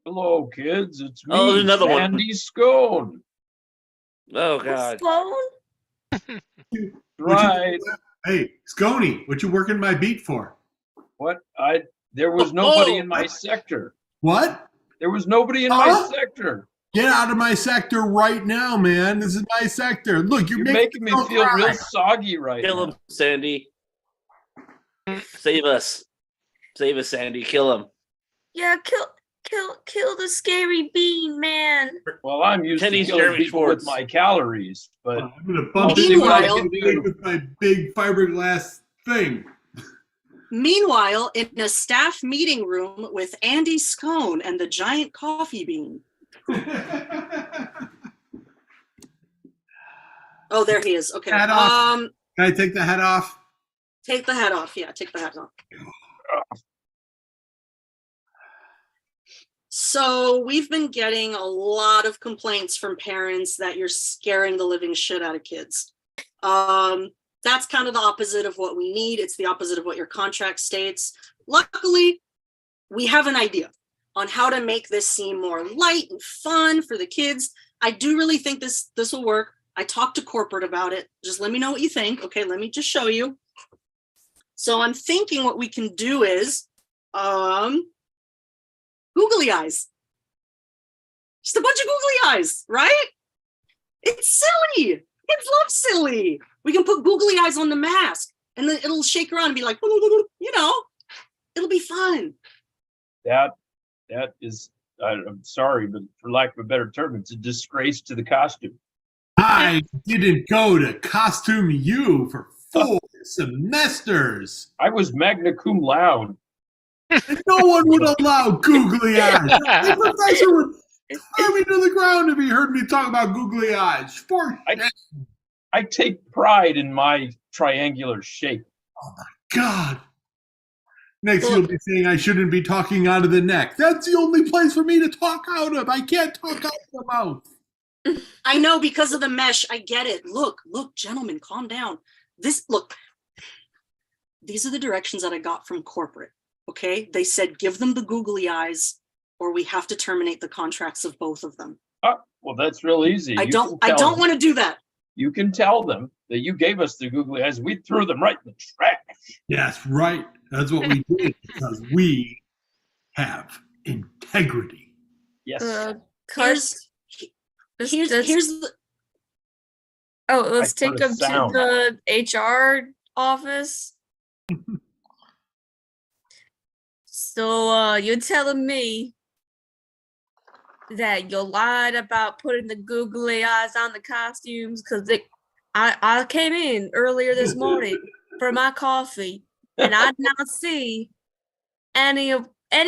Hello, kids. It's me, Oh, there's another one. Sandy Scone. Oh God. Right. Hey, Scony, what you working my beat for? What? There was nobody in my sector. What? There was nobody in my sector. Get out of my sector right now, man. This is my sector. Look, you're making me feel cry. real soggy right now. Kill him, Sandy. Save us. Save us, Sandy. Kill him. Yeah, kill the scary bean, man. Well, I'm used Kenny's to killing Jeremy people Schwartz. with my calories, but I'm gonna I'll bump see what I Meanwhile- can do. with my big fiberglass thing. Meanwhile, in a staff meeting room with Andy Scone and the giant coffee bean. Oh, there he is. Okay. Hat off. Can I take the hat off? Take the hat off. Yeah, take the hat off. So we've been getting a lot of complaints from parents that you're scaring the living shit out of kids. That's kind of the opposite of what we need. It's the opposite of what your contract states. Luckily, we have an idea on how to make this seem more light and fun for the kids. I do really think this will work. I talked to corporate about it. Just let me know what you think. Okay, let me just show you. So I'm thinking what we can do is googly eyes. Just a bunch of googly eyes, right? It's silly. Kids love silly. We can put googly eyes on the mask and then it'll shake around and be like, you know, it'll be fun. That is, I'm sorry, but for lack of a better term, it's a disgrace to the costume. I didn't go to Costume U for 4 semesters. I was magna cum laude. No one would allow googly eyes. The professor would throw me to the ground if he heard me talk about googly eyes. I take pride in my triangular shape. Oh my God. Next, you'll be saying I shouldn't be talking out of the neck. That's the only place for me to talk out of. I can't talk out of the mouth. I know, because of the mesh. I get it. Look, gentlemen, calm down. These are the directions that I got from corporate. Okay. They said, give them the googly eyes or we have to terminate the contracts of both of them. Well, that's real easy. I don't want to do that. You can tell them that you gave us the googly eyes. We threw them right in the trash. Yes, right. That's what we did because we have integrity. Yes. Here's the. Oh, let's I heard take a them to sound. the HR office. So you're telling me that you lied about putting the googly eyes on the costumes? Because I came in earlier this morning for my coffee and I did not see any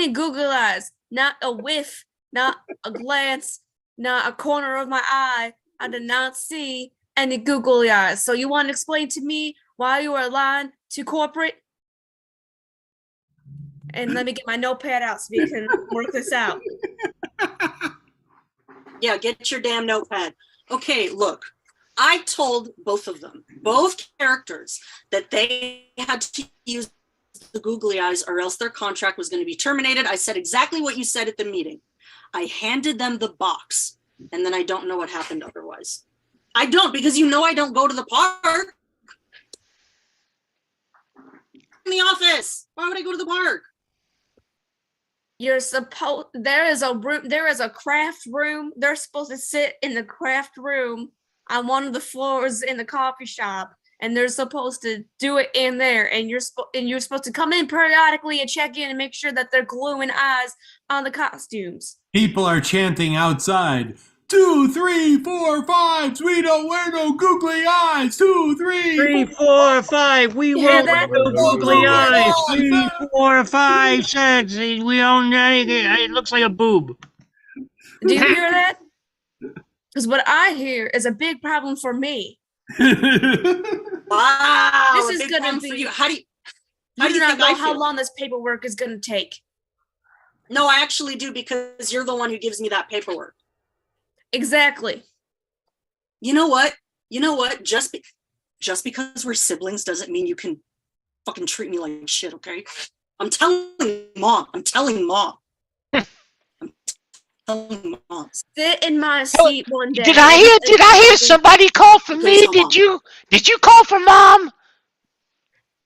googly eyes, not a whiff, not a glance, not a corner of my eye. I did not see any googly eyes. So you want to explain to me why you are lying to corporate? And let me get my notepad out so we can work this out. Yeah, get your damn notepad. Okay, look, I told both of them, both characters, that they had to use the googly eyes or else their contract was going to be terminated. I said exactly what you said at the meeting. I handed them the box and then I don't know what happened otherwise. I don't, because you know I don't go to the park. In the office. Why would I go to the park? You're supposed, there is a craft room. They're supposed to sit in the craft room on one of the floors in the coffee shop, and they're supposed to do it in there. And you're supposed to come in periodically and check in and make sure that they're gluing eyes on the costumes. People are chanting outside. 2, 3, 4, 5. We don't wear no googly eyes. 2, 3, 3, 4, 5. We You hear won't that? do googly eyes. 3, 4, 5, 6. We own anything. It looks like a boob. Do you hear that? Because what I hear is a big problem for me. Wow. This a is big gonna problem be. for you. How do you You do not think know I how feel? long this paperwork is going to take. No, I actually do, because you're the one who gives me that paperwork. Exactly. You know what? Just just because we're siblings doesn't mean you can fucking treat me like shit, okay? I'm telling mom. I'm telling mom. Sit in my seat one day. Did I hear somebody call for me? Did you call for mom?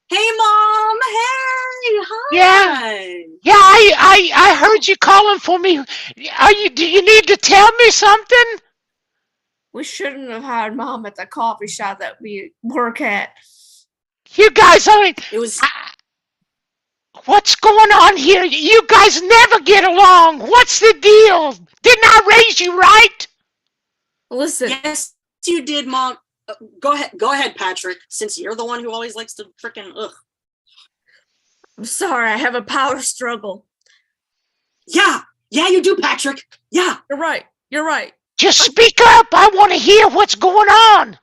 Hey, mom. Hey, Yeah. hi. Yeah, I heard you calling for me. Do you need to tell me something? We shouldn't have had mom at the coffee shop that we work at. You guys It was. What's going on here? You guys never get along. What's the deal? Didn't I raise you right? Listen. Yes, you did, mom. Go ahead, Patrick. Since you're the one who always likes to freaking I'm sorry, I have a power struggle. Yeah, you do, Patrick. Yeah. You're right. Just speak up. I want to hear what's going on.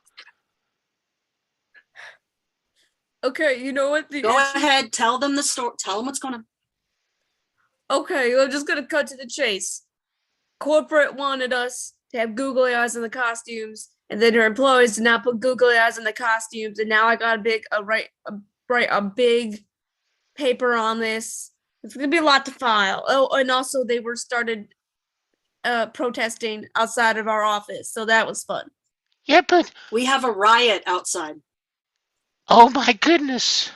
Okay, you know what? Go ahead, tell them the story. Tell them what's going on. Okay, I'm just gonna cut to the chase. Corporate wanted us to have googly eyes on the costumes, and then their employees did not put googly eyes on the costumes, and now I got write a big paper on this. It's gonna be a lot to file. Oh, and also they started protesting outside of our office, so that was fun. Yeah, but we have a riot outside. Oh my goodness.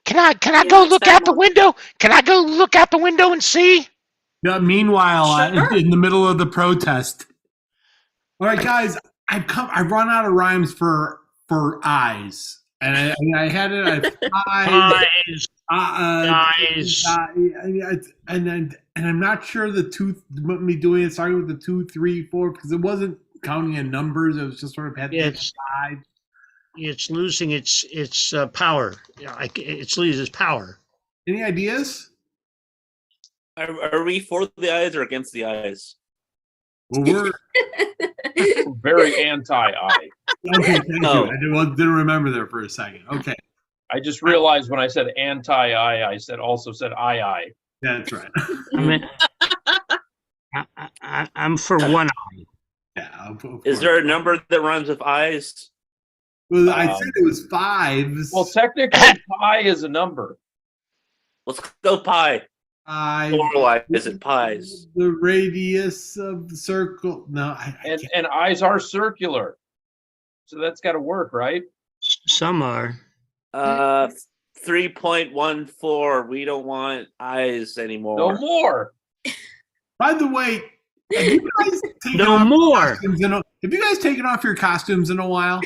Can I go look out the window? Can I go look out the window and see? Yeah, meanwhile, in the middle of the protest. All right, guys, I run out of rhymes for eyes. And I had it at eyes. And I'm not sure me doing it starting with the 2, 3, 4 because it wasn't counting in numbers. It was just sort of had five. It's losing its power. It's losing its power. Any ideas? Are we for the eyes or against the eyes? Well, we're very anti-eye. Okay, thank you. I didn't remember there for a second. Okay. I just realized when I said anti-eye, I also said I. Yeah, that's right. I'm for one eye. Yeah. Is there a number that rhymes with eyes? Well, I said it was 5. Well, technically, pi is a number. Let's go pi. Or is it pies? The radius of the circle. No, and eyes are circular, so that's got to work, right? Some are. 3.14. We don't want eyes anymore. No more. By the way, have you guys taken no off more. Have you guys taken off your costumes in a while?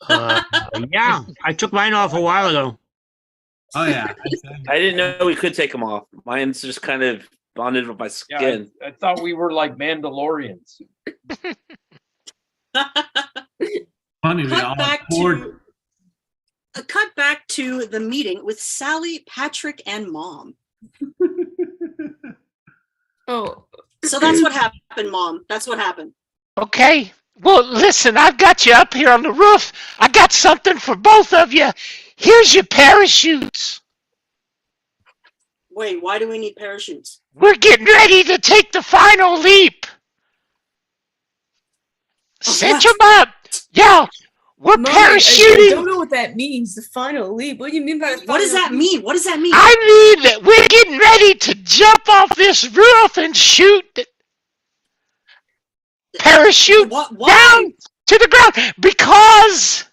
Yeah, I took mine off a while ago. Oh yeah, I didn't know we could take them off. Mine's just kind of bonded with my skin. Yeah, I thought we were like Mandalorians. Funny, we all cut back to the meeting with Sally, Patrick, and Mom. Oh, so that's what happened, Mom. That's what happened. Okay. Well, listen, I've got you up here on the roof. I got something for both of you. Here's your parachutes. Wait, why do we need parachutes? We're getting ready to take the final leap. Cinch them up. Yeah, we're parachuting. I don't know what that means, the final leap. What do you mean by the final What does that mean? What does that mean? I mean that we're getting ready to jump off this roof and shoot parachute down to the ground because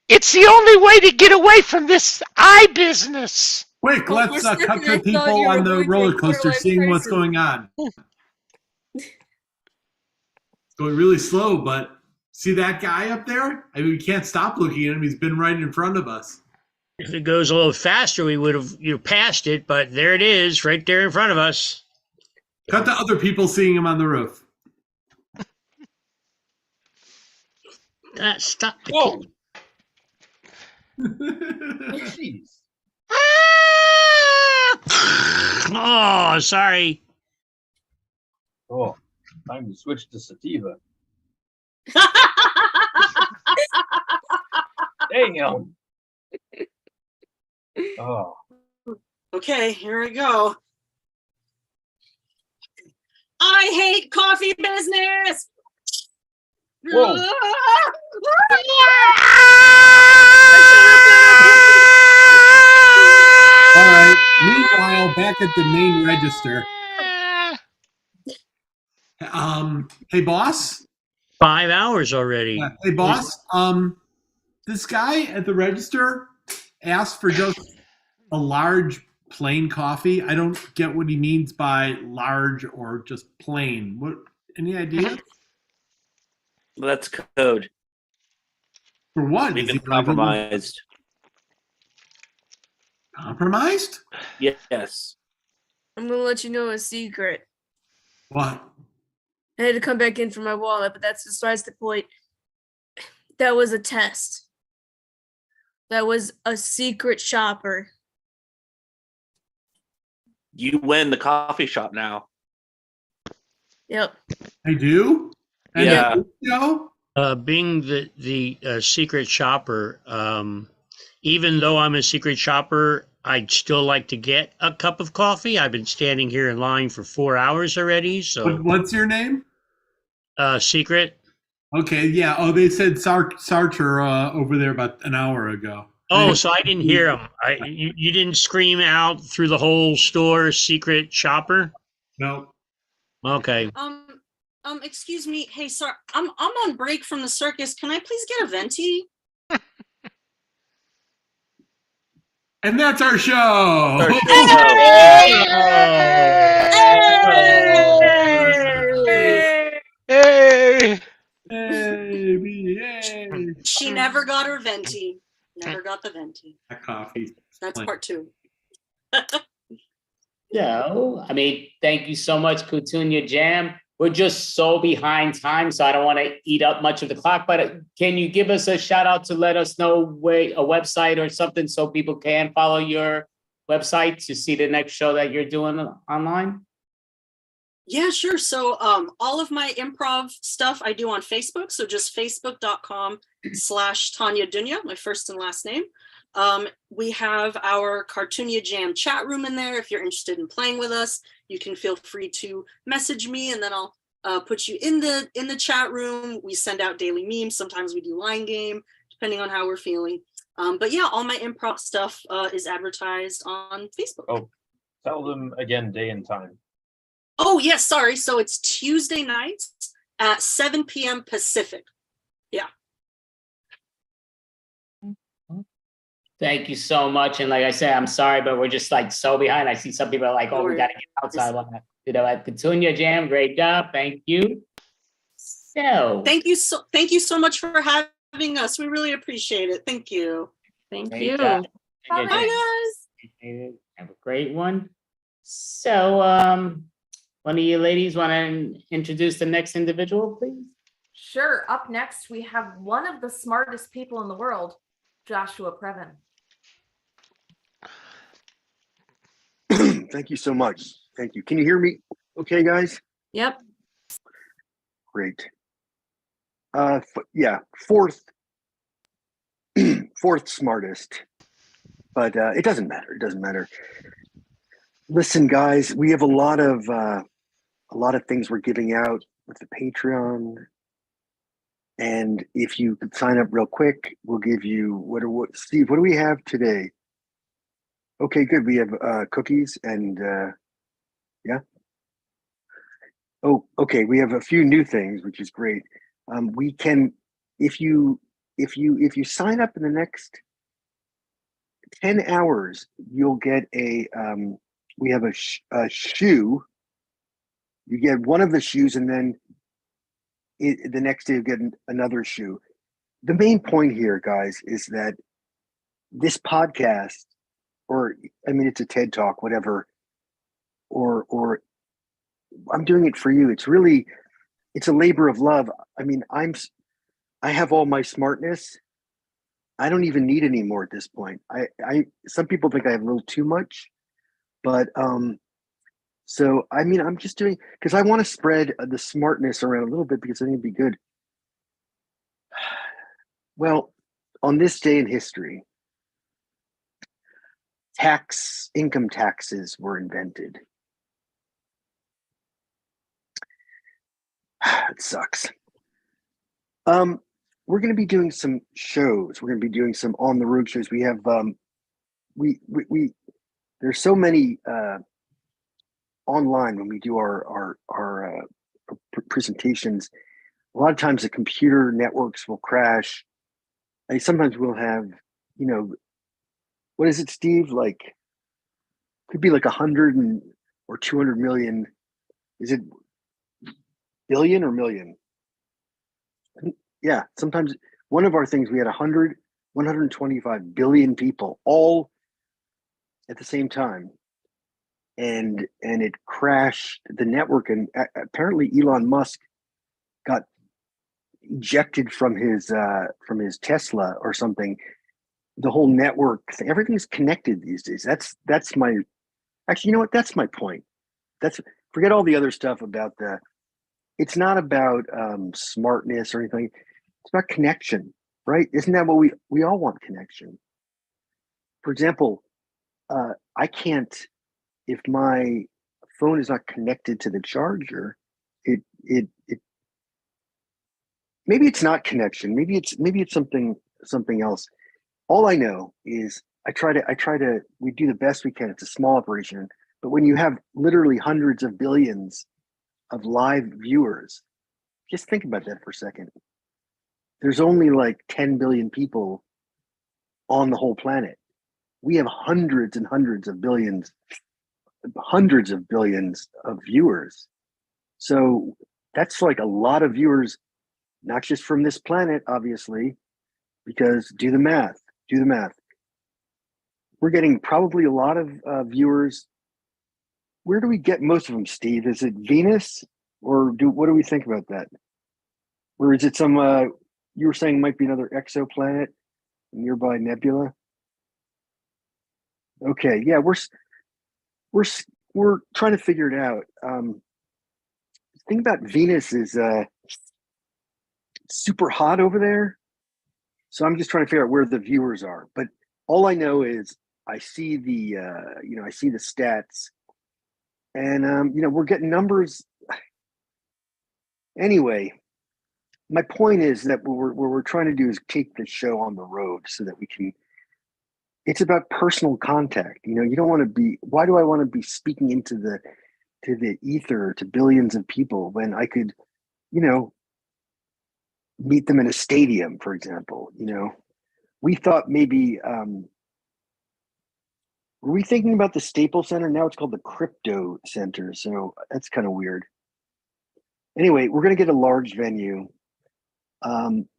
it's the only way to get away from this eye business. Quick, let's cut to people on the roller coaster seeing what's going on. It's going really slow, but see that guy up there? I mean, we can't stop looking at him. He's been right in front of us. If it goes a little faster, we would have passed it, but there it is, right there in front of us. Cut to other people seeing him on the roof. Stop the Whoa. Jeez. Oh, sorry. Oh, time to switch to sativa. Damn. Oh. Okay, here we go. I hate coffee business. Whoa. Well, back at the main register. Hey, boss. 5 hours already. Hey, boss. This guy at the register asked for just a large plain coffee. I don't get what he means by large or just plain. What? Any idea? Well, that's code. For what? We've Is been he like a little compromised. compromised? Yes. I'm gonna let you know a secret. What? I had to come back in for my wallet, but that's besides the point. That was a test. That was a secret shopper. You win the coffee shop now. Yep. I do? And Yeah. Being the secret shopper, even though I'm a secret shopper, I'd still like to get a cup of coffee. I've been standing here in line for 4 hours already. So What's your name? Secret. Okay, yeah. Oh, they said Sartre over there about an hour ago. Oh, so I didn't hear him. You didn't scream out through the whole store, secret shopper? No. Okay. Excuse me. Hey, sir, I'm on break from the circus. Can I please get a venti? And that's our show. Hey! She never got her venti. Never got the venti. That coffee. That's part 2. So, I mean, thank you so much, Kutunya Jam. We're just so behind time, so I don't want to eat up much of the clock, but can you give us a shout out to let us know where a website or something so people can follow your website to see the next show that you're doing online? Yeah, sure. So all of my improv stuff I do on Facebook. So just facebook.com/Tanya Dunya, my first and last name. We have our Cartoonia Jam chat room in there. If you're interested in playing with us, you can feel free to message me and then I'll put you in the chat room. We send out daily memes. Sometimes we do line game, depending on how we're feeling. But yeah, all my improv stuff is advertised on Facebook. Oh, tell them again, day and time. Oh, yes, sorry. So it's Tuesday nights at 7 p.m. Pacific. Yeah. Thank you so much. And like I said, I'm sorry, but we're just like so behind. I see some people are like, oh, we got to get outside. I want to do that. Petunia Jam, great job. Thank you. So thank you so much for having us. We really appreciate it. Thank you. Thank you. Bye, guys. Have a great one. So one of you ladies want to introduce the next individual, please? Sure. Up next, we have one of the smartest people in the world, Joshua Previn. Thank you so much. Thank you. Can you hear me okay, guys? Yep. Great. Yeah, fourth smartest, but it doesn't matter. It doesn't matter. Listen, guys, we have a lot of things we're giving out with the Patreon. And if you could sign up real quick, we'll give you Steve, what do we have today? Okay, good. We have cookies and yeah. Oh, okay. We have a few new things, which is great. We can, if you sign up in the next 10 hours, you'll get we have a shoe. You get one of the shoes, and then the next day you get another shoe. The main point here, guys, is that this podcast, or I mean, it's a TED Talk, whatever, or I'm doing it for you. It's a labor of love. I mean, I have all my smartness. I don't even need any more at this point. Some people think I have a little too much, but so I mean, I'm just doing because I want to spread the smartness around a little bit because I think it'd be good. Well, on this day in history, income taxes were invented. It sucks. We're going to be doing some shows. We're going to be doing some on the road shows. We have the there's so many online when we do our presentations. A lot of times the computer networks will crash. And sometimes we'll have, you know, what is it, Steve? Like, could be like 100 or 200 million. Is it billion or million? Yeah, sometimes one of our things we had 125 billion people all at the same time, and it crashed the network, and apparently Elon Musk got ejected from his Tesla or something. The whole network, everything's connected these days. That's my, actually, you know what? That's my point. Forget all the other stuff about it's not about smartness or anything. It's about connection, right? Isn't that what we all want? Connection. For example, I can't, if my phone is not connected to the charger, it maybe it's not connection. Maybe it's something else. All I know is we do the best we can. It's a small operation, but when you have literally hundreds of billions of live viewers, just think about that for a second. There's only like 10 billion people on the whole planet. We have hundreds and hundreds of billions of viewers. So that's like a lot of viewers, not just from this planet, obviously, because do the math. We're getting probably a lot of viewers. Where do we get most of them, Steve? Is it Venus, or what do we think about that? Or is it some, you were saying might be another exoplanet, a nearby nebula? Okay, yeah, we're trying to figure it out. The thing about Venus is super hot over there. So I'm just trying to figure out where the viewers are. But all I know is I see the stats, and we're getting numbers. Anyway, my point is that what we're trying to do is take the show on the road so that we can. It's about personal contact. You don't want to be. Why do I want to be speaking into the ether to billions of people when I could, meet them in a stadium, for example? We thought maybe. Were we thinking about the Staples Center? Now it's called the Crypto Center, so that's kind of weird. Anyway, we're going to get a large venue.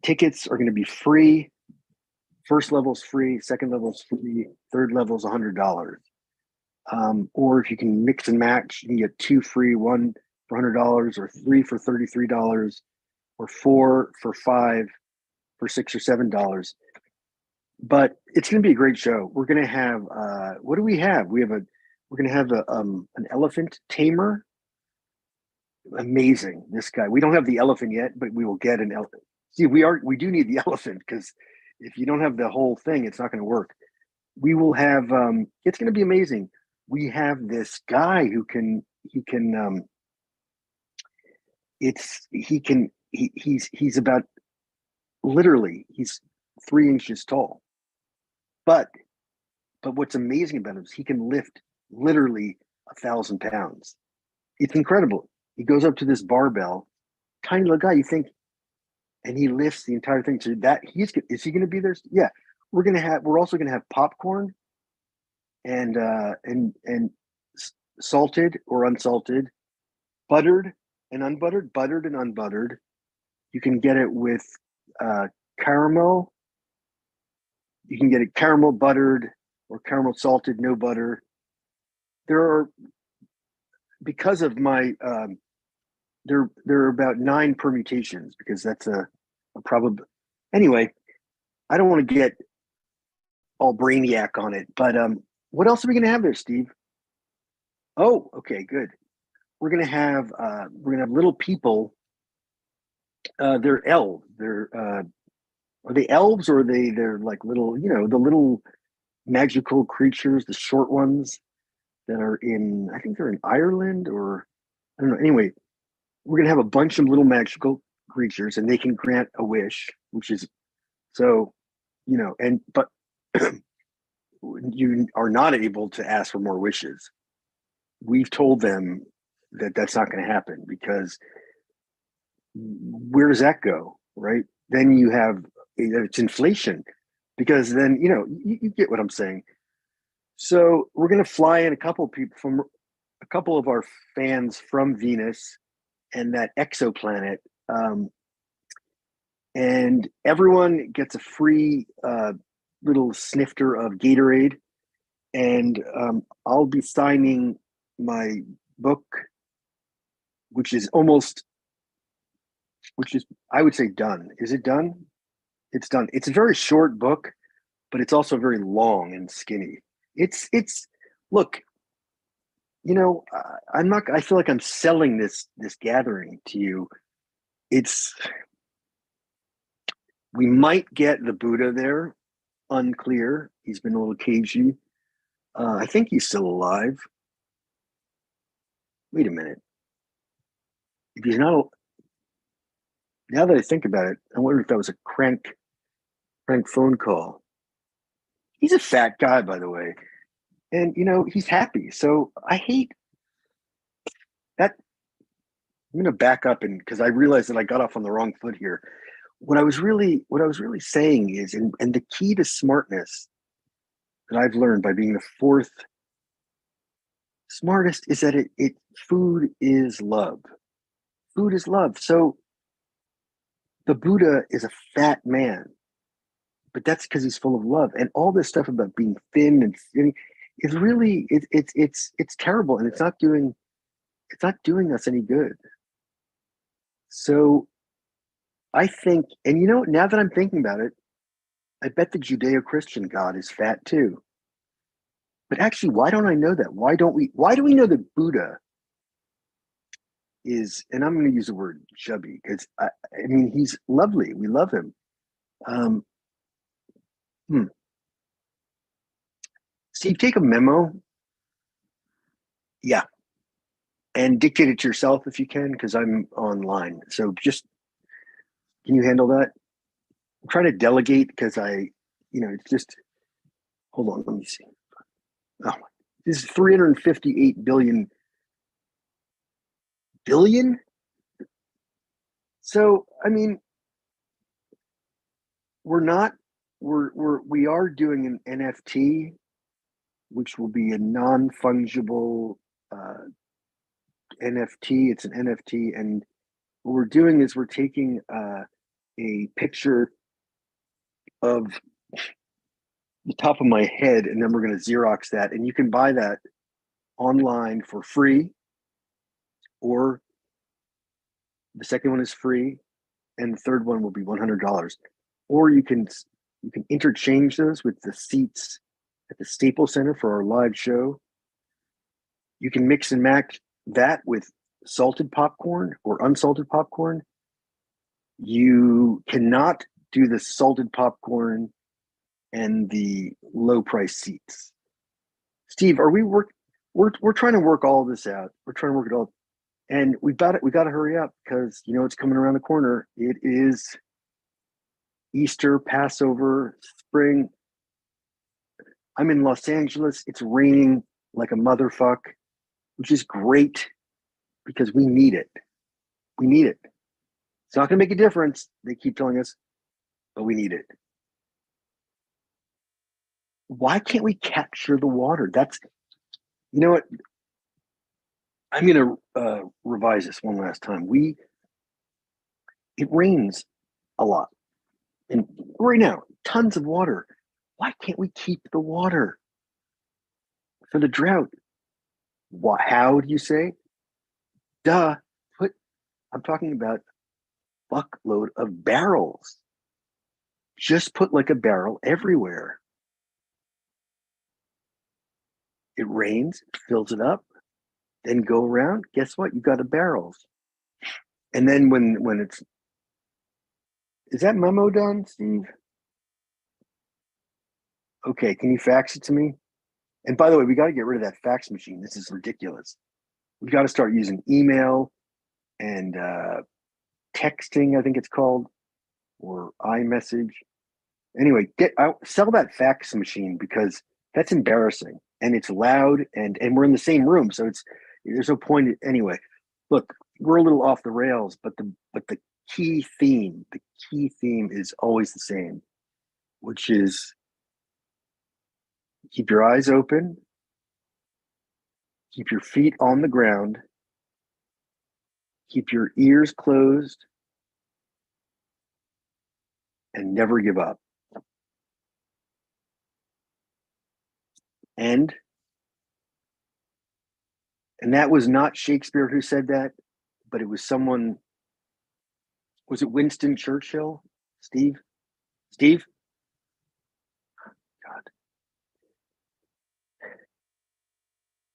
Tickets are going to be free. First level's free, second level's free, third level's $100. Or if you can mix and match, you can get 2 free, 1 for $100, or 3 for $33, or 4 for $5 for $6 or $7. But it's going to be a great show. We're going to have what do we have? We're going to have an elephant tamer. Amazing, this guy. We don't have the elephant yet, but we will get an elephant. See, we do need the elephant, because if you don't have the whole thing, it's not going to work. We will have. It's going to be amazing. We have this guy who can. He's about, literally, he's 3 inches tall. But what's amazing about him is he can lift literally 1,000 pounds. It's incredible. He goes up to this barbell, tiny little guy. You think, and he lifts the entire thing. So is he going to be there? Yeah, we're also going to have popcorn and salted or unsalted, buttered and unbuttered. You can get it with caramel. You can get it caramel buttered or caramel salted, no butter. There are, because of my, there are about 9 permutations, because that's a probable. Anyway, I don't want to get all brainiac on it, but what else are we going to have there, Steve? Oh, okay, good. We're going to have little people. They're elves. Are they elves, or they're like little, the little magical creatures, the short ones that are I think they're in Ireland, or I don't know. Anyway, we're going to have a bunch of little magical creatures, and they can grant a wish, which is so, but you are not able to ask for more wishes. We've told them that that's not going to happen, because where does that go, right? Then you have, it's inflation, because then, you get what I'm saying. So we're going to fly in a couple of our fans from Venus and that exoplanet, and everyone gets a free little snifter of Gatorade, and I'll be signing my book, which is I would say done. Is it done? It's done. It's a very short book, but it's also very long and skinny. It's look, I feel like I'm selling this gathering to you. We might get the Buddha there, unclear. He's been a little cagey. I think he's still alive. Wait a minute. If he's not, now that I think about it, I wonder if that was a crank phone call. He's a fat guy, by the way. And, he's happy. So I hate that. I'm going to back up, and because I realized that I got off on the wrong foot here. What I was really saying is, and the key to smartness that I've learned by being the fourth smartest is that food is love. Food is love. So the Buddha is a fat man, but that's because he's full of love. And all this stuff about being thin and skinny is really, it's terrible, and it's not doing us any good. So I think, and now that I'm thinking about it, I bet the Judeo-Christian God is fat too. But actually, why don't I know that? Why do we know that Buddha is, and I'm going to use the word chubby, because I mean, he's lovely. We love him. Steve, take a memo. Yeah. And dictate it to yourself if you can, because I'm online. So just, can you handle that? I'm trying to delegate, because it's just, hold on, let me see. Oh, this is 358 billion. So, I mean, we are doing an NFT, which will be a non-fungible NFT. It's an NFT, and what we're doing is we're taking a picture of the top of my head, and then we're going to Xerox that, and you can buy that online for free, or the second one is free, and the third one will be $100. Or you can interchange those with the seats at the Staples Center for our live show. You can mix and match that with salted popcorn or unsalted popcorn. You cannot do the salted popcorn and the low price seats. Steve, we're trying to work all this out. We're trying to work it all, and we got to hurry up, because it's coming around the corner. It is Easter, Passover, spring. I'm in Los Angeles. It's raining like a motherfuck, which is great, because we need it. We need it. It's not going to make a difference, they keep telling us, but we need it. Why can't we capture the water? You know what? I'm going to revise this one last time. It rains a lot, and right now, tons of water. Why can't we keep the water for the drought? How do you say? Duh. I'm talking about fuckload of barrels. Just put like a barrel everywhere. It rains, fills it up, then go around. Guess what? You got a barrels. And then when is that memo done, Steve? Okay, can you fax it to me? And by the way, we got to get rid of that fax machine. This is ridiculous. We got to start using email and texting, I think it's called, or iMessage. Anyway, sell that fax machine, because That's embarrassing, and it's loud, and we're in the same room, so there's no point anyway. Look, we're a little off the rails, but the key theme is always the same, which is keep your eyes open, keep your feet on the ground, keep your ears closed, and never give up. And that was not Shakespeare who said that, but it was someone. Was it Winston Churchill? Steve? God.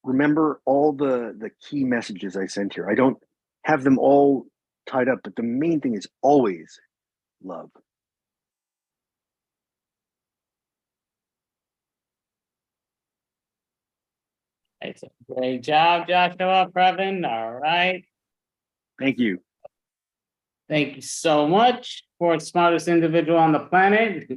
Remember all the key messages I sent here. I don't have them all tied up, but the main thing is always love. Excellent. Great job, Joshua, Previn. All right. Thank you. Thank you so much for smartest individual on the planet.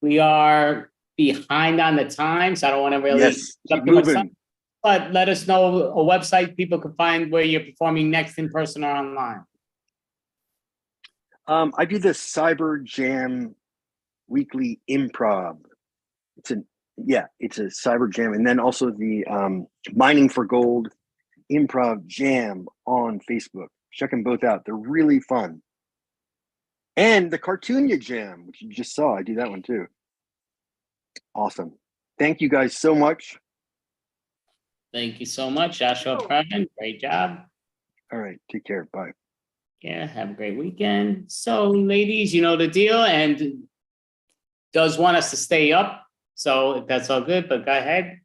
We are behind on the time, so I don't want to really keep moving. But let us know a website people can find where you're performing next in person or online. I do the Cyber Jam weekly improv. It's a Cyber Jam, and then also the Mining for Gold Improv Jam on Facebook. Check them both out. They're really fun. And the Cartoonia Jam, which you just saw, I do that one too. Awesome. Thank you guys so much. Thank you so much, Joshua Previn. Great job. All right. Take care. Bye. Yeah, have a great weekend. So, ladies, you know the deal, and does want us to stay up. So if that's all good, but go ahead.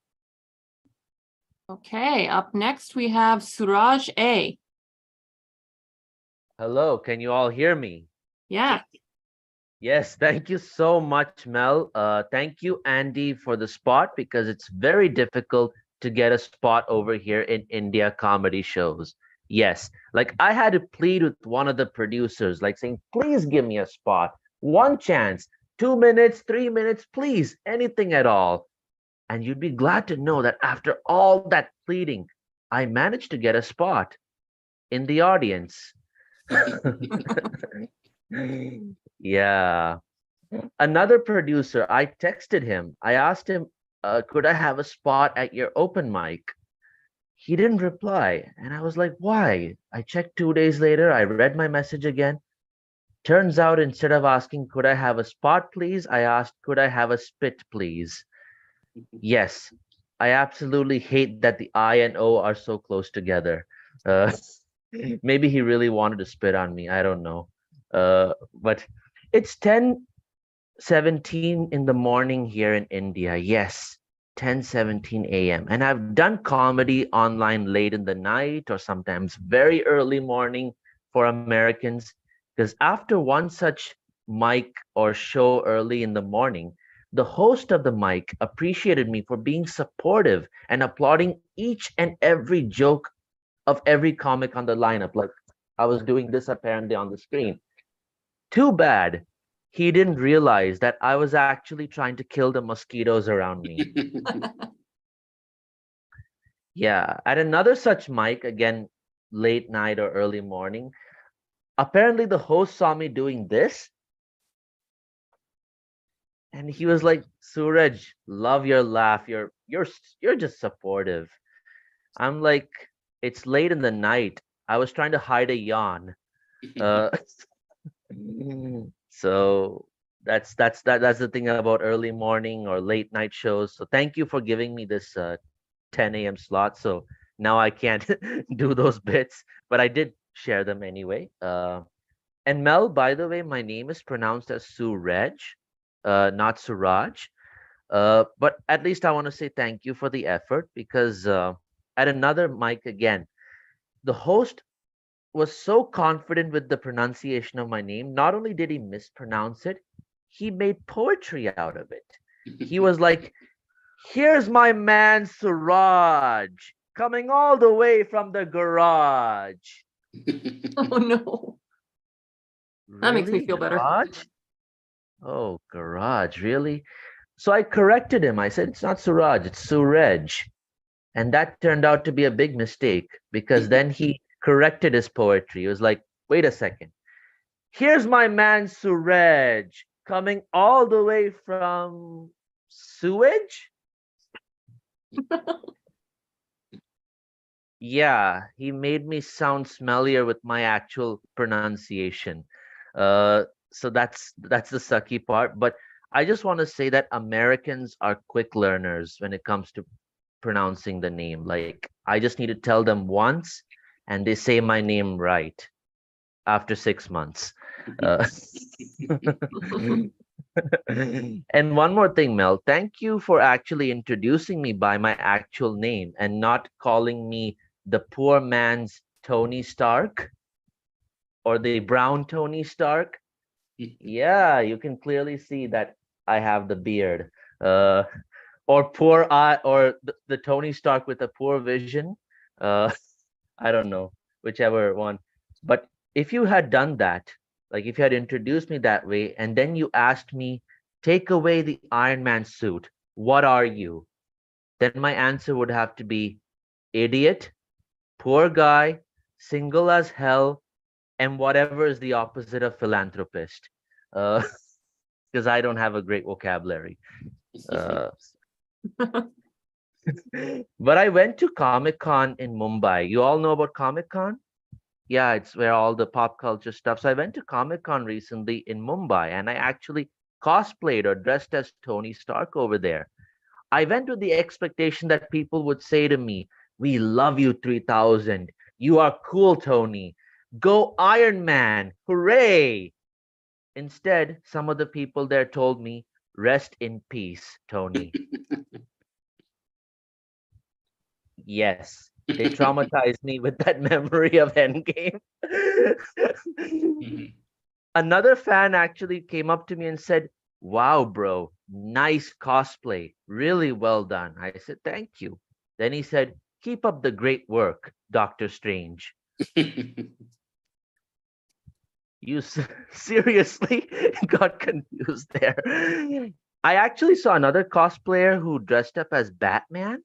Okay, up next we have Suraj A. Hello, can you all hear me? Yeah. Yes, thank you so much, Mel. Thank you, Andy, for the spot, because it's very difficult to get a spot over here in India comedy shows. Yes, like I had to plead with one of the producers, like saying, please give me a spot, one chance, 2 minutes, 3 minutes, please, anything at all. And you'd be glad to know that after all that pleading, I managed to get a spot in the audience. Yeah. Another producer, I texted him. I asked him, could I have a spot at your open mic? He didn't reply. And I was like, why? I checked 2 days later. I read my message again. Turns out instead of asking, could I have a spot, please? I asked, could I have a spit, please? Yes, I absolutely hate that the I and O are so close together. Maybe he really wanted to spit on me. I don't know. But it's 10:17 in the morning here in India. Yes, 10:17 a.m. And I've done comedy online late in the night or sometimes very early morning for Americans. Because after one such mic or show early in the morning, the host of the mic appreciated me for being supportive and applauding each and every joke of every comic on the lineup. Like I was doing this apparently on the screen. Too bad he didn't realize that I was actually trying to kill the mosquitoes around me. Yeah, at another such mic, again, late night or early morning, apparently the host saw me doing this. And he was like, Suraj, love your laugh. You're just supportive. I'm like, it's late in the night. I was trying to hide a yawn. So that's the thing about early morning or late night shows. So thank you for giving me this 10 a.m. slot. So now I can't do those bits, but I did share them anyway. And Mel, by the way, my name is pronounced as Suraj, not Suraj. But at least I want to say thank you for the effort, because at another mic again, the host was so confident with the pronunciation of my name. Not only did he mispronounce it, he made poetry out of it. He was like, here's my man Suraj, coming all the way from the garage. Oh no. That makes me feel better. Garage? Oh, garage, really? So I corrected him. I said, it's not Suraj, it's Suraj. And that turned out to be a big mistake because then he corrected his poetry. He was like, wait a second. Here's my man Suraj coming all the way from sewage. Yeah, he made me sound smellier with my actual pronunciation. So that's the sucky part. But I just want to say that Americans are quick learners when it comes to pronouncing the name. Like I just need to tell them once, and they say my name right after 6 months. And one more thing, Mel, thank you for actually introducing me by my actual name and not calling me the poor man's Tony Stark or the brown Tony Stark. Yeah, you can clearly see that I have the beard. Or poor eye, or the Tony Stark with a poor vision. I don't know, whichever one. But if you had done that, like if you had introduced me that way, and then you asked me, take away the Iron Man suit, what are you? Then my answer would have to be idiot, poor guy, single as hell, and whatever is the opposite of philanthropist. Because I don't have a great vocabulary. But I went to Comic-Con in Mumbai. You all know about Comic-Con? Yeah, it's where all the pop culture stuff. So I went to Comic-Con recently in Mumbai and I actually cosplayed or dressed as Tony Stark over there. I went with the expectation that people would say to me, we love you 3000. You are cool, Tony. Go Iron Man. Hooray. Instead, some of the people there told me, rest in peace, Tony. Yes, they traumatized me with that memory of Endgame. Another fan actually came up to me and said, wow, bro, nice cosplay. Really well done. I said, thank you. Then he said, keep up the great work, Doctor Strange. You seriously got confused there. I actually saw another cosplayer who dressed up as Batman.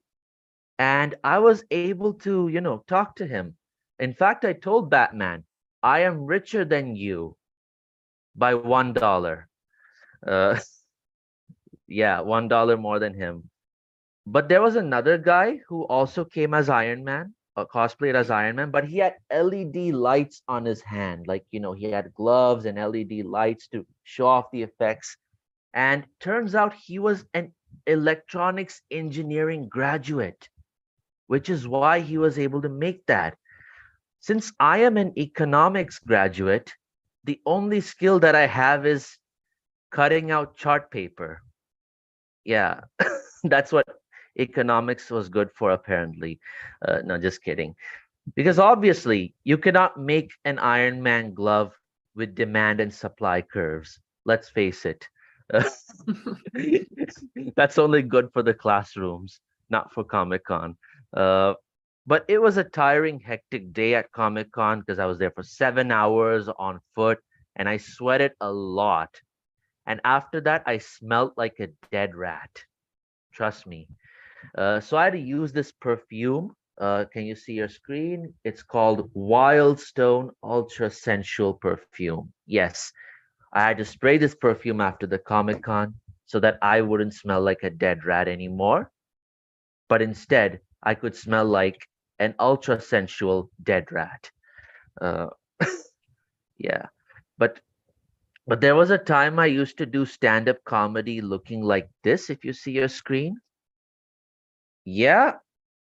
And I was able to, talk to him. In fact, I told Batman, I am richer than you by $1. Yeah, $1 more than him. But there was another guy who also came as Iron Man, cosplayed as Iron Man, but he had LED lights on his hand. Like, he had gloves and LED lights to show off the effects. And turns out he was an electronics engineering graduate, which is why he was able to make that. Since I am an economics graduate, the only skill that I have is cutting out chart paper. Yeah, that's what economics was good for, apparently. No, just kidding. Because obviously, you cannot make an Iron Man glove with demand and supply curves. Let's face it. That's only good for the classrooms, not for Comic-Con. But it was a tiring, hectic day at Comic-Con because I was there for 7 hours on foot and I sweated a lot. And after that, I smelled like a dead rat. Trust me. So I had to use this perfume. Can you see your screen? It's called Wild Stone Ultra Sensual Perfume. Yes, I had to spray this perfume after the Comic-Con so that I wouldn't smell like a dead rat anymore. But instead, I could smell like an ultra sensual dead rat. Yeah, but there was a time I used to do stand-up comedy looking like this. If you see your screen, yeah,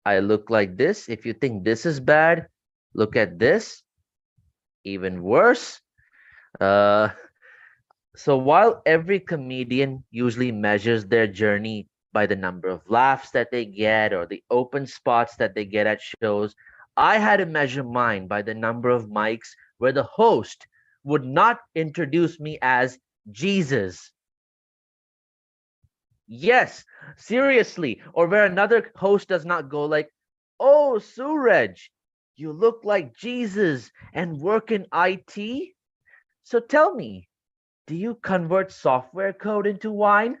I look like this. If you think this is bad, look at this. Even worse. So while every comedian usually measures their journey by the number of laughs that they get or the open spots that they get at shows, I had to measure mine by the number of mics where the host would not introduce me as Jesus. Yes, seriously. Or where another host does not go like, oh, Suraj, you look like Jesus and work in IT? So tell me, do you convert software code into wine?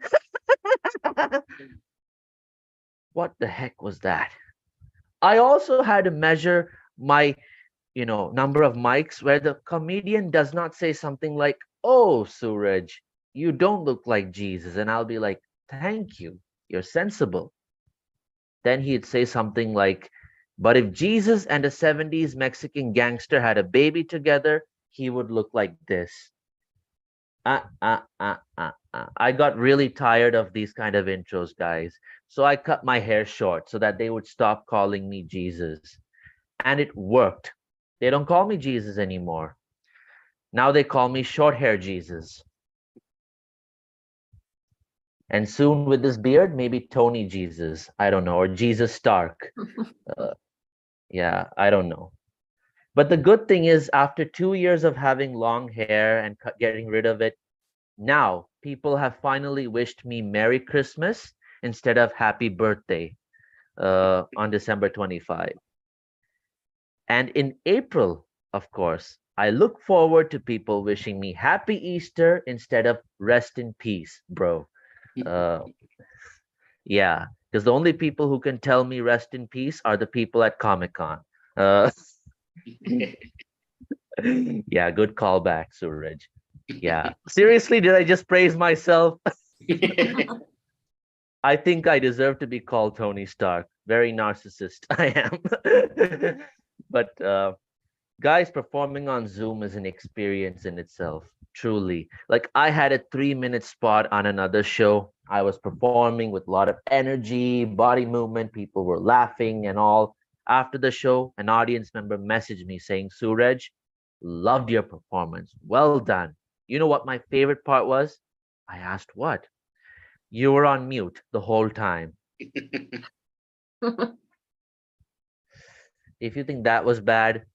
What the heck was that? I also had to measure my, number of mics where the comedian does not say something like, "Oh, Suraj, you don't look like Jesus." And I'll be like, "Thank you. You're sensible." Then he'd say something like, "But if Jesus and a 70s Mexican gangster had a baby together, he would look like this." I got really tired of these kind of intros, guys. So I cut my hair short so that they would stop calling me Jesus. And it worked. They don't call me Jesus anymore. Now they call me short hair Jesus. And soon with this beard, maybe Tony Jesus. I don't know. Or Jesus Stark. Yeah, I don't know. But the good thing is, after 2 years of having long hair and getting rid of it, now people have finally wished me Merry Christmas instead of Happy Birthday on December 25. And in April, of course, I look forward to people wishing me Happy Easter instead of Rest in Peace, bro. Yeah, because the only people who can tell me Rest in Peace are the people at Comic-Con. Yeah, good callback, Suraj. Yeah. Seriously, did I just praise myself? I think I deserve to be called Tony Stark. Very narcissist I am. But guys, performing on Zoom is an experience in itself, truly. Like, I had a 3-minute spot on another show. I was performing with a lot of energy, body movement. People were laughing and all. After the show, an audience member messaged me saying, "Suraj, loved your performance. Well done." You know what my favorite part was? I asked, "What?" "You were on mute the whole time." If you think that was bad,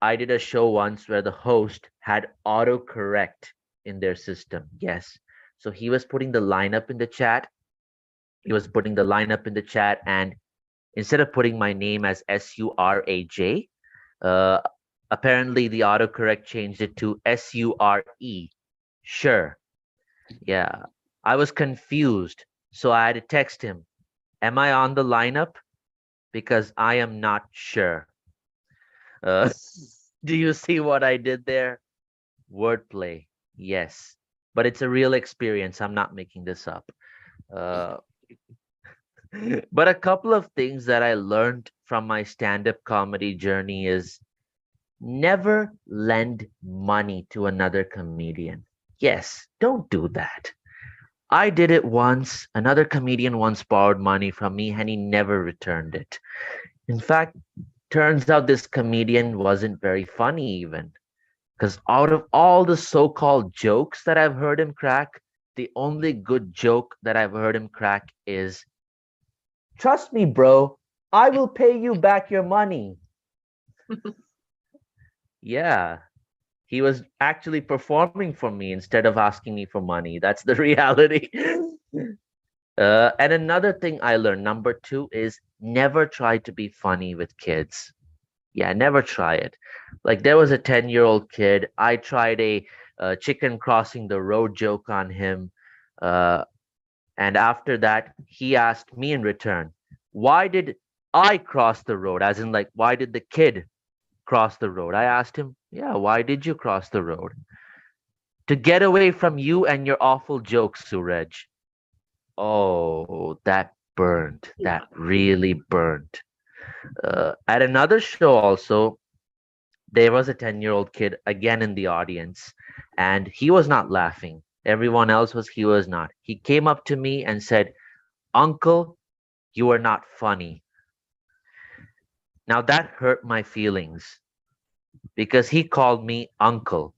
I did a show once where the host had autocorrect in their system. Yes. So he was putting the lineup in the chat. And instead of putting my name as Suraj, apparently the autocorrect changed it to Sure. Sure. Yeah. I was confused. So I had to text him, "Am I on the lineup? Because I am not sure." Do you see what I did there? Wordplay. Yes. But it's a real experience. I'm not making this up. But a couple of things that I learned from my stand-up comedy journey is never lend money to another comedian. Yes, don't do that. I did it once. Another comedian once borrowed money from me and he never returned it. In fact, turns out this comedian wasn't very funny even. Because out of all the so-called jokes that I've heard him crack, the only good joke that I've heard him crack is, "Trust me, bro, I will pay you back your money." Yeah, he was actually performing for me instead of asking me for money. That's the reality. And another thing I learned, number 2, is never try to be funny with kids. Yeah, never try it. Like, there was a 10-year-old kid. I tried a chicken crossing the road joke on him. And after that, he asked me in return, "Why did I cross the road?" As in, like, why did the kid cross the road? I asked him, "Yeah, why did you cross the road?" "To get away from you and your awful jokes, Suraj." Oh, that burned. That really burned. At another show also, there was a 10-year-old kid again in the audience, and he was not laughing. Everyone else was, he was not. He came up to me and said, "Uncle, you are not funny." Now that hurt my feelings because he called me uncle.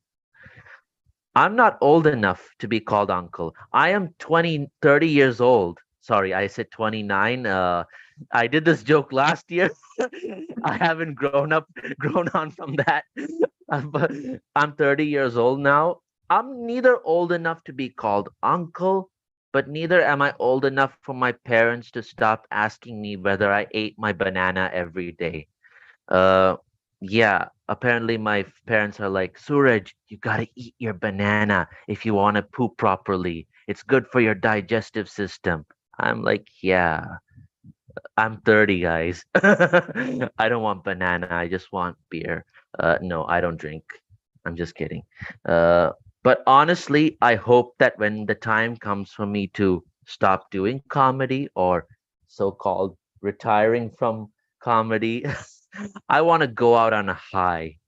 I'm not old enough to be called uncle. I am 30 years old. Sorry, I said 29. I did this joke last year. I haven't grown on from that. But I'm 30 years old now. I'm neither old enough to be called uncle, but neither am I old enough for my parents to stop asking me whether I ate my banana every day. Yeah, apparently my parents are like, "Suraj, you gotta eat your banana if you want to poop properly. It's good for your digestive system." I'm like, yeah, I'm 30, guys. I don't want banana. I just want beer. No, I don't drink. I'm just kidding. Uh, but honestly, I hope that when the time comes for me to stop doing comedy or so-called retiring from comedy, I want to go out on a high,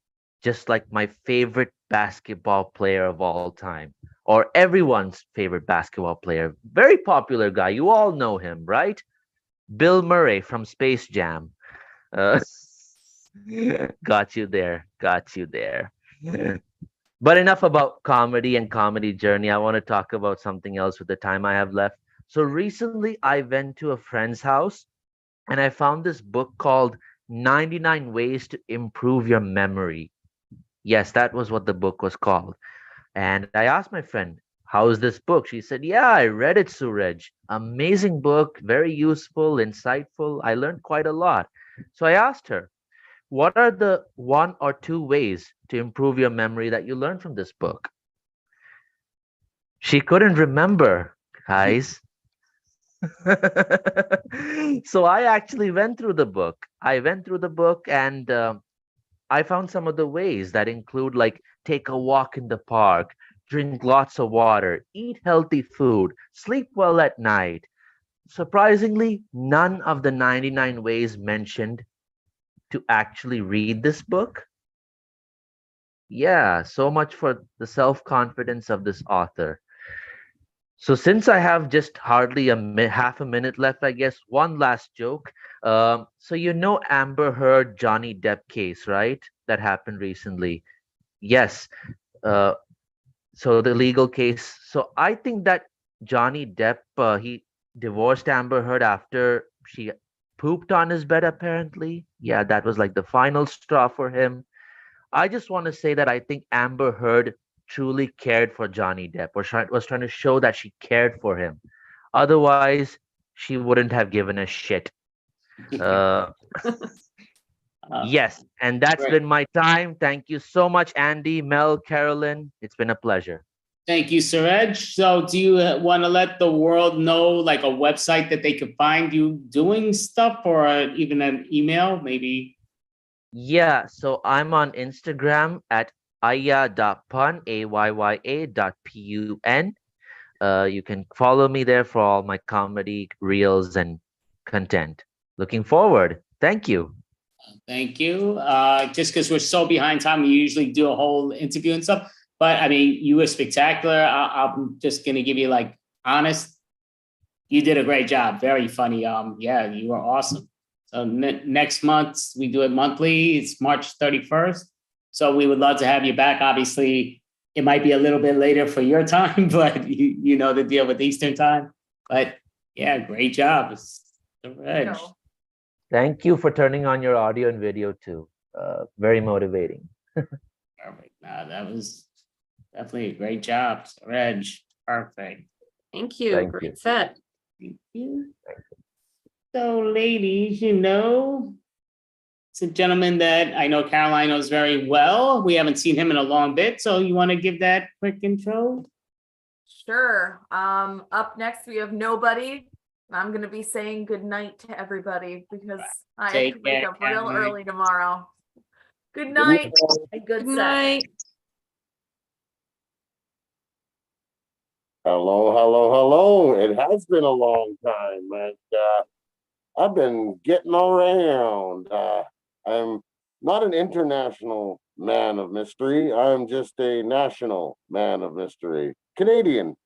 just like my favorite basketball player of all time, or everyone's favorite basketball player. Very popular guy. You all know him, right? Bill Murray from Space Jam. Uh, got you there. Got you there. But enough about comedy and comedy journey. I want to talk about something else with the time I have left. So recently, I went to a friend's house and I found this book called 99 Ways to Improve Your Memory. Yes, that was what the book was called. And I asked my friend, how's this book? She said, yeah, I read it, Suraj. Amazing book, very useful, insightful. I learned quite a lot. So I asked her, what are the one or two ways to improve your memory that you learned from this book? She couldn't remember, guys. So I actually went through the book. I went through the book and I found some of the ways that include like take a walk in the park, drink lots of water, eat healthy food, sleep well at night. Surprisingly, none of the 99 ways mentioned to actually read this book. Yeah, so much for the self-confidence of this author. So since I have just hardly half a minute left, I guess one last joke. So you know Amber Heard Johnny Depp case, right? That happened recently. Yes. Uh, so the legal case. So I think that Johnny Depp he divorced Amber Heard after she pooped on his bed. Apparently, yeah, that was like the final straw for him. I just want to say that I think Amber Heard truly cared for Johnny Depp, or was trying to show that she cared for him. Otherwise, she wouldn't have given a shit. Uh, yes, and that's Great. been my time. Thank you so much, Andy, Mel, Carolyn. It's been a pleasure. Thank you, Suraj. So do you want to let the world know like a website that they could find you doing stuff, or even an email maybe? Yeah, so I'm on Instagram at aya.pun, AYYA.PUN. You can follow me there for all my comedy reels and content. Looking forward. Thank you. Thank you. Just because we're so behind time, we usually do a whole interview and stuff. But I mean, you were spectacular. I'm just gonna give you like honest. You did a great job. Very funny. Yeah, you were awesome. So next month we do it monthly. It's March 31st. So we would love to have you back. Obviously, it might be a little bit later for your time, but you know the deal with Eastern time. But yeah, great job. Reg. Thank you for turning on your audio and video too. Very motivating. Perfect. That was definitely a great job, Reg. Perfect. Thank you. Thank Great you. set. Thank you. So, ladies, you know, it's a gentleman that I know Caroline knows very well. We haven't seen him in a long bit, so you want to give that quick intro? Sure. Up next we have nobody. I'm gonna be saying good night to everybody because I have to Take wake care, up real Caroline. early tomorrow. Good night. and Good night. Hello, hello, hello. It has been a long time, and I've been getting around. I'm not an international man of mystery. I'm just a national man of mystery. Canadian.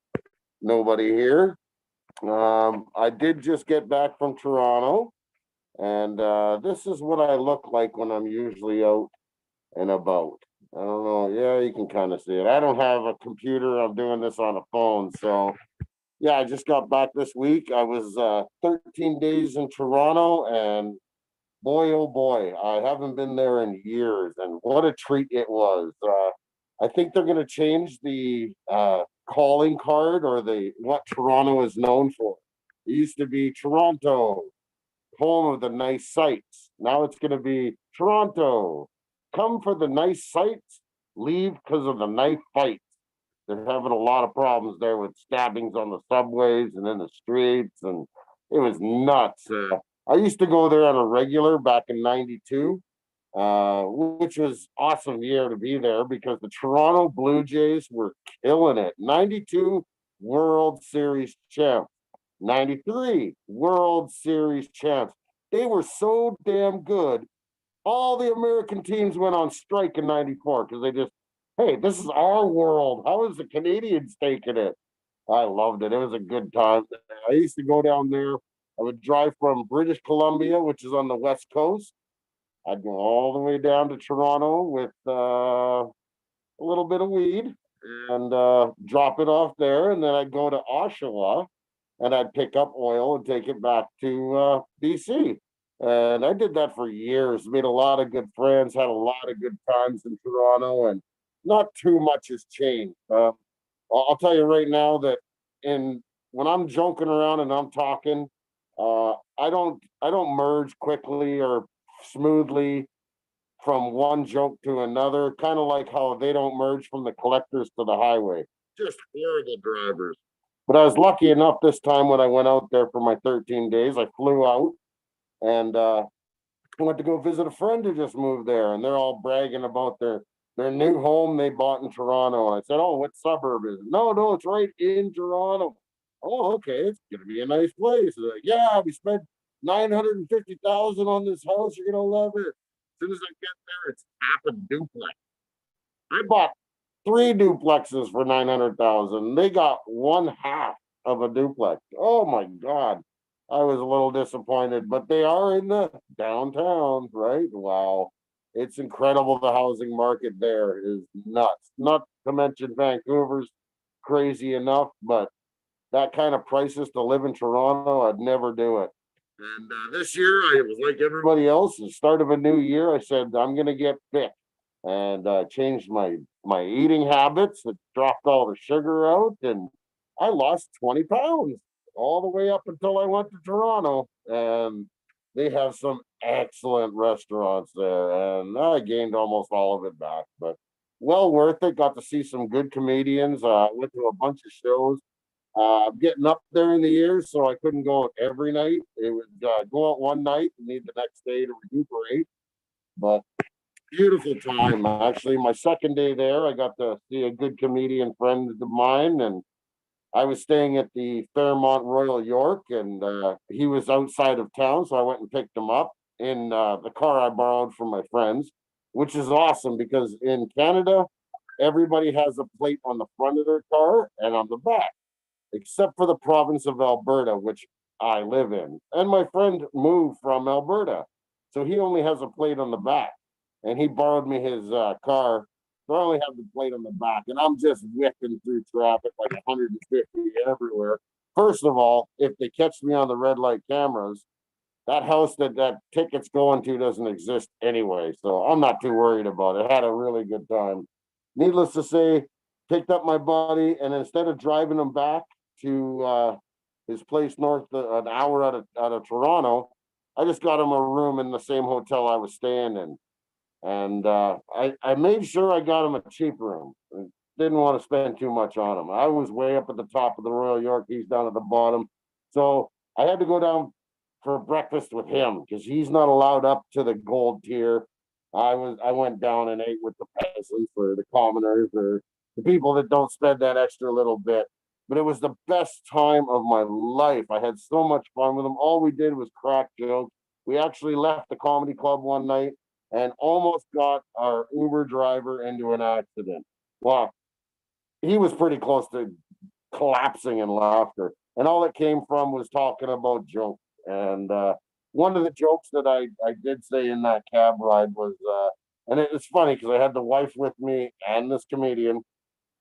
Nobody here. I did just get back from Toronto, and this is what I look like when I'm usually out and about. I don't know. Yeah, you can kind of see it. I don't have a computer. I'm doing this on a phone. So, yeah, I just got back this week. I was 13 days in Toronto, and boy, oh boy, I haven't been there in years. And what a treat it was. I think they're going to change the calling card, or the what Toronto is known for. It used to be Toronto, home of the nice sights. Now it's going to be Toronto. Come for the nice sights, leave because of the knife fight. they're having a lot of problems there with stabbings on the subways and in the streets, and it was nuts. I used to go there on a regular back in '92, which was awesome year to be there because the Toronto Blue Jays were killing it. '92 World Series champs, '93 World Series champs. They were so damn good. All the American teams went on strike in '94 because they just, hey, this is our world. How is the Canadians taking it? I loved it. It was a good time. I used to go down there. I would drive from British Columbia, which is on the West Coast. I'd go all the way down to Toronto with a little bit of weed and drop it off there. And then I'd go to Oshawa and I'd pick up oil and take it back to BC. And I did that for years, made a lot of good friends, had a lot of good times in Toronto, and not too much has changed. I'll tell you right now that when I'm joking around and I'm talking, I don't merge quickly or smoothly from one joke to another, kind of like how they don't merge from the collectors to the highway. Just horrible drivers. But I was lucky enough this time when I went out there for my 13 days, I flew out and I went to go visit a friend who just moved there, and they're all bragging about their new home they bought in Toronto. And I said, "Oh, what suburb is it?" No, it's right in Toronto. Oh, okay, it's gonna be a nice place. They're like, yeah, we spent $950,000 on this house. You're gonna love it. As soon as I get there, it's half a duplex. I bought 3 duplexes for $900,000. They got one half of a duplex. Oh my God. I was a little disappointed, but they are in the downtown, right? Wow. It's incredible. The housing market there is nuts. Not to mention Vancouver's crazy enough, but that kind of prices to live in Toronto, I'd never do it. And this year, I was like everybody else. The start of a new year, I said, I'm going to get fit. And changed my eating habits, it dropped all the sugar out, and I lost 20 pounds all the way up until I went to Toronto. And they have some excellent restaurants there, and I gained almost all of it back. But well worth it. Got to see some good comedians. Went to a bunch of shows. Getting up there in the years, so I couldn't go out every night. It would go out one night and need the next day to recuperate. But beautiful time. Actually, my second day there, I got to see a good comedian friend of mine, and I was staying at the Fairmont Royal York, and he was outside of town, so I went and picked him up in the car I borrowed from my friends, which is awesome because in Canada, everybody has a plate on the front of their car and on the back, except for the province of Alberta, which I live in. And my friend moved from Alberta, so he only has a plate on the back. And he borrowed me his car, so I only have the plate on the back. And I'm just whipping through traffic like 150 everywhere. First of all, if they catch me on the red light cameras, that house that ticket's going to doesn't exist anyway. So I'm not too worried about it. I had a really good time. Needless to say, picked up my buddy, and instead of driving him back to his place north an hour out of Toronto, I just got him a room in the same hotel I was staying in. And I made sure I got him a cheap room. Didn't want to spend too much on him. I was way up at the top of the Royal York. He's down at the bottom. So I had to go down for breakfast with him because he's not allowed up to the gold tier. I went down and ate with the peasants or the commoners or the people that don't spend that extra little bit. But it was the best time of my life. I had so much fun with him. All we did was crack jokes. We actually left the comedy club one night and almost got our Uber driver into an accident. Well, he was pretty close to collapsing in laughter. And all it came from was talking about jokes. And one of the jokes that I did say in that cab ride was, and it's funny because I had the wife with me and this comedian.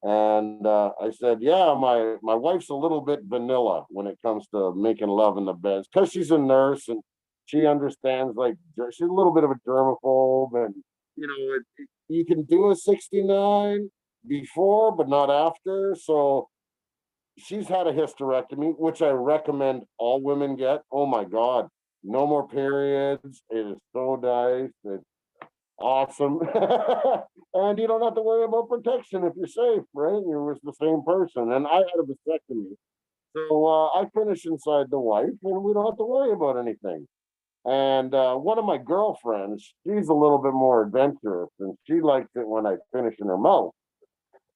And I said, yeah, my wife's a little bit vanilla when it comes to making love in the bed because she's a nurse and she understands, like, she's a little bit of a germaphobe, and you can do a 69 before but not after. So she's had a hysterectomy, which I recommend all women get. Oh my God, no more periods. It is so nice. It's awesome. and you don't have to worry about protection if you're safe, right? You're with the same person. And I had a vasectomy. So I finish inside the wife, and we don't have to worry about anything. And one of my girlfriends, she's a little bit more adventurous, and she likes it when I finish in her mouth.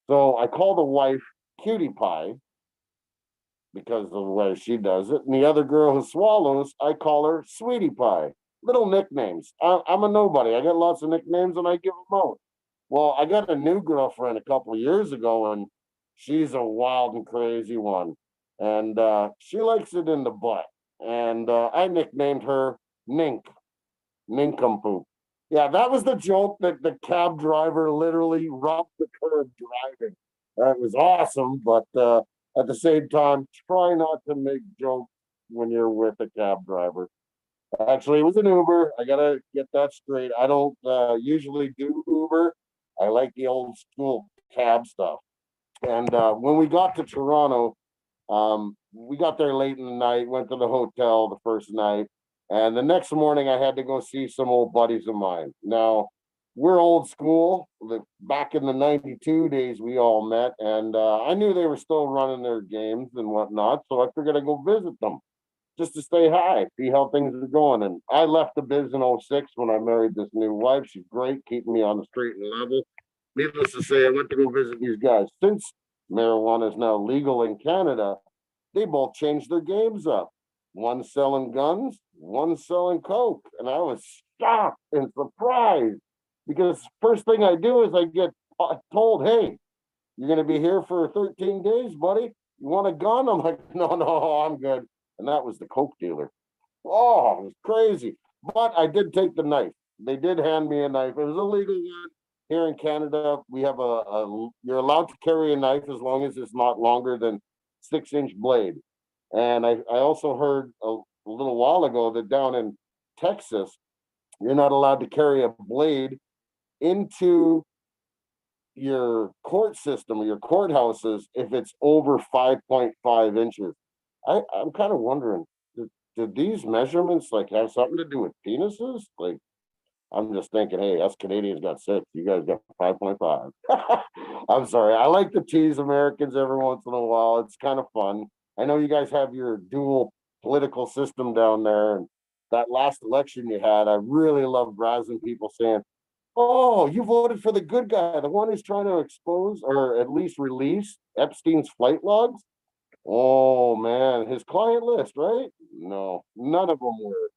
So I call the wife Cutie Pie because of the way she does it. And the other girl who swallows, I call her Sweetie Pie. Little nicknames. I'm a nobody. I got lots of nicknames, and I give them out. Well, I got a new girlfriend a couple of years ago, and she's a wild and crazy one. And she likes it in the butt. And I nicknamed her Nink, Nincompoop. Yeah, that was the joke that the cab driver literally robbed the curb driving. That was awesome, but at the same time, try not to make jokes when you're with a cab driver. Actually, it was an Uber. I gotta get that straight. I don't usually do Uber. I like the old school cab stuff. And when we got to Toronto, we got there late in the night, went to the hotel the first night, and the next morning I had to go see some old buddies of mine. Now, we're old school. Back in the 92 days, we all met, and I knew they were still running their games and whatnot, so I figured I'd go visit them just to say hi, see how things are going. And I left the biz in 06 when I married this new wife. She's great, keeping me on the straight and level. Needless to say, I went to go visit these guys. Since marijuana is now legal in Canada, they both changed their games up. One selling guns, one selling coke. And I was shocked and surprised because first thing I do is I get told, hey, you're going to be here for 13 days, buddy. You want a gun? I'm like, no, I'm good. And that was the coke dealer. Oh, it was crazy. But I did take the knife. They did hand me a knife. It was a legal one. Here in Canada, we have you're allowed to carry a knife as long as it's not longer than 6-inch blade. And I also heard a little while ago that down in Texas, you're not allowed to carry a blade into your court system or your courthouses if it's over 5.5 inches. I'm kind of wondering, did these measurements like have something to do with penises? Like, I'm just thinking, hey, us Canadians got 6, you guys got 5.5. I'm sorry. I like to tease Americans every once in a while. It's kind of fun. I know you guys have your dual political system down there. And that last election you had, I really love razzing people saying, oh, you voted for the good guy, the one who's trying to expose or at least release Epstein's flight logs. Oh, man, his client list, right? No, none of them were.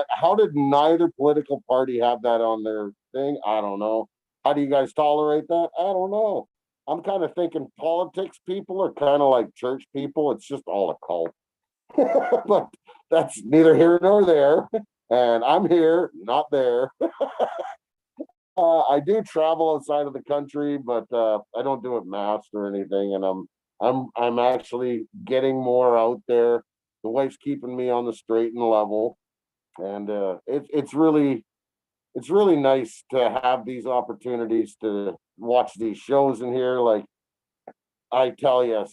How did neither political party have that on their thing? I don't know. How do you guys tolerate that? I don't know. I'm kind of thinking politics people are kind of like church people. It's just all a cult. But that's neither here nor there. And I'm here, not there. I do travel outside of the country, but I don't do it masked or anything. And I'm actually getting more out there. The wife's keeping me on the straight and level. And it's really nice to have these opportunities to watch these shows in here. Like I tell you,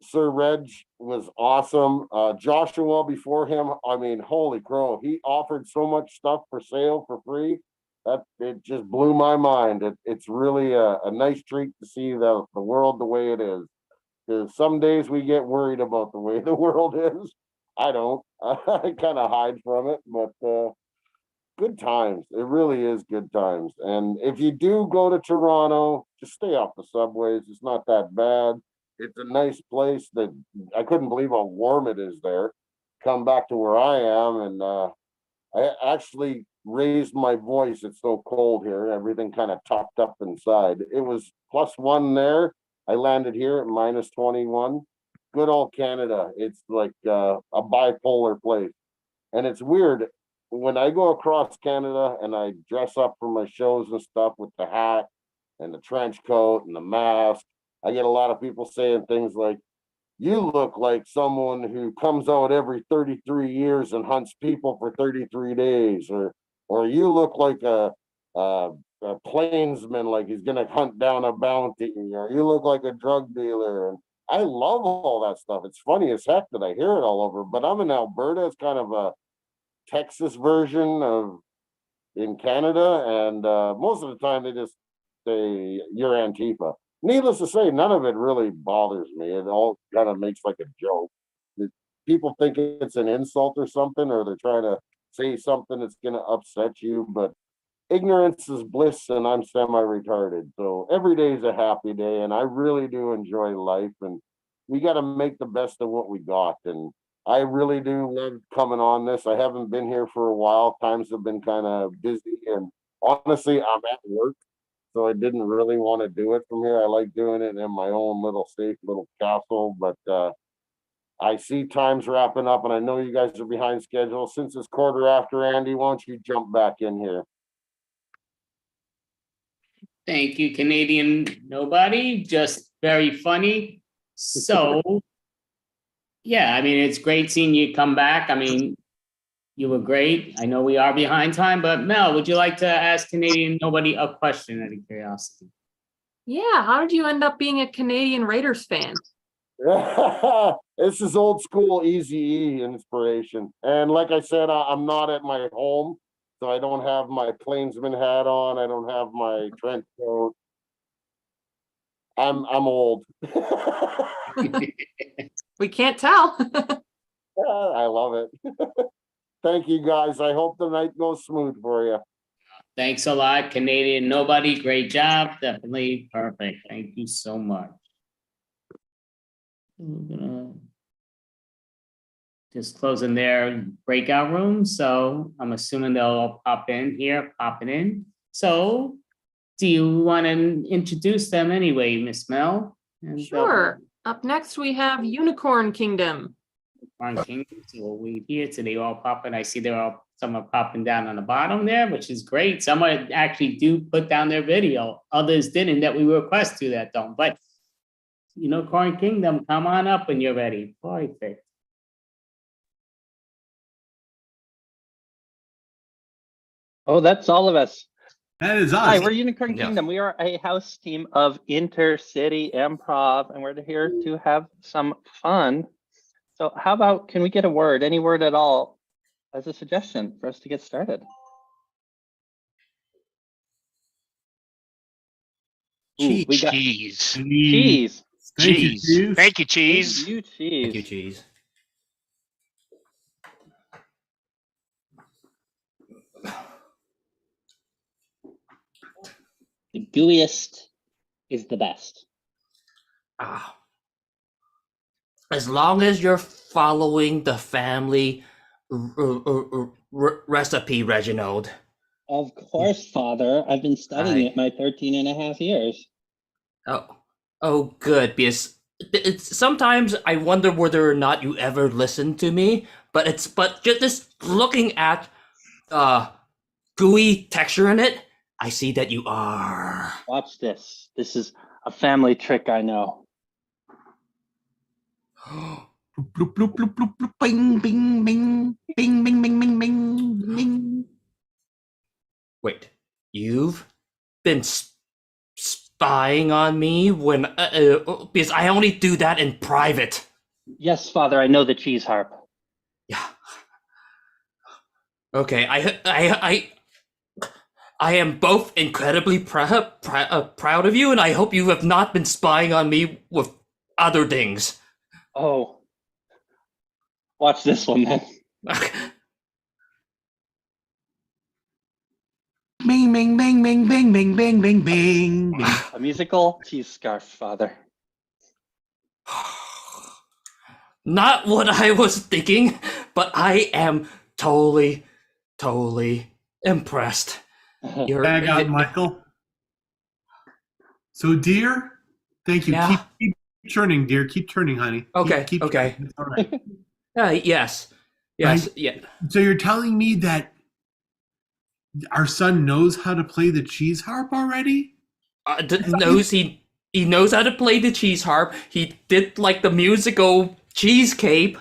Sir Reg was awesome. Joshua before him, I mean, holy crow, he offered so much stuff for sale for free that it just blew my mind. It's really a nice treat to see the world the way it is. Because some days we get worried about the way the world is. I don't. I kind of hide from it, but good times. It really is good times. And if you do go to Toronto, just stay off the subways. It's not that bad. It's a nice place that I couldn't believe how warm it is there. Come back to where I am, and I actually raised my voice. It's so cold here. Everything kind of topped up inside. It was +1 there. I landed here at -21. Good old Canada. It's like a bipolar place. And it's weird. When I go across Canada and I dress up for my shows and stuff with the hat and the trench coat and the mask, I get a lot of people saying things like, you look like someone who comes out every 33 years and hunts people for 33 days, or you look like a plainsman, like he's gonna hunt down a bounty, or you look like a drug dealer. And I love all that stuff. It's funny as heck that I hear it all over, but I'm in Alberta. It's kind of a Texas version of in Canada, and most of the time they just you're Antifa. Needless to say, none of it really bothers me. It all kind of makes like a joke. People think it's an insult or something, or they're trying to say something that's going to upset you, but ignorance is bliss, and I'm semi-retarded. So every day is a happy day, and I really do enjoy life, and we got to make the best of what we got. And I really do love coming on this. I haven't been here for a while. Times have been kind of busy, and honestly, I'm at work, so I didn't really want to do it from here. I like doing it in my own little safe little castle, but I see time's wrapping up, and I know you guys are behind schedule. Since it's quarter after, Andy, why don't you jump back in here? Thank you, Canadian Nobody. Just very funny. So, yeah, I mean, it's great seeing you come back. I mean, you were great. I know we are behind time, but Mel, would you like to ask Canadian Nobody a question out of curiosity? Yeah, how did you end up being a Canadian Raiders fan? This is old school Easy inspiration. And like I said, I'm not at my home, so I don't have my plainsman hat on. I don't have my trench coat. I'm old. We can't tell. I love it. Thank you, guys. I hope the night goes smooth for you. Thanks a lot, Canadian Nobody. Great job. Definitely perfect. Thank you so much. We're gonna just closing their breakout room. So I'm assuming they'll all pop in here, popping in. So do you want to introduce them anyway, Miss Mel? And Sure. Up next, we have Unicorn Kingdom. Unicorn Kingdom. So we'll wait here till they all pop in. I see some are popping down on the bottom there, which is great. Some actually do put down their video. Others didn't that we request to that don't. But Unicorn Kingdom, come on up when you're ready. Perfect. Oh, that's all of us. That is us. Hi, we're Unicorn Kingdom. We are a house team of intercity improv, and we're here to have some fun. So how about, can we get a word, any word at all, as a suggestion for us to get started? Cheese. We got Cheese. cheese. Cheese. Thank you, cheese. Thank you, cheese. Thank you, cheese. The gooeyest is the best. As long as you're following the family recipe, Reginald. Of course, Father. I've been studying it my 13 and a half years. Oh, good. Because sometimes I wonder whether or not you ever listen to me. But just looking at gooey texture in it, I see that you are. Watch this. This is a family trick I know. Bloop, bloop, bloop, bloop, bloop, bing, bing, bing, bing, bing, bing, bing, bing, bing. Wait, you've been spying on me when because I only do that in private. Yes, Father, I know the cheese harp. Yeah. Okay, I am both incredibly proud of you, and I hope you have not been spying on me with other things. Oh. Watch this one then. Bing, bing, bing, bing, bing, bing, bing, bing, bing. A musical cheese scarf, Father. Not what I was thinking, but I am totally impressed. Bag out, Michael. So, dear, thank you. Yeah. Keep churning, dear. Keep turning, honey. Okay. Keep Okay. turning. It's all right. Yes. Right? Yeah. So you're telling me that our son knows how to play the cheese harp already? He knows how to play the cheese harp. He did like the musical cheese cape.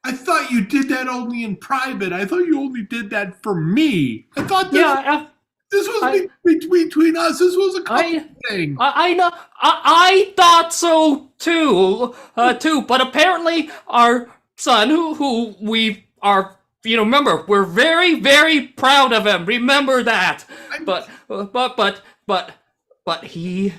I thought you did that only in private. I thought you only did that for me. I thought this was between us. This was a couple thing. I know. I thought so too. But apparently our son, who we are, remember, we're very, very proud of him. Remember that. But but he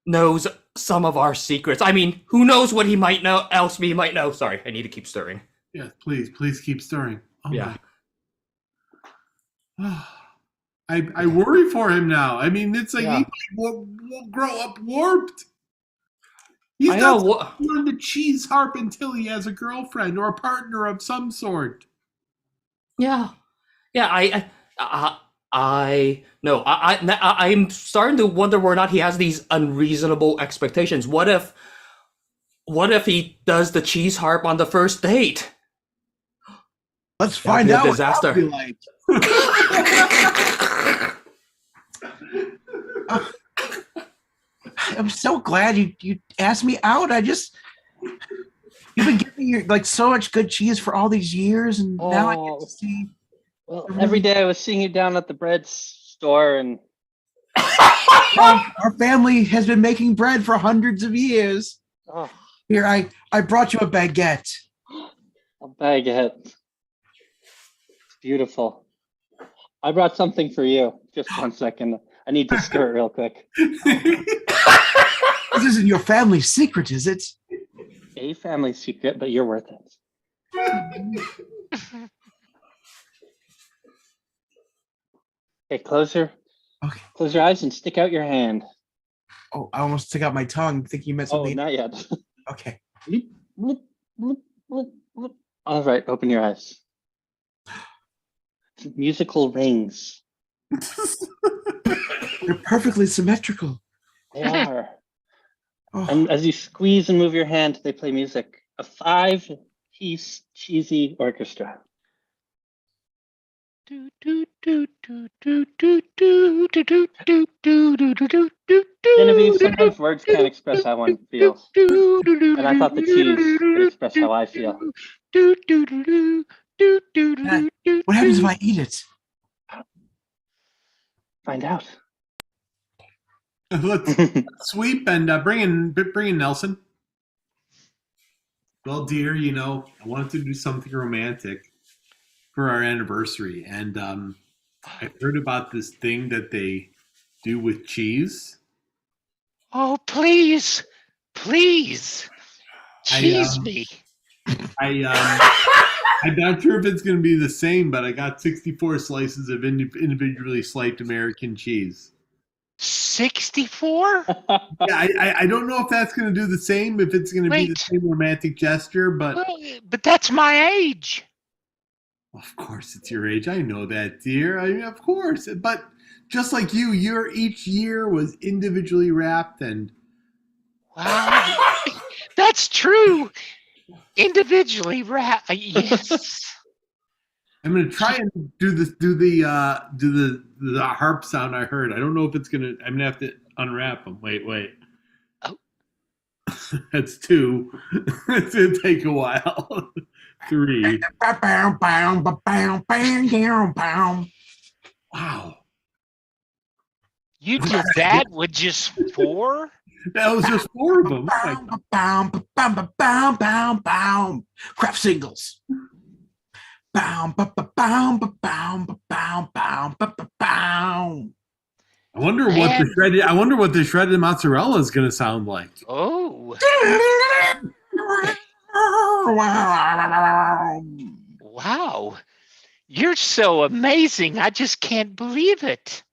knows some of our secrets. I mean, who knows what he might know, else we might know. Sorry, I need to keep stirring. Yes, please keep stirring. Oh Yeah. my. I worry for him now. I mean, it's like Yeah. he will grow up warped. He's I know, not learn the cheese harp until he has a girlfriend or a partner of some sort. Yeah. I'm starting to wonder whether or not he has these unreasonable expectations. What if he does the cheese harp on the first date? Let's find out what that disaster. would be like. I'm so glad you asked me out. You've been giving me like so much good cheese for all these years, and now I get to see. Well, every day I was seeing you down at the bread store, and our family has been making bread for hundreds of years. Oh. Here, I brought you a baguette. A baguette. It's beautiful. I brought something for you. Just 1 second. I need to stir it real quick. This isn't your family secret, is it? A family secret, but you're worth it. Okay, close your eyes and stick out your hand. Oh, I almost took out my tongue thinking you meant something. Oh, not yet. Okay. All right, open your eyes. It's musical rings. They're perfectly symmetrical. They are. Oh. And as you squeeze and move your hand, they play music. A 5-piece cheesy orchestra. Genevieve, sometimes words can't express how one feels. And I thought the cheese could express how I feel. What happens if I eat it? Find out. Let's sweep and bring in Nelson. Well, dear, I wanted to do something romantic for our anniversary, and I heard about this thing that they do with cheese. Oh, please, cheese me. I'm not sure if it's going to be the same, but I got 64 slices of individually sliced American cheese. 64? Yeah, I don't know if that's going to do the same, if it's going to be the same romantic gesture, but... But that's my age. Of course it's your age. I know that, dear. I mean, of course. But just like you, your each year was individually wrapped and... Wow. That's true. Individually wrapped. Yes. I'm gonna try and do the harp sound I heard. I don't know if it's gonna. I'm gonna have to unwrap them. Wait. Oh. That's 2. It's gonna take a while. 3. Wow. You did that with just 4? That was just 4 of them. Craft singles. I wonder what the shredded mozzarella is gonna sound like. Oh. Wow. You're so amazing. I just can't believe it.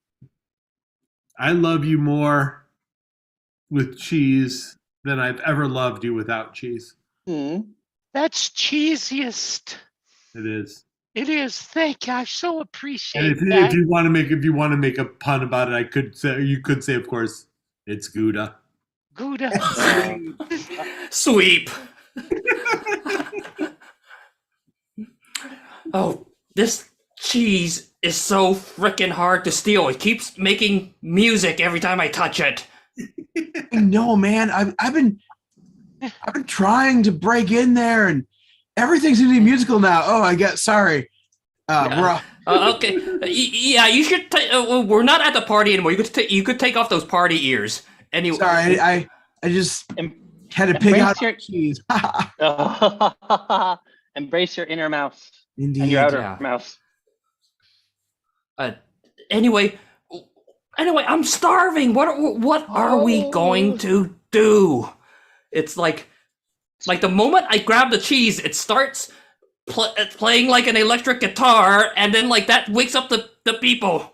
I love you more with cheese than I've ever loved you without cheese. That's cheesiest. It is. It is. Thank you. I so appreciate And that. if you want to make a pun about it, you could say, of course, it's Gouda. Gouda. Sweep. Oh, this cheese is so freaking hard to steal. It keeps making music every time I touch it. I know, man. I've been trying to break in there, and everything's gonna be musical now. Oh, I guess. Sorry. Okay. Yeah, you should. We're not at the party anymore. You could take off those party ears. Anyway. Sorry, I just had to pick out your cheese. Embrace your inner mouse. Indeed. And your outer mouse. Anyway, Anyway, I'm starving. What are we going to do? It's like the moment I grab the cheese, it starts playing like an electric guitar, and then like that wakes up the people.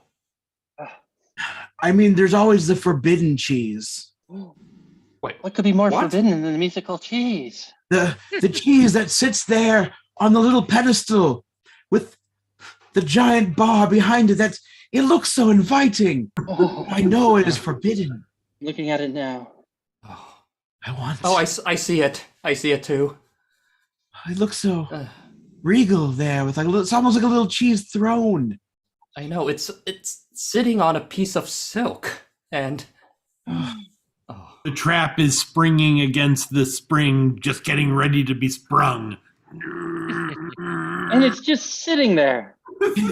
I mean, there's always the forbidden cheese. Wait, what could be more forbidden than the musical cheese? The cheese that sits there on the little pedestal with the giant bar behind it. It looks so inviting. Oh. I know it is forbidden. Looking at it now. I want. Oh, I see it. I see it too. It looks so regal there with it's almost like a little cheese throne. I know, it's sitting on a piece of silk, and the trap is springing against the spring, just getting ready to be sprung. And it's just sitting there.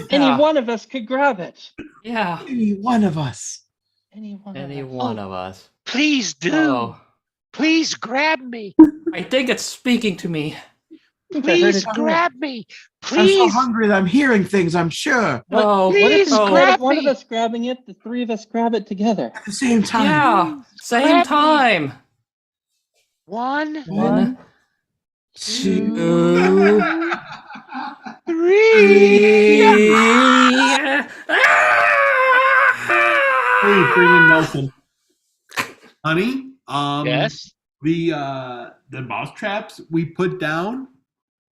Any one of us could grab it. Yeah. Any one of us. Any one of us. Please do. Oh. Please grab me. I think it's speaking to me. Please grab me. Please. I'm so hungry that I'm hearing things, I'm sure. Please grab one me. of us grabbing it, the three of us grab it together. At the same time. Yeah, same time. One, two, three. Hey, bring in Nelson. Honey? Yes? The mouse traps we put down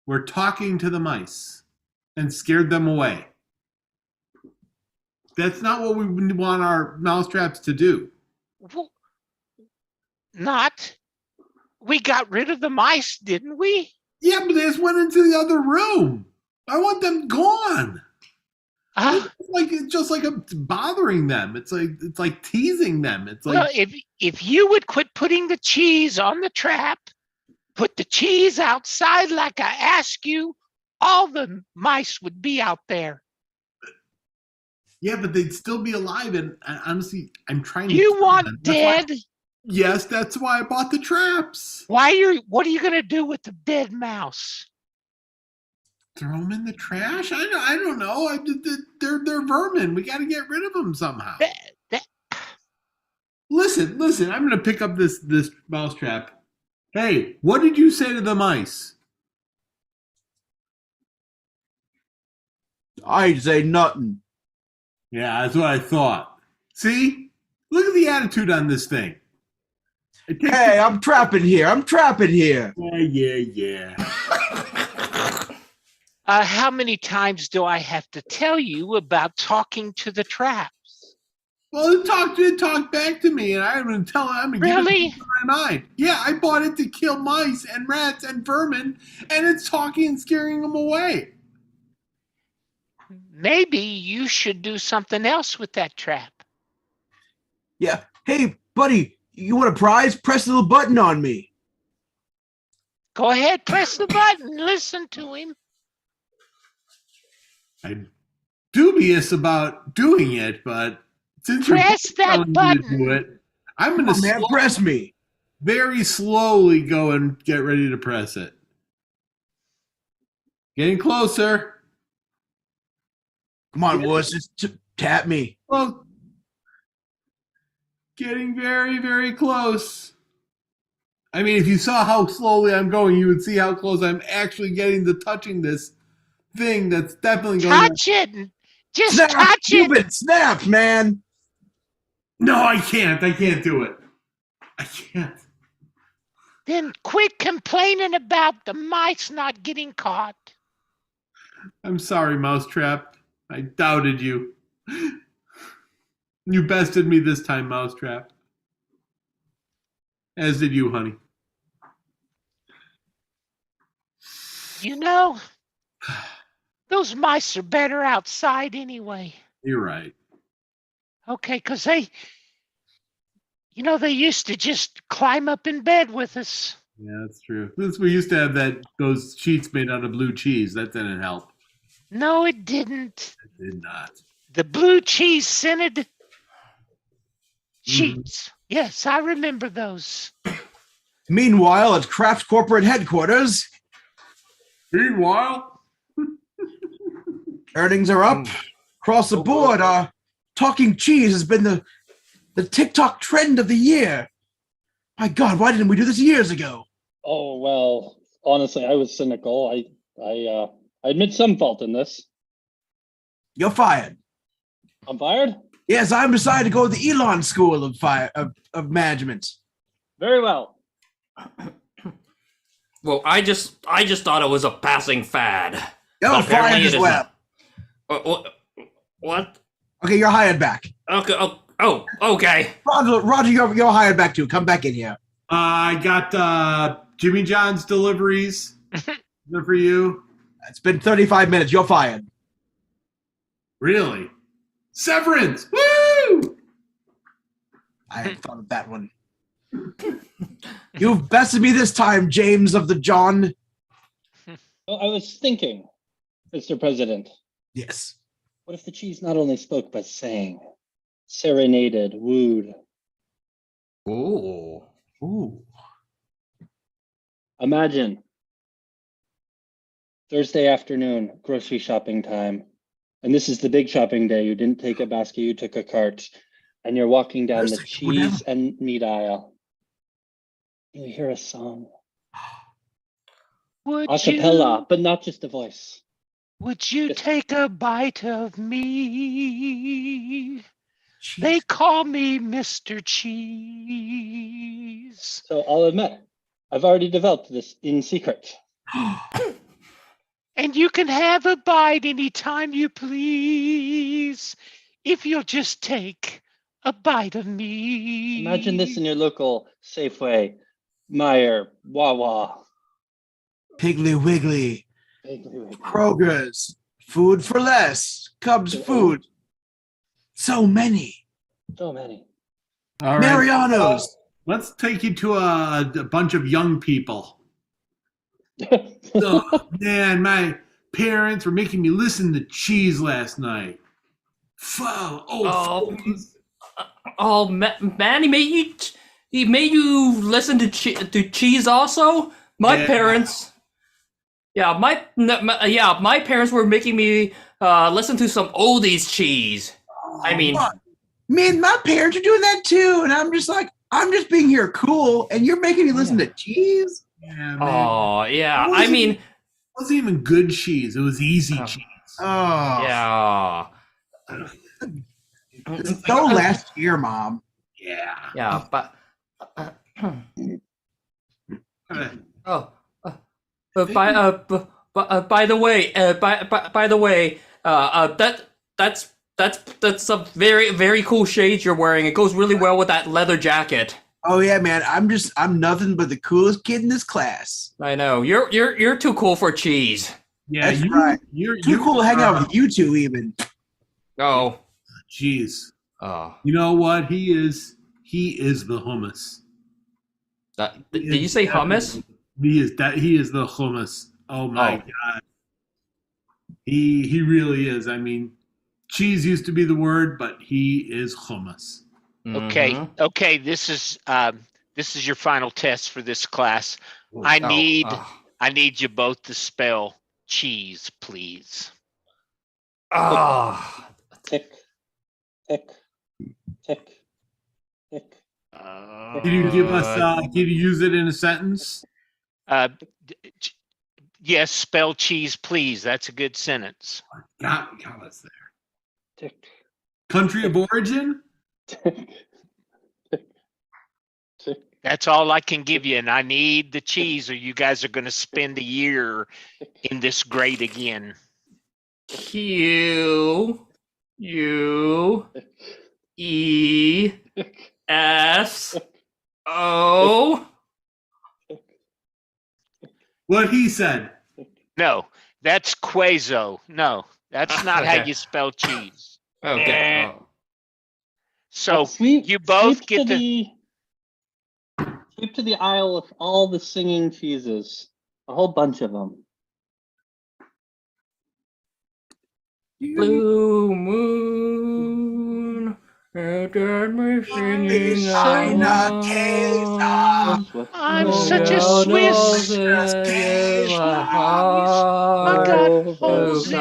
were talking to the mice and scared them away. That's not what we want our mouse traps to do. Not. We got rid of the mice, didn't we? Yeah, but they just went into the other room. I want them gone. It's just like I'm bothering them. It's like teasing them. It's like, well, if you would quit putting the cheese on the trap, put the cheese outside like I asked you, all the mice would be out there. yeah, but they'd still be alive. And honestly, I'm trying to. You kill want them. That's dead? Yes, that's why I bought the traps. What are you gonna do with the dead mouse? Throw them in the trash? I don't know. They're vermin. We got to get rid of them somehow. Listen. I'm going to pick up this mouse trap. Hey, what did you say to the mice? I'd say nothing. Yeah, that's what I thought. See? Look at the attitude on this thing. Hey, I'm trapping here. Yeah. How many times do I have to tell you about talking to the traps? Well, it talked back to me, and I'm going to tell it. I'm going to Really? give it my mind. Yeah, I bought it to kill mice and rats and vermin, and it's talking and scaring them away. Maybe you should do something else with that trap. Yeah. Hey, buddy, you want a prize? Press the little button on me. Go ahead, press the button. Listen to him. I'm dubious about doing it, but since press you're that button, do it, I'm going to press me. Very slowly go and get ready to press it. Getting closer. Come on, Wuss, just tap me. Well, getting very, very close. I mean, if you saw how slowly I'm going, you would see how close I'm actually getting to touching this thing that's definitely going touch it. Just snap, touch it. You've been snapped, man. No, I can't. I can't do it. I can't. Then quit complaining about the mice not getting caught. I'm sorry, Mousetrap. I doubted you. You bested me this time, Mousetrap. As did you, honey. You know, those mice are better outside anyway. You're right. Okay, because they used to just climb up in bed with us. Yeah, that's true. We used to have those sheets made out of blue cheese. That didn't help. No, it didn't. It did not. The blue cheese scented sheets. Yes, I remember those. Meanwhile, at Kraft corporate headquarters. Meanwhile, earnings are up across the board. talking cheese has been the TikTok trend of the year. My God, why didn't we do this years ago? Oh, well, honestly, I was cynical. I admit some fault in this. You're fired. I'm fired? Yes, I'm decided to go to the Elon School of Management. Very well. Well, I just thought it was a passing fad. You're But apparently fired it as is well. not. What? Okay, you're hired back. Okay. Oh, okay. Roger, you're hired back too. Come back in here. I got Jimmy John's deliveries. Good for you. It's been 35 minutes. You're fired. Really? Severance! Woo! I hadn't thought of that one. You've bested me this time, James of the John. Well, I was thinking, Mr. President. Yes. What if the cheese not only spoke but sang, serenaded, wooed? Ooh. Ooh. Imagine Thursday afternoon, grocery shopping time. And this is the big shopping day. You didn't take a basket, you took a cart. And you're walking down the cheese and meat aisle. You hear a song. Would A cappella, but not just a voice. Would you take a bite of me? They call me Mr. Cheese. So I'll admit, I've already developed this in secret. And you can have a bite anytime you please, if you'll just take a bite of me. Imagine this in your local Safeway, Meijer, Wawa. Piggly Wiggly. Kroger's. Food for Less. Cubs Food. So many. So many. All right. Mariano's. Let's take you to a bunch of young people. Oh, man, my parents were making me listen to Cheese last night. Man, he made you listen to Cheese also. My parents, my parents were making me listen to some oldies Cheese. I mean, Man, my parents are doing that too, and I'm just like, I'm just being here cool, and you're making me listen to Cheese. Yeah, man. Oh yeah, I mean, it wasn't even good cheese. It was easy cheese. Oh yeah. So last year, Mom. Yeah. Yeah, but by the way, that's some very, very cool shades you're wearing. It goes really well with that leather jacket. Oh yeah, man. I'm nothing but the coolest kid in this class. I know. You're too cool for Cheese. Yeah, that's right. You're too cool to hang out with you two, even. Oh, jeez. Oh, you know what? He is the hummus. Did you say hummus? He is the hummus. Oh my God. He really is. I mean, cheese used to be the word, but he is hummus. Okay, okay. This is your final test for this class. I need you both to spell cheese, please. Tick, tick, tick, tick. Can you give us? Can you use it in a sentence? Yes, spell cheese, please. That's a good sentence. Got us there. Tick. Country of origin? That's all I can give you, and I need the cheese, or you guys are going to spend a year in this grade again. Q U E S O. What he said. No, that's Quazo. No, that's not how you spell cheese. Okay. So you both get Sweep to the aisle of all the singing cheeses. A whole bunch of them. Blue moon. get me singing China I'm such a Swiss cheese. my I got holes in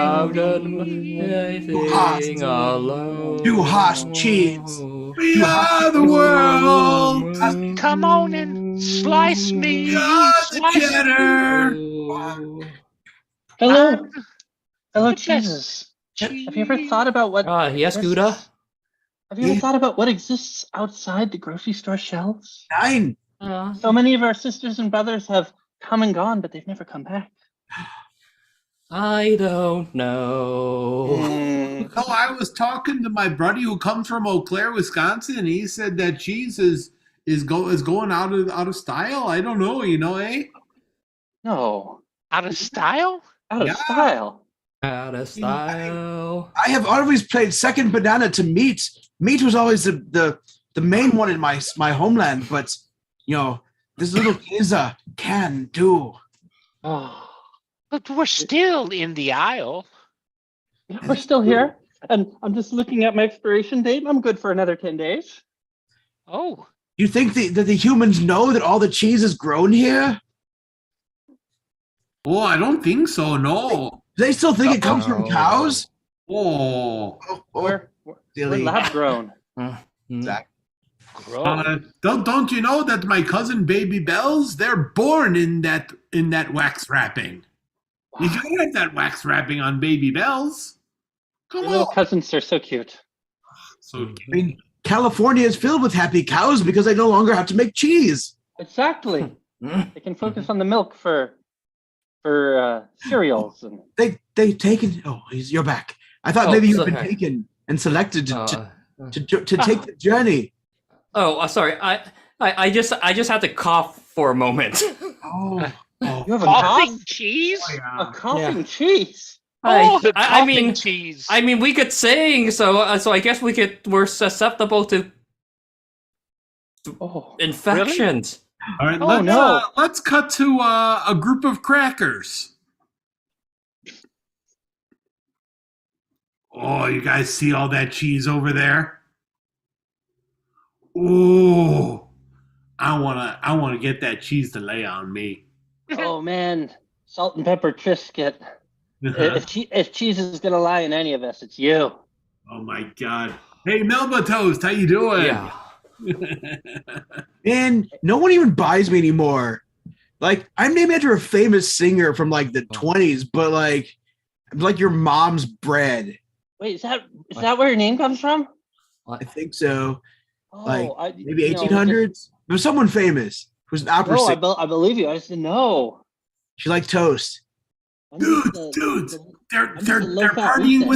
sing alone. Two Haas cheese. We are the world. Come on and slice me. We are the Slice cheddar. Hello. Hello, the best Jesus. Have you ever thought about what? Yes, Gouda. Have you ever thought about what exists outside the grocery store shelves? Nein. So many of our sisters and brothers have come and gone, but they've never come back. I don't know. No, I was talking to my buddy who comes from Eau Claire, Wisconsin. And he said that cheese is going out of style. I don't know, eh? No. out of style. Out of style. Out of style. I have always played second banana to meat. Meat was always the main one in my homeland, but this little Giza can do. Oh. But we're still in the aisle. We're still here, and I'm just looking at my expiration date. I'm good for another 10 days. Oh. You think that the humans know that all the cheese is grown here? Oh, I don't think so. No. They still think it comes from cows? Oh. We're lab grown. Exactly. Don't you know that my cousin Baby Bells, they're born in that wax wrapping. Wow. You gotta have that wax wrapping on Baby Bells. Come Your on. little cousins are so cute. So cute. I mean, California is filled with happy cows because they no longer have to make cheese. Exactly. They can focus on the milk for cereals and they've taken. Oh, you're back. I thought maybe you've been taken and selected to take the journey. Oh, sorry. I just had to cough for a moment. Oh. You have a coughing cheese? Oh, yeah. A coughing cheese. The I coughing mean, cheese. I mean, we could sing, so I guess we're susceptible to infections. All right, let's cut to a group of crackers. Oh, you guys see all that cheese over there? Ooh, I wanna get that cheese to lay on me. Oh man, salt and pepper Triscuit. If cheese is gonna lie in any of us, it's you. Oh my God! Hey, Melba Toast, how you doing? Yeah. Man, no one even buys me anymore. Like, I'm named after a famous singer from like the 20s, but like your mom's bread. Wait, is that where your name comes from? I think so. Oh, maybe 1800s. There's someone famous who's an opera singer. I believe you. I just didn't know. She liked toast. Dudes, they're partying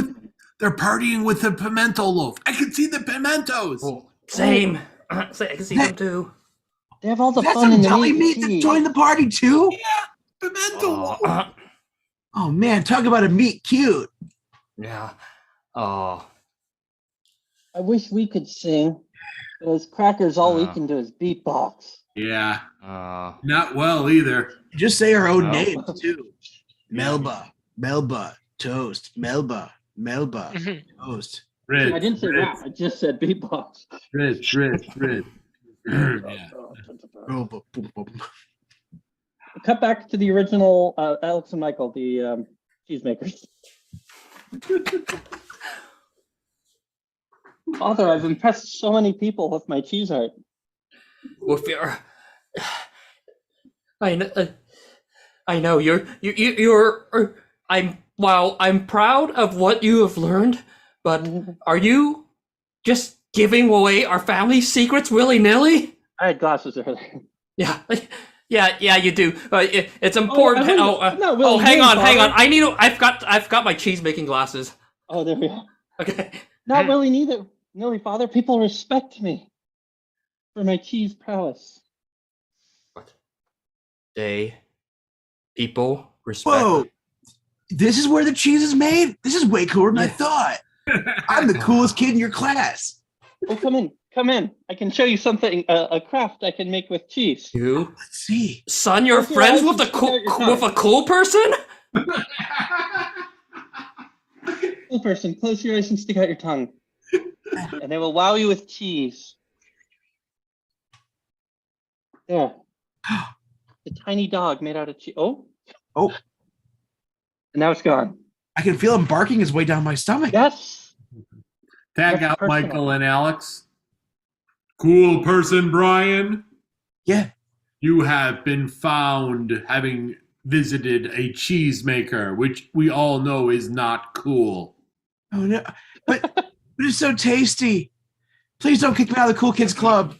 with the pimento loaf. I can see the pimentos. Oh, same. I can see them too. They have all the That's fun some in the deli meat that joined the party too. Yeah, pimento loaf. Oh man, talk about a meat cute. Yeah. Oh. I wish we could sing, but as crackers, all we can do is beatbox. Yeah. Not well either. Just say our own names too. Melba, toast. Melba, toast. Red, I didn't say rap. I just said beatbox. Red. Yeah. Cut back to the original Alex and Michael, the cheesemakers. Father, I've impressed so many people with my cheese art. With your, I know you're. I'm proud of what you have learned, but are you just giving away our family secrets willy-nilly? I had glasses earlier. Yeah, you do. It's important. Hang on. I've got my cheese making glasses. Oh, there we are. Okay. Not really neither. No, Father. People respect me for my cheese prowess. People respect. Whoa! This is where the cheese is made? This is way cooler than I thought. I'm the coolest kid in your class. Oh, come in. I can show you something, a craft I can make with cheese. You? Let's see. Son, you're friends with a cool person? Cool person, close your eyes and stick out your tongue. and they will wow you with cheese. There. The tiny dog made out of cheese. Oh. Oh. And now it's gone. I can feel him barking his way down my stomach. Yes. Tag That's out personal. Michael and Alex. Cool person, Brian. Yeah. You have been found having visited a cheesemaker, which we all know is not cool. Oh no, but it's so tasty. Please don't kick me out of the Cool Kids Club.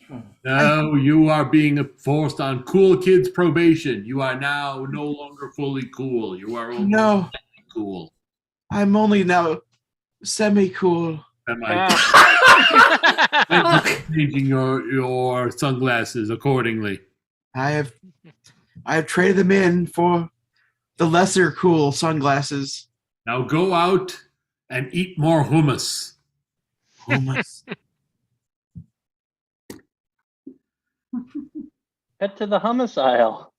No, you are being forced on cool kids probation. You are now no longer fully cool. You are only No. cool. I'm only now semi-cool. Changing your sunglasses accordingly. I have traded them in for the lesser cool sunglasses. Now go out and eat more hummus. Hummus. Head to the hummus aisle.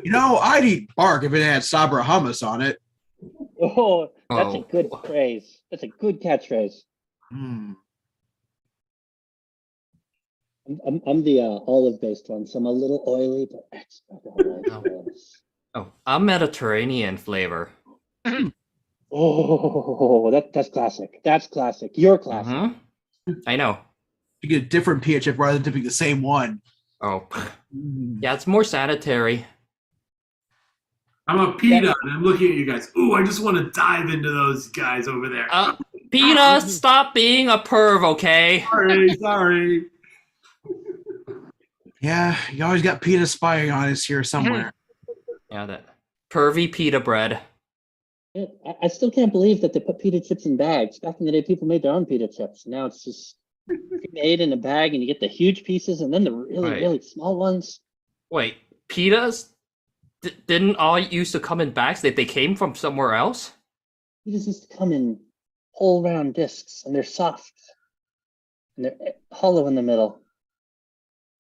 You know, I'd eat bark if it had Sabra hummus on it. Oh, that's Oh. a good phrase. That's a good catchphrase. Mm. I'm the olive-based one, so I'm a little oily, but extra delicious. Oh, I'm Mediterranean flavor. Oh, that's classic. That's classic. You're classic. I know. You get a different pita chip rather than dipping the same one. Oh, yeah, it's more sanitary. I'm a pita, and I'm looking at you guys. Ooh, I just want to dive into those guys over there. Peta, stop being a perv, okay? Sorry. Yeah, you always got pita spying on us here somewhere. Yeah, that pervy pita bread. Yeah, I still can't believe that they put pita chips in bags. Back in the day, people made their own pita chips. Now it's just made in a bag, and you get the huge pieces, and then the really, Right. really small ones. Wait, pitas didn't all used to come in bags? They came from somewhere else? Pitas used to come in whole round discs, and they're soft, and they're hollow in the middle.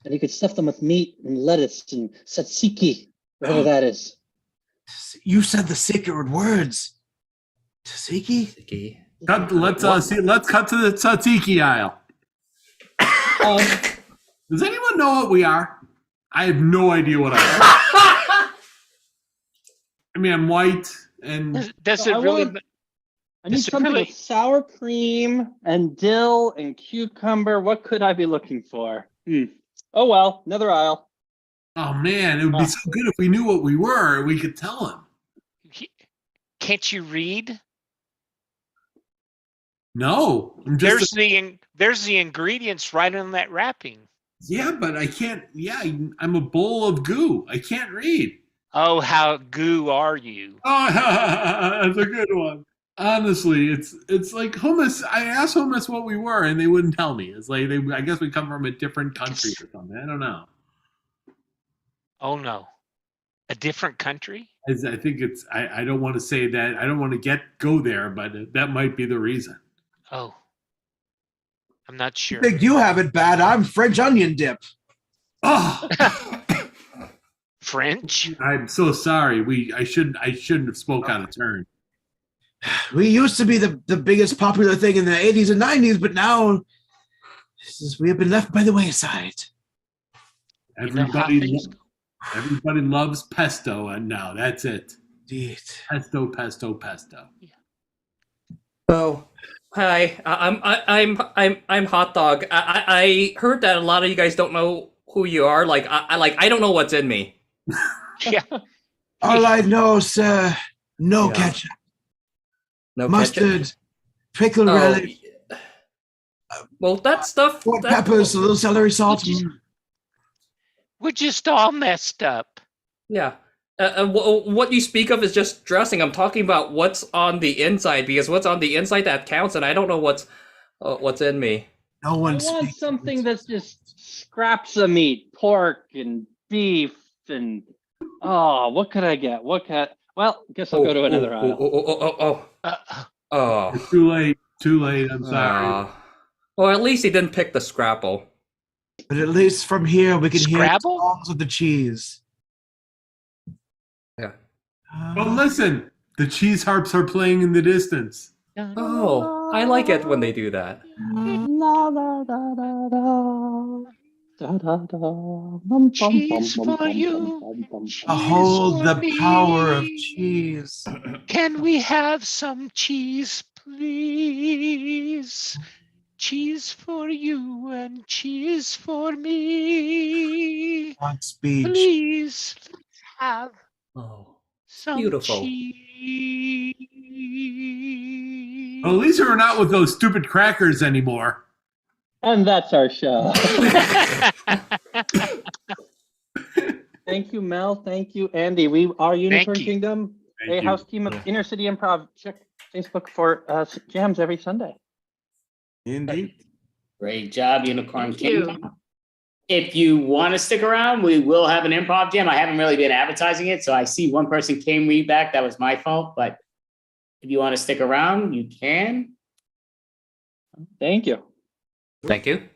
And you could stuff them with meat and lettuce and tzatziki, whatever that is. You said the secret words. Tzatziki? Let's cut to the tzatziki aisle. Does anyone know what we are? I have no idea what I am. I mean, I'm white and Does it really? I need Does it something really? with sour cream and dill and cucumber. What could I be looking for? Oh well, another aisle. Oh man, it would be so good if we knew what we were and we could tell him. Can't you read? No, I'm just There's the ingredients right on that wrapping. yeah, but I can't. Yeah, I'm a bowl of goo. I can't read. Oh, how goo are you? Oh, that's a good one. Honestly, it's like hummus. I asked hummus what we were, and they wouldn't tell me. It's like I guess we come from a different country or something. I don't know. Oh no, a different country? I think it's. I don't want to say that. I don't want to go there, but that might be the reason. Oh, I'm not sure. I think you have it bad. I'm French onion dip. Oh, French? I'm so sorry. I shouldn't have spoke out of turn. We used to be the biggest popular thing in the 80s and 90s, but now we have been left by the wayside. Everybody loves pesto, and now that's it. Indeed. Pesto. Oh, hi. I'm Hot Dog. I heard that a lot of you guys don't know who you are. Like I don't know what's in me. Yeah. All I know, sir, no ketchup. No mustard, ketchup. pickle relish. Well, that stuff. White peppers, a little celery salt. We're just all messed up. Yeah. What you speak of is just dressing. I'm talking about what's on the inside, because what's on the inside that counts, and I don't know what's in me. No one I want something that's just scraps of meat, pork and beef, and what could I get? Well, I guess I'll go to another aisle. Oh. It's too late. I'm sorry. Well, at least he didn't pick the Scrapple. But at least from here we can hear the Scrabble? songs of the cheese. Yeah. Well, listen. The cheese harps are playing in the distance. Oh, I like it when they do that. Cheese for you. Behold the power of cheese. Can we have some cheese, please? Cheese for you and cheese for me. Godspeed. Please, let's have some beautiful. cheese. Well, at least we're not with those stupid crackers anymore. And that's our show. Thank you, Mel. Thank you, Andy. We are Unicorn you. Kingdom, Thank a you. house team of Inner City Improv. Check Facebook for jams every Sunday. Indeed. Great job, Unicorn Thank you. Kingdom. If you want to stick around, we will have an improv jam. I haven't really been advertising it, so I see one person came read back. That was my fault, but if you want to stick around, you can. Thank you. Thank you.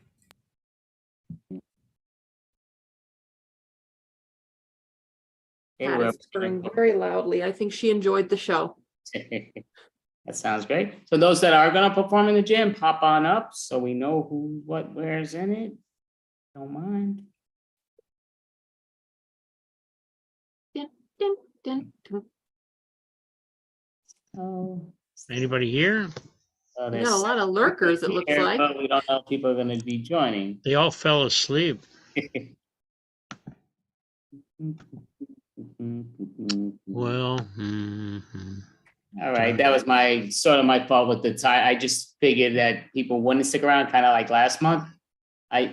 Okay, Kat we're- is purring very loudly. I think she enjoyed the show. That sounds great. So those that are going to perform in the gym, pop on up so we know who, what, where's in it. Don't mind. Dun, dun, dun, dun. Oh, Anybody here? so We there's got a lot of lurkers, it looks here, like. but we don't know if people are going to be joining. They all fell asleep. Well, All right, that was my sort of my fault with the time. I just figured that people wouldn't stick around, kind of like last month. When I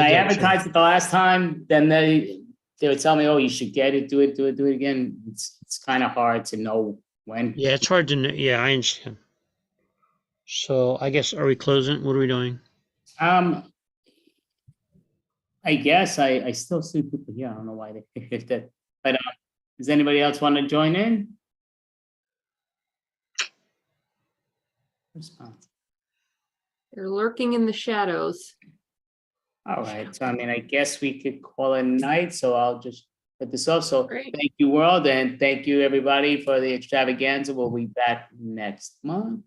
get you. advertised it the last time, then they would tell me, "Oh, you should get it, do it again." It's kind of hard to know when. yeah, it's hard to know. Yeah, I understand. So I guess, are we closing? What are we doing? I guess I still see people here. I don't know why they picked that. But does anybody else want to join in? Response. They're lurking in the shadows. All right. So I mean, I guess we could call it a night. So I'll just put this off. So thank you, world, and thank you everybody for the extravaganza. We'll be back next month.